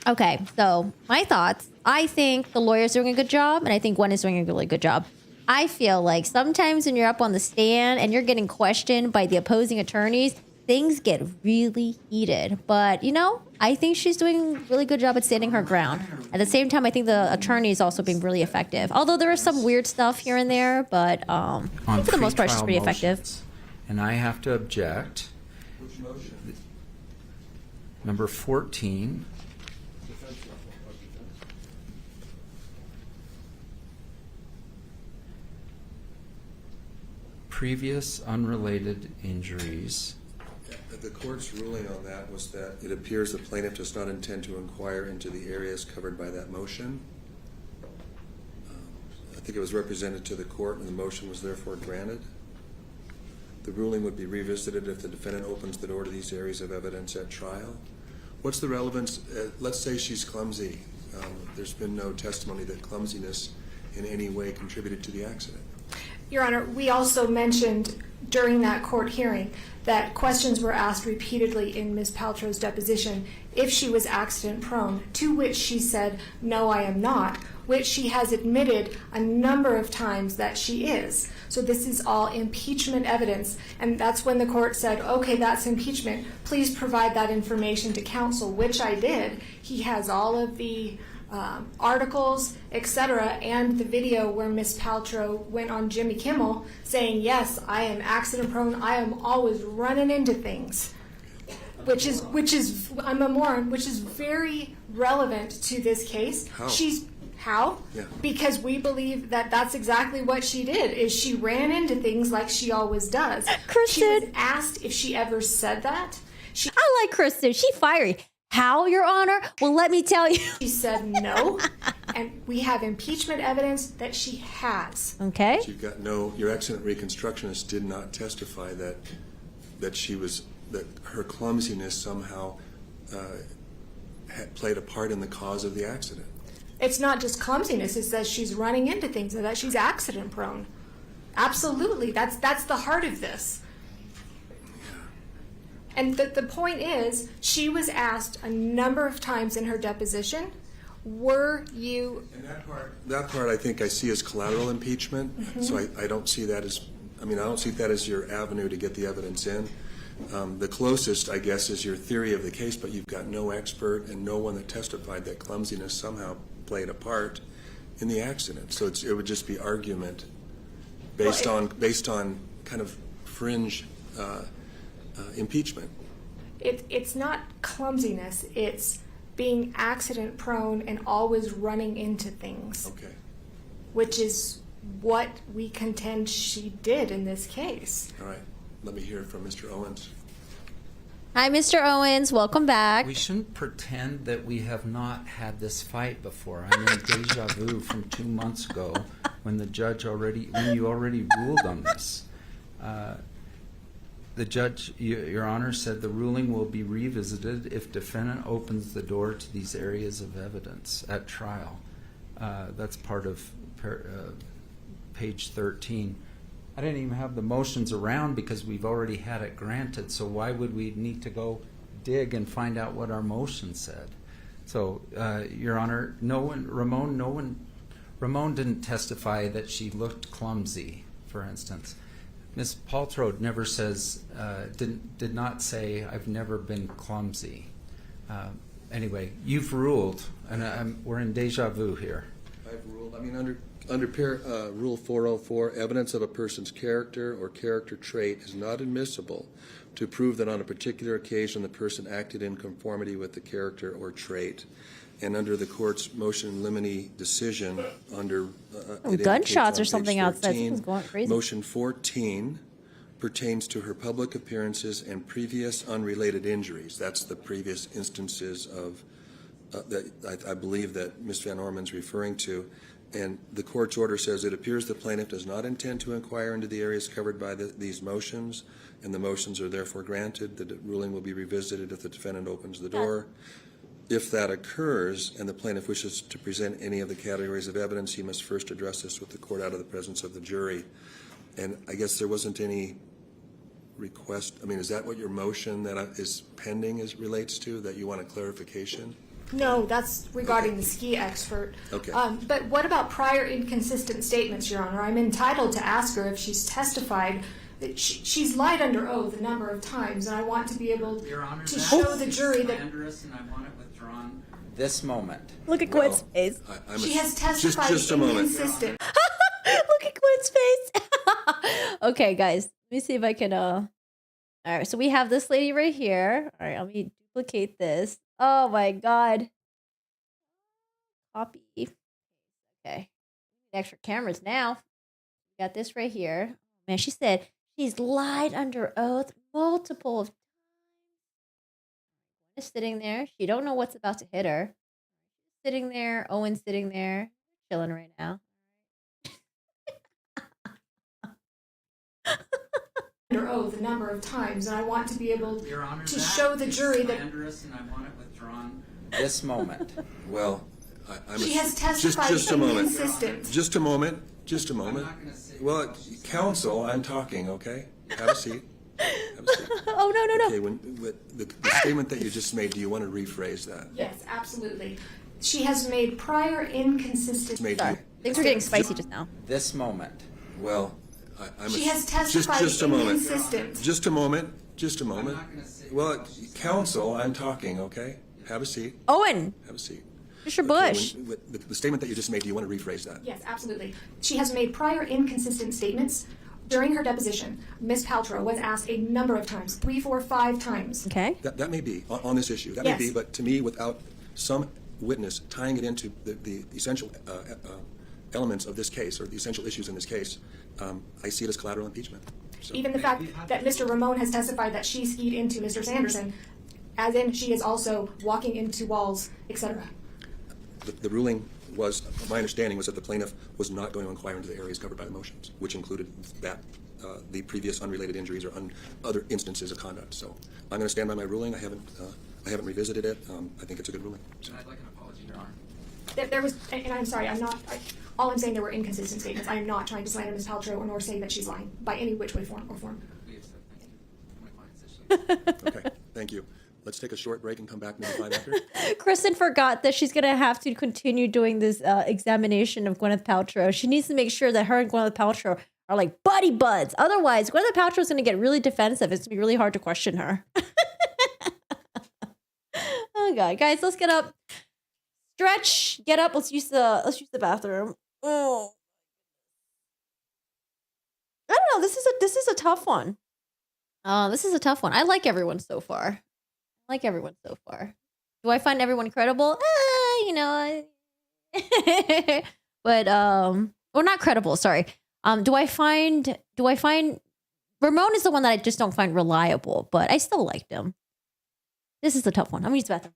Okay, so my thoughts. I think the lawyer's doing a good job, and I think Gwen is doing a really good job. I feel like sometimes when you're up on the stand and you're getting questioned by the opposing attorneys, things get really heated. But, you know, I think she's doing a really good job at standing her ground. At the same time, I think the attorney is also being really effective. Although there is some weird stuff here and there, but I think for the most part, she's pretty effective. And I have to object. Which motion? Number 14. Previous unrelated injuries. The court's ruling on that was that it appears the plaintiff does not intend to inquire into the areas covered by that motion. I think it was represented to the court and the motion was therefore granted. The ruling would be revisited if the defendant opens the door to these areas of evidence at trial. What's the relevance? Let's say she's clumsy. There's been no testimony that clumsiness in any way contributed to the accident. Your Honor, we also mentioned during that court hearing that questions were asked repeatedly in Ms. Paltrow's deposition if she was accident prone, to which she said, no, I am not, which she has admitted a number of times that she is. So this is all impeachment evidence, and that's when the court said, okay, that's impeachment. Please provide that information to counsel, which I did. He has all of the articles, etc., and the video where Ms. Paltrow went on Jimmy Kimmel saying, yes, I am accident prone, I am always running into things, which is I'm a moron, which is very relevant to this case. How? Yeah. Because we believe that that's exactly what she did, is she ran into things like she always does. Kristen. She was asked if she ever said that. I like Kristen. She fiery. How, Your Honor? Well, let me tell you. She said no, and we have impeachment evidence that she has. Okay. You've got your accident reconstructionist did not testify that her clumsiness somehow had played a part in the cause of the accident. It's not just clumsiness, it says she's running into things and that she's accident prone. Absolutely, that's the heart of this. And the point is, she was asked a number of times in her deposition, were you... And that part I think I see as collateral impeachment, so I don't see that as, I don't see that as your avenue to get the evidence in. The closest, I guess, is your theory of the case, but you've got no expert and no one that testified that clumsiness somehow played a part in the accident. So it would just be argument based on kind of fringe impeachment. It's not clumsiness, it's being accident prone and always running into things. Okay. Which is what we contend she did in this case. All right. Let me hear from Mr. Owens. Hi, Mr. Owens. Welcome back. We shouldn't pretend that we have not had this fight before. I'm in deja vu from 2 months ago when you already ruled on this. The judge, Your Honor, said the ruling will be revisited if defendant opens the door to these areas of evidence at trial. That's part of page 13. I didn't even have the motions around because we've already had it granted, so why would we need to go dig and find out what our motion said? So, Your Honor, Ramon didn't testify that she looked clumsy, for instance. Ms. Paltrow never says, did not say, I've never been clumsy. Anyway, you've ruled, and we're in deja vu here. I've ruled, under Rule 404, evidence of a person's character or character trait is not admissible to prove that on a particular occasion the person acted in conformity with the character or trait. And under the court's motion in limine decision, under gunshots or something outside. Someone's going crazy. Motion 14 pertains to her public appearances and previous unrelated injuries. That's the previous instances of that I believe that Ms. Van Orman's referring to. And the court's order says it appears the plaintiff does not intend to inquire into the areas covered by these motions, and the motions are therefore granted. The ruling will be revisited if the defendant opens the door. If that occurs and the plaintiff wishes to present any of the categories of evidence, he must first address this with the court out of the presence of the jury. And I guess there wasn't any request. Is that what your motion that is pending relates to, that you want a clarification? No, that's regarding the ski expert. Okay. But what about prior inconsistent statements, Your Honor? I'm entitled to ask her if she's testified. She's lied under oath a number of times, and I want to be able to show the jury that... And I want it withdrawn this moment. Look at Gwen's face. She has testified inconsistent. Look at Gwen's face. Okay, guys. Let me see if I can... All right, so we have this lady right here. All right, let me duplicate this. Oh, my God. Copy. Okay. Extra cameras now. We got this right here. Man, she said she's lied under oath multiple times. Just sitting there. She don't know what's about to hit her. Sitting there. Owen's sitting there. Chilling right now. under oath a number of times, and I want to be able Your Honor, to that show the is jury that slanderous, and I want it withdrawn this moment. Well, I'm she has testified just a moment. inconsistent. Just a moment. Just a moment. not gonna sit Well, counsel, I'm talking, okay? Have a seat. Have a seat. Oh, no. Okay, the statement that you just made, do you want to rephrase that? Yes, absolutely. She has made prior inconsistent. Sorry. Things were getting spicy just now. This moment. Well, I'm She has testified just a moment. inconsistent. Just a moment. Just a moment. not gonna sit Well, counsel, I'm talking, okay? Have a seat. Owen, Have a seat. Mr. Okay, Bush. the statement that you just made, do you want to rephrase that? Yes, absolutely. She has made prior inconsistent statements. During her deposition, Ms. Paltrow was asked a number of times, 3, 4, 5 times. Okay. That may be on this issue. That Yes. may be, but to me, without some witness tying it into the essential elements of this case, or the essential issues in this case, I see it as collateral impeachment. So, Even the fact that Mr. Ramon has testified that she skied into Mr. Sanderson, as in she is also walking into walls, etc. the ruling was, my understanding was that the plaintiff was not going to inquire into the areas covered by the motions, which included that the previous unrelated injuries or other instances of conduct. So I'm going to stand by my ruling. I haven't revisited it. I think it's a good ruling. So. I'd like an apology, Your Honor. There was, and I'm sorry, all I'm saying, there were inconsistent statements. I am not trying to slander Ms. Paltrow nor say that she's lying by any which way, form, or form. We have said thank you. My client's issue. Okay, thank you. Let's take a short break and come back maybe 5 after. Kristen forgot that she's going to have to continue doing this examination of Gwyneth Paltrow. She needs to make sure that her and Gwyneth Paltrow are like buddy buds. Otherwise, Gwyneth Paltrow is going to get really defensive. It's going to be really hard to question her. Oh God, guys, let's get up. Stretch, get up. Let's use the bathroom. Oh, I don't know. This is a tough one. This is a tough one. I like everyone so far. Do I find everyone credible? But or not credible. Sorry. Do I find Ramon is the one that I just don't find reliable, but I still liked him. This is a tough one. I'm gonna use the bathroom.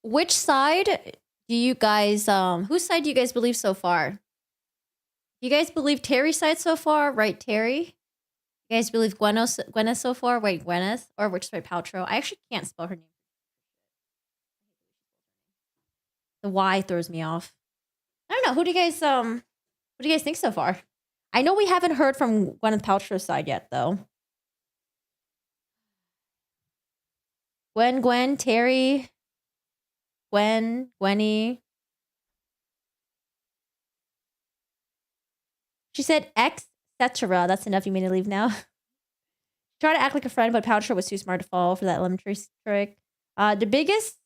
Which side do you guys whose side do you guys believe so far? You guys believe Terry's side so far, right, Terry? You guys believe Gwyneth so far, right, Gwyneth? Or which side, Paltrow? I actually can't spell her name. The Y throws me off. I don't know. Who do you guys think so far? I know we haven't heard from Gwyneth Paltrow's side yet, though. Gwen, Terry, Gwenny. She said etc. That's enough. You mean to leave now? Try to act like a friend, but Paltrow was too smart to fall for that lemon tree trick. The biggest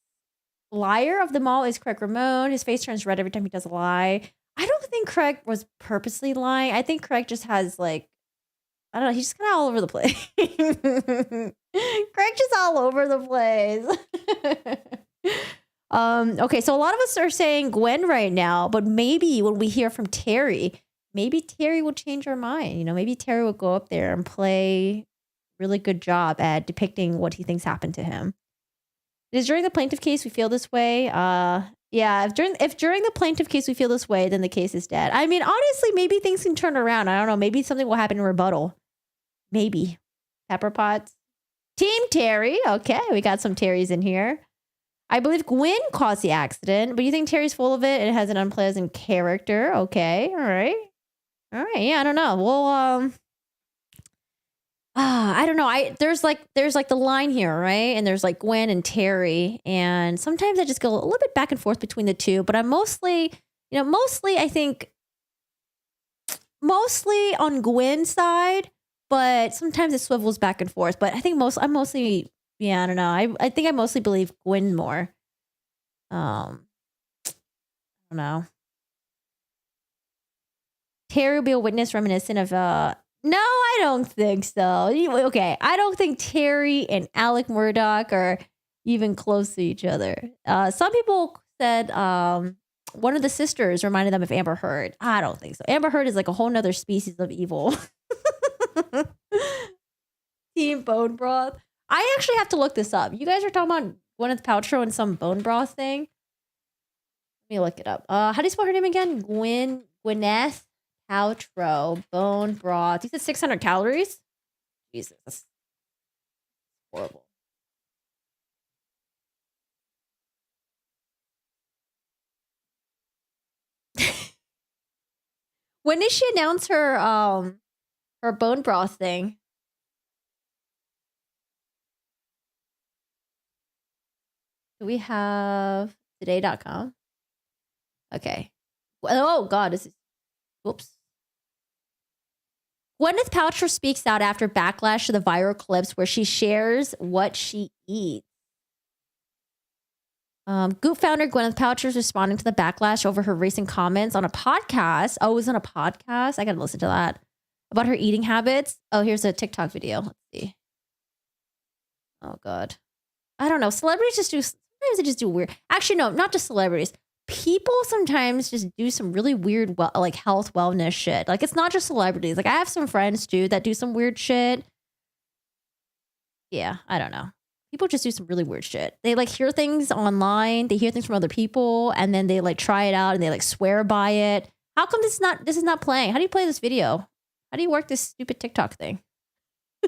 liar of them all is Craig Ramon. His face turns red every time he does a lie. I don't think Craig was purposely lying. I think Craig just has I don't know. He's just kind of all over the place. Craig just all over the place. Okay, so a lot of us are saying Gwen right now, but maybe when we hear from Terry, maybe Terry will change our mind. Maybe Terry will go up there and play a really good job at depicting what he thinks happened to him. It is during the plaintiff case we feel this way. Yeah, if during the plaintiff case we feel this way, then the case is dead. I mean, honestly, maybe things can turn around. I don't know. Maybe something will happen in rebuttal. Maybe. Pepper Potts. Team Terry. Okay, we got some Terrys in here. I believe Gwen caused the accident, but you think Terry's full of it? It has an unpleasant character. Okay, all right. Yeah, I don't know. Well, I don't know. There's like the line here, right? And there's like Gwen and Terry, and sometimes I just go a little bit back and forth between the two. But I'm mostly I think mostly on Gwen's side, but sometimes it swivels back and forth. But I think I'm mostly, yeah, I don't know. I think I mostly believe Gwen more. I don't know. Terry will be a witness reminiscent of no, I don't think so. Okay, I don't think Terry and Alec Murdoch are even close to each other. Some people said one of the sisters reminded them of Amber Heard. I don't think so. Amber Heard is like a whole nother species of evil. Team bone broth. I actually have to look this up. You guys are talking about Gwyneth Paltrow and some bone broth thing. Let me look it up. How do you spell her name again? Gwyneth Paltrow, bone broth. You said 600 calories? Jesus. That's horrible. When did she announce her bone broth thing? Do we have today.com? Okay. Oh God, this is whoops. Gwyneth Paltrow speaks out after backlash to the viral clips where she shares what she eats. Goop founder Gwyneth Paltrow is responding to the backlash over her recent comments on a podcast. Oh, it was on a podcast? I got to listen to that. About her eating habits. Oh, here's a TikTok video. Let's see. Oh, God. I don't know. Celebrities sometimes they just do weird. Actually, no, not just celebrities. People sometimes just do some really weird, like health wellness shit. Like it's not just celebrities. Like I have some friends too that do some weird shit. Yeah, I don't know. People just do some really weird shit. They like hear things online. They hear things from other people, and then they like try it out and they like swear by it. How come this is not playing? How do you play this video? How do you work this stupid TikTok thing?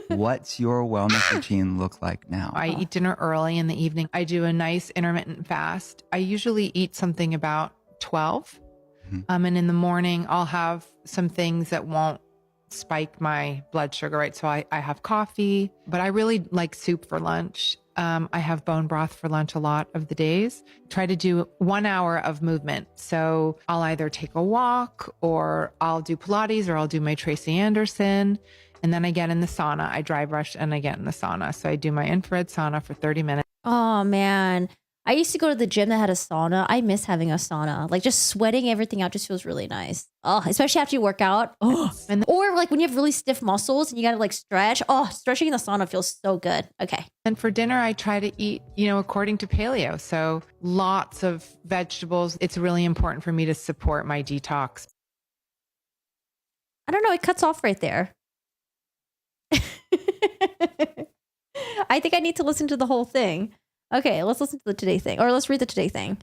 What's your wellness routine look like now? I eat dinner early in the evening. I do a nice intermittent fast. I usually eat something about 12. And in the morning, I'll have some things that won't spike my blood sugar, right? So I have coffee, but I really like soup for lunch. I have bone broth for lunch a lot of the days. Try to do 1 hour of movement. So I'll either take a walk or I'll do Pilates or I'll do my Tracy Anderson. And then I get in the sauna. I dry brush and I get in the sauna. So I do my infrared sauna for 30 minutes. Oh, man. I used to go to the gym that had a sauna. I miss having a sauna. Like just sweating everything out just feels really nice. Oh, especially after you work out. Oh. Or like when you have really stiff muscles and you got to like stretch. Oh, stretching in the sauna feels so good. Okay. And for dinner, I try to eat, according to paleo. So lots of vegetables. It's really important for me to support my detox. I don't know. It cuts off right there. I think I need to listen to the whole thing. Okay, let's listen to the today thing. Or let's read the today thing.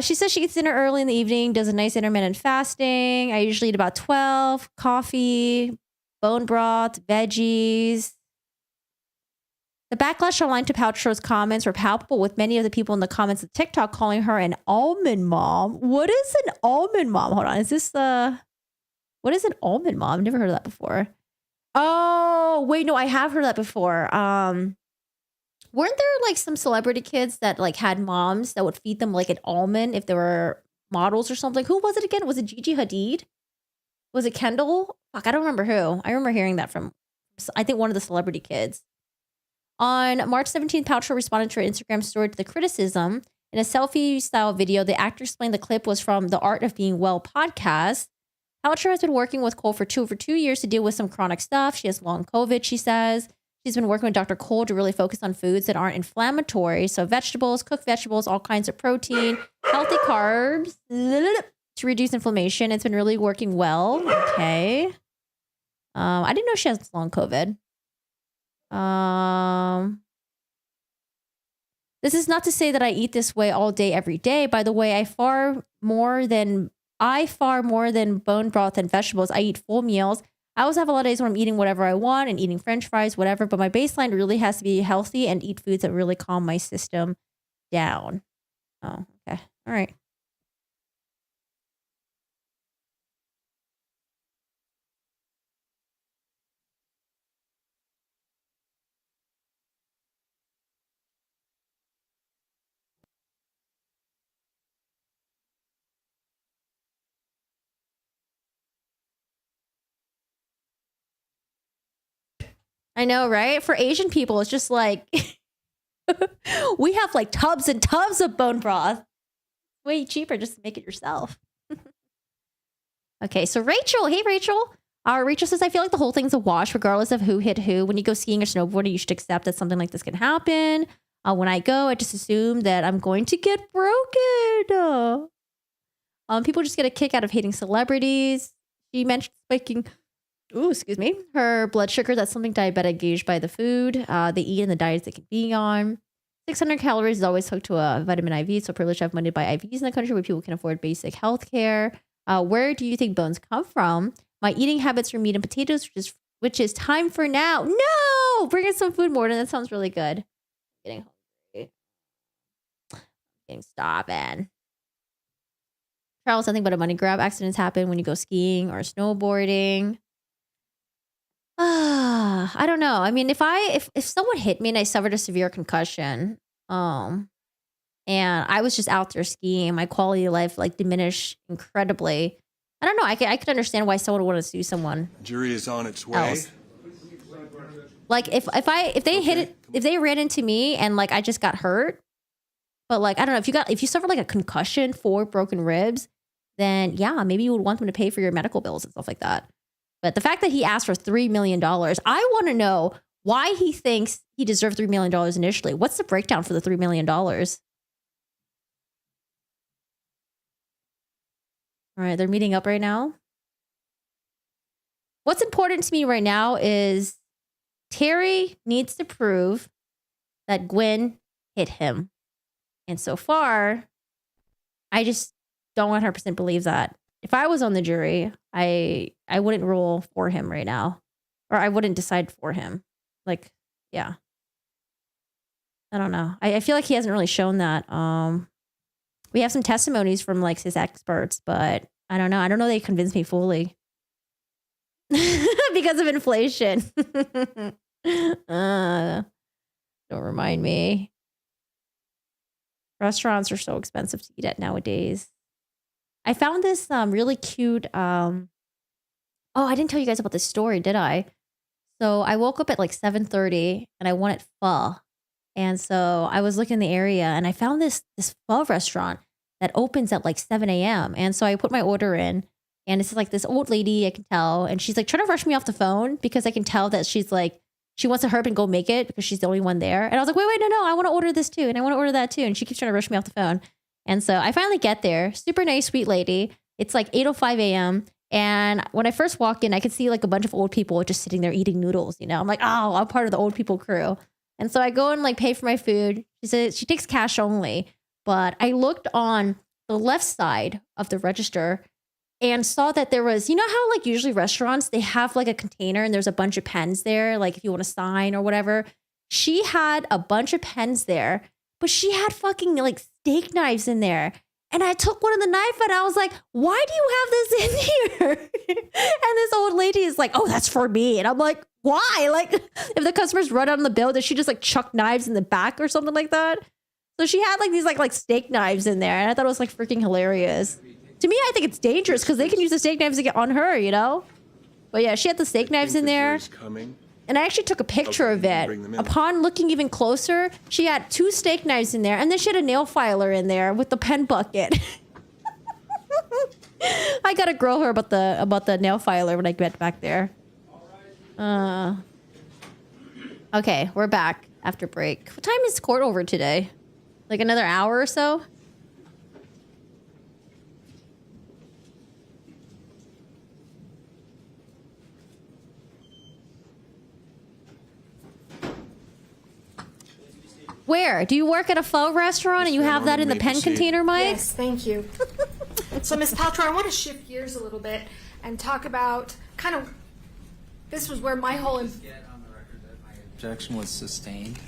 She says she eats dinner early in the evening, does a nice intermittent fasting. I usually eat about 12, coffee, bone broth, veggies. The backlash online to Paltrow's comments were palpable, with many of the people in the comments of TikTok calling her an almond mom. What is an almond mom? Hold on. Is this what is an almond mom? I've never heard of that before. Oh, wait, no, I have heard that before. Weren't there like some celebrity kids that like had moms that would feed them like an almond if they were models or something? Who was it again? Was it Gigi Hadid? Was it Kendall? Fuck, I don't remember who. I remember hearing that from, I think, one of the celebrity kids. On March 17th, Paltrow responded to her Instagram story to the criticism. In a selfie-style video, the actor explained the clip was from the Art of Being Well podcast. Paltrow has been working with Cole for over 2 years to deal with some chronic stuff. She has long COVID, she says. She's been working with Dr. Cole to really focus on foods that aren't inflammatory. So vegetables, cooked vegetables, all kinds of protein, healthy carbs to reduce inflammation. It's been really working well. Okay. I didn't know she has long COVID. This is not to say that I eat this way all day, every day. By the way, I far more than bone broth and vegetables. I eat full meals. I always have a lot of days when I'm eating whatever I want and eating French fries, whatever. But my baseline really has to be healthy and eat foods that really calm my system down. Oh, okay. All right. I know, right? For Asian people, it's just like we have like tubs and tubs of bone broth. Way cheaper just to make it yourself. Okay, so Rachel. Hey, Rachel. Rachel says, I feel like the whole thing's a wash, regardless of who hit who. When you go skiing or snowboarding, you should accept that something like this can happen. When I go, I just assume that I'm going to get broken. People just get a kick out of hating celebrities. She mentioned spiking, her blood sugar. That's something diabetic gauged by the food they eat and the diets they can be on. 600 calories is always hooked to a vitamin IV. So privileged to have money to buy IVs in the country where people can afford basic health care. Where do you think bones come from? My eating habits are meat and potatoes, which is time for now. No! Bring in some food, Morton. That sounds really good. Getting hungry. Getting stopping. Travel's nothing but a money grab. Accidents happen when you go skiing or snowboarding. I don't know. I mean, if someone hit me and I suffered a severe concussion, and I was just out there skiing, my quality of life like diminished incredibly. I don't know. I could understand why someone would want to sue someone. Jury is on its way. Else. Like if they ran into me and like I just got hurt, but like I don't know, if you suffer like a concussion, 4 broken ribs, then yeah, maybe you would want them to pay for your medical bills and stuff like that. But the fact that he asked for $3 million, I want to know why he thinks he deserved $3 million initially. What's the breakdown for the $3 million? All right, they're meeting up right now. What's important to me right now is Terry needs to prove that Gwen hit him. And so far, I just don't 100% believe that. If I was on the jury, I wouldn't rule for him right now. Or I wouldn't decide for him. Like, yeah. I don't know. I feel like he hasn't really shown that. We have some testimonies from like his experts, but I don't know. I don't know they convinced me fully. Because of inflation. Don't remind me. Restaurants are so expensive to eat at nowadays. I found this really cute. Oh, I didn't tell you guys about this story, did I? So I woke up at like 7:30 and I wanted pho. And so I was looking in the area and I found this pho restaurant that opens at like 7 a.m. And so I put my order in and it's like this old lady, I can tell. And she's like trying to rush me off the phone because I can tell that she's like, she wants to hurry up and go make it because she's the only one there. And I was like, wait, no, I want to order this too. And I want to order that too. And she keeps trying to rush me off the phone. And so I finally get there. Super nice, sweet lady. It's like 8:05 a.m. And when I first walk in, I could see like a bunch of old people just sitting there eating noodles. You know, I'm like, oh, I'm part of the old people crew. And so I go and like pay for my food. She says she takes cash only. But I looked on the left side of the register and saw that there was, you know how like usually restaurants, they have like a container and there's a bunch of pens there, like if you want to sign or whatever. She had a bunch of pens there, but she had fucking like steak knives in there. And I took one of the knife and I was like, why do you have this in here? And this old lady is like, oh, that's for me. And I'm like, why? Like if the customers run on the bill, does she just like chuck knives in the back or something like that? So she had like these like steak knives in there. And I thought it was like freaking hilarious. To me, I think it's dangerous because they can use the steak knives to get on her, you know? But yeah, she had the steak knives in there. And I actually took a picture of it. Upon looking even closer, she had 2 steak knives in there. And then she had a nail filer in there with the pen bucket. I got to grill her about the nail filer when I get back there. Okay, we're back after break. What time is court over today? Like another hour or so? Where? Do you work at a pho restaurant and you have that in the pen container, Mike? Yes, thank you. So, Ms. Paltrow, I want to shift gears a little bit and talk about kind of, this was where my whole... Objection was sustained.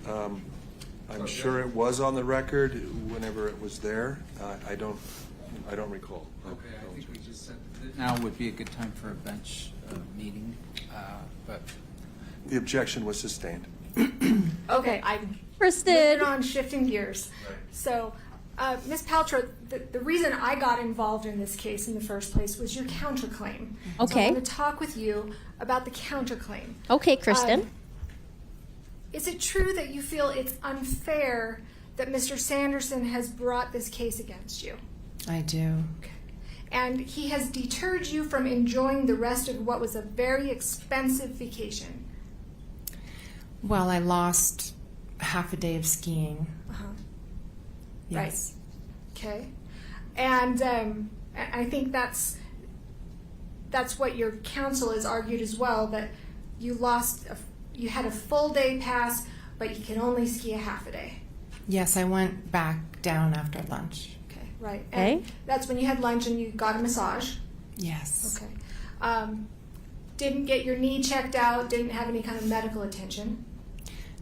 I'm sure it was on the record whenever it was there. I don't recall. Okay, I think we just said that now would be a good time for a bench meeting, but... The objection was sustained. Okay, I'm Kristen. moving on, shifting gears. Right. So Ms. Paltrow, the reason I got involved in this case in the first place was your counterclaim. Okay. So I want to talk with you about the counterclaim. Okay, Kristen. Is it true that you feel it's unfair that Mr. Sanderson has brought this case against you? I do. Okay. And he has deterred you from enjoying the rest of what was a very expensive vacation? Well, I lost half a day of skiing. Uh-huh. Yes. Right. Okay. And I think that's what your counsel has argued as well, that you you had a full day pass, but you can only ski a half a day. Yes, I went back down after lunch. Okay, right. Okay. And that's when you had lunch and you got a massage. Yes. Okay. Didn't get your knee checked out, didn't have any kind of medical attention.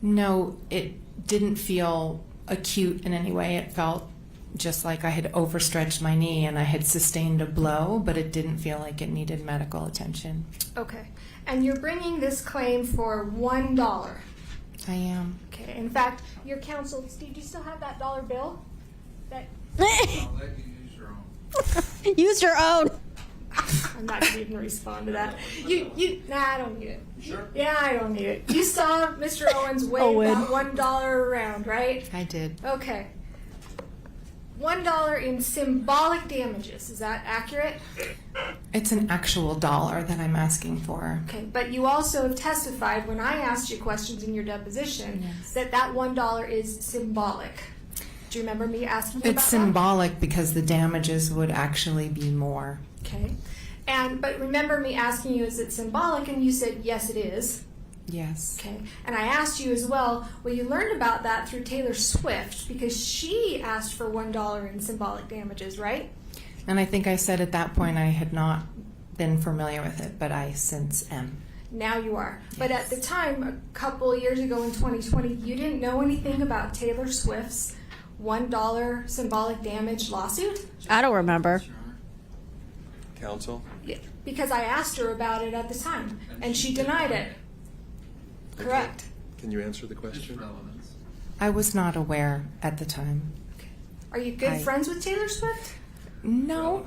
No, it didn't feel acute in any way. It felt just like I had overstretched my knee and I had sustained a blow, but it didn't feel like it needed medical attention. Okay. And you're bringing this claim for $1. I am. Okay. In fact, your counsel, Steve, do you still have that dollar bill? That I'll let you use your own. Use your own. I'm not going to even respond to that. Nah, I don't need it. Sure. Yeah, I don't need it. You saw Mr. Owens wave that $1 around, right? I did. Okay. $1 in symbolic damages. Is that accurate? It's an actual dollar that I'm asking for. Okay, but you also have testified when I asked you questions in your deposition that $1 is symbolic. Do you remember me asking you about It's that? symbolic because the damages would actually be more. Okay. But remember me asking you, is it symbolic? And you said, yes, it is. Yes. Okay. And I asked you as well, you learned about that through Taylor Swift because she asked for $1 in symbolic damages, right? And I think I said at that point I had not been familiar with it, but I since am. Now you are. Yes. But at the time, a couple years ago in 2020, you didn't know anything about Taylor Swift's $1 symbolic damage lawsuit? I don't remember. Counsel? Yeah, because I asked her about it at the time, and she denied it. Correct. Can you answer the question? I was not aware at the time. Are you good friends with Taylor Swift? No.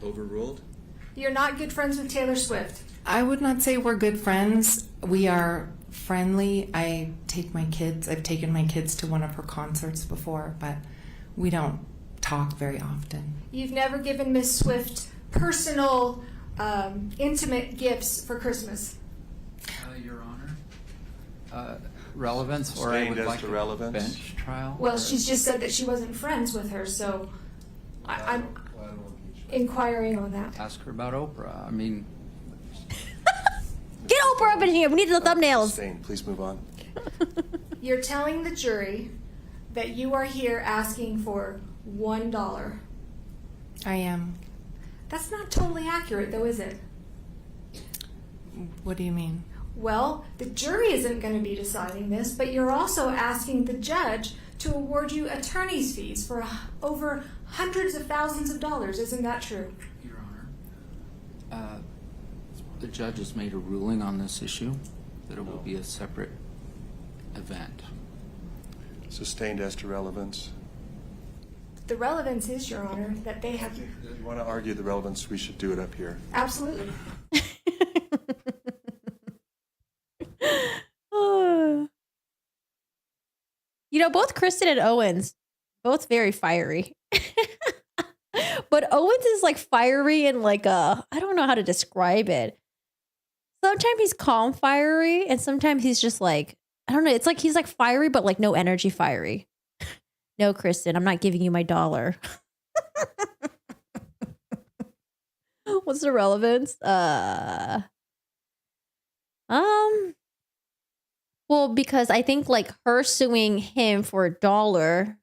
Overruled? You're not good friends with Taylor Swift? I would not say we're good friends. We are friendly. I've taken my kids to one of her concerts before, but we don't talk very often. You've never given Miss Swift personal, intimate gifts for Christmas? Your Honor, relevance, or I would like to a relevance. bench trial? Well, she's just said that she wasn't friends with her, so I'm inquiring on that. Ask her about Oprah. I mean, Get Oprah up in here. We need the thumbnails. Sustained. Please move on. You're telling the jury that you are here asking for $1. I am. That's not totally accurate, though, is it? What do you mean? Well, the jury isn't going to be deciding this, but you're also asking the judge to award you attorney's fees for over hundreds of thousands of dollars. Isn't that true? Your Honor, the judge has made a ruling on this issue that it will be a separate event. Sustained as to relevance. The relevance is, Your Honor, that they have... If you want to argue the relevance, we should do it up here. Absolutely. Both Kristen and Owens, both very fiery. But Owens is like fiery and like I don't know how to describe it. Sometimes he's calm fiery and sometimes he's just like, I don't know. It's like he's like fiery, but like no energy fiery. No, Kristen, I'm not giving you my $1. What's the relevance? Well, because I think like her suing him for $1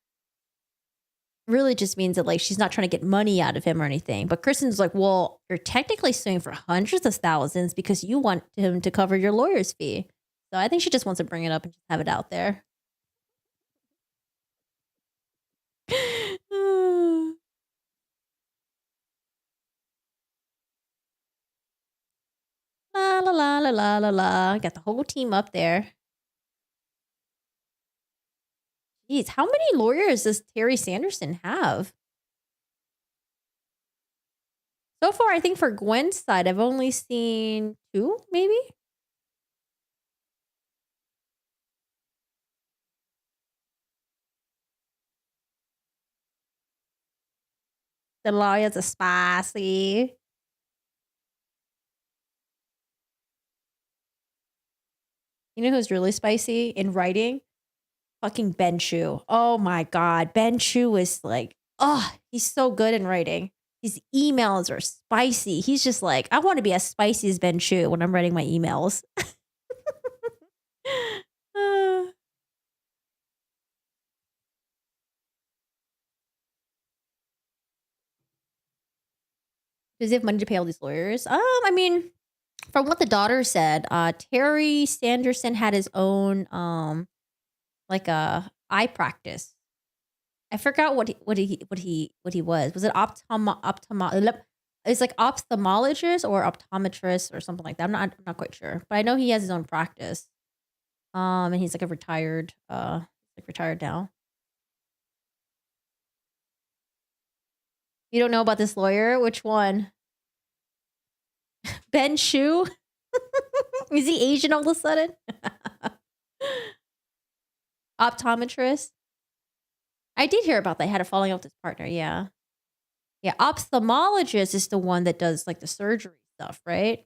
really just means that like she's not trying to get money out of him or anything. But Kristen's like, well, you're technically suing for hundreds of thousands because you want him to cover your lawyer's fee. So I think she just wants to bring it up and just have it out there. La la la la la la la. Got the whole team up there. Jeez, how many lawyers does Terry Sanderson have? So far, I think for Gwen's side, I've only seen 2, maybe? The lawyers are spicy. You know who's really spicy in writing? Fucking Ben Chu. Oh my God. Ben Chu is like, oh, he's so good in writing. His emails are spicy. He's just like, I want to be as spicy as Ben Chu when I'm writing my emails. Does he have money to pay all these lawyers? I mean, from what the daughter said, Terry Sanderson had his own like a eye practice. I forgot what he was. Was it it's like ophthalmologist or optometrist or something like that. I'm not quite sure. But I know he has his own practice. And he's like a retired retired now. You don't know about this lawyer? Which one? Ben Chu? Is he Asian all of a sudden? Optometrist? I did hear about that. He had a falling out with his partner. Yeah. Yeah. Ophthalmologist is the one that does like the surgery stuff, right?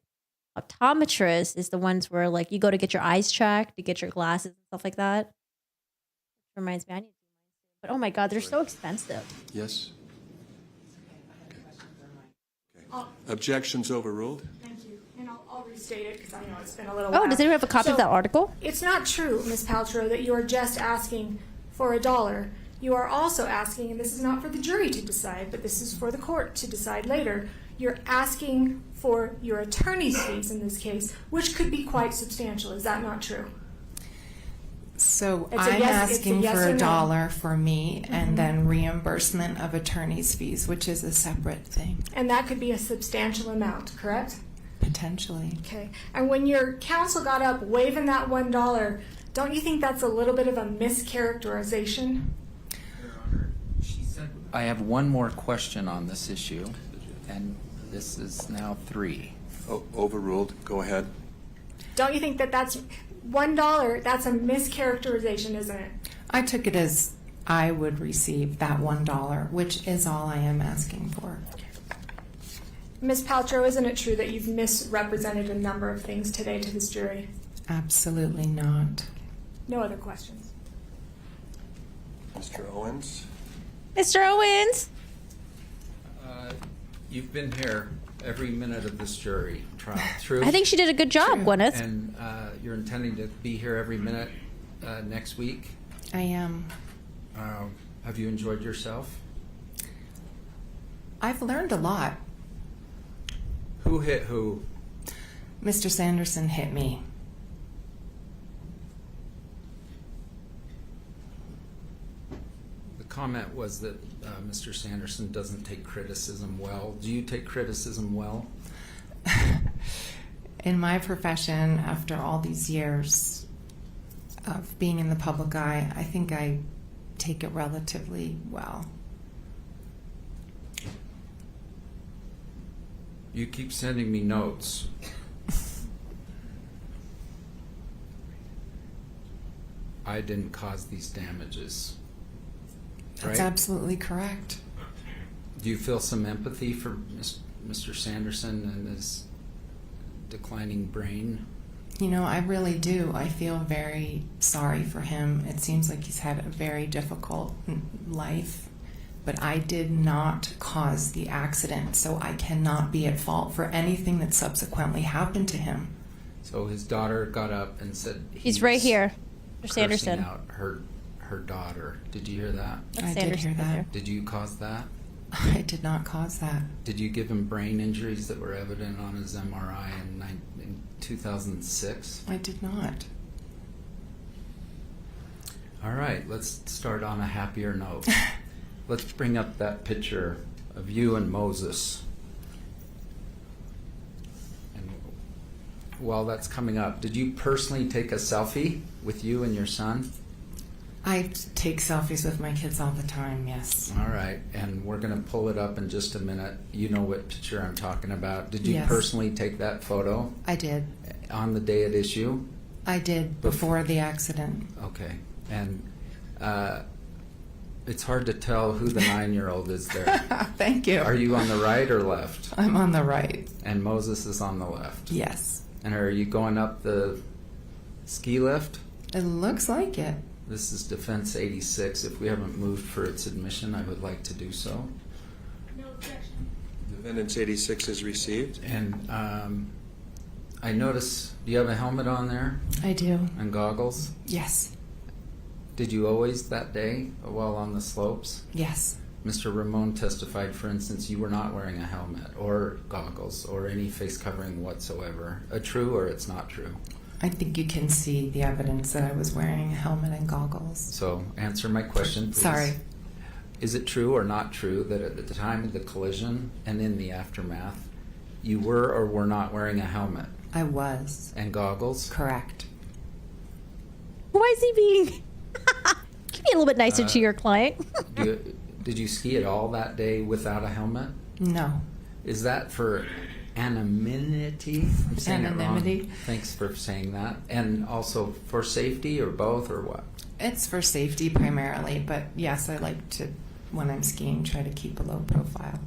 Optometrist is the ones where like you go to get your eyes checked, to get your glasses and stuff like that. Which reminds me, I need to do mine. But oh my God, they're so expensive. Yes? Okay. Objections overruled. Thank you. And I'll restate it because I know it's been a little Oh, while. does anyone have a copy of that article? It's not true, Ms. Paltrow, that you are just asking for $1. You are also asking, and this is not for the jury to decide, but this is for the court to decide later, you're asking for your attorney's fees in this case, which could be quite substantial. Is that not true? So It's a I'm yes- it's a asking yes for or no. $1 for me and then reimbursement of attorney's fees, which is a separate thing, And that could be a substantial amount, correct? potentially. Okay. And when your counsel got up waving that $1, don't you think that's a little bit of a mischaracterization? I have one more question on this issue, and this is now 3. Overruled. Go ahead. Don't you think that that's $1? That's a mischaracterization, isn't it? I took it as I would receive that $1, which is all I am asking for. Ms. Paltrow, isn't it true that you've misrepresented a number of things today to this jury? Absolutely not. No other questions. Mr. Owens. Mr. Owens. You've been here every minute of this jury trial. True? I think she did a good job, Gwyneth. And you're intending to be here every minute next week. I am. Have you enjoyed yourself? I've learned a lot. Who hit who? Mr. Sanderson hit me. The comment was that Mr. Sanderson doesn't take criticism well. Do you take criticism well? In my profession, after all these years of being in the public eye, I think I take it relatively well. You keep sending me notes. I didn't cause these damages. That's right? absolutely correct. Do you feel some empathy for Mr. Sanderson and his declining brain? You know, I really do. I feel very sorry for him. It seems like he's had a very difficult life, but I did not cause the accident, so I cannot be at fault for anything that subsequently happened to him. So his daughter got up and said He's right here, Mr. cursing Sanderson. out her daughter. Did you hear that? That's I did Sanderson hear right that. Did you cause that? I did not cause that. Did you give him brain injuries that were evident on his MRI in 2006? I did not. All right, let's start on a happier note. Let's bring up that picture of you and Moses. And while that's coming up, did you personally take a selfie with you and your son? I take selfies with my kids all the time, yes. All right, and we're going to pull it up in just a minute. You know what picture I'm talking about. Did you Yes. personally take that photo I did. on the day at issue? I did before the accident. Okay, and it's hard to tell who the 9-year-old is there. Thank you. Are you on the right or left? I'm on the right. And Moses is on the left? Yes. And are you going up the ski lift? It looks like it. This is Defense 86. If we haven't moved for its admission, I would like to do so. No objection. Defendant's 86 is received. And I notice, do you have a helmet on there? I do. And goggles? Yes. Did you always that day while on the slopes? Yes. Mr. Ramon testified, for instance, you were not wearing a helmet or goggles or any face covering whatsoever. True or it's not true? I think you can see the evidence that I was wearing a helmet and goggles. So answer my question, please. Sorry. Is it true or not true that at the time of the collision and in the aftermath, you were or were not wearing a helmet? I was. And goggles? Correct. Why is he being? Can be a little bit nicer to your client. Did you ski at all that day without a helmet? No. Is that for anonymity? I'm saying Anonymity. it wrong. Thanks for saying that. And also for safety or both or what? It's for safety primarily, but yes, I like to, when I'm skiing, try to keep a low profile.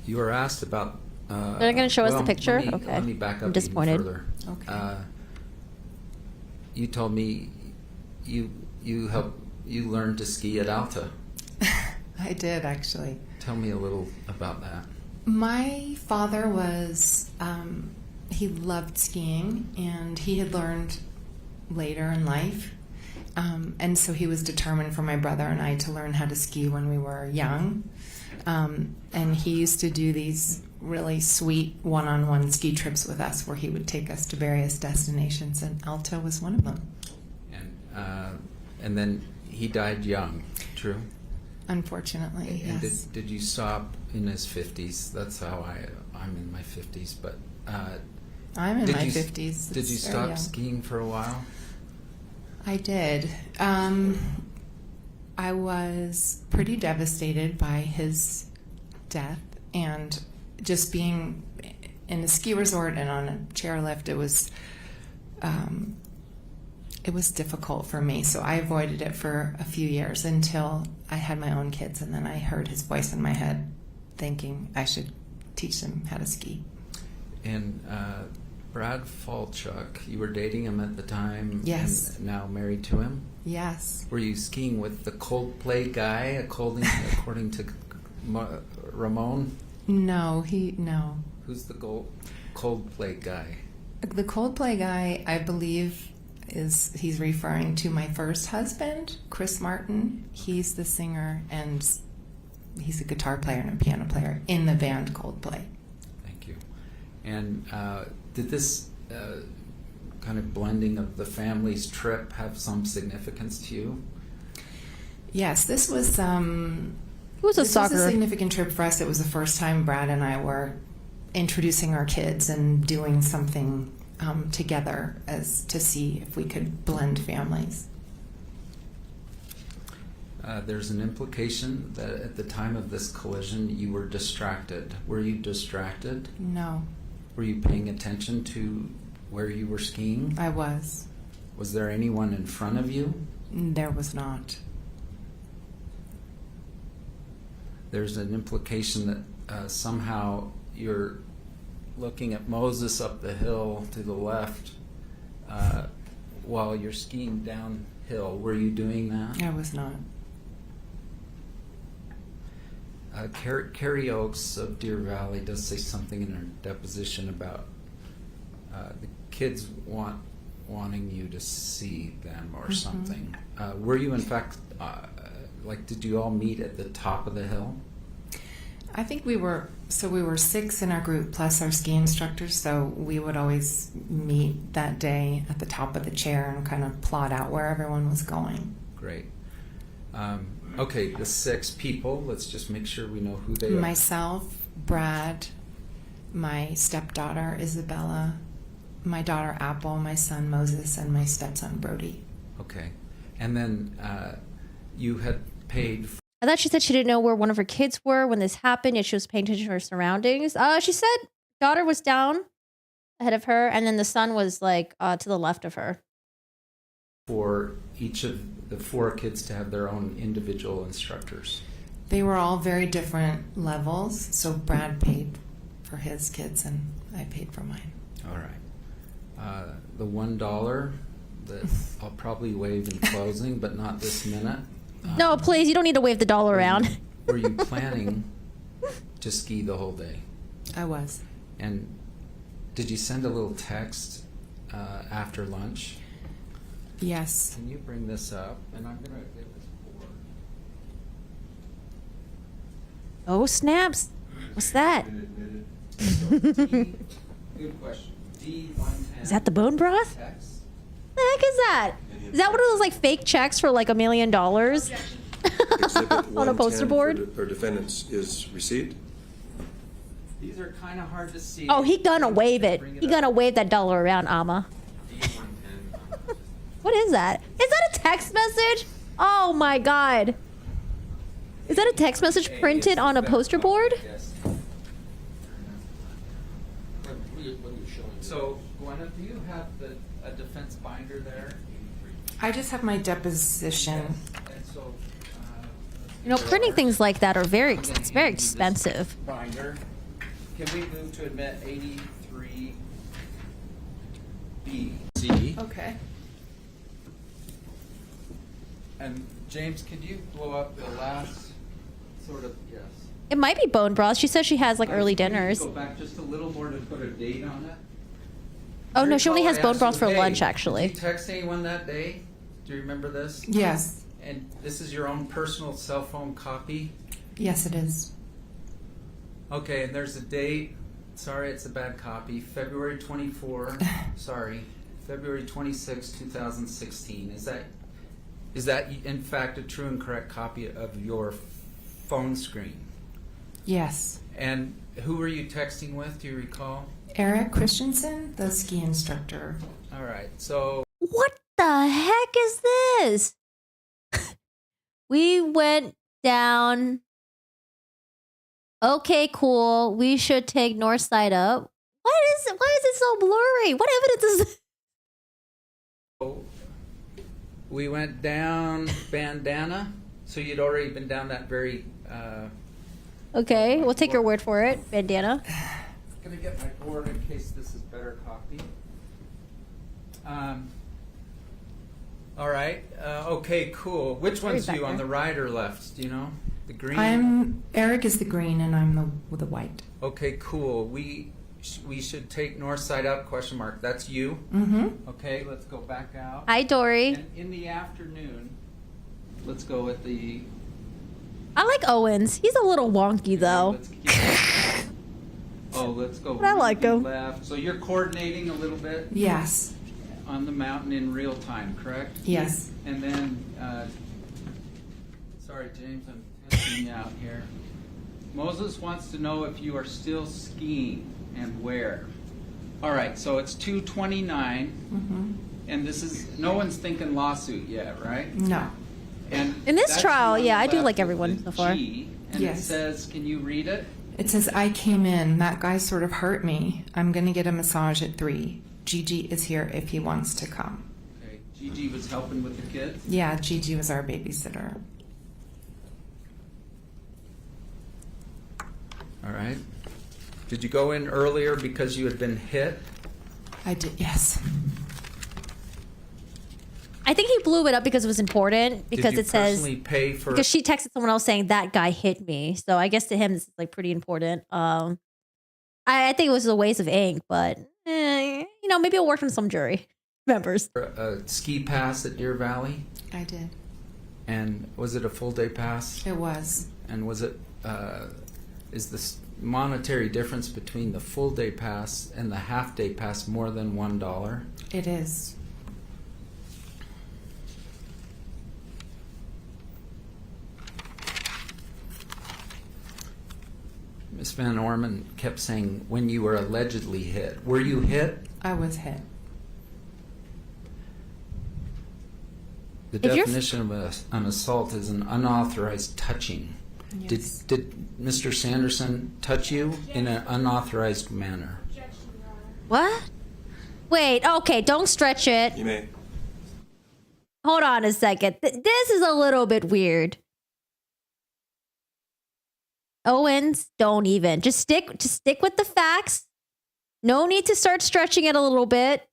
You were asked about. They're going to show us the picture? Okay. Let me back up I'm disappointed. even further. Okay. You told me you learned to ski at Alta. I did, actually. Tell me a little about that. My father was, he loved skiing, and he had learned later in life. And so he was determined for my brother and I to learn how to ski when we were young. And he used to do these really sweet one-on-one ski trips with us where he would take us to various destinations, and Alta was one of them. And then he died young, true? Unfortunately, And yes. did you stop in his 50s? That's how I'm in my 50s, but I'm in did my you- 50s. Did It's you very stop young. skiing for a while? I did. I was pretty devastated by his death, and just being in a ski resort and on a chairlift, it was difficult for me. So I avoided it for a few years until I had my own kids, and then I heard his voice in my head thinking I should teach them how to ski. And Brad Falchuk, you were dating him at the time. Yes. And now married to him. Yes. Were you skiing with the Coldplay guy, according to Ramon? No. Who's the Coldplay guy? The Coldplay guy, I believe, he's referring to my first husband, Chris Martin. He's the singer, and he's a guitar player and a piano player in the band Coldplay. Thank you. And did this kind of blending of the family's trip have some significance to you? Yes, this was It was a this soccer. was a significant trip for us. It was the first time Brad and I were introducing our kids and doing something together as to see if we could blend families. There's an implication that at the time of this collision you were distracted. Were you distracted? No, Were you paying attention to where you were skiing? I was. Was there anyone in front of you? There was not. There's an implication that somehow you're looking at Moses up the hill to the left while you're skiing downhill. Were you doing that? I was not. Carrie Oakes of Deer Valley does say something in her deposition about the kids wanting you to see them or something. Were you in fact, did you all meet at the top of the hill? I think we were 6 in our group plus our ski instructors, so we would always meet that day at the top of the chair and kind of plot out where everyone was going. Great. Okay, the 6 people, let's just make sure we know who they are. Myself, Brad, my stepdaughter Isabella, my daughter Apple, my son Moses, and my stepson Brody. Okay. And then you had paid. I thought she said she didn't know where one of her kids were when this happened, yet she was paying attention to her surroundings. She said daughter was down ahead of her, and then the son was like to the left of her. For each of the 4 kids to have their own individual instructors. They were all very different levels, so Brad paid for his kids and I paid for mine. All right. The $1 that I'll probably waive in closing, but not this minute. No, please, you don't need to wave the dollar around. Were you planning to ski the whole day? I was. And did you send a little text after lunch? Yes. Can you bring this up? And I'm going to get this board. Oh, snaps. What's that? Good question. D110. Is that the bone broth? Text. The heck is that? Is that one of those like fake checks for like $1 million on a poster board? For defendants is received. These are kind of hard to see. Oh, he gonna wave it. He gonna wave that dollar around, Amma. What is that? Is that a text message? Oh my God. Is that a text message printed on a poster board? So, Gwyneth, do you have a defense binder there? I just have my deposition. And so, You know, printing things like that are it's very expensive. binder. Can we move to admit 83B, C? Okay. And James, can you blow up the last sort of, yes. It might be bone broth. She says she has like early Can you dinners. Go back just a little more to put a date on it. Oh no, she only Recall has I bone asked broth you, for hey, lunch Did actually. you text anyone that day? Do you remember this? Yes. And this is your own personal cell phone copy? Yes, it is. Okay, and there's a date. Sorry, it's a bad copy. February 24. Sorry, February 26, 2016. Is that in fact a true and correct copy of your phone screen? Yes. And who were you texting with? Do you recall? Eric Christensen, the ski instructor. All right. So What the heck is this? We went down. Okay, cool. We should take north side up. Why is it so blurry? What evidence is this? we went down Bandana. So you'd already been down that very. Okay, we'll take your word for it. Bandana. I'm gonna get my board in case this is better copy. All right. Okay. Cool. Which one's back you on there. the right or left? Do you know? The green. Eric is the green and I'm the white. Okay. Cool. We should take north side up? Question mark. That's you. Mm-hmm. Okay. Let's go back out. Hi, Dory. And in the afternoon, let's go with the. I like Owens. He's a little wonky though. Let's go. But I like really him. Left. So you're coordinating a little bit. Yes. On the mountain in real time, correct? Yes. And then, sorry, James, I'm testing you out here. Moses wants to know if you are still skiing and where. All right, so it's 2:29, and this is no one's thinking lawsuit yet, right? No. And In this that's trial, the one yeah, I do left like with everyone the so far. G, and Yes. it says, can you read it? It says, I came in. That guy sort of hurt me. I'm going to get a massage at 3. Gigi is here if he wants to come. Okay, Gigi was helping with the kids. Yeah, Gigi was our babysitter. All right. Did you go in earlier because you had been hit? I did, yes. I think he blew it up because it was important because Did you it says personally pay for because she texted someone else saying that guy hit me. So I guess to him this is like pretty important. I think it was a waste of ink, but maybe it'll work from some jury members. a ski pass at Deer Valley? I did. And was it a full day pass? It was. And was it, is the monetary difference between the full day pass and the half day pass more than $1? It is. Ms. Van Orman kept saying when you were allegedly hit. Were you hit? I was hit. The definition of an assault is an unauthorized touching. Yes. Did Mr. Sanderson touch you in an unauthorized manner? What? Wait, okay, don't stretch it. You may. Hold on a second. This is a little bit weird. Owens, don't even. Just stick with the facts. No need to start stretching it a little bit.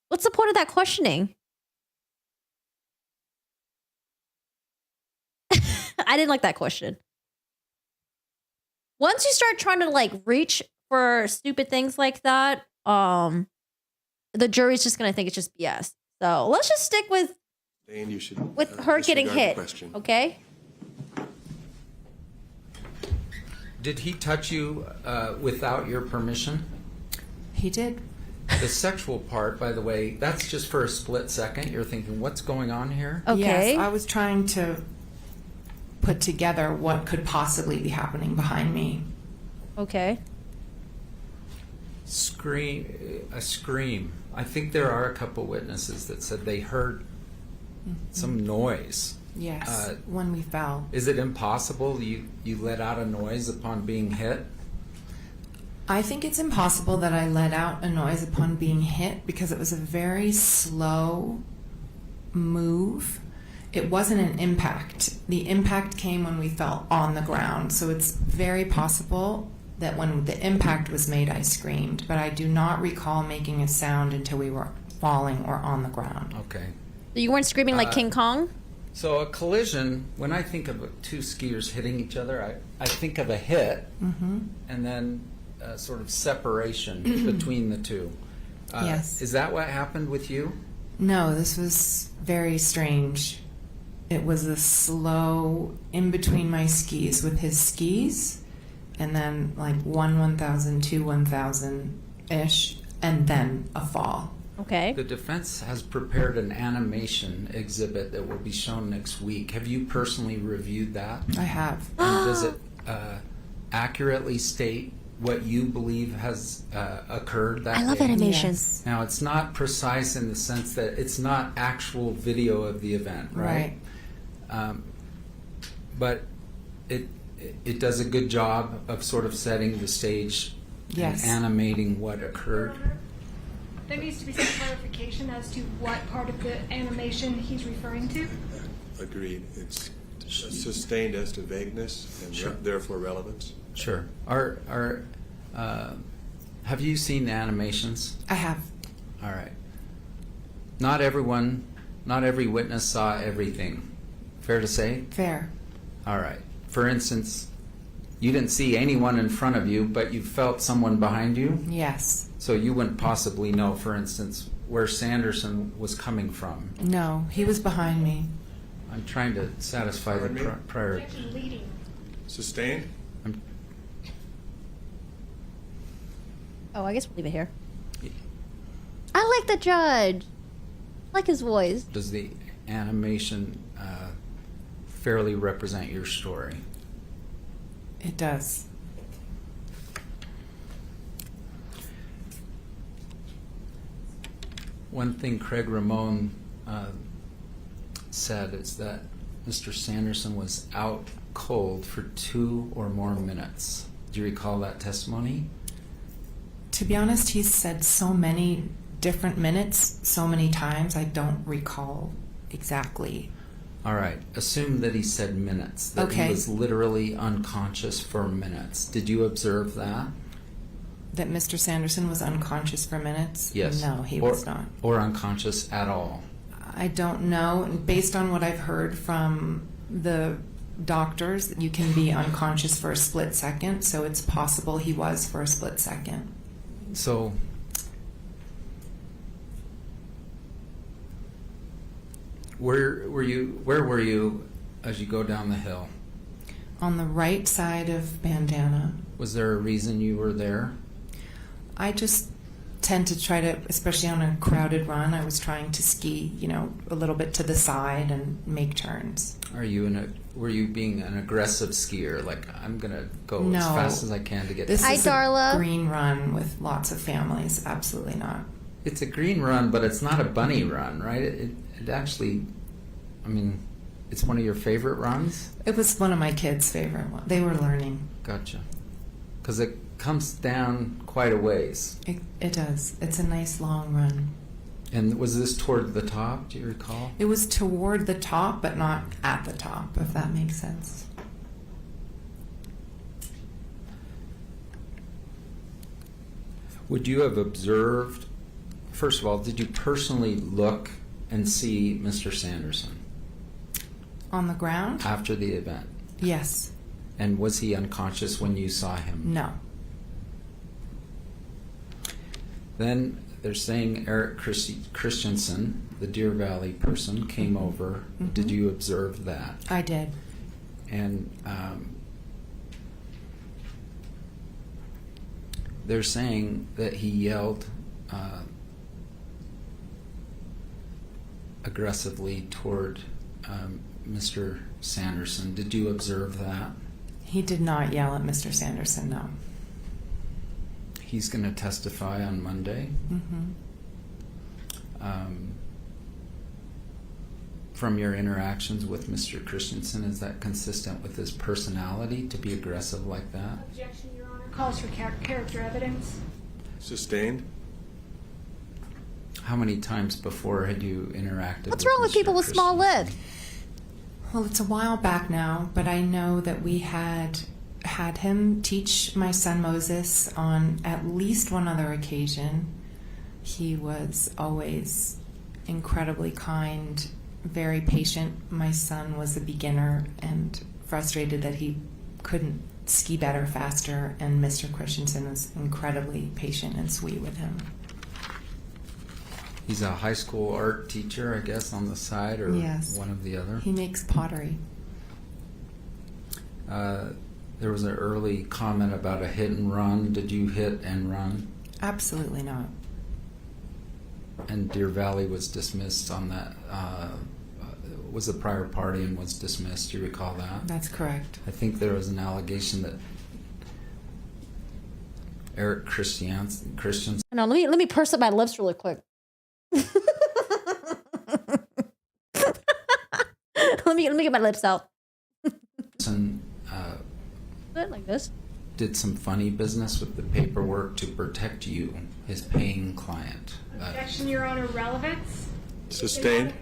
What's the point of that questioning? I didn't like that question. Once you start trying to like reach for stupid things like that, the jury's just gonna think it's just BS. So let's just stick with Dane, you should with her getting disregard the hit. question. Okay. Did he touch you without your permission? He did. The sexual part, by the way, that's just for a split second. You're thinking, what's going on here? Okay. Yes, I was trying to put together what could possibly be happening behind me. Okay. A scream. I think there are a couple witnesses that said they heard some noise. Yes, when we fell. Is it impossible you let out a noise upon being hit? I think it's impossible that I let out a noise upon being hit because it was a very slow move. It wasn't an impact. The impact came when we fell on the ground. So it's very possible that when the impact was made, I screamed. But I do not recall making a sound until we were falling or on the ground. Okay. So you weren't screaming like King Kong? So a collision, when I think of two skiers hitting each other, I think of a hit and then a sort of separation between the two. Yes. Is that what happened with you? No, this was very strange. It was a slow in between my skis with his skis, and then like 1,000, 2 1,000-ish, and then a fall. Okay. The defense has prepared an animation exhibit that will be shown next week. Have you personally reviewed that? I have. And does it accurately state what you believe has occurred that I love day? animations. Now, it's not precise in the sense that it's not actual video of the event, right? But it does a good job of sort of setting the stage and animating what occurred. There needs to be some clarification as to what part of the animation he's referring to. Agreed. It's sustained as to vagueness and therefore relevance. Sure. Have you seen the animations? I have. All right. Not every witness saw everything. Fair to say? Fair. All right. For instance, you didn't see anyone in front of you, but you felt someone behind you? Yes. So you wouldn't possibly know, for instance, where Sanderson was coming from. No, he was behind me. I'm trying to satisfy the prior. Sustained? Oh, I guess we'll leave it here. I like the judge. I like his voice. Does the animation fairly represent your story? It does. One thing Craig Ramon said is that Mr. Sanderson was out cold for 2 or more minutes. Do you recall that testimony? To be honest, he said so many different minutes, so many times, I don't recall exactly. All right. Assume that he said minutes, that he was literally unconscious for minutes. Did you observe that? That Mr. Sanderson was unconscious for minutes? Yes. No, he was not. Or unconscious at all? I don't know. Based on what I've heard from the doctors, you can be unconscious for a split second, so it's possible he was for a split second. So, where were you as you go down the hill? On the right side of Bandana. Was there a reason you were there? I just tend to try to, especially on a crowded run, I was trying to ski, a little bit to the side and make turns. Were you being an aggressive skier? Like, I'm gonna go No. as fast as I can to get. This Hi, is Darla. a green run with lots of families. Absolutely not. It's a green run, but it's not a bunny run, right? It actually, I mean, it's one of your favorite runs. It was one of my kids' favorite ones. They were learning. Gotcha. Because it comes down quite a ways. It does. It's a nice long run. And was this toward the top? Do you recall? It was toward the top, but not at the top, if that makes sense. Would you have observed, first of all, did you personally look and see Mr. Sanderson On the ground? after the event? Yes. And was he unconscious when you saw him? No. Then they're saying Eric Christensen, the Deer Valley person, came over. Did you observe that? I did. And they're saying that he yelled aggressively toward Mr. Sanderson. Did you observe that? He did not yell at Mr. Sanderson, no. He's going to testify on Monday. From your interactions with Mr. Christensen, is that consistent with his personality to be aggressive like that? Objection, Your Honor. Calls for character evidence. Sustained. How many times before had you interacted What's wrong with Mr. people with small Christensen? lips? Well, it's a while back now, but I know that we had him teach my son Moses on at least one other occasion. He was always incredibly kind, very patient. My son was a beginner and frustrated that he couldn't ski better faster, and Mr. Christensen was incredibly patient and sweet with him. He's a high school art teacher, I guess, on the side, or Yes. one of the other. He makes pottery. There was an early comment about a hit and run. Did you hit and run? Absolutely not. And Deer Valley was dismissed on that. Was a prior party and was dismissed. Do you recall that? That's correct. I think there was an allegation that Eric Christensen. No, let me purse up my lips really quick. let me get my lips out. Like this. Did some funny business with the paperwork to protect you, his paying client. Objection, Your Honor. Relevance. Sustained.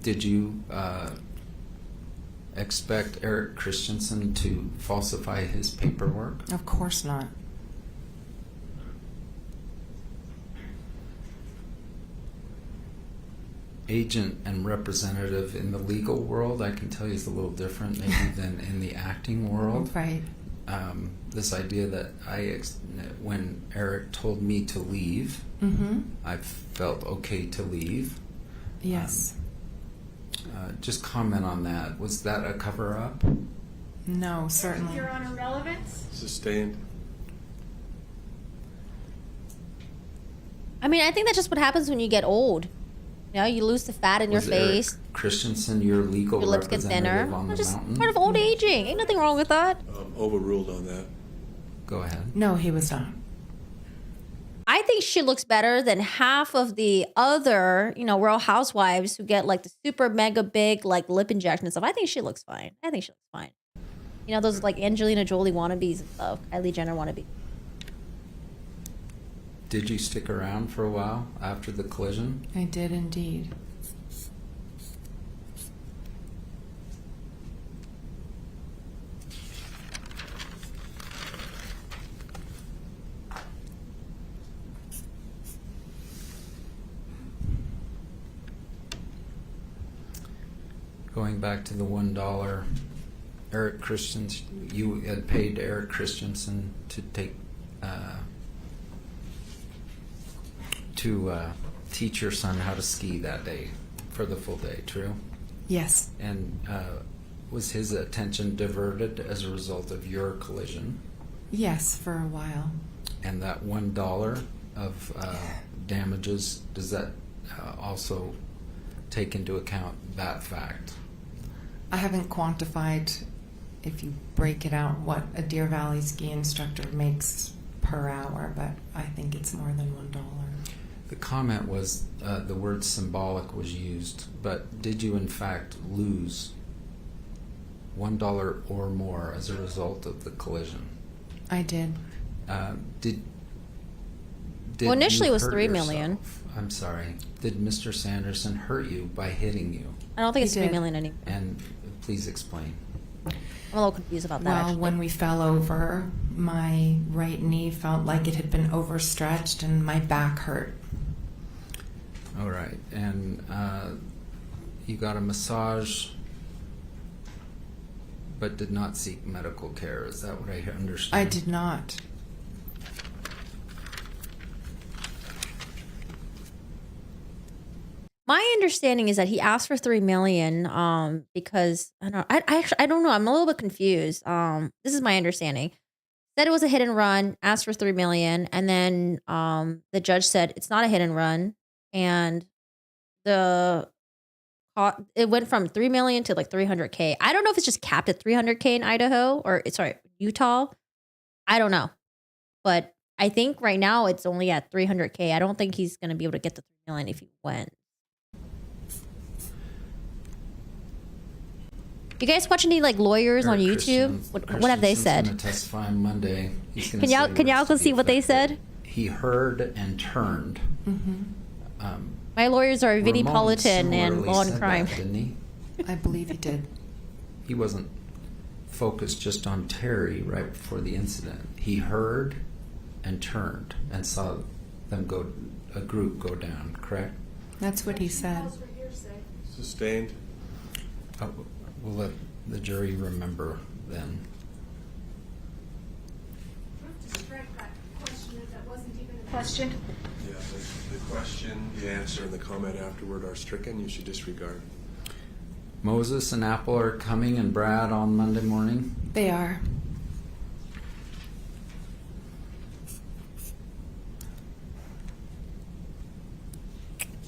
Did you expect Eric Christensen to falsify his paperwork? Of course not. Agent and representative in the legal world, I can tell you, is a little different maybe than in the acting world. Right. This idea that when Eric told me to leave, I felt okay to leave. Yes. Just comment on that. Was that a cover-up? No, certainly. Your Honor. Relevance. Sustained. I mean, I think that's just what happens when you get old. You know, you lose the fat in your Was face. Eric Christensen your legal Your lips get thinner. representative on the Just mountain? part of old aging. Ain't nothing wrong with that. Overruled on that. Go ahead. No, he was not. I think she looks better than half of the other, Real Housewives who get like the super mega big like lip injection and stuff. I think she looks fine. Those like Angelina Jolie wannabes and stuff. Kylie Jenner wannabe. Did you stick around for a while after the collision? I did indeed. Going back to the $1, Eric Christensen, you had paid Eric Christensen to take teach your son how to ski that day for the full day. True. Yes. And was his attention diverted as a result of your collision? Yes, for a while. And that $1 of damages, does that also take into account that fact? I haven't quantified, if you break it out, what a Deer Valley ski instructor makes per hour, but I think it's more than $1. The comment was the word symbolic was used, but did you in fact lose $1 or more as a result of the collision? I did. Did Well, initially you it was hurt $3 million. yourself? I'm sorry. Did Mr. Sanderson hurt you by hitting you? I don't think it's He $3 did. million anymore. And please explain. I'm a little confused about that. Well, actually. when we fell over, my right knee felt like it had been overstretched and my back hurt. All right. And you got a massage but did not seek medical care. Is that what I understand? I did not. My understanding is that he asked for $3 million because I don't know. I'm a little bit confused. This is my understanding. Said it was a hit and run, asked for $3 million, and then the judge said it's not a hit and run, and it went from $3 million to like $300K. I don't know if it's just capped at $300K in Idaho or Utah. I don't know, but I think right now it's only at $300K. I don't think he's going to be able to get the $3 million if he went. You guys watch any like lawyers on YouTube? What have they said? Going to testify on Monday. He's gonna Can y'all go see what they said? He heard and turned. My lawyers are Vinnie Ramon Politan and similarly Law and said Crime. that, didn't he? I believe he did. He wasn't focused just on Terry right before the incident. He heard and turned and saw them a group go down, correct? That's what he said. Sustained. We'll let the jury remember then. Question. Yeah, the question, the answer, and the comment afterward are stricken. You should disregard. Moses and Apple are coming, and Brad on Monday morning. They are.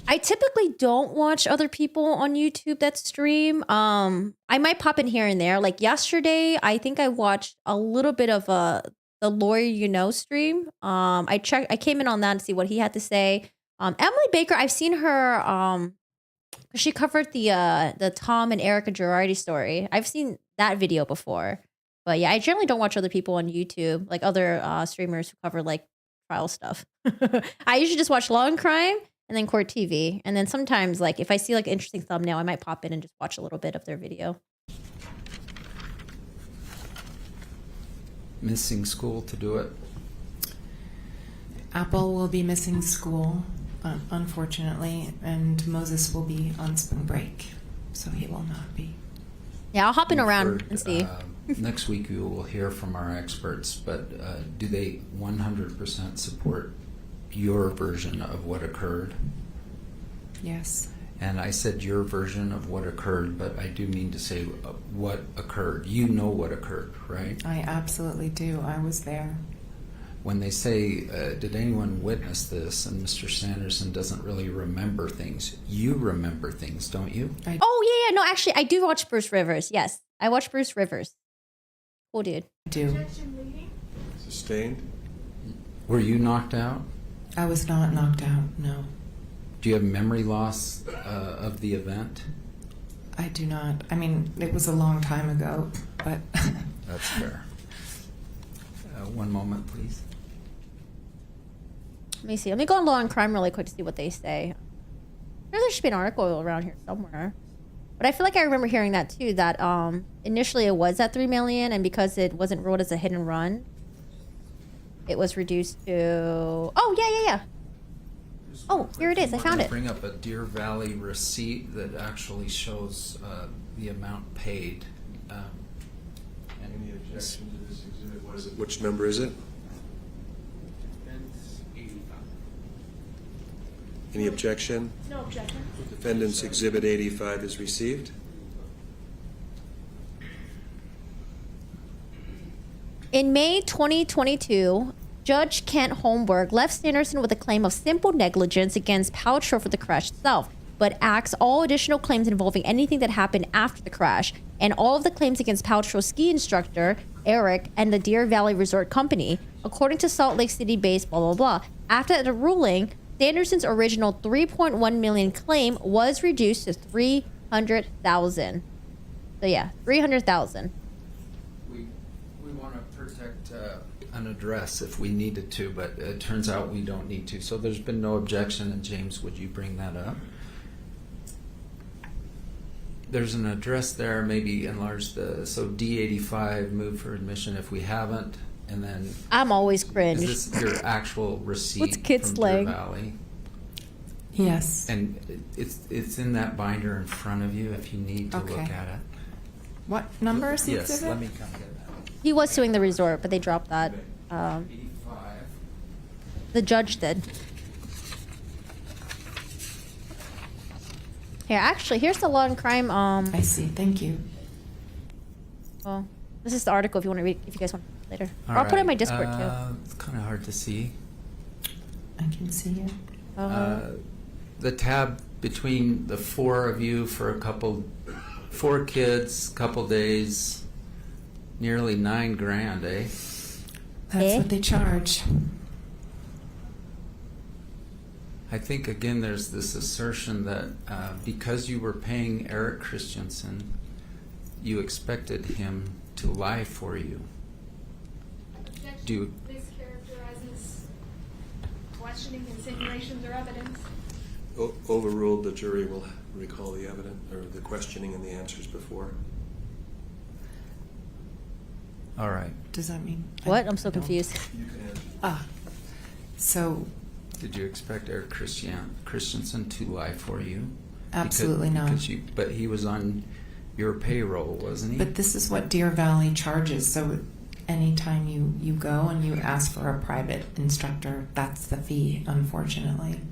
I typically don't watch other people on YouTube that stream. I might pop in here and there. Like yesterday, I think I watched a little bit of the Lawyer You Know stream. I came in on that to see what he had to say. Emily Baker, I've seen her. She covered the Tom and Erica Girardi story. I've seen that video before, but yeah, I generally don't watch other people on YouTube, like other streamers who cover like trial stuff. I usually just watch Law and Crime and then Court TV, and then sometimes like if I see like an interesting thumbnail, I might pop in and just watch a little bit of their video. Missing school to do it. Apple will be missing school, unfortunately, and Moses will be on spring break, so he will not be. Yeah, I'll hop in We've around heard, and see. Next week we will hear from our experts, but do they 100% support your version of what occurred? Yes. And I said your version of what occurred, but I do mean to say what occurred. You know what occurred, right? I absolutely do. I was there. When they say, did anyone witness this? And Mr. Sanderson doesn't really remember things. You remember things, don't you? Oh, yeah. No, actually, I do watch Bruce Rivers. Yes, I watch Bruce Rivers. Cool dude. I do. Sustained. Were you knocked out? I was not knocked out, no. Do you have memory loss of the event? I do not. I mean, it was a long time ago, but... That's fair. One moment, please. Let me see. Let me go on Law and Crime really quick to see what they say. There should be an article around here somewhere. But I feel like I remember hearing that too, that initially it was at $3 million, and because it wasn't ruled as a hit and run, it was reduced to... Oh, yeah. Oh, here it is. I found it. Bring up a Deer Valley receipt that actually shows the amount paid. Any objection to this exhibit? What is it? Which number is it? Any objection? No objection. Defendant's Exhibit 85 is received. In May 2022, Judge Kent Holmberg left Sanderson with a claim of simple negligence against Paltrow for the crash itself, but axed all additional claims involving anything that happened after the crash, and all of the claims against Paltrow's ski instructor, Eric, and the Deer Valley Resort Company, according to Salt Lake City-based blah, blah, blah. After the ruling, Sanderson's original $3.1 million claim was reduced to $300,000. So yeah, $300,000. We want to protect an address if we needed to, but it turns out we don't need to. So there's been no objection, and James, would you bring that up? There's an address there, maybe enlarge so D85, move for admission if we haven't, and then... I'm always cringe. Is this your actual receipt What's kid from slang? Deer Valley? Yes. And it's in that binder in front of you if you need to Okay. look at it. What number is the Yes, exhibit? let me come get that. He was suing the resort, but they dropped that. 85. The judge did. Here, actually, here's the law and crime. I see. Thank you. Well, this is the article if you want to read. If you guys want to read later, All or I'll put it in my right, Discord too. It's kind of hard to see. I can see it. The tab between the four of you for four kids, couple days, nearly $9,000, eh? That's what they charge. I think again there's this assertion that because you were paying Eric Christensen, you expected him to lie for you. Do Mischaracterizes questioning, insinuations, or evidence. Overruled, the jury will recall the evidence or the questioning and the answers before. All right. Does that mean? What? I'm so confused. So. Did you expect Eric Christensen to lie for you? Absolutely not. But he was on your payroll, wasn't he? But this is what Deer Valley charges. So anytime you go and you ask for a private instructor, that's the fee, unfortunately.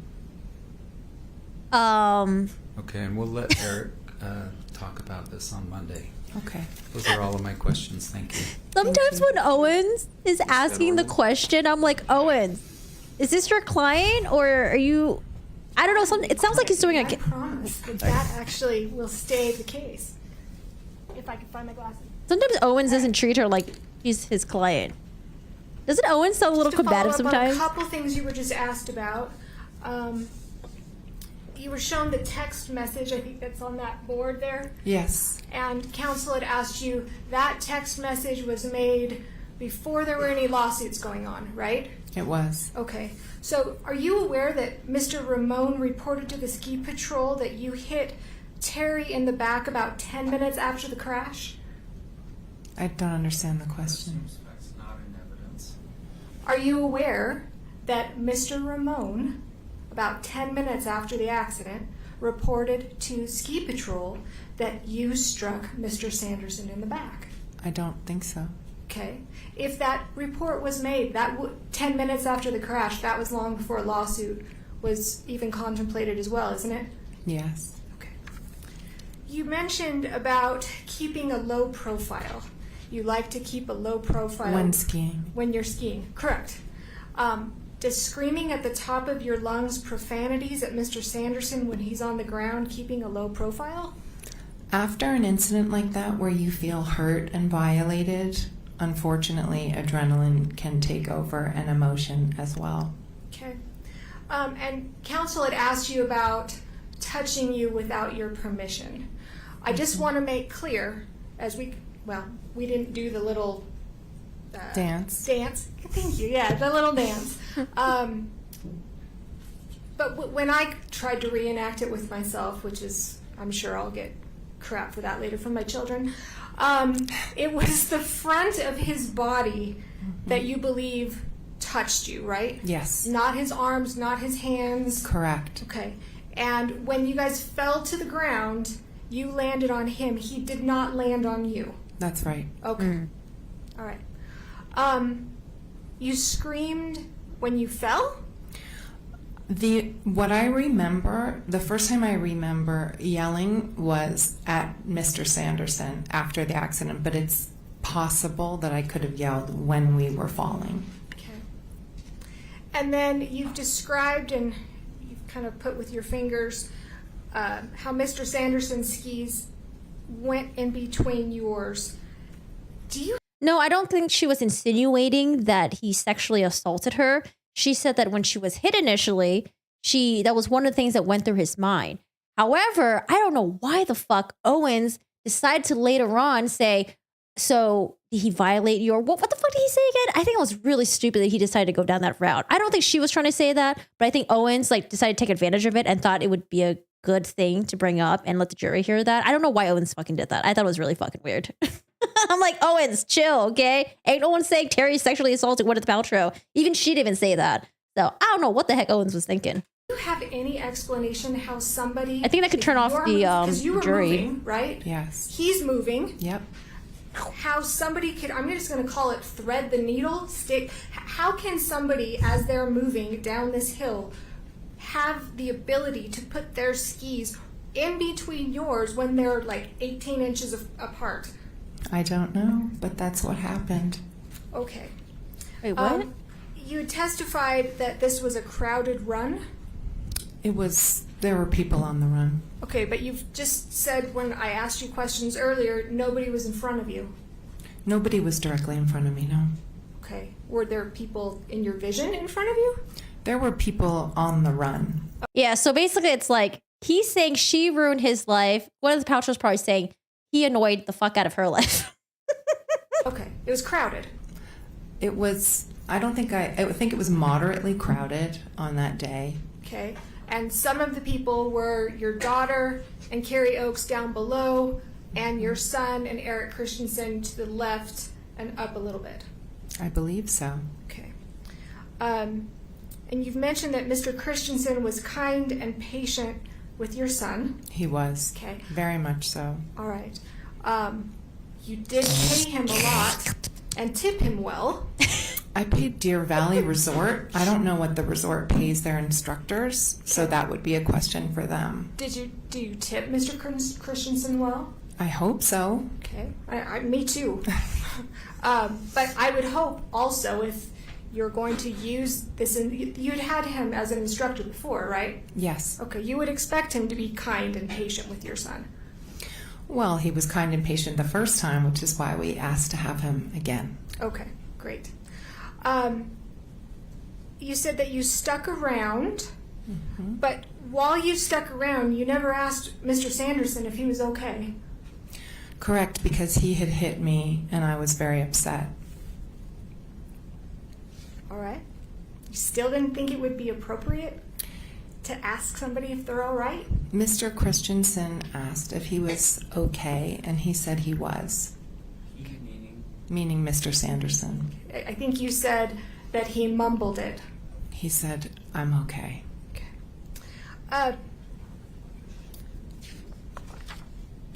Okay, and we'll let Eric talk about this on Monday. Okay. Those are all of my questions. Thank you. Sometimes when Owens is asking the question, I'm like, Owens, is this your client or are you? I don't know. It sounds like he's doing I promise that actually will stay the case. If I can find my glasses. Sometimes Owens doesn't treat her like she's his client. Doesn't Owens sound a little Just to combative follow up on sometimes? a couple things you were just asked about. You were shown the text message, I think that's on that board there. Yes. And counsel had asked you, that text message was made before there were any lawsuits going on, right? It was. Okay. So are you aware that Mr. Ramon reported to the ski patrol that you hit Terry in the back about 10 minutes after the crash? I don't understand the question. That's not in evidence. Are you aware that Mr. Ramon, about 10 minutes after the accident, reported to ski patrol that you struck Mr. Sanderson in the back? I don't think so. Okay. If that report was made 10 minutes after the crash, that was long before a lawsuit was even contemplated as well, isn't it? Yes. Okay. You mentioned about keeping a low profile. You like to keep a low profile When skiing. When you're skiing, correct. Does screaming at the top of your lungs profanities at Mr. Sanderson when he's on the ground keeping a low profile? After an incident like that where you feel hurt and violated, unfortunately, adrenaline can take over and emotion as well. Okay. And counsel had asked you about touching you without your permission. I just want to make clear, we didn't do the little dance. Thank you. Yeah, the little dance. But when I tried to reenact it with myself, which is, I'm sure I'll get crap for that later from my children, it was the front of his body that you believe touched you, right? Yes. Not his arms, not his hands. Correct. Okay. And when you guys fell to the ground, you landed on him. He did not land on you. That's right. Okay. All right. You screamed when you fell? What I remember, the first time I remember yelling was at Mr. Sanderson after the accident, but it's possible that I could have yelled when we were falling. Okay. And then you've described and you've kind of put with your fingers how Mr. Sanderson's skis went in between yours. Do you? No, I don't think she was insinuating that he sexually assaulted her. She said that when she was hit initially, that was one of the things that went through his mind. However, I don't know why the fuck Owens decided to later on say, so did he violate you? Or what the fuck did he say again? I think it was really stupid that he decided to go down that route. I don't think she was trying to say that, but I think Owens like decided to take advantage of it and thought it would be a good thing to bring up and let the jury hear that. I don't know why Owens fucking did that. I thought it was really fucking weird. I'm like, Owens, chill, okay? Ain't no one saying Terry sexually assaulted Gwyneth Paltrow. Even she didn't even say that. So I don't know what the heck Owens was thinking. Do you have any explanation how somebody? I think that could turn off the because you were jury. Moving, right? Yes. He's moving. Yep. How somebody could, I'm just going to call it thread the needle, stick. How can somebody, as they're moving down this hill, have the ability to put their skis in between yours when they're like 18 inches apart? I don't know, but that's what happened. Okay. Wait, what? You testified that this was a crowded run? There were people on the run. Okay, but you've just said when I asked you questions earlier, nobody was in front of you. Nobody was directly in front of me, no. Okay. Were there people in your vision in front of you? There were people on the run. Yeah, so basically it's like he's saying she ruined his life. Gwyneth Paltrow's probably saying he annoyed the fuck out of her life. Okay. It was crowded. It was, I think it was moderately crowded on that day. Okay. And some of the people were your daughter and Carrie Oakes down below, and your son and Eric Christensen to the left and up a little bit. I believe so. Okay. And you've mentioned that Mr. Christensen was kind and patient with your son. He was. Okay. Very much so. All right. You did pay him a lot and tip him well. I paid Deer Valley Resort. I don't know what the resort pays their instructors, so that would be a question for them. Do you tip Mr. Christensen well? I hope so. Okay. Me too. But I would hope also if you're going to use this, you'd had him as an instructor before, right? Yes. Okay. You would expect him to be kind and patient with your son. Well, he was kind and patient the first time, which is why we asked to have him again. Okay, great. You said that you stuck around, but while you stuck around, you never asked Mr. Sanderson if he was okay. Correct, because he had hit me and I was very upset. All right. You still didn't think it would be appropriate to ask somebody if they're all right? Mr. Christensen asked if he was okay, and he said he was. Meaning Mr. Sanderson. I think you said that he mumbled it. He said, I'm okay.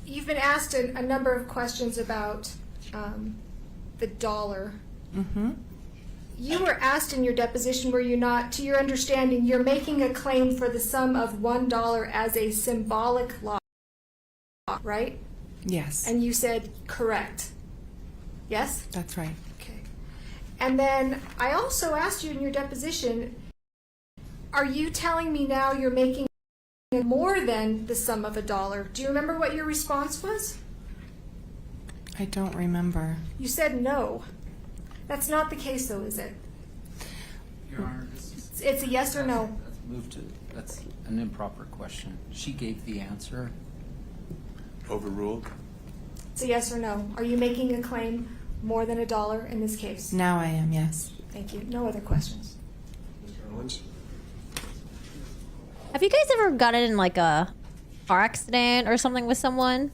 You've been asked a number of questions about the dollar. Mm-hmm. You were asked in your deposition, were you not, to your understanding, you're making a claim for the sum of $1 as a symbolic loss, right? Yes. And you said correct. Yes? That's right. Okay. And then I also asked you in your deposition, are you telling me now you're making more than the sum of $1? Do you remember what your response was? I don't remember. You said no. That's not the case, though, is it? Your Honor, it's a yes or no. That's an improper question. She gave the answer. Overruled. It's a yes or no. Are you making a claim more than $1 in this case? Now I am, yes. Thank you. No other questions. Mr. Owens? Have you guys ever gotten in like a car accident or something with someone?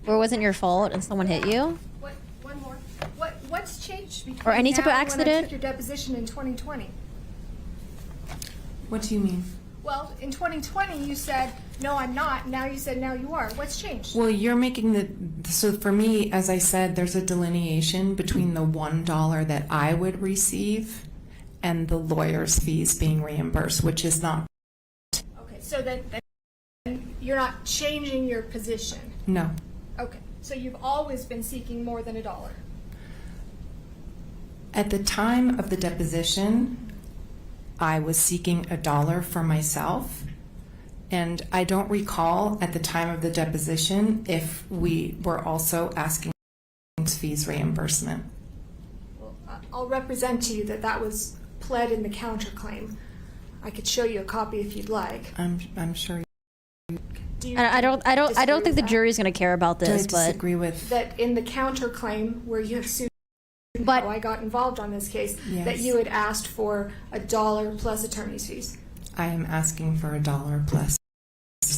Where it wasn't your fault and someone hit you? One more. What's changed between Or any type of now and when I accident? took your deposition in 2020? What do you mean? Well, in 2020 you said, no, I'm not. Now you said, now you are. What's changed? Well, you're making so for me, as I said, there's a delineation between the $1 that I would receive and the lawyer's fees being reimbursed, which is not. Okay, so then you're not changing your position. No. Okay, so you've always been seeking more than $1. At the time of the deposition, I was seeking $1 for myself. And I don't recall at the time of the deposition if we were also asking fees reimbursement. I'll represent to you that that was pled in the counterclaim. I could show you a copy if you'd like. I'm sure. I don't think the jury's going to care about this. I disagree with that in the counterclaim where you have sued how I got involved on this case, that you had asked for $1 plus attorney's fees. I am asking for $1 plus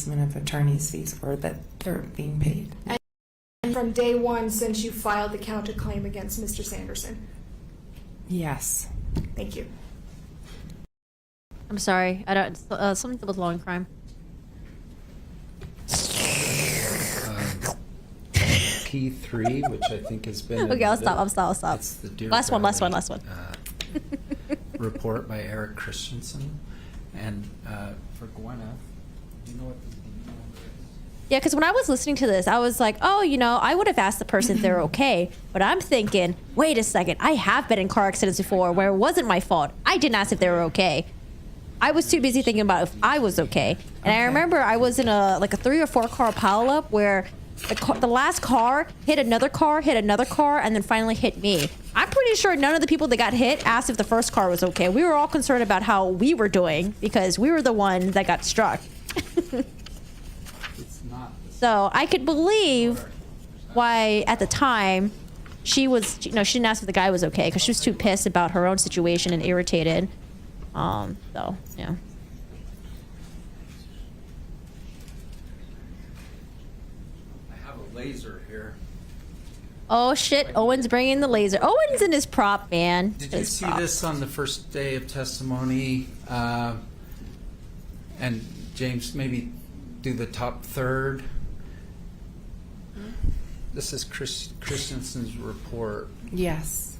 of attorney's fees, or that they're being paid. And from day one since you filed the counterclaim against Mr. Sanderson. Yes. Thank you. I'm sorry. I don't. Something with law and crime. Key 3, which I think has been. Okay, I'll stop. It's the Deer last one. Valley, report by Eric Christensen, and for Gwyneth, do you know what the number is? Yeah, because when I was listening to this, I was like, oh, I would have asked the person if they're okay. But I'm thinking, wait a second. I have been in car accidents before where it wasn't my fault. I didn't ask if they were okay. I was too busy thinking about if I was okay. And I remember I was in a 3 or 4 car pileup where the last car hit another car, and then finally hit me. I'm pretty sure none of the people that got hit asked if the first car was okay. We were all concerned about how we were doing because we were the one that got struck. So I could believe why at the time she didn't ask if the guy was okay because she was too pissed about her own situation and irritated. So yeah. I have a laser here. Oh shit! Owen's bringing the laser. Owen's in his prop, man. Did you see this on the first day of testimony? And James, maybe do the top third. This is Christensen's report. Yes.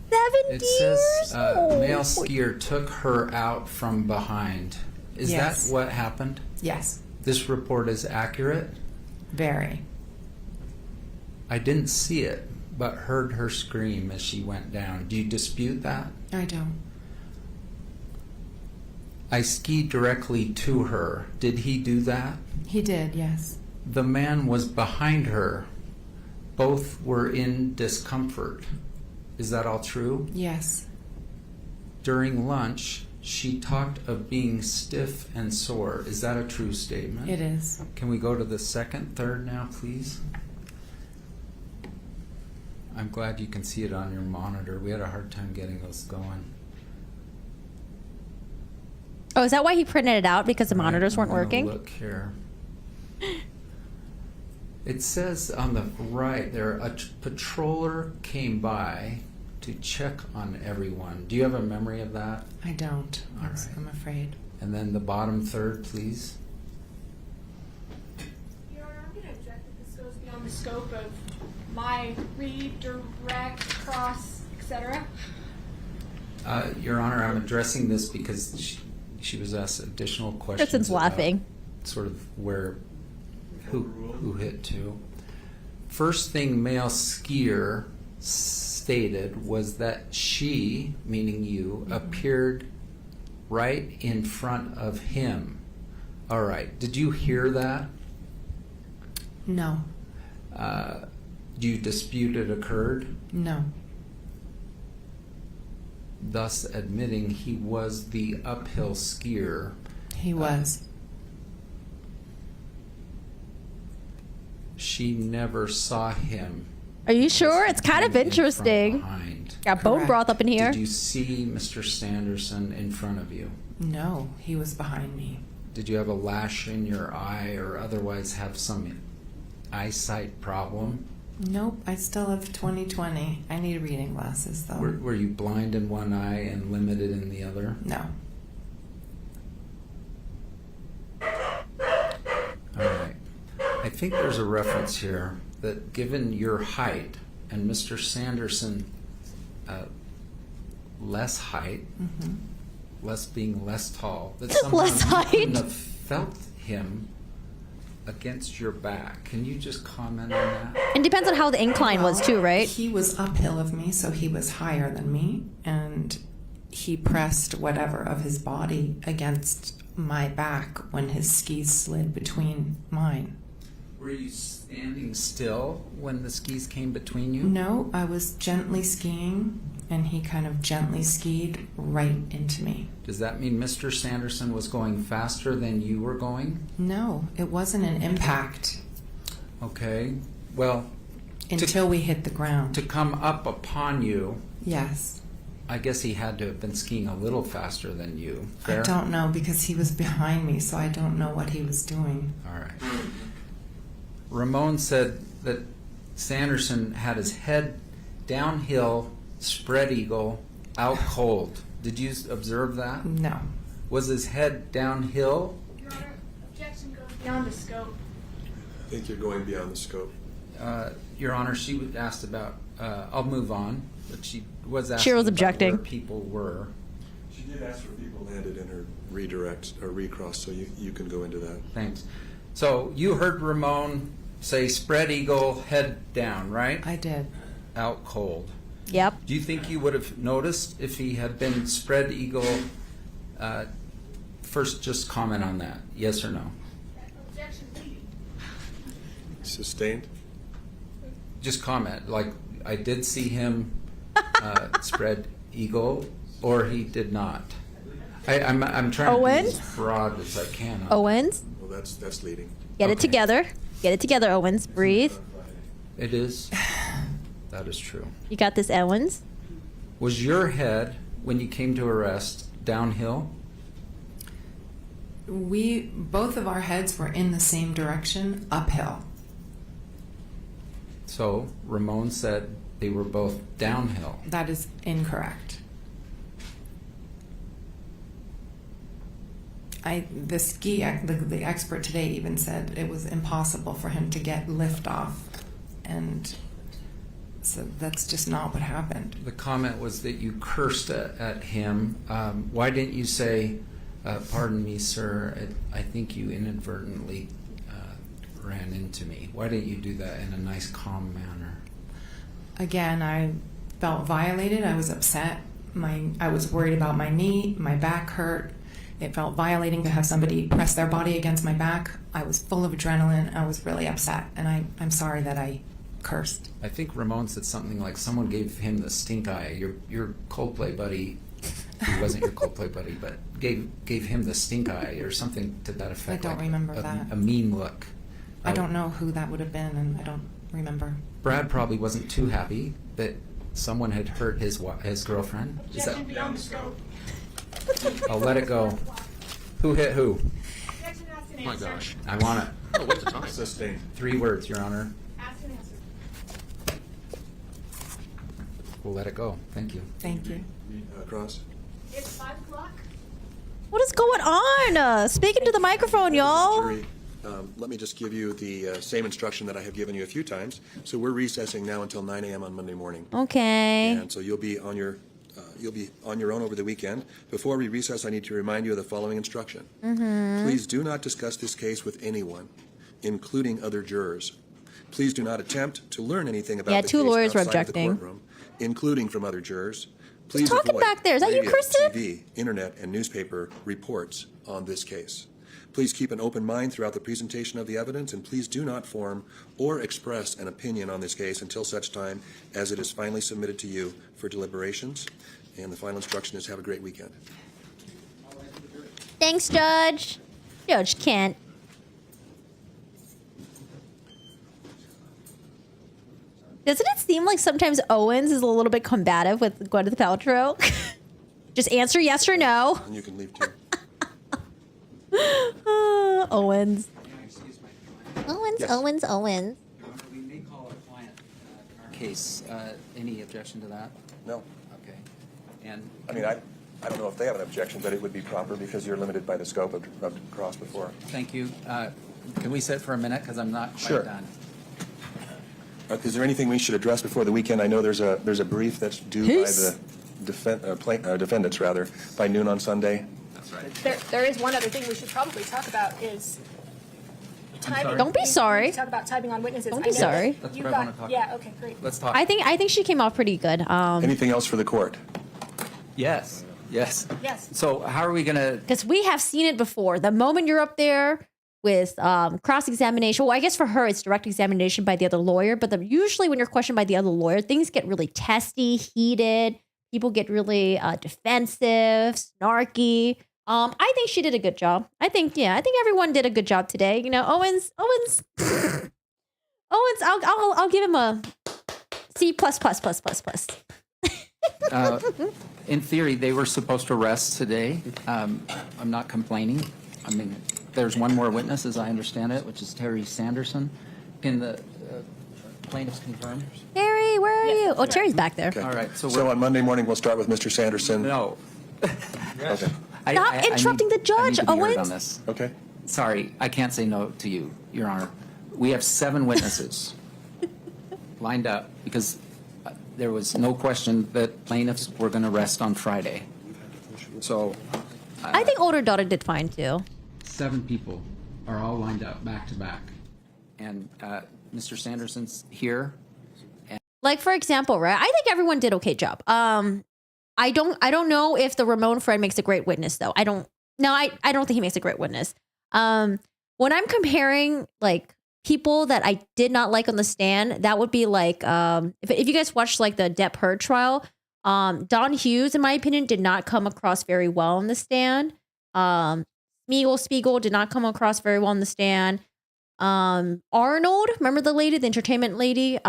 70 It says years old. male skier took her out from behind. Is Yes. that what happened? Yes. This report is accurate? Very. I didn't see it, but heard her scream as she went down. Do you dispute that? I don't. I skied directly to her. Did he do that? He did, yes. The man was behind her. Both were in discomfort. Is that all true? Yes. During lunch, she talked of being stiff and sore. Is that a true statement? It is. Can we go to the second third now, please? I'm glad you can see it on your monitor. We had a hard time getting those going. Oh, is that why he printed it out? Because the monitors weren't I'm gonna working? Look here. It says on the right there, a patroller came by to check on everyone. Do you have a memory of that? I don't. All right. I'm afraid. And then the bottom third, please. Your Honor, I'm going to object that this goes beyond the scope of my read, direct, cross, etc. Your Honor, I'm addressing this because she was asked additional questions. Kristen's laughing. Sort of who hit to. First thing male skier stated was that she, meaning you, appeared right in front of him. All right. Did you hear that? No. Do you dispute it occurred? No. Thus admitting he was the uphill skier. He was. She never saw him. Are you sure? It's kind of interesting. Got bone Correct. broth up in here. Did you see Mr. Sanderson in front of you? No, he was behind me. Did you have a lash in your eye or otherwise have some eyesight problem? Nope, I still have 20/20. I need reading glasses, though. Were you blind in one eye and limited in the other? No. All right. I think there's a reference here that given your height and Mr. Sanderson less height, being less tall, that somehow Less you height? couldn't have felt him against your back. Can you just comment on that? And depends on how the incline was too, right? He was uphill of me, so he was higher than me, and he pressed whatever of his body against my back when his skis slid between mine. Were you standing still when the skis came between you? No, I was gently skiing, and he kind of gently skied right into me. Does that mean Mr. Sanderson was going faster than you were going? No, it wasn't an impact. Okay. Well, until we hit the ground. To come up upon you. Yes. I guess he had to have been skiing a little faster than you. Fair? I don't know, because he was behind me, so I don't know what he was doing. All right. Ramon said that Sanderson had his head downhill, spread eagle, out cold. Did you observe that? No. Was his head downhill? Your Honor, objection goes beyond the scope. I think you're going beyond the scope. Your Honor, she was asked about, I'll move on, but she was asking Cheryl's about objecting. where people were. She did ask for people landed in her redirect or recross, so you can go into that. Thanks. So you heard Ramon say spread eagle, head down, right? I did. Out cold. Yep. Do you think you would have noticed if he had been spread eagle? First, just comment on that. Yes or no? Objection pleading. Sustained? Just comment. Like, I did see him spread eagle, or he did not. I'm trying Owens? to be as broad as I can. Owens, Well, that's leading. get it together. Get it together, Owens. Breathe. It is. That is true. You got this, Owens. Was your head, when you came to arrest, downhill? Both of our heads were in the same direction, uphill. So Ramon said they were both downhill. That is incorrect. The expert today even said it was impossible for him to get lift off, and so that's just not what happened. The comment was that you cursed at him. Why didn't you say, pardon me, sir, I think you inadvertently ran into me? Why didn't you do that in a nice, calm manner? Again, I felt violated. I was upset. I was worried about my knee. My back hurt. It felt violating to have somebody press their body against my back. I was full of adrenaline. I was really upset, and I'm sorry that I cursed. I think Ramon said something like someone gave him the stink eye. Your Coldplay buddy, he wasn't your Coldplay buddy, but gave him the stink eye or something to that effect. I don't remember that. A mean look. I don't know who that would have been, and I don't remember. Brad probably wasn't too happy that someone had hurt his girlfriend. Is that? Objection beyond the scope. I'll let it go. Who hit who? Objection asked and My answered. gosh. I want it. Oh, what's the time? Sustained. 3 words, Your Honor. Asked and answered. We'll let it go. Thank you. Thank you. Cross? It's 5 o'clock. What is going on? Speaking to the microphone, y'all. Jury, let me just give you the same instruction that I have given you a few times. So we're recessing now until 9 a.m. on Monday morning. Okay. And so you'll be on your own over the weekend. Before we recess, I need to remind you of the following instruction. Mm-hmm. Please do not discuss this case with anyone, including other jurors. Please do not attempt to learn anything about the two case lawyers were outside of the objecting. courtroom, including from other jurors. Please talking avoid back there. Is that you, radio, Kristen? TV, internet, and newspaper reports on this case. Please keep an open mind throughout the presentation of the evidence, and please do not form or express an opinion on this case until such time as it is finally submitted to you for deliberations. And the final instruction is have a great weekend. Thanks, Judge. Judge Kent. Doesn't it seem like sometimes Owens is a little bit combative with Gwyneth Paltrow? Just answer yes or no. And you can leave too. Owens. Owens, Yes. Owens. Your Honor, we may call a client in our case. Any objection to that? No. Okay. And I mean, I don't know if they have an objection, but it would be proper because you're limited by the scope of cross before. thank you. Can we sit for a minute because I'm not quite Sure. done? Is there anything we should address before the weekend? I know there's a brief that's due Peace. by the defendants rather by noon on Sunday. That's right. There is one other thing we should probably talk about is Timing. Don't be sorry. You talk about timing on witnesses. Don't I be know sorry. that That's you what I wanna talk Yeah. Okay. Great. Let's talk. I think she came off pretty good. Anything else for the court? Yes. Yes. Yes. So how are we going to? Because we have seen it before. The moment you're up there with cross-examination, well, I guess for her it's direct examination by the other lawyer, but usually when you're questioned by the other lawyer, things get really testy, heated. People get really defensive, snarky. I think she did a good job. I think everyone did a good job today. You know, Owens, I'll give him a C+++++. In theory, they were supposed to rest today. I'm not complaining. I mean, there's one more witness, as I understand it, which is Terry Sanderson. Can the plaintiffs confirm? Terry, where are you? Oh, Terry's back there. All right. So on Monday morning, we'll start with Mr. Sanderson. No. Okay. Stop interrupting the judge, I need to be heard Owens. on this. Okay. Sorry, I can't say no to you, Your Honor. We have 7 witnesses lined up because there was no question that plaintiffs were going to rest on Friday. So I think older daughter did fine too. 7 people are all lined up back to back. And Mr. Sanderson's here. Like for example, right? I think everyone did okay job. I don't know if the Ramon friend makes a great witness though. I don't think he makes a great witness. When I'm comparing like people that I did not like on the stand, that would be like if you guys watched like the Depp Heard trial, Don Hughes, in my opinion, did not come across very well on the stand. Spiegel did not come across very well on the stand. Arnold, remember the lady, the entertainment lady?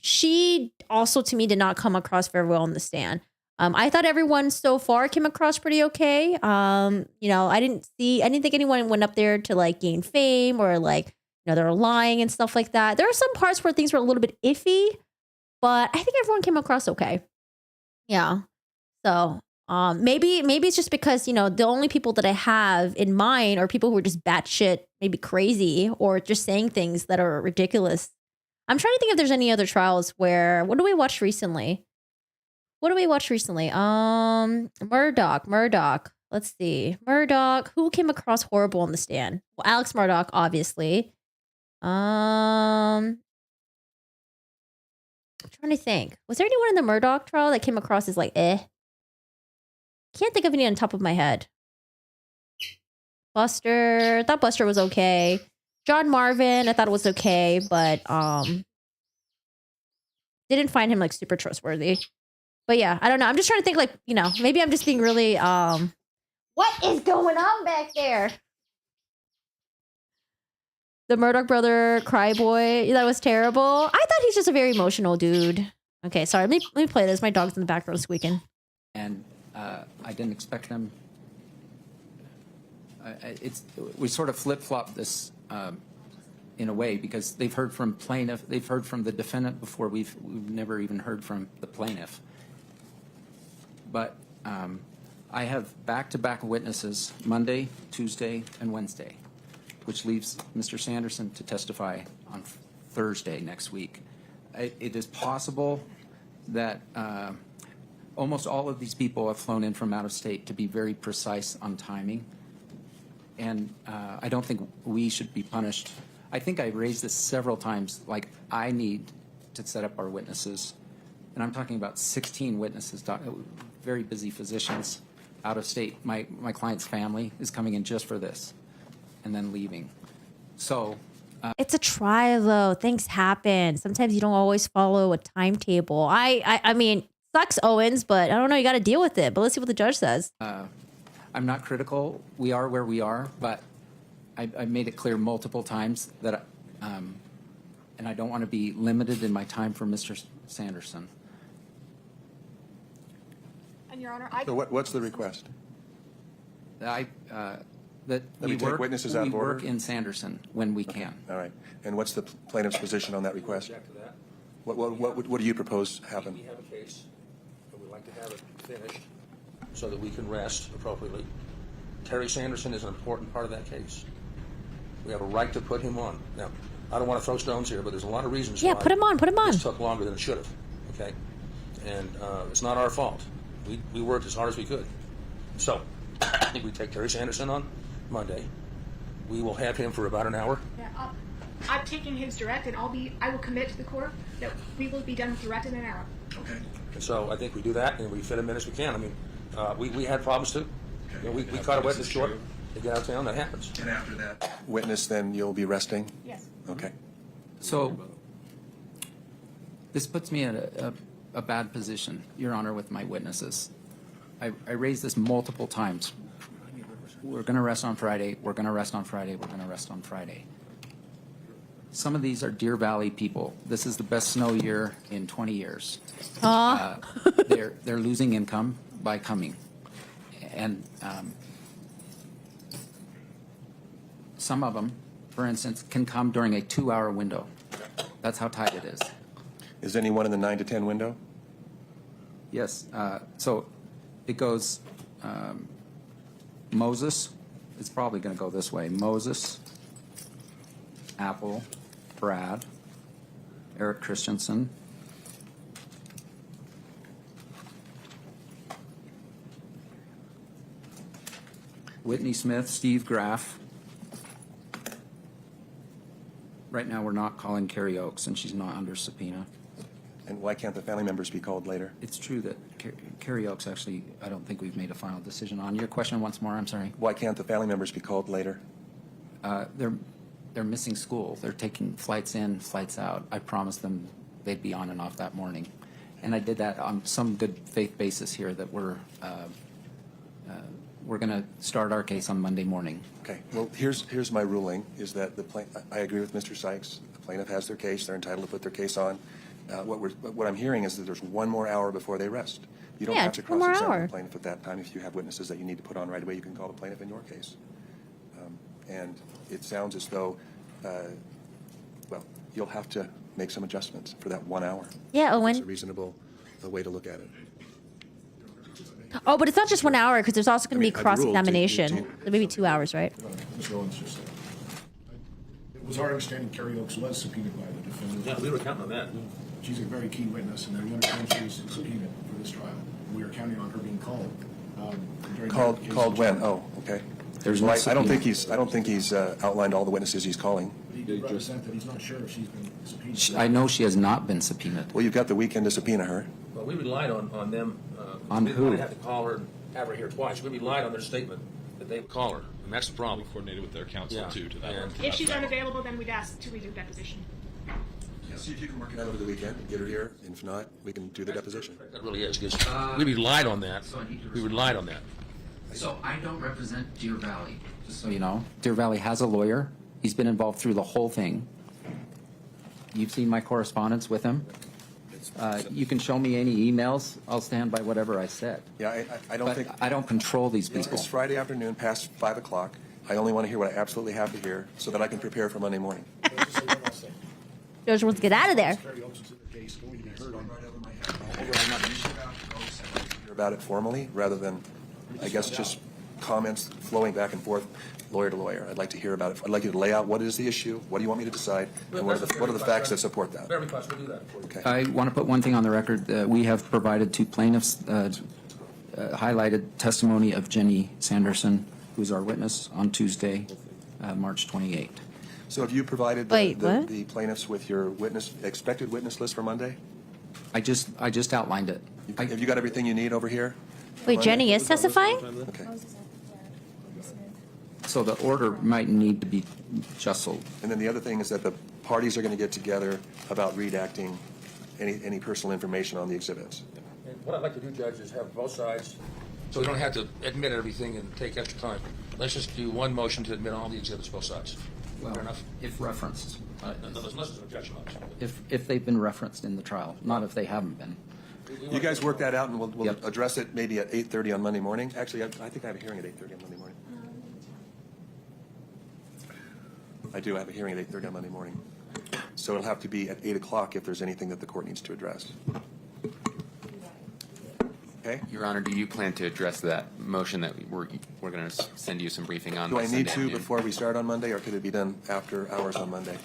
She also to me did not come across very well on the stand. I thought everyone so far came across pretty okay. You know, I didn't think anyone went up there to like gain fame or like, you know, they're lying and stuff like that. There are some parts where things were a little bit iffy, but I think everyone came across okay. Yeah. So, maybe it's just because, you know, the only people that I have in mind are people who are just batshit, maybe crazy, or just saying things that are ridiculous. I'm trying to think if there's any other trials what do we watch recently? Murdoch. Let's see. Murdoch. Who came across horrible on the stand? Well, Alex Murdoch, obviously. I'm trying to think. Was there anyone in the Murdoch trial that came across as like, eh? Can't think of any on top of my head. Buster. I thought Buster was okay. John Marvin, I thought it was okay, but didn't find him like super trustworthy. But yeah, I don't know. I'm just trying to think like, you know, maybe I'm just being really what is going on back there? The Murdoch brother, cry boy, that was terrible. I thought he's just a very emotional dude. Okay, sorry. Let me play this. My dog's in the background squeaking. And I didn't expect them. We sort of flip-flop this in a way because they've heard from plaintiff, they've heard from the defendant before. We've never even heard from the plaintiff. But I have back-to-back witnesses Monday, Tuesday, and Wednesday, which leaves Mr. Sanderson to testify on Thursday next week. It is possible that almost all of these people have flown in from out of state to be very precise on timing. And I don't think we should be punished. I think I raised this several times, like I need to set up our witnesses. And I'm talking about 16 witnesses, very busy physicians out of state. My client's family is coming in just for this and then leaving. So it's a trial though. Things happen. Sometimes you don't always follow a timetable. I mean, sucks, Owens, but I don't know. You got to deal with it. But let's see what the judge says. I'm not critical. We are where we are, but I made it clear multiple times that, and I don't want to be limited in my time for Mr. Sanderson. And Your Honor, So what's the request? That we take witnesses out of order? work in Sanderson when we can. All right. And what's the plaintiff's position on that request? What do you propose happen? We have a case, and we'd like to have it finished so that we can rest appropriately. Terry Sanderson is an important part of that case. We have a right to put him on. Now, I don't want to throw stones here, but there's a lot of reasons why. Yeah, put him on. This took longer than it should have. Okay, and it's not our fault. We worked as hard as we could. So I think we take Terry Sanderson on Monday. we will have him for about an hour. Yeah, I've taken his direct, and I will commit to the court that we will be done with direct in an hour. Okay. And so I think we do that, and we fit him in as we can. I mean, we had problems too. You know, we cut a witness short to get out of town. That happens. And after that witness, then you'll be resting? Yes. Okay. So this puts me in a bad position, Your Honor, with my witnesses. I raised this multiple times. We're going to rest on Friday. We're going to rest on Friday. We're going to rest on Friday. Some of these are Deer Valley people. This is the best snow year in 20 years. They're losing income by coming. And some of them, for instance, can come during a 2-hour window. That's how tight it is. Is anyone in the 9 to 10 window? Yes. So it goes Moses. It's probably going to go this way. Moses, Apple, Brad, Eric Christensen, Whitney Smith, Steve Graff. Right now we're not calling Carrie Oakes, and she's not under subpoena. And why can't the family members be called later? It's true that Carrie Oakes, actually, I don't think we've made a final decision on. Your question once more, I'm sorry. Why can't the family members be called later? They're missing school. They're taking flights in, flights out. I promised them they'd be on and off that morning. And I did that on some good faith basis here that we're going to start our case on Monday morning. Okay. Well, here's my ruling, is that I agree with Mr. Sykes. The plaintiff has their case. They're entitled to put their case on. What I'm hearing is that there's 1 more hour before they rest. You don't have to cross-examine the plaintiff at that time. If you have witnesses that you need to put on right away, you can call the plaintiff in your case. And it sounds as though, you'll have to make some adjustments for that 1 hour. Yeah, Owen. It's a reasonable way to look at it. Oh, but it's not just 1 hour because there's also going to be cross-examination. Maybe 2 hours, right? Ms. Owens just said. It was our understanding Carrie Oakes was subpoenaed by the defendant. Yeah, we were counting on that. She's a very key witness, and we understand she was subpoenaed for this trial. We are counting on her being called. Called when? Oh, okay. There's no I don't think he's outlined all the witnesses he's calling. He did represent that he's not sure if she's been subpoenaed. I know she has not been subpoenaed. Well, you've got the weekend to subpoena her. Well, we relied on them. On we who? didn't have to call her and have her here twice. We relied on their statement that they would call her, and that's the problem. Coordinated with their counsel too to that. If she's unavailable, then we'd ask to redo deposition. See if you can work it out over the weekend and get her here. If not, we can do the deposition. That really is, because we relied on that. We relied on that. So I don't represent Deer Valley, just so you know. Deer Valley has a lawyer. He's been involved through the whole thing. You've seen my correspondence with him. You can show me any emails. I'll stand by whatever I said. Yeah, I don't think... I don't control these people. It's Friday afternoon past 5 o'clock. I only want to hear what I absolutely have to hear so that I can prepare for Monday morning. George wants to get out of there. Hear about it formally rather than, I guess, just comments flowing back and forth, lawyer to lawyer. I'd like to hear about it. I'd like you to lay out what is the issue, what do you want me to decide, and what are the facts that support that. Fair request, we'll do that. Okay. I want to put one thing on the record. We have provided to plaintiffs highlighted testimony of Jenny Sanderson, who's our witness on Tuesday, March 28th. So have you provided the plaintiffs with your expected witness list for Monday? I just outlined it. Have you got everything you need over here? Wait, Jenny is testifying? Okay. So the order might need to be jostled. And then the other thing is that the parties are going to get together about redacting any personal information on the exhibits. And what I'd like to do, Judge, is have both sides, so we don't have to admit everything and take extra time. Let's just do one motion to admit all the exhibits, both sides. Well, fair enough? If referenced. Unless there's an objection, obviously. If they've been referenced in the trial, not if they haven't been. You guys work that out, and we'll address it maybe at 8:30 on Monday morning. Actually, I think I have a hearing at 8:30 on Monday morning. I do have a hearing at 8:30 on Monday morning. So it'll have to be at 8 o'clock if there's anything that the court needs to address. Okay? Your Honor, do you plan to address that motion that we're going to send you some briefing on? Do I need Sunday to afternoon? before we start on Monday, or could it be done after hours on Monday?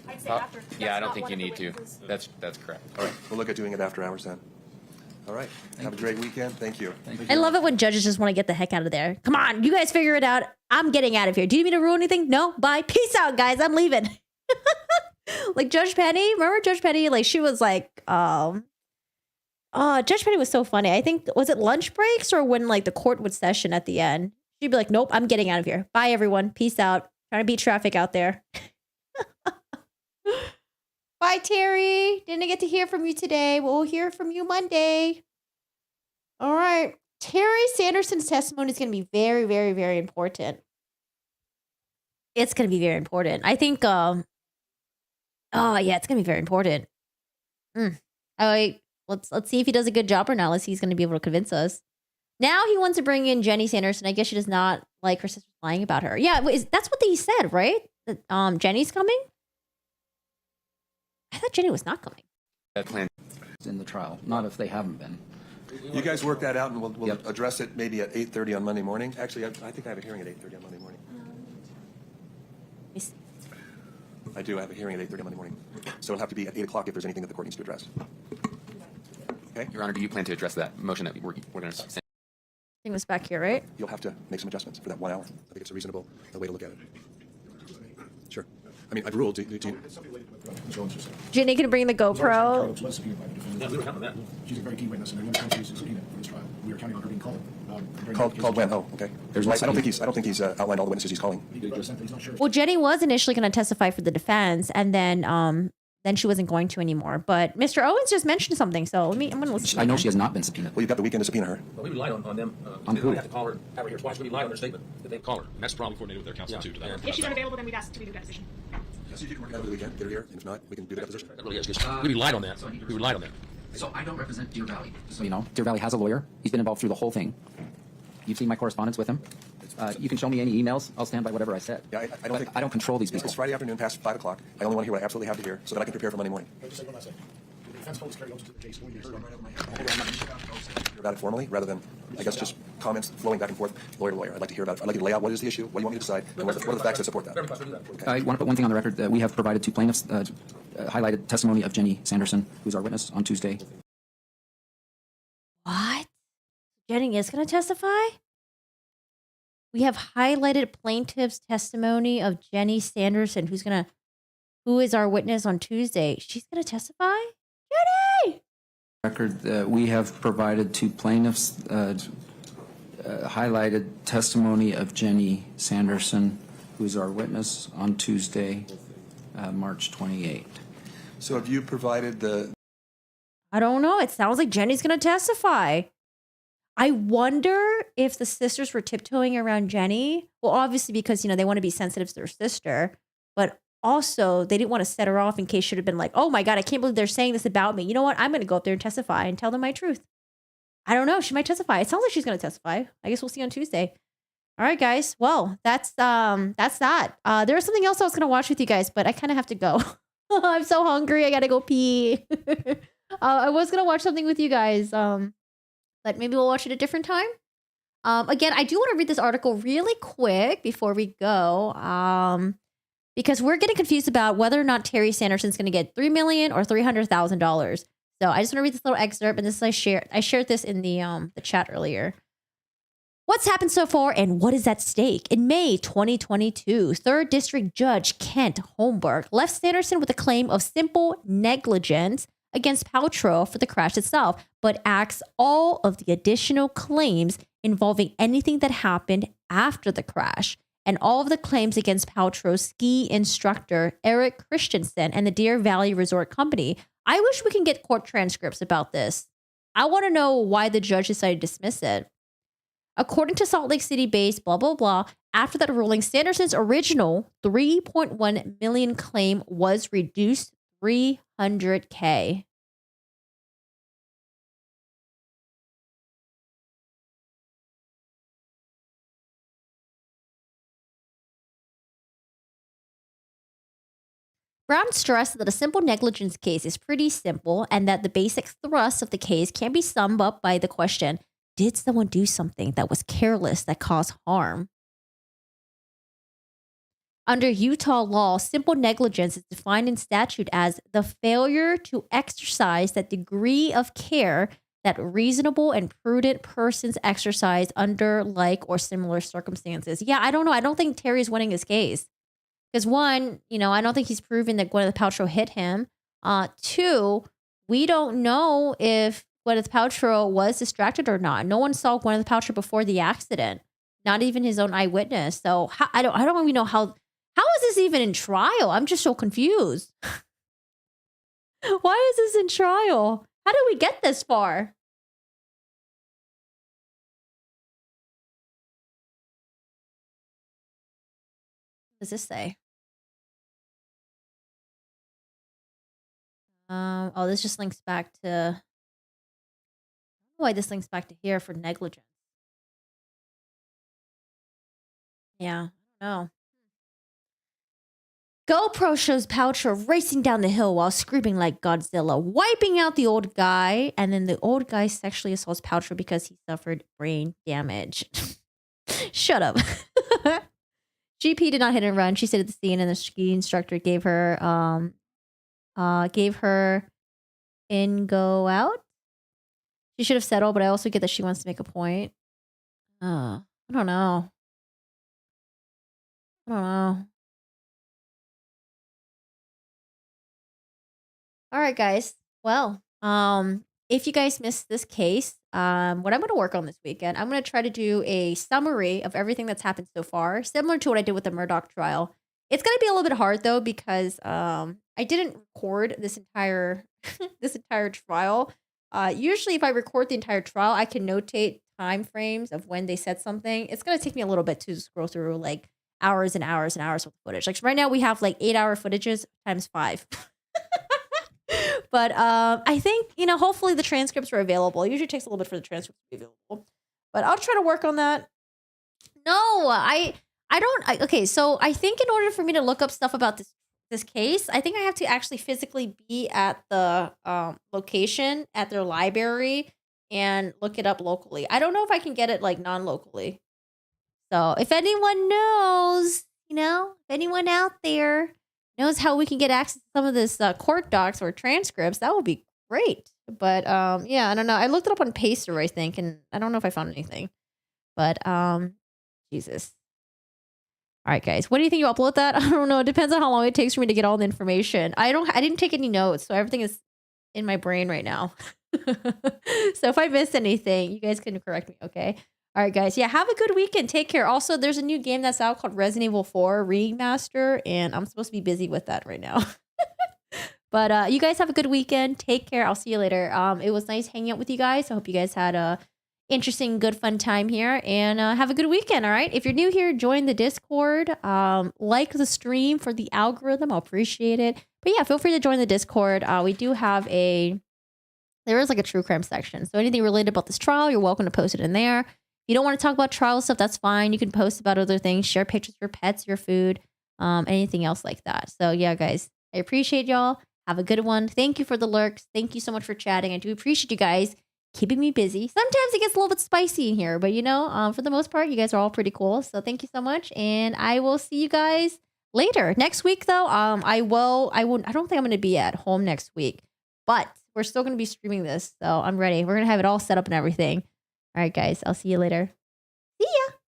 I'd say after. Yeah, I don't think you need to. That's correct. All right, we'll look at doing it after hours then. All right, have a great weekend. Thank you. I love it when judges just want to get the heck out of there. Come on, you guys figure it out. I'm getting out of here. Do you need me to rule anything? No? Bye. Peace out, guys. I'm leaving. Like Judge Penny. Remember Judge Penny? Like she was like, Judge Penny was so funny. I think, was it lunch breaks or when like the court would session at the end? She'd be like, nope, I'm getting out of here. Bye, everyone. Peace out. Trying to beat traffic out there. Bye, Terry. Didn't get to hear from you today. We'll hear from you Monday. All right. Terry Sanderson's testimony is going to be very, very, very important. It's going to be very important. I think, it's going to be very important. All right. Let's see if he does a good job or not. Let's see if he's going to be able to convince us. Now he wants to bring in Jenny Sanderson. I guess she does not like her sister lying about her. Yeah, that's what they said, right? That Jenny's coming? I thought Jenny was not coming. That plan in the trial, not if they haven't been. You guys work that out, and we'll address it maybe at 8:30 on Monday morning. Actually, I think I have a hearing at 8:30 on Monday morning. I do. I have a hearing at 8:30 on Monday morning. So it'll have to be at 8 o'clock if there's anything that the court needs to address. Okay? Your Honor, do you plan to address that motion that we're going to send? I think it was back here, right? You'll have to make some adjustments for that 1 hour. I think it's a reasonable way to look at it. Sure. I mean, I've ruled. Do you... Jenny can bring the GoPro. She's a very key witness, and everyone's going to subpoena for this trial. We are counting on her being called. Called when? Oh, okay. I don't think he's outlined all the witnesses he's calling. Well, Jenny was initially going to testify for the defense, and then she wasn't going to anymore. But Mr. Owens just mentioned something, so I'm going to listen. I know she has not been subpoenaed. Well, you've got the weekend to subpoena her. Well, we relied on them. On who? We have to call her, have her here twice. We relied on their statement that they call her. And that's probably coordinated with their counsel, too. If she's unavailable, then we'd ask to redo that position. Yes, you can work it out over the weekend. Get her here, and if not, we can do the deposition. That really is, because we relied on that. We relied on that. So I don't represent Deer Valley. So, you know, Deer Valley has a lawyer. He's been involved through the whole thing. You've seen my correspondence with him. You can show me any emails. I'll stand by whatever I said. Yeah, I don't control these people. It's Friday afternoon past 5 o'clock. I only want to hear what I absolutely have to hear so that I can prepare for Monday morning. Just say what I said. The defense holds Carrie Owens to the case. Hear about it formally rather than, I guess, just comments flowing back and forth, lawyer to lawyer. I'd like to hear about it. I'd like you to lay out what is the issue, what do you want me to decide, and what are the facts that support that. Okay. I want to put one thing on the record. We have provided two plaintiffs highlighted testimony of Jenny Sanderson, who's our witness on Tuesday. What? Jenny is going to testify? We have highlighted plaintiff's testimony of Jenny Sanderson, who is our witness on Tuesday. She's going to testify? Jenny! Record. We have provided two plaintiffs highlighted testimony of Jenny Sanderson, who is our witness on Tuesday, March 28th. So have you provided the... I don't know. It sounds like Jenny's going to testify. I wonder if the sisters were tiptoeing around Jenny. Well, obviously because, they want to be sensitive to their sister, but also they didn't want to set her off in case she would have been like, oh my God, I can't believe they're saying this about me. You know what? I'm going to go up there and testify and tell them my truth. I don't know. She might testify. It sounds like she's going to testify. I guess we'll see on Tuesday. All right, guys. Well, that's that. There was something else I was going to watch with you guys, but I kind of have to go. I'm so hungry. I got to go pee. I was going to watch something with you guys. But maybe we'll watch it a different time. Again, I do want to read this article really quick before we go, because we're getting confused about whether or not Terry Sanderson's going to get $3 million or $300,000. So I just want to read this little excerpt, and this is I shared this in the chat earlier. What's happened so far, and what is at stake? In May 2022, 3rd District Judge Kent Holmberg left Sanderson with a claim of simple negligence against Paltrow for the crash itself, but axed all of the additional claims involving anything that happened after the crash, and all of the claims against Paltrow's ski instructor, Eric Christensen, and the Deer Valley Resort Company. I wish we can get court transcripts about this. I want to know why the judge decided to dismiss it. According to Salt Lake City-based blah, blah, blah, after that ruling, Sanderson's original $3.1 million claim was reduced $300K. Brown stressed that a simple negligence case is pretty simple and that the basic thrust of the case can be summed up by the question, did someone do something that was careless that caused harm? Under Utah law, simple negligence is defined in statute as the failure to exercise that degree of care that reasonable and prudent persons exercise under like or similar circumstances. Yeah, I don't know. I don't think Terry's winning his case. Because one, I don't think he's proven that Gwyneth Paltrow hit him. Two, we don't know if Gwyneth Paltrow was distracted or not. No one saw Gwyneth Paltrow before the accident, not even his own eyewitness. So I don't even know how is this even in trial? I'm just so confused. Why is this in trial? How did we get this far? What does this say? Oh, this just links back to. I don't know why this links back to here for negligence. Yeah, I don't know. GoPro shows Paltrow racing down the hill while screaming like Godzilla, wiping out the old guy, and then the old guy sexually assaults Paltrow because he suffered brain damage. Shut up. GP did not hit and run. She stayed at the scene, and the ski instructor gave her in go out. She should have settled, but I also get that she wants to make a point. I don't know. All right, guys. Well, if you guys missed this case, what I'm going to work on this weekend, I'm going to try to do a summary of everything that's happened so far, similar to what I did with the Murdoch trial. It's going to be a little bit hard though because I didn't record this entire this entire trial. Usually, if I record the entire trial, I can notate time frames of when they said something. It's going to take me a little bit to scroll through like hours and hours and hours of footage. Like right now, we have like 8-hour footages times 5. But I think, hopefully the transcripts are available. It usually takes a little bit for the transcripts to be available. But I'll try to work on that. No, I don't. Okay, so I think in order for me to look up stuff about this case, I think I have to actually physically be at the location, at their library, and look it up locally. I don't know if I can get it like non-locally. So if anyone knows, if anyone out there knows how we can get access to some of this court docs or transcripts, that would be great. But yeah, I don't know. I looked it up on Pacer, I think, and I don't know if I found anything. But Jesus. All right, guys. What do you think? You upload that? I don't know. It depends on how long it takes for me to get all the information. I didn't take any notes, so everything is in my brain right now. So if I missed anything, you guys can correct me, okay? All right, guys. Yeah, have a good weekend. Take care. Also, there's a new game that's out called Resident Evil 4 Remaster, and I'm supposed to be busy with that right now. But you guys have a good weekend. Take care. I'll see you later. It was nice hanging out with you guys. I hope you guys had a interesting, good, fun time here, and have a good weekend. All right. If you're new here, join the Discord. Like the stream for the algorithm. I'll appreciate it. But yeah, feel free to join the Discord. We do have there is like a true crime section. So anything related about this trial, you're welcome to post it in there. If you don't want to talk about trial stuff, that's fine. You can post about other things, share pictures of your pets, your food, anything else like that. So yeah, guys, I appreciate y'all. Have a good one. Thank you for the lurks. Thank you so much for chatting. I do appreciate you guys keeping me busy. Sometimes it gets a little bit spicy in here, but for the most part, you guys are all pretty cool. So thank you so much. And I will see you guys later. Next week though, I don't think I'm going to be at home next week, but we're still going to be streaming this. So I'm ready. We're going to have it all set up and everything. All right, guys, I'll see you later. See ya.